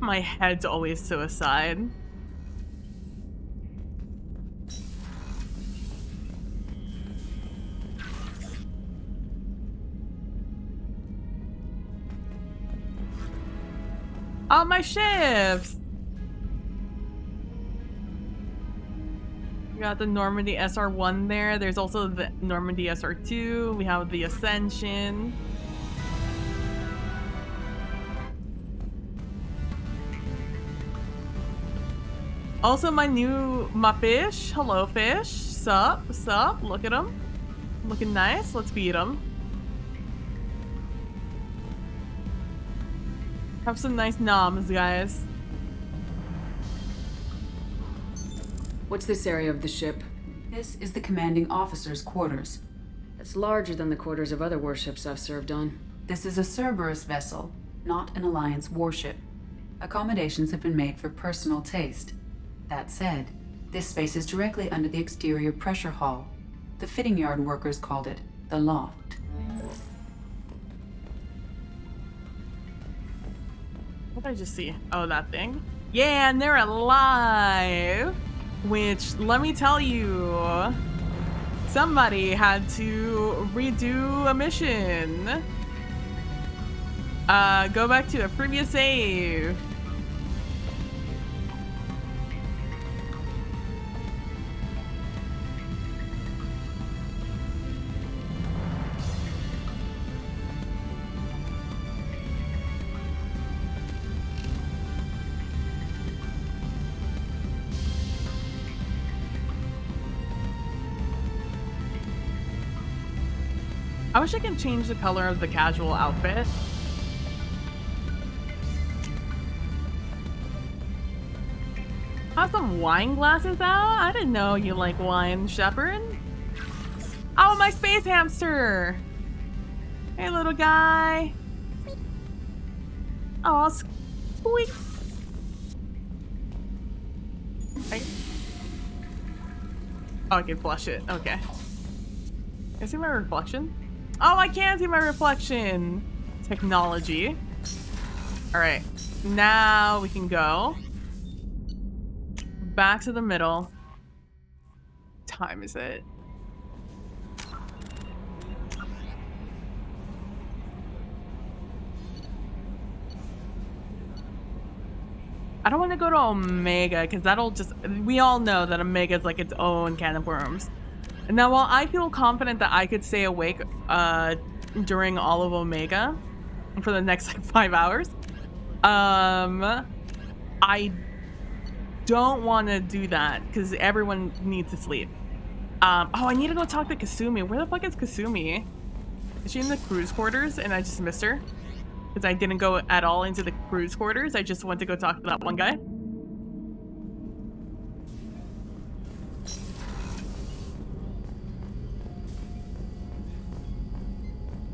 My head's always suicide. Oh, my shifts! We got the Normandy SR1 there. There's also the Normandy SR2. We have the Ascension. Also, my fish. Hello, fish. Sup? Sup? Look at him. Looking nice. Let's beat him. Have some nice noms, guys. What's this area of the ship? This is the commanding officer's quarters. It's larger than the quarters of other warships I've served on. This is a Cerberus vessel, not an Alliance warship. Accommodations have been made for personal taste. That said, this space is directly under the exterior pressure hull. The fitting yard workers called it the loft. What did I just see? Oh, that thing? Yeah, and they're alive! Which, let me tell you, somebody had to redo a mission. Go back to a previous save. I wish I could change the color of the casual outfit. Have some wine glasses out? I didn't know you like wine, Shepard. Oh, my space hamster! Hey, little guy. Oh, squeak. Oh, I can flush it. Okay. Can I see my reflection? Oh, I can see my reflection. Technology. All right. Now we can go back to the middle. What time is it? I don't want to go to Omega because that'll just, we all know that Omega is like its own can of worms. And now while I feel confident that I could stay awake during all of Omega for the next like 5 hours, I don't want to do that because everyone needs to sleep. Oh, I need to go talk to Kasumi. Where the fuck is Kasumi? Is she in the cruise quarters and I just missed her? Because I didn't go at all into the cruise quarters. I just went to go talk to that one guy.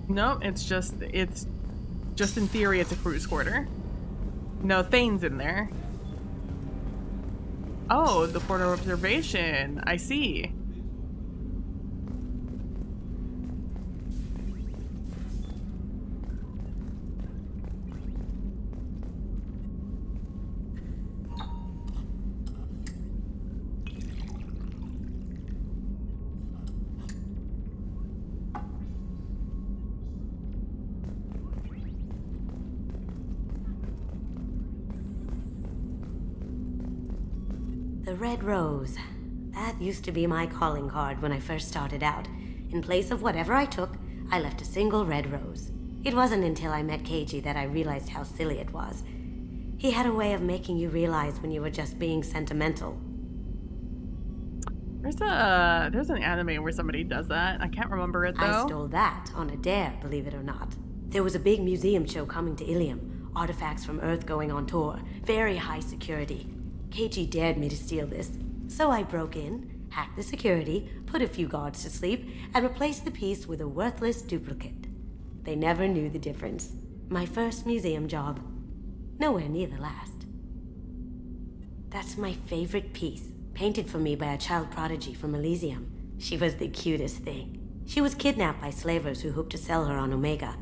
No, it's just in theory it's a cruise quarter. No, Thane's in there. Oh, the port of observation. I see. The Red Rose. That used to be my calling card when I first started out. In place of whatever I took, I left a single red rose. It wasn't until I met Keiji that I realized how silly it was. He had a way of making you realize when you were just being sentimental. There's an anime where somebody does that. I can't remember it though. I stole that on a dare, believe it or not. There was a big museum show coming to Ilium. Artifacts from Earth going on tour. Very high security. Keiji dared me to steal this. So I broke in, hacked the security, put a few guards to sleep, and replaced the piece with a worthless duplicate. They never knew the difference. My first museum job. Nowhere near the last. That's my favorite piece, painted for me by a child prodigy from Elysium. She was the cutest thing. She was kidnapped by slavers who hoped to sell her on Omega.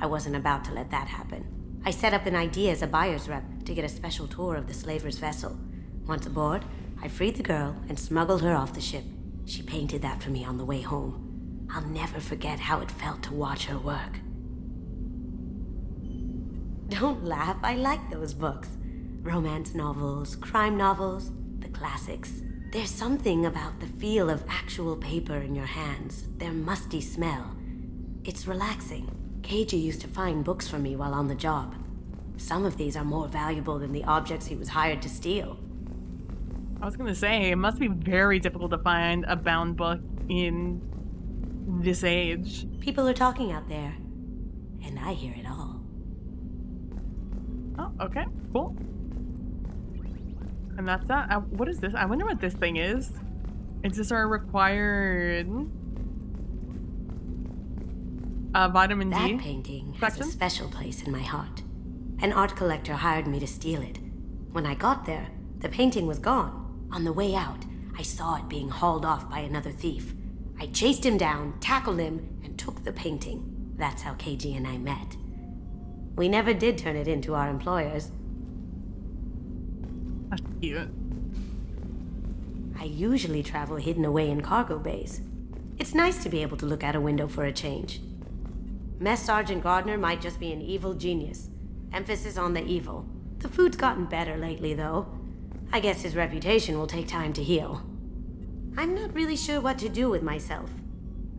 I wasn't about to let that happen. I set up an idea as a buyer's rep to get a special tour of the slaver's vessel. Once aboard, I freed the girl and smuggled her off the ship. She painted that for me on the way home. I'll never forget how it felt to watch her work. Don't laugh, I like those books. Romance novels, crime novels, the classics. There's something about the feel of actual paper in your hands, their musty smell. It's relaxing. Keiji used to find books for me while on the job. Some of these are more valuable than the objects he was hired to steal. I was gonna say, it must be very difficult to find a bound book in this age. People are talking out there, and I hear it all. Oh, okay, cool. And that's that. What is this? I wonder what this thing is. Is this our required vitamin D That painting has a section? special place in my heart. An art collector hired me to steal it. When I got there, the painting was gone. On the way out, I saw it being hauled off by another thief. I chased him down, tackled him, and took the painting. That's how KG and I met. We never did turn it into our employers. That's cute. I usually travel hidden away in cargo bays. It's nice to be able to look out a window for a change. Mess Sergeant Gardner might just be an evil genius. Emphasis on the evil. The food's gotten better lately, though. I guess his reputation will take time to heal. I'm not really sure what to do with myself.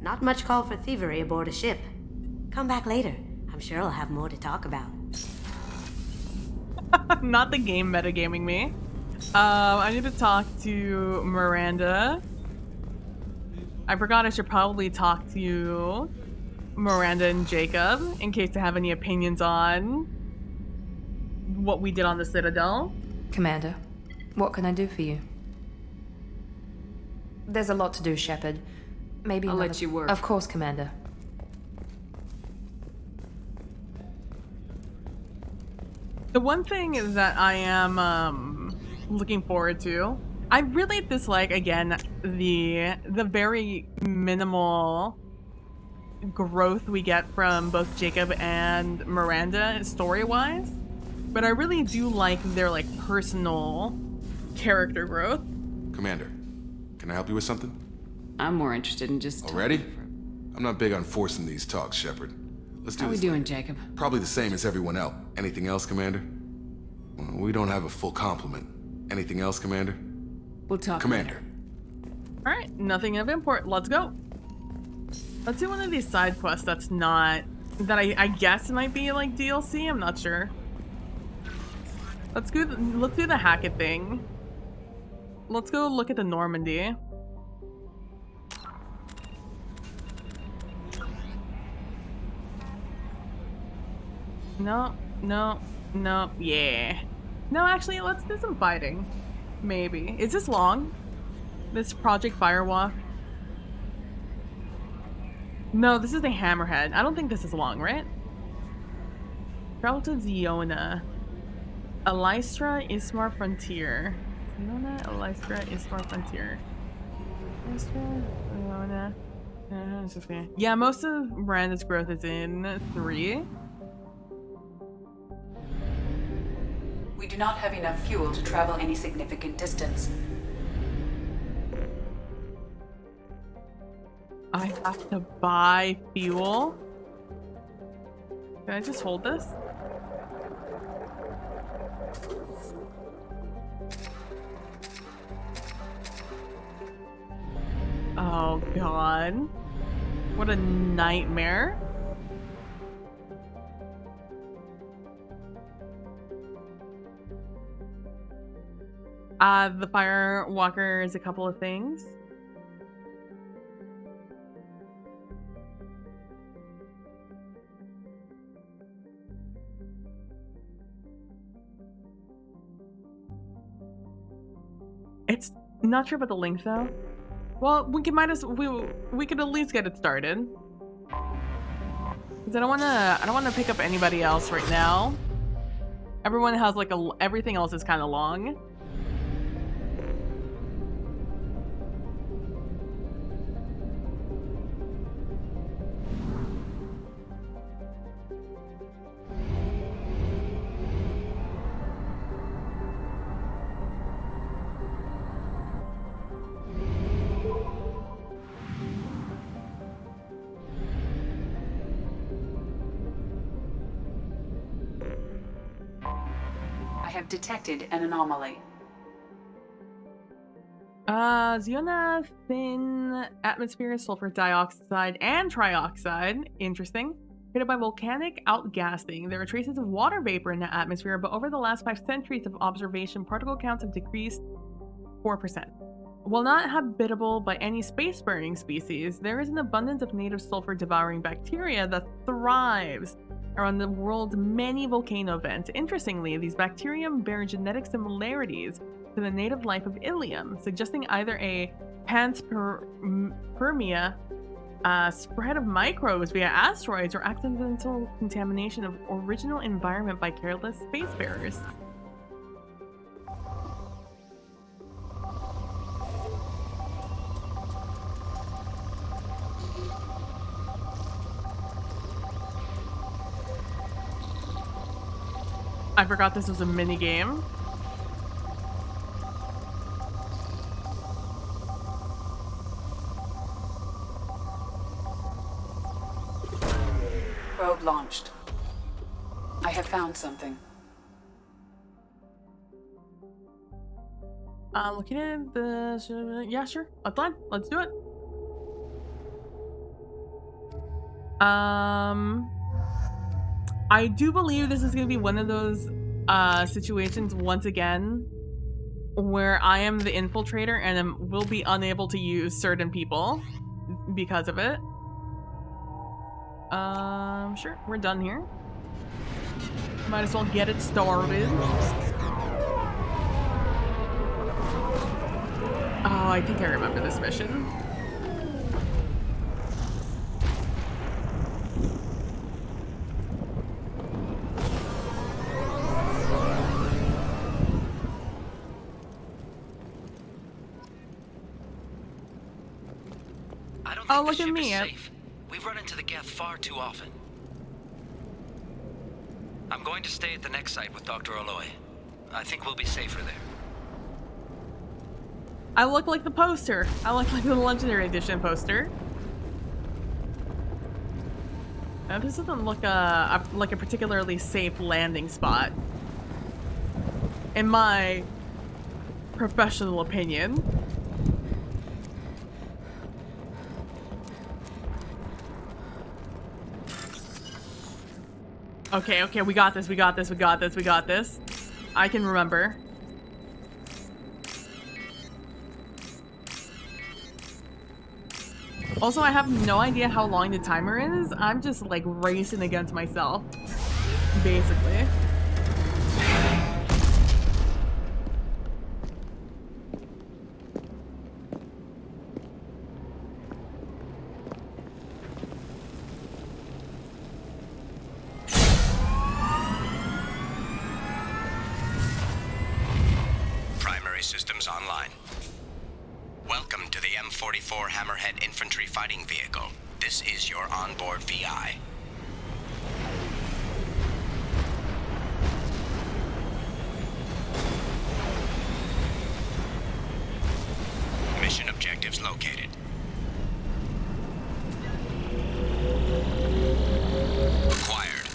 Not much call for thievery aboard a ship. Come back later. I'm sure I'll have more to talk about. Not the game metagaming me. I need to talk to Miranda. I forgot I should probably talk to Miranda and Jacob in case they have any opinions on what we did on the Citadel. Commander, what can I do for you? There's a lot to do, Shepard. Maybe I'll let you work. Of course, Commander. The one thing that I am looking forward to, I really dislike, again, the very minimal growth we get from both Jacob and Miranda story-wise, but I really do like their like personal character growth. Commander, can I help you with something? I'm more interested in just... Already? I'm not big on forcing these talks, Shepard. Let's do How we this doing, later. Jacob? Probably the same as everyone else. Anything else, Commander? Well, we don't have a full complement. Anything else, Commander? We'll talk Commander. All right, nothing of import. Let's go. Let's do one of these side quests that's not... that I guess might be like DLC. I'm not sure. Let's do the Hackett thing. Let's go look at the Normandy. No, no, no, yeah. No, actually, let's do some fighting. Maybe. Is this long? This Project Firewalk? No, this is the Hammerhead. I don't think this is long, right? Travel to Ziona. Elystra, Ismar Frontier. Ziona, Elystra, Ismar Frontier. Elystra, Ziona. Yeah, most of Miranda's growth is in 3. We do not have enough fuel to travel any significant distance. I have to buy fuel. Can I just hold this? Oh god. What a nightmare. The Firewalker is a couple of things. It's not sure about the link though. Well, we could we could at least get it started. Cause I don't wanna pick up anybody else right now. Everyone has like everything else is kind of long. I have detected an anomaly. Ziona, thin atmosphere, sulfur dioxide, and trioxide. Interesting. Created by volcanic outgassing. There are traces of water vapor in the atmosphere, but over the last 5 centuries of observation, particle counts have decreased 4%. While not habitable by any space-burning species, there is an abundance of native sulfur-devouring bacteria that thrives around the world's many volcano vents. Interestingly, these bacterium bear genetic similarities to the native life of Ilium, suggesting either a panspermia spread of microbes via asteroids or accidental contamination of original environment by careless spacefarers. I forgot this was a mini game. Probe launched. I have found something. Looking at the... yeah, sure. That's fine. Let's do it. I do believe this is going to be one of those situations once again where I am the infiltrator and will be unable to use certain people because of it. Sure, we're done here. Might as well get it started. Oh, I think I remember this mission. Oh, look at me. We've run into the Geth far too often. I'm going to stay at the next site with Dr. Aloy. I think we'll be safer there. I look like the poster. I look like the Legendary Edition poster. Now, this doesn't look like a particularly safe landing spot, in my professional opinion. Okay, okay, we got this, we got this, we got this, we got this. I can remember. Also, I have no idea how long the timer is. I'm just like racing against myself, basically. Systems online. Welcome to the M44 Hammerhead Infantry Fighting Vehicle. This is your onboard VI. Mission objectives located. Acquired.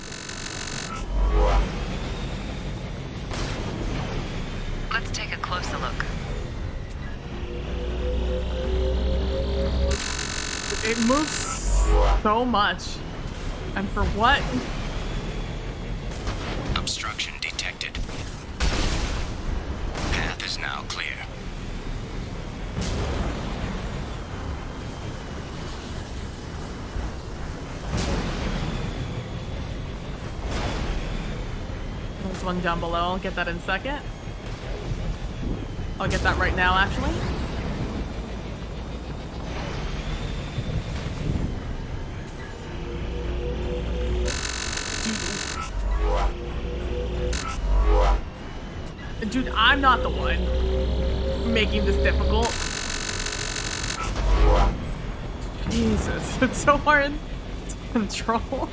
Let's take a closer look. It moves so much. And for what? Obstruction detected. Path is now clear. There's one down below. I'll get that in a second. I'll get that right now, actually. Dude, I'm not the one making this difficult. Jesus, it's so hard to control.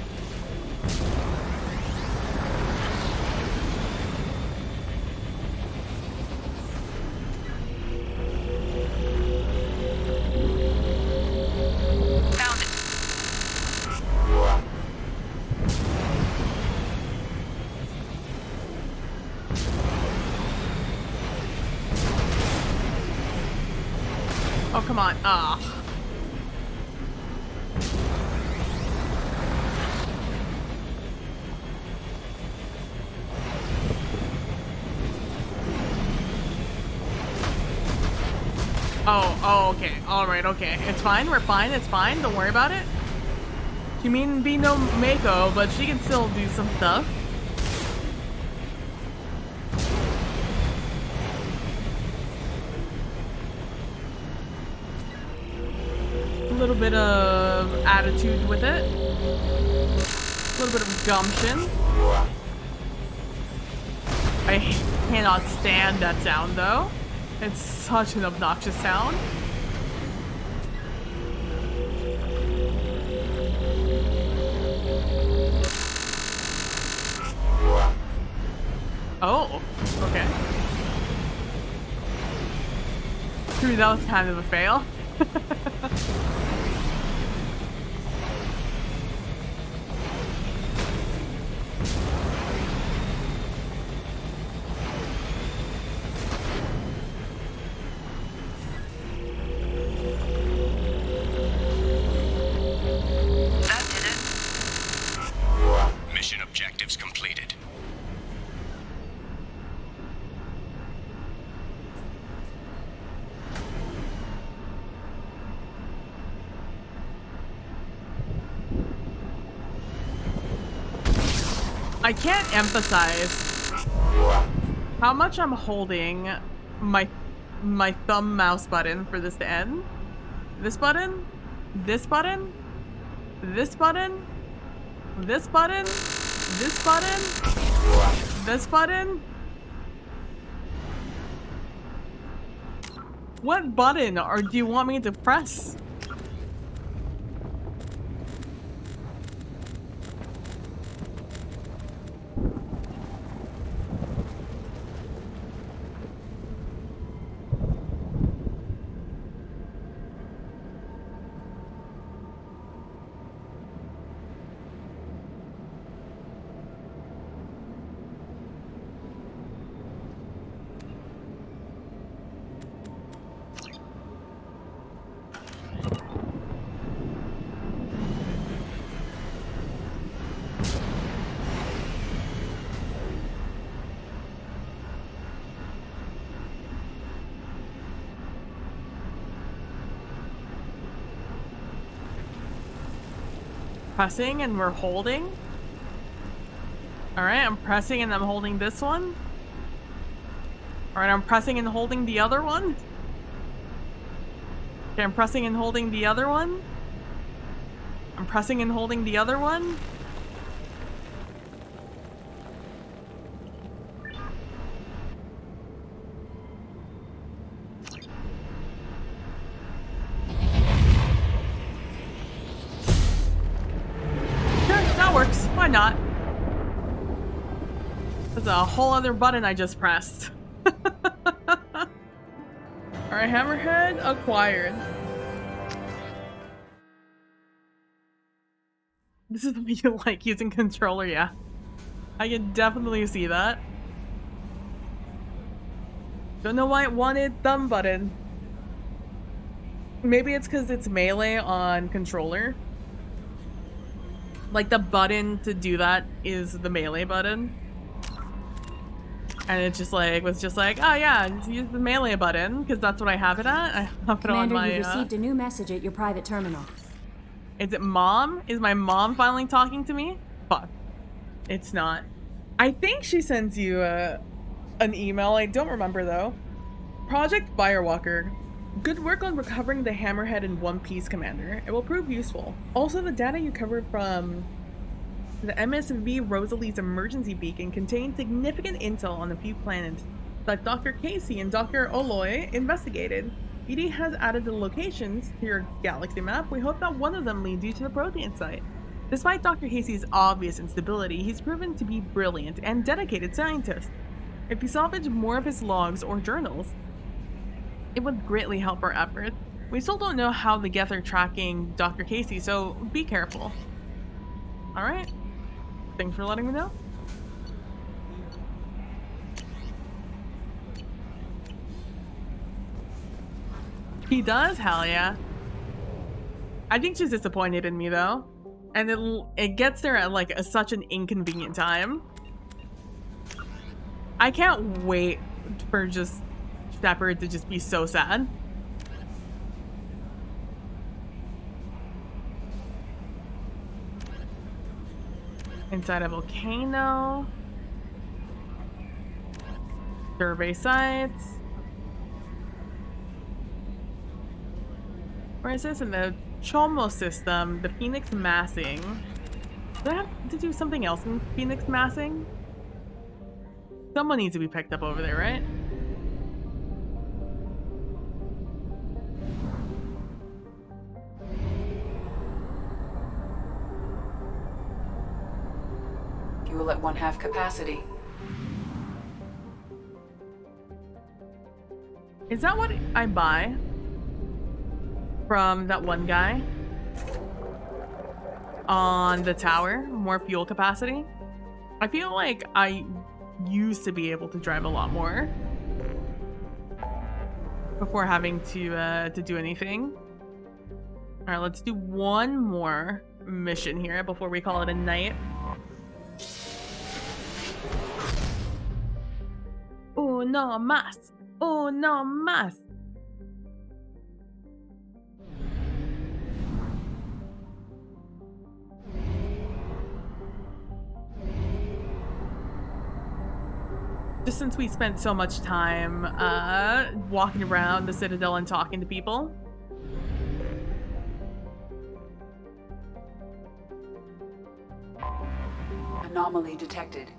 Oh, come on. Ah. Oh, okay. All right, okay. It's fine. We're fine. It's fine. Don't worry about it. She may be no Mako, but she can still do some stuff. A little bit of attitude with it. A little bit of gumption. I cannot stand that sound though. It's such an obnoxious sound. Oh, okay. Dude, that was kind of a fail. Mission objectives completed. I can't emphasize how much I'm holding my thumb mouse button for this to end. This button, this button, this button, this button, this button, this button. What button or do you want me to press? Pressing and we're holding. All right, I'm pressing and I'm holding this one. All right, I'm pressing and holding the other one. Okay, I'm pressing and holding the other one. I'm pressing and holding the other one. Works. Why not? That's a whole other button I just pressed. Alright, Hammerhead acquired. This is the way you like using controller, yeah. I can definitely see that. Don't know why it wanted thumb button. Maybe it's because it's melee on controller. Like the button to do that is the melee button. And it just like was just like, oh yeah, just use the melee button because that's what I have it at. I have it Commander, on my you received a new message at your private terminal. Is it mom? Is my mom finally talking to me? Fuck. It's not. I think she sends you an email. I don't remember though. Project Firewalker. Good work on recovering the Hammerhead in one piece, Commander. It will prove useful. Also, the data you covered from the MSV Rosalie's emergency beacon contained significant intel on a few planets that Dr. Casey and Dr. Oloy investigated. BD has added the locations to your galaxy map. We hope that one of them leads you to the Protean site. Despite Dr. Casey's obvious instability, he's proven to be brilliant and dedicated scientist. If you salvage more of his logs or journals, it would greatly help our efforts. We still don't know how the Geth are tracking Dr. Casey, so be careful. Alright. Thanks for letting me know. He does? Hell yeah. I think she's disappointed in me though. And it gets there at like such an inconvenient time. I can't wait for just Shepard to just be so sad. Inside a volcano. Survey sites. Where is this? In the Chomo system, the Phoenix massing. Do I have to do something else in Phoenix massing? Someone needs to be picked up over there, right? Fuel at 1/2 capacity. Is that what I buy from that one guy on the tower? More fuel capacity? I feel like I used to be able to drive a lot more before having to do anything. All right, let's do one more mission here before we call it a night. Uno más. Uno más. Just since we spent so much time walking around the Citadel and talking to people. Anomaly detected.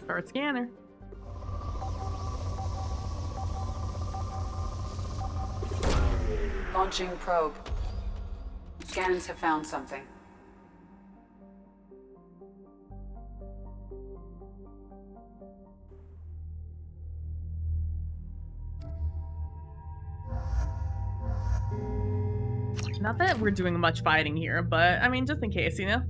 Start scanner. Launching probe. Scans have found something. Not that we're doing much fighting here, but I mean, just in case, you know?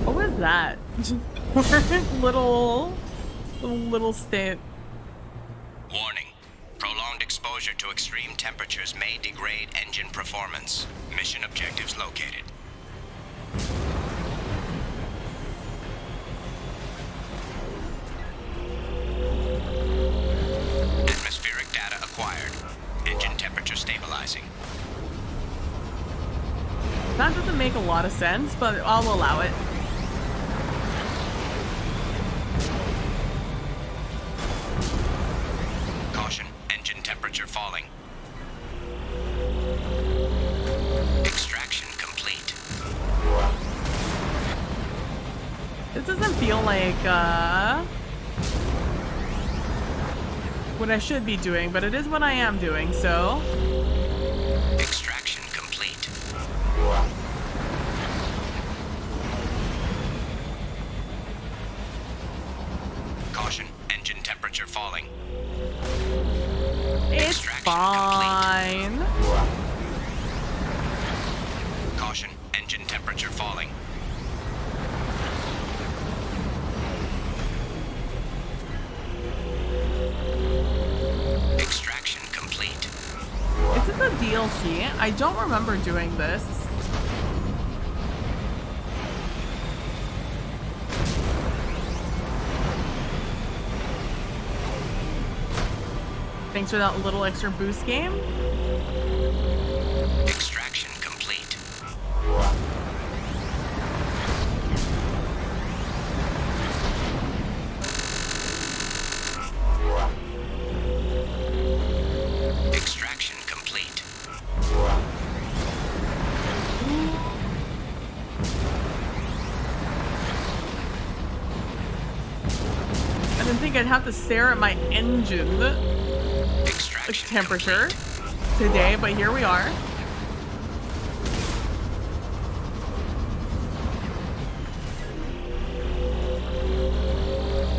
What was that? little stint. Warning. Prolonged exposure to extreme temperatures may degrade engine performance. Mission objectives located. Atmospheric data acquired. Engine temperature stabilizing. That doesn't make a lot of sense, but I'll allow it. Caution, engine temperature falling. Extraction complete. This doesn't feel like what I should be doing, but it is what I am doing, so. Extraction complete. Caution, engine temperature falling. It's fine. Caution, engine temperature falling. Extraction complete. Is this a DLC? I don't remember doing this. Thanks for that little extra boost game. Extraction complete. Extraction complete. I didn't think I'd have to stare at my engine temperature today, but here we are.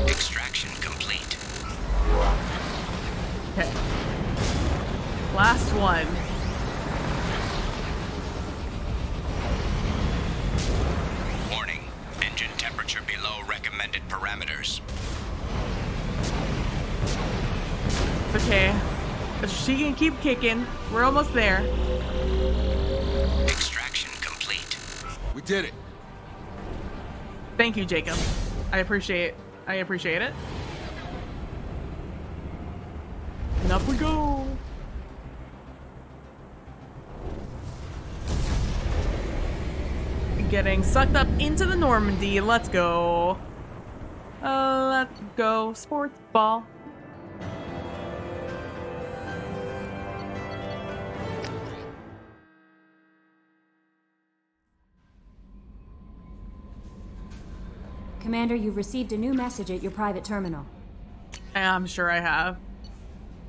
Extraction complete. Okay. Last one. Warning, engine temperature below recommended parameters. Okay. She can keep kicking. We're almost there. Extraction complete. We did it. Thank you, Jacob. I appreciate I appreciate it. And up we go. Getting sucked up into the Normandy. Let's go. Let's go. Sports ball. Commander, you've received a new message at your private terminal. I'm sure I have.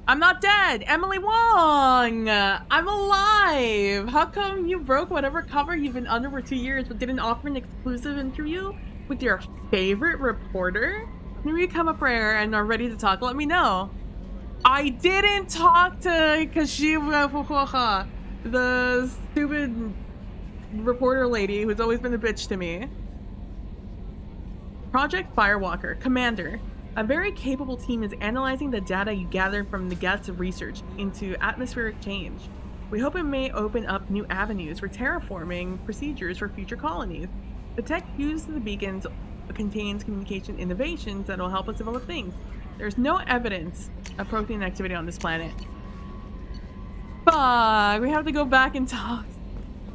I'm not dead! Emily Wong! I'm alive! How come you broke whatever cover you've been under for 2 years but didn't offer an exclusive interview with your favorite reporter? When you come up rare and are ready to talk, let me know. I didn't talk to Kashiwa, the stupid reporter lady who's always been a bitch to me. Project Firewalker. Commander. A very capable team is analyzing the data you gathered from the Gets research into atmospheric change. We hope it may open up new avenues for terraforming procedures for future colonies. The tech used in the beacons contains communication innovations that will help us develop things. There's no evidence of protein activity on this planet. Fuck, we have to go back and talk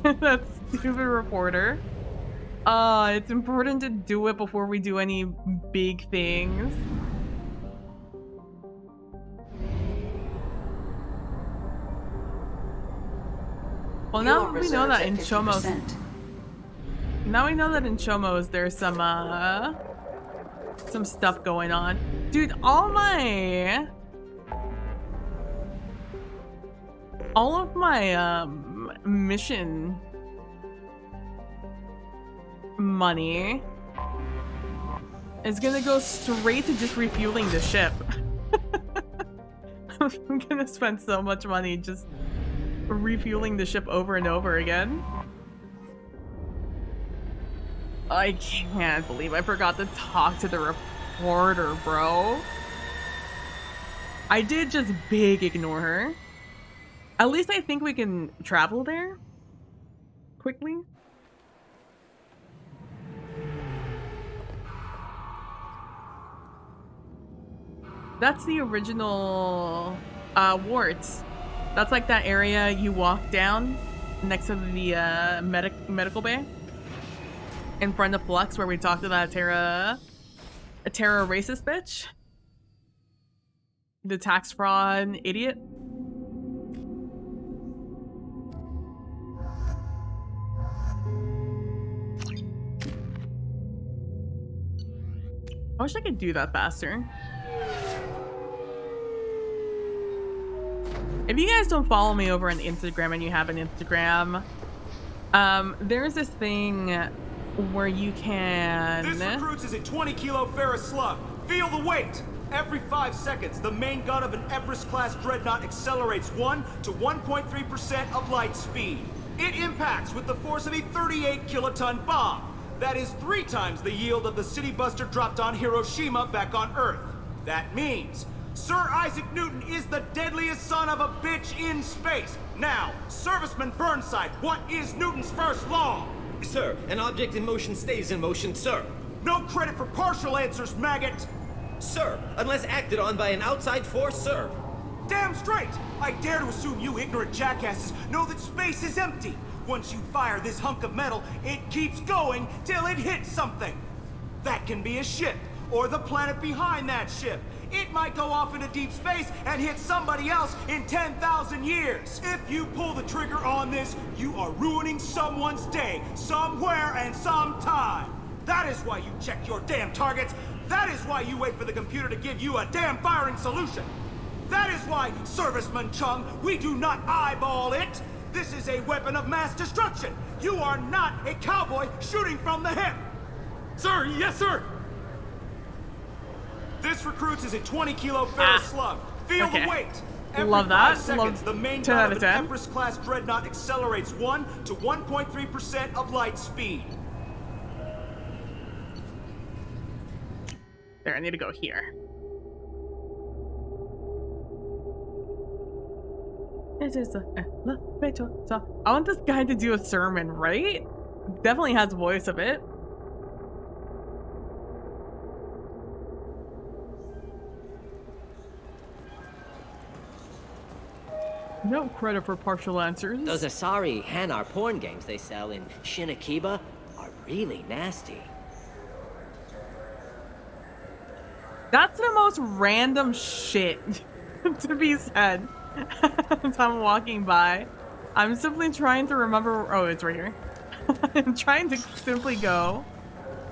to that stupid reporter. It's important to do it before we do any big things. Well, now we know that in Chomos. Now we know that in Chomos there's some stuff going on. Dude, all of my mission money is gonna go straight to just refueling the ship. I'm gonna spend so much money just refueling the ship over and over again. I can't believe I forgot to talk to the reporter, bro. I did just big ignore her. At least I think we can travel there quickly. That's the original wards. That's like that area you walk down next to the medical bay in front of Flux, where we talked to that Terra racist bitch, the tax fraud idiot. I wish I could do that faster. If you guys don't follow me over on Instagram and you have an Instagram, there's this thing where you can... This recruits is a 20-kilo ferrous slug. Feel the weight! Every 5 seconds, the main gun of an Everest-class dreadnought accelerates 1 to 1.3% of light speed. It impacts with the force of a 38-kiloton bomb. That is 3 times the yield of the city buster dropped on Hiroshima back on Earth. That means Sir Isaac Newton is the deadliest son of a bitch in space. Now, Serviceman Burnside, what is Newton's first law? Sir, an object in motion stays in motion, sir. No credit for partial answers, maggot! Sir, unless acted on by an outside force, sir. Damn straight! I dare to assume you ignorant jackasses know that space is empty. Once you fire this hunk of metal, it keeps going till it hits something. That can be a ship, or the planet behind that ship. It might go off into deep space and hit somebody else in 10,000 years. If you pull the trigger on this, you are ruining someone's day, somewhere and sometime. That is why you check your damn targets. That is why you wait for the computer to give you a damn firing solution. That is why, Serviceman Chung, we do not eyeball it. This is a weapon of mass destruction. You are not a cowboy shooting from the hip. Sir, yes, sir. This recruits is a 20-kilo ferrous slug. Feel the weight. Every Love that. 5 seconds, the main gun of an Everest-class dreadnought accelerates 1 to 1.3% of light speed. There, I need to go here. This is the elevator. So I want this guy to do a sermon, right? Definitely has voice of it. No credit for partial answers. Those Asari Hanar porn games they sell in Shinakiba are really nasty. That's the most random shit to be said as I'm walking by. I'm simply trying to remember. Oh, it's right here. I'm trying to simply go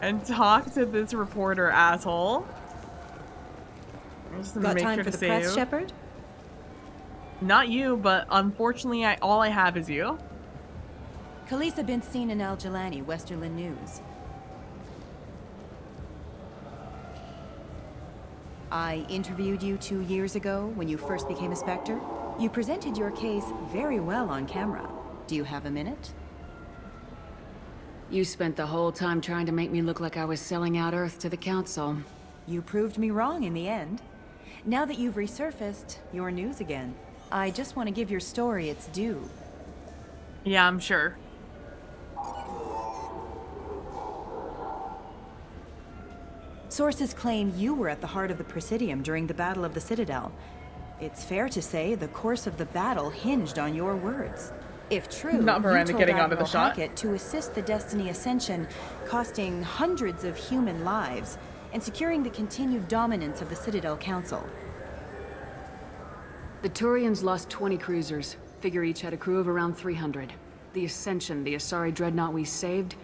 and talk to this reporter asshole. Just Got make time sure for to the press, save. Shepard? Not you, but unfortunately, all I have is you. Khaleesa bint Sinan al-Jalani, Westerland News. I interviewed you 2 years ago when you first became a Spectre. You presented your case very well on camera. Do you have a minute? You spent the whole time trying to make me look like I was selling out Earth to the Council. You proved me wrong in the end. Now that you've resurfaced, you're news again. I just want to give your story its due. Yeah, I'm sure. Sources claim you were at the heart of the Presidium during the Battle of the Citadel. It's fair to say the course of the battle hinged on your words. If true, Not you Miranda told getting onto the Admiral shot. Hackett to assist the Destiny Ascension, costing hundreds of human lives and securing the continued dominance of the Citadel Council. The Turians lost 20 cruisers. Figure each had a crew of around 300. The Ascension, the Asari dreadnought we saved,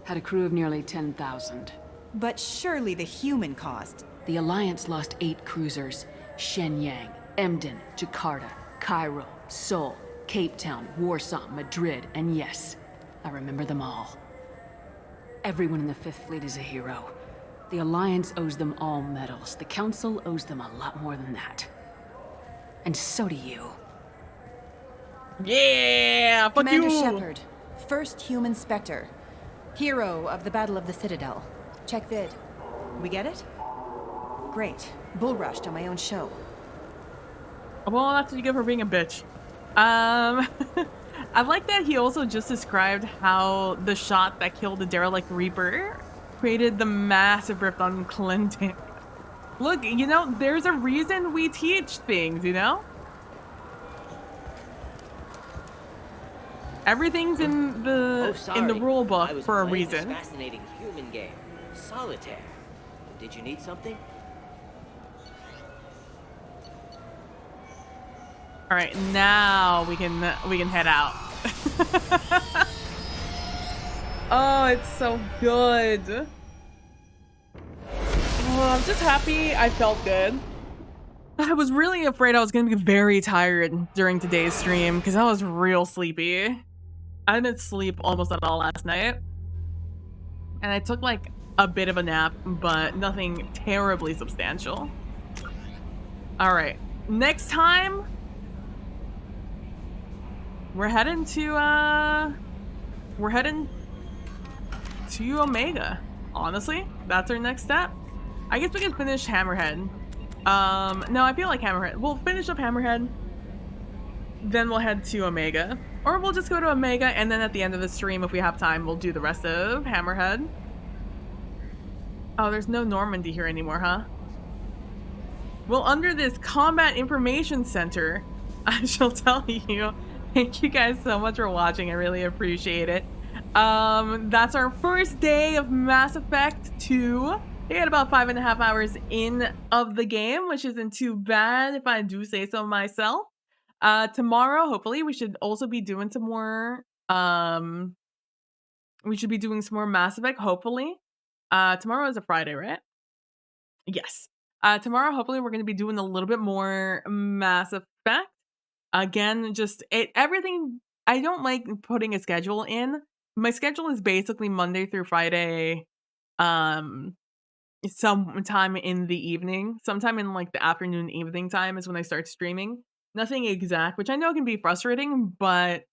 had a crew of nearly 10,000. But surely the human cost. The Alliance lost 8 cruisers. Shenyang, Emden, Jakarta, Cairo, Seoul, Cape Town, Warsaw, Madrid, and yes, I remember them all. Everyone in the Fifth Fleet is a hero. The Alliance owes them all medals. The Council owes them a lot more than that. And so do you. Yeah, fuck Commander you. Shepard, first human Spectre, hero of the Battle of the Citadel. Check vid. We get it? Great. Bull rushed on my own show. Well, that's what you get for being a bitch. I like that he also just described how the shot that killed the derelict Reaper created the massive rift on Clinton. Look, you know, there's a reason we teach things, you know? Everything's in the rule book for a reason. This fascinating human game, Solitaire. Did you need something? All right, now we can head out. Oh, it's so good. Oh, I'm just happy I felt good. I was really afraid I was going to be very tired during today's stream because I was real sleepy. I didn't sleep almost at all last night. And I took like a bit of a nap, but nothing terribly substantial. All right, next time we're heading to Omega. Honestly, that's our next step. I guess we can finish Hammerhead. No, I feel like Hammerhead. We'll finish up Hammerhead, then we'll head to Omega. Or we'll just go to Omega, and then at the end of the stream, if we have time, we'll do the rest of Hammerhead. Oh, there's no Normandy here anymore, huh? Well, under this Combat Information Center, I shall tell you, thank you guys so much for watching. I really appreciate it. That's our first day of Mass Effect 2. We had about 5.5 hours in of the game, which isn't too bad if I do say so myself. Tomorrow, hopefully, we should also be doing some more, we should be doing some more Mass Effect, hopefully. Tomorrow is a Friday, right? Yes. Tomorrow, hopefully, we're going to be doing a little bit more Mass Effect. Again, just everything. I don't like putting a schedule in. My schedule is basically Monday through Friday, sometime in the evening, sometime in like the afternoon, evening time is when I start streaming. Nothing exact, which I know can be frustrating, but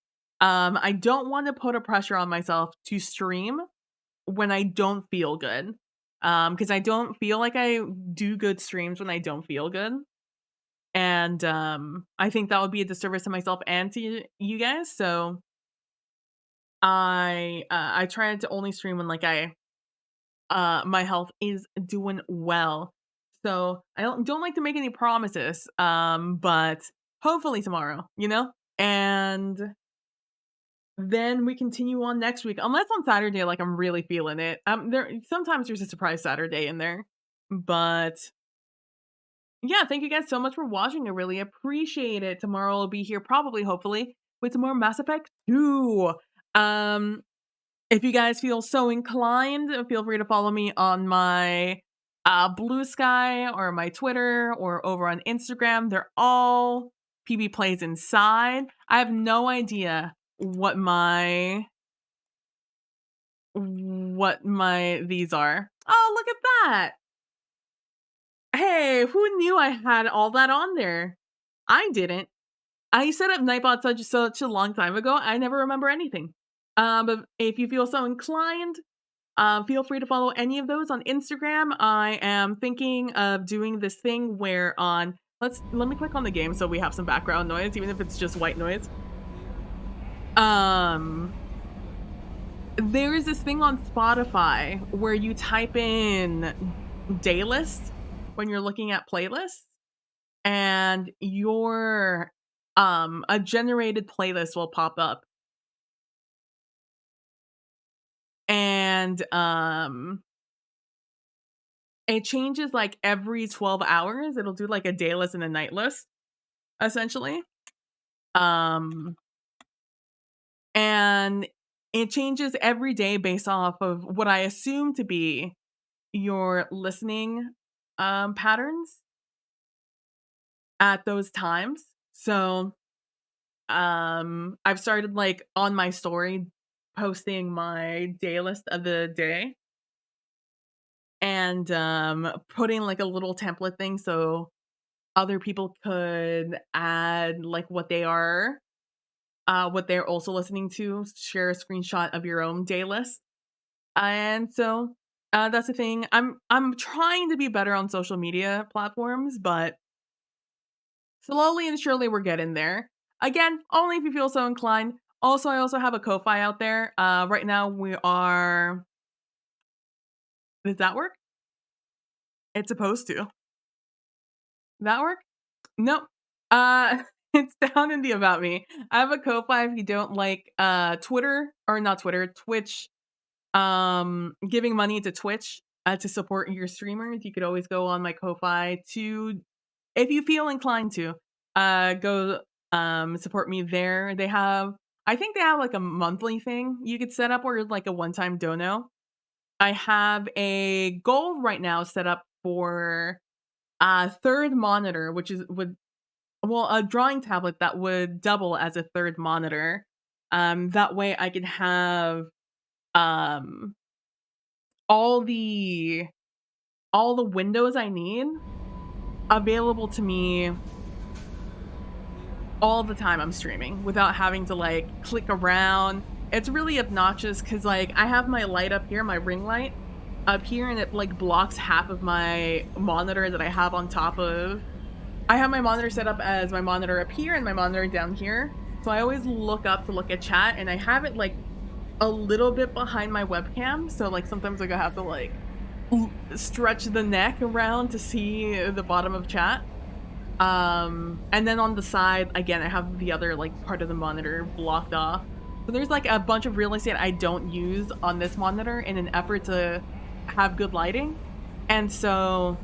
I don't want to put a pressure on myself to stream when I don't feel good. Because I don't feel like I do good streams when I don't feel good. And I think that would be a disservice to myself and to you guys. So I try to only stream when like my health is doing well. So I don't like to make any promises. But hopefully tomorrow, you know? And then we continue on next week, unless on Saturday, like, I'm really feeling it. Sometimes there's a surprise Saturday in there, but yeah, thank you guys so much for watching. I really appreciate it. Tomorrow I'll be here probably, hopefully, with some more Mass Effect 2. Um, if you guys feel so inclined, feel free to follow me on my Blue Sky or my Twitter or over on Instagram. They're all PB Plays Inside. I have no idea what my these are. Oh, look at that. Hey, who knew I had all that on there? I didn't. I set up Nightbot such a long time ago, I never remember anything. But if you feel so inclined, feel free to follow any of those on Instagram. I am thinking of doing this thing where let me click on the game so we have some background noise, even if it's just white noise. There is this thing on Spotify where you type in day list when you're looking at playlists, and a generated playlist will pop up. And it changes like every 12 hours. It'll do like a day list and a night list, essentially. Um and it changes every day based off of what I assume to be your listening patterns at those times. So I've started like on my story posting my day list of the day, and putting like a little template thing so other people could add like what they're also listening to, share a screenshot of your own day list. And so that's the thing. I'm trying to be better on social media platforms, but slowly and surely we're getting there. Again, only if you feel so inclined. Also, I also have a Ko-Fi out there. Right now we are. Does that work? It's supposed to. That work? Nope. It's down in the about me. I have a Ko-Fi if you don't like Twitter, or not Twitter, Twitch, giving money to Twitch to support your streamers. You could always go on my Ko-Fi to, if you feel inclined to, go support me there. I think they have like a monthly thing you could set up, or like a one-time dono. I have a goal right now set up for a third monitor, which is a drawing tablet that would double as a third monitor. That way I could have um all the windows I need available to me all the time I'm streaming without having to like click around. It's really obnoxious because like I have my light up here, my ring light up here, and it like blocks half of my monitor that I have on top of. I have my monitor set up as my monitor up here and my monitor down here. So I always look up to look at chat, and I have it like a little bit behind my webcam. So like sometimes like I have to like stretch the neck around to see the bottom of chat. And then on the side, again, I have the other like part of the monitor blocked off. So there's like a bunch of real estate I don't use on this monitor in an effort to have good lighting. And so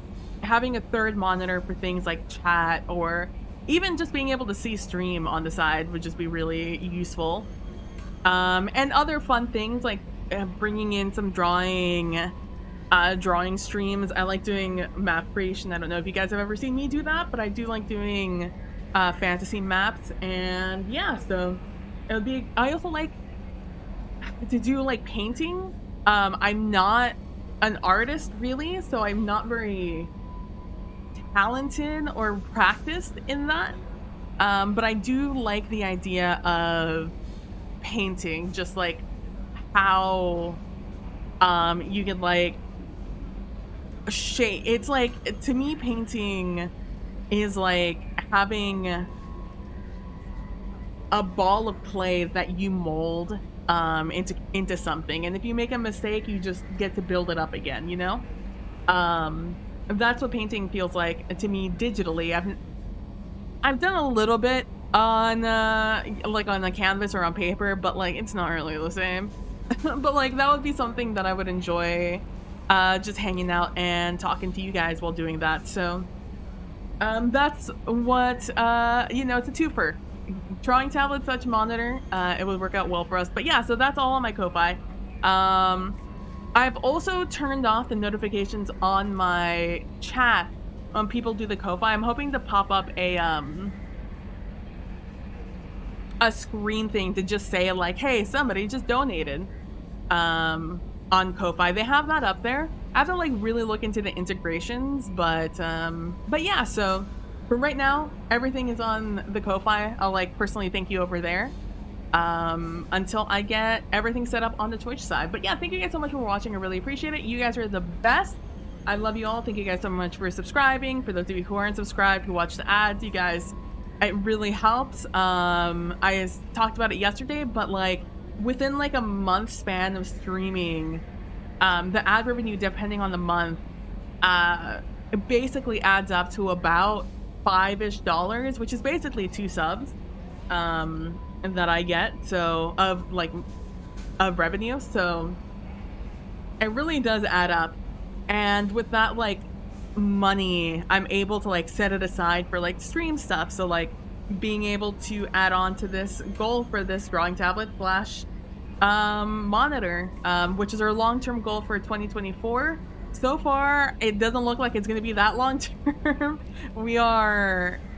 having a third monitor for things like chat, or even just being able to see stream on the side, would just be really useful. And other fun things like bringing in some drawing streams. I like doing map creation. I don't know if you guys have ever seen me do that, but I do like doing fantasy maps. And yeah, so I also like to do like painting. I'm not an artist really, so I'm not very talented or practiced in that. But I do like the idea of painting, just like how you can like shape. It's like, to me, painting is like having a ball of clay that you mold into something, and if you make a mistake, you just get to build it up again, you know? That's what painting feels like to me digitally. I've done a little bit on, like, on a canvas or on paper, but, like, it's not really the same. But, like, that would be something that I would enjoy, just hanging out and talking to you guys while doing that, so, that's what, it's a twofer. Drawing tablet, touch monitor, it would work out well for us, but yeah, so that's all on my Ko-Fi. I've also turned off the notifications on my chat when people do the Ko-Fi. I'm hoping to pop up a screen thing to just say like, "Hey, somebody just donated," on Ko-Fi. They have that up there. I have to, like, really look into the integrations, but yeah, so for right now, everything is on the Ko-Fi. I'll, like, personally thank you over there, until I get everything set up on the Twitch side. But yeah, thank you guys so much for watching. I really appreciate it. You guys are the best. I love you all. Thank you guys so much for subscribing. For those of you who aren't subscribed, who watch the ads, you guys, it really helps. Talked about it yesterday, but like within like a month span of streaming, the ad revenue, depending on the month, it basically adds up to about $5-ish, which is basically 2 subs, that I get, so of revenue, so it really does add up. And with that, like, money, I'm able to, like, set it aside for, like, stream stuff, so, like, being able to add on to this goal for this drawing tablet slash monitor, which is our long-term goal for 2024. So far, it doesn't look like it's going to be that long term.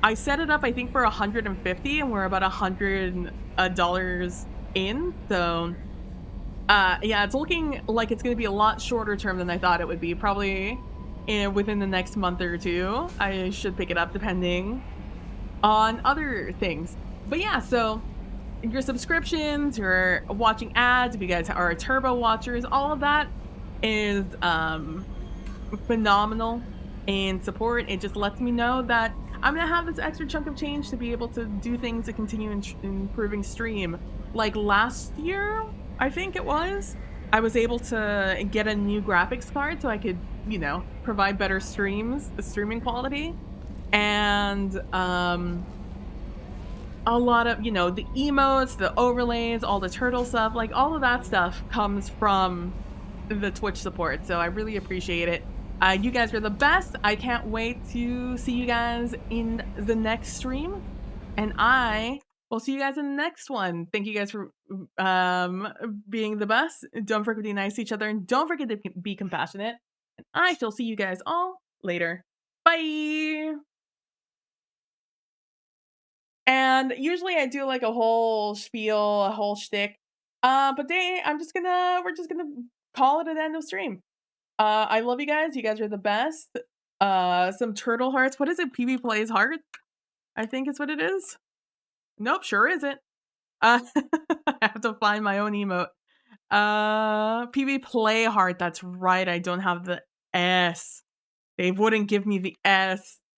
I set it up, I think, for 150, and we're about $100 in. So, yeah, it's looking like it's going to be a lot shorter term than I thought it would be. Probably within the next month or two, I should pick it up, depending on other things. But yeah, so your subscriptions, your watching ads, if you guys are turbo watchers, all of that is phenomenal in support. It just lets me know that I'm gonna have this extra chunk of change to be able to do things to continue improving stream. Like last year, I think it was, I was able to get a new graphics card so I could, provide better streaming quality. And a lot of, the emotes, the overlays, all the turtle stuff, like all of that stuff comes from the Twitch support. So I really appreciate it. You guys are the best. I can't wait to see you guys in the next stream. And I will see you guys in the next one. Thank you guys for being the best. Don't forget to be nice to each other, and don't forget to be compassionate. And I shall see you guys all later. Bye. And usually I do like a whole spiel, a whole shtick. But we're just gonna call it an end of stream. I love you guys. You guys are the best. Some turtle hearts. What is it? PB plays heart? I think it's what it is. Nope, sure isn't. I have to find my own emote. PB play heart. That's right. I don't have the S. They wouldn't give me the S.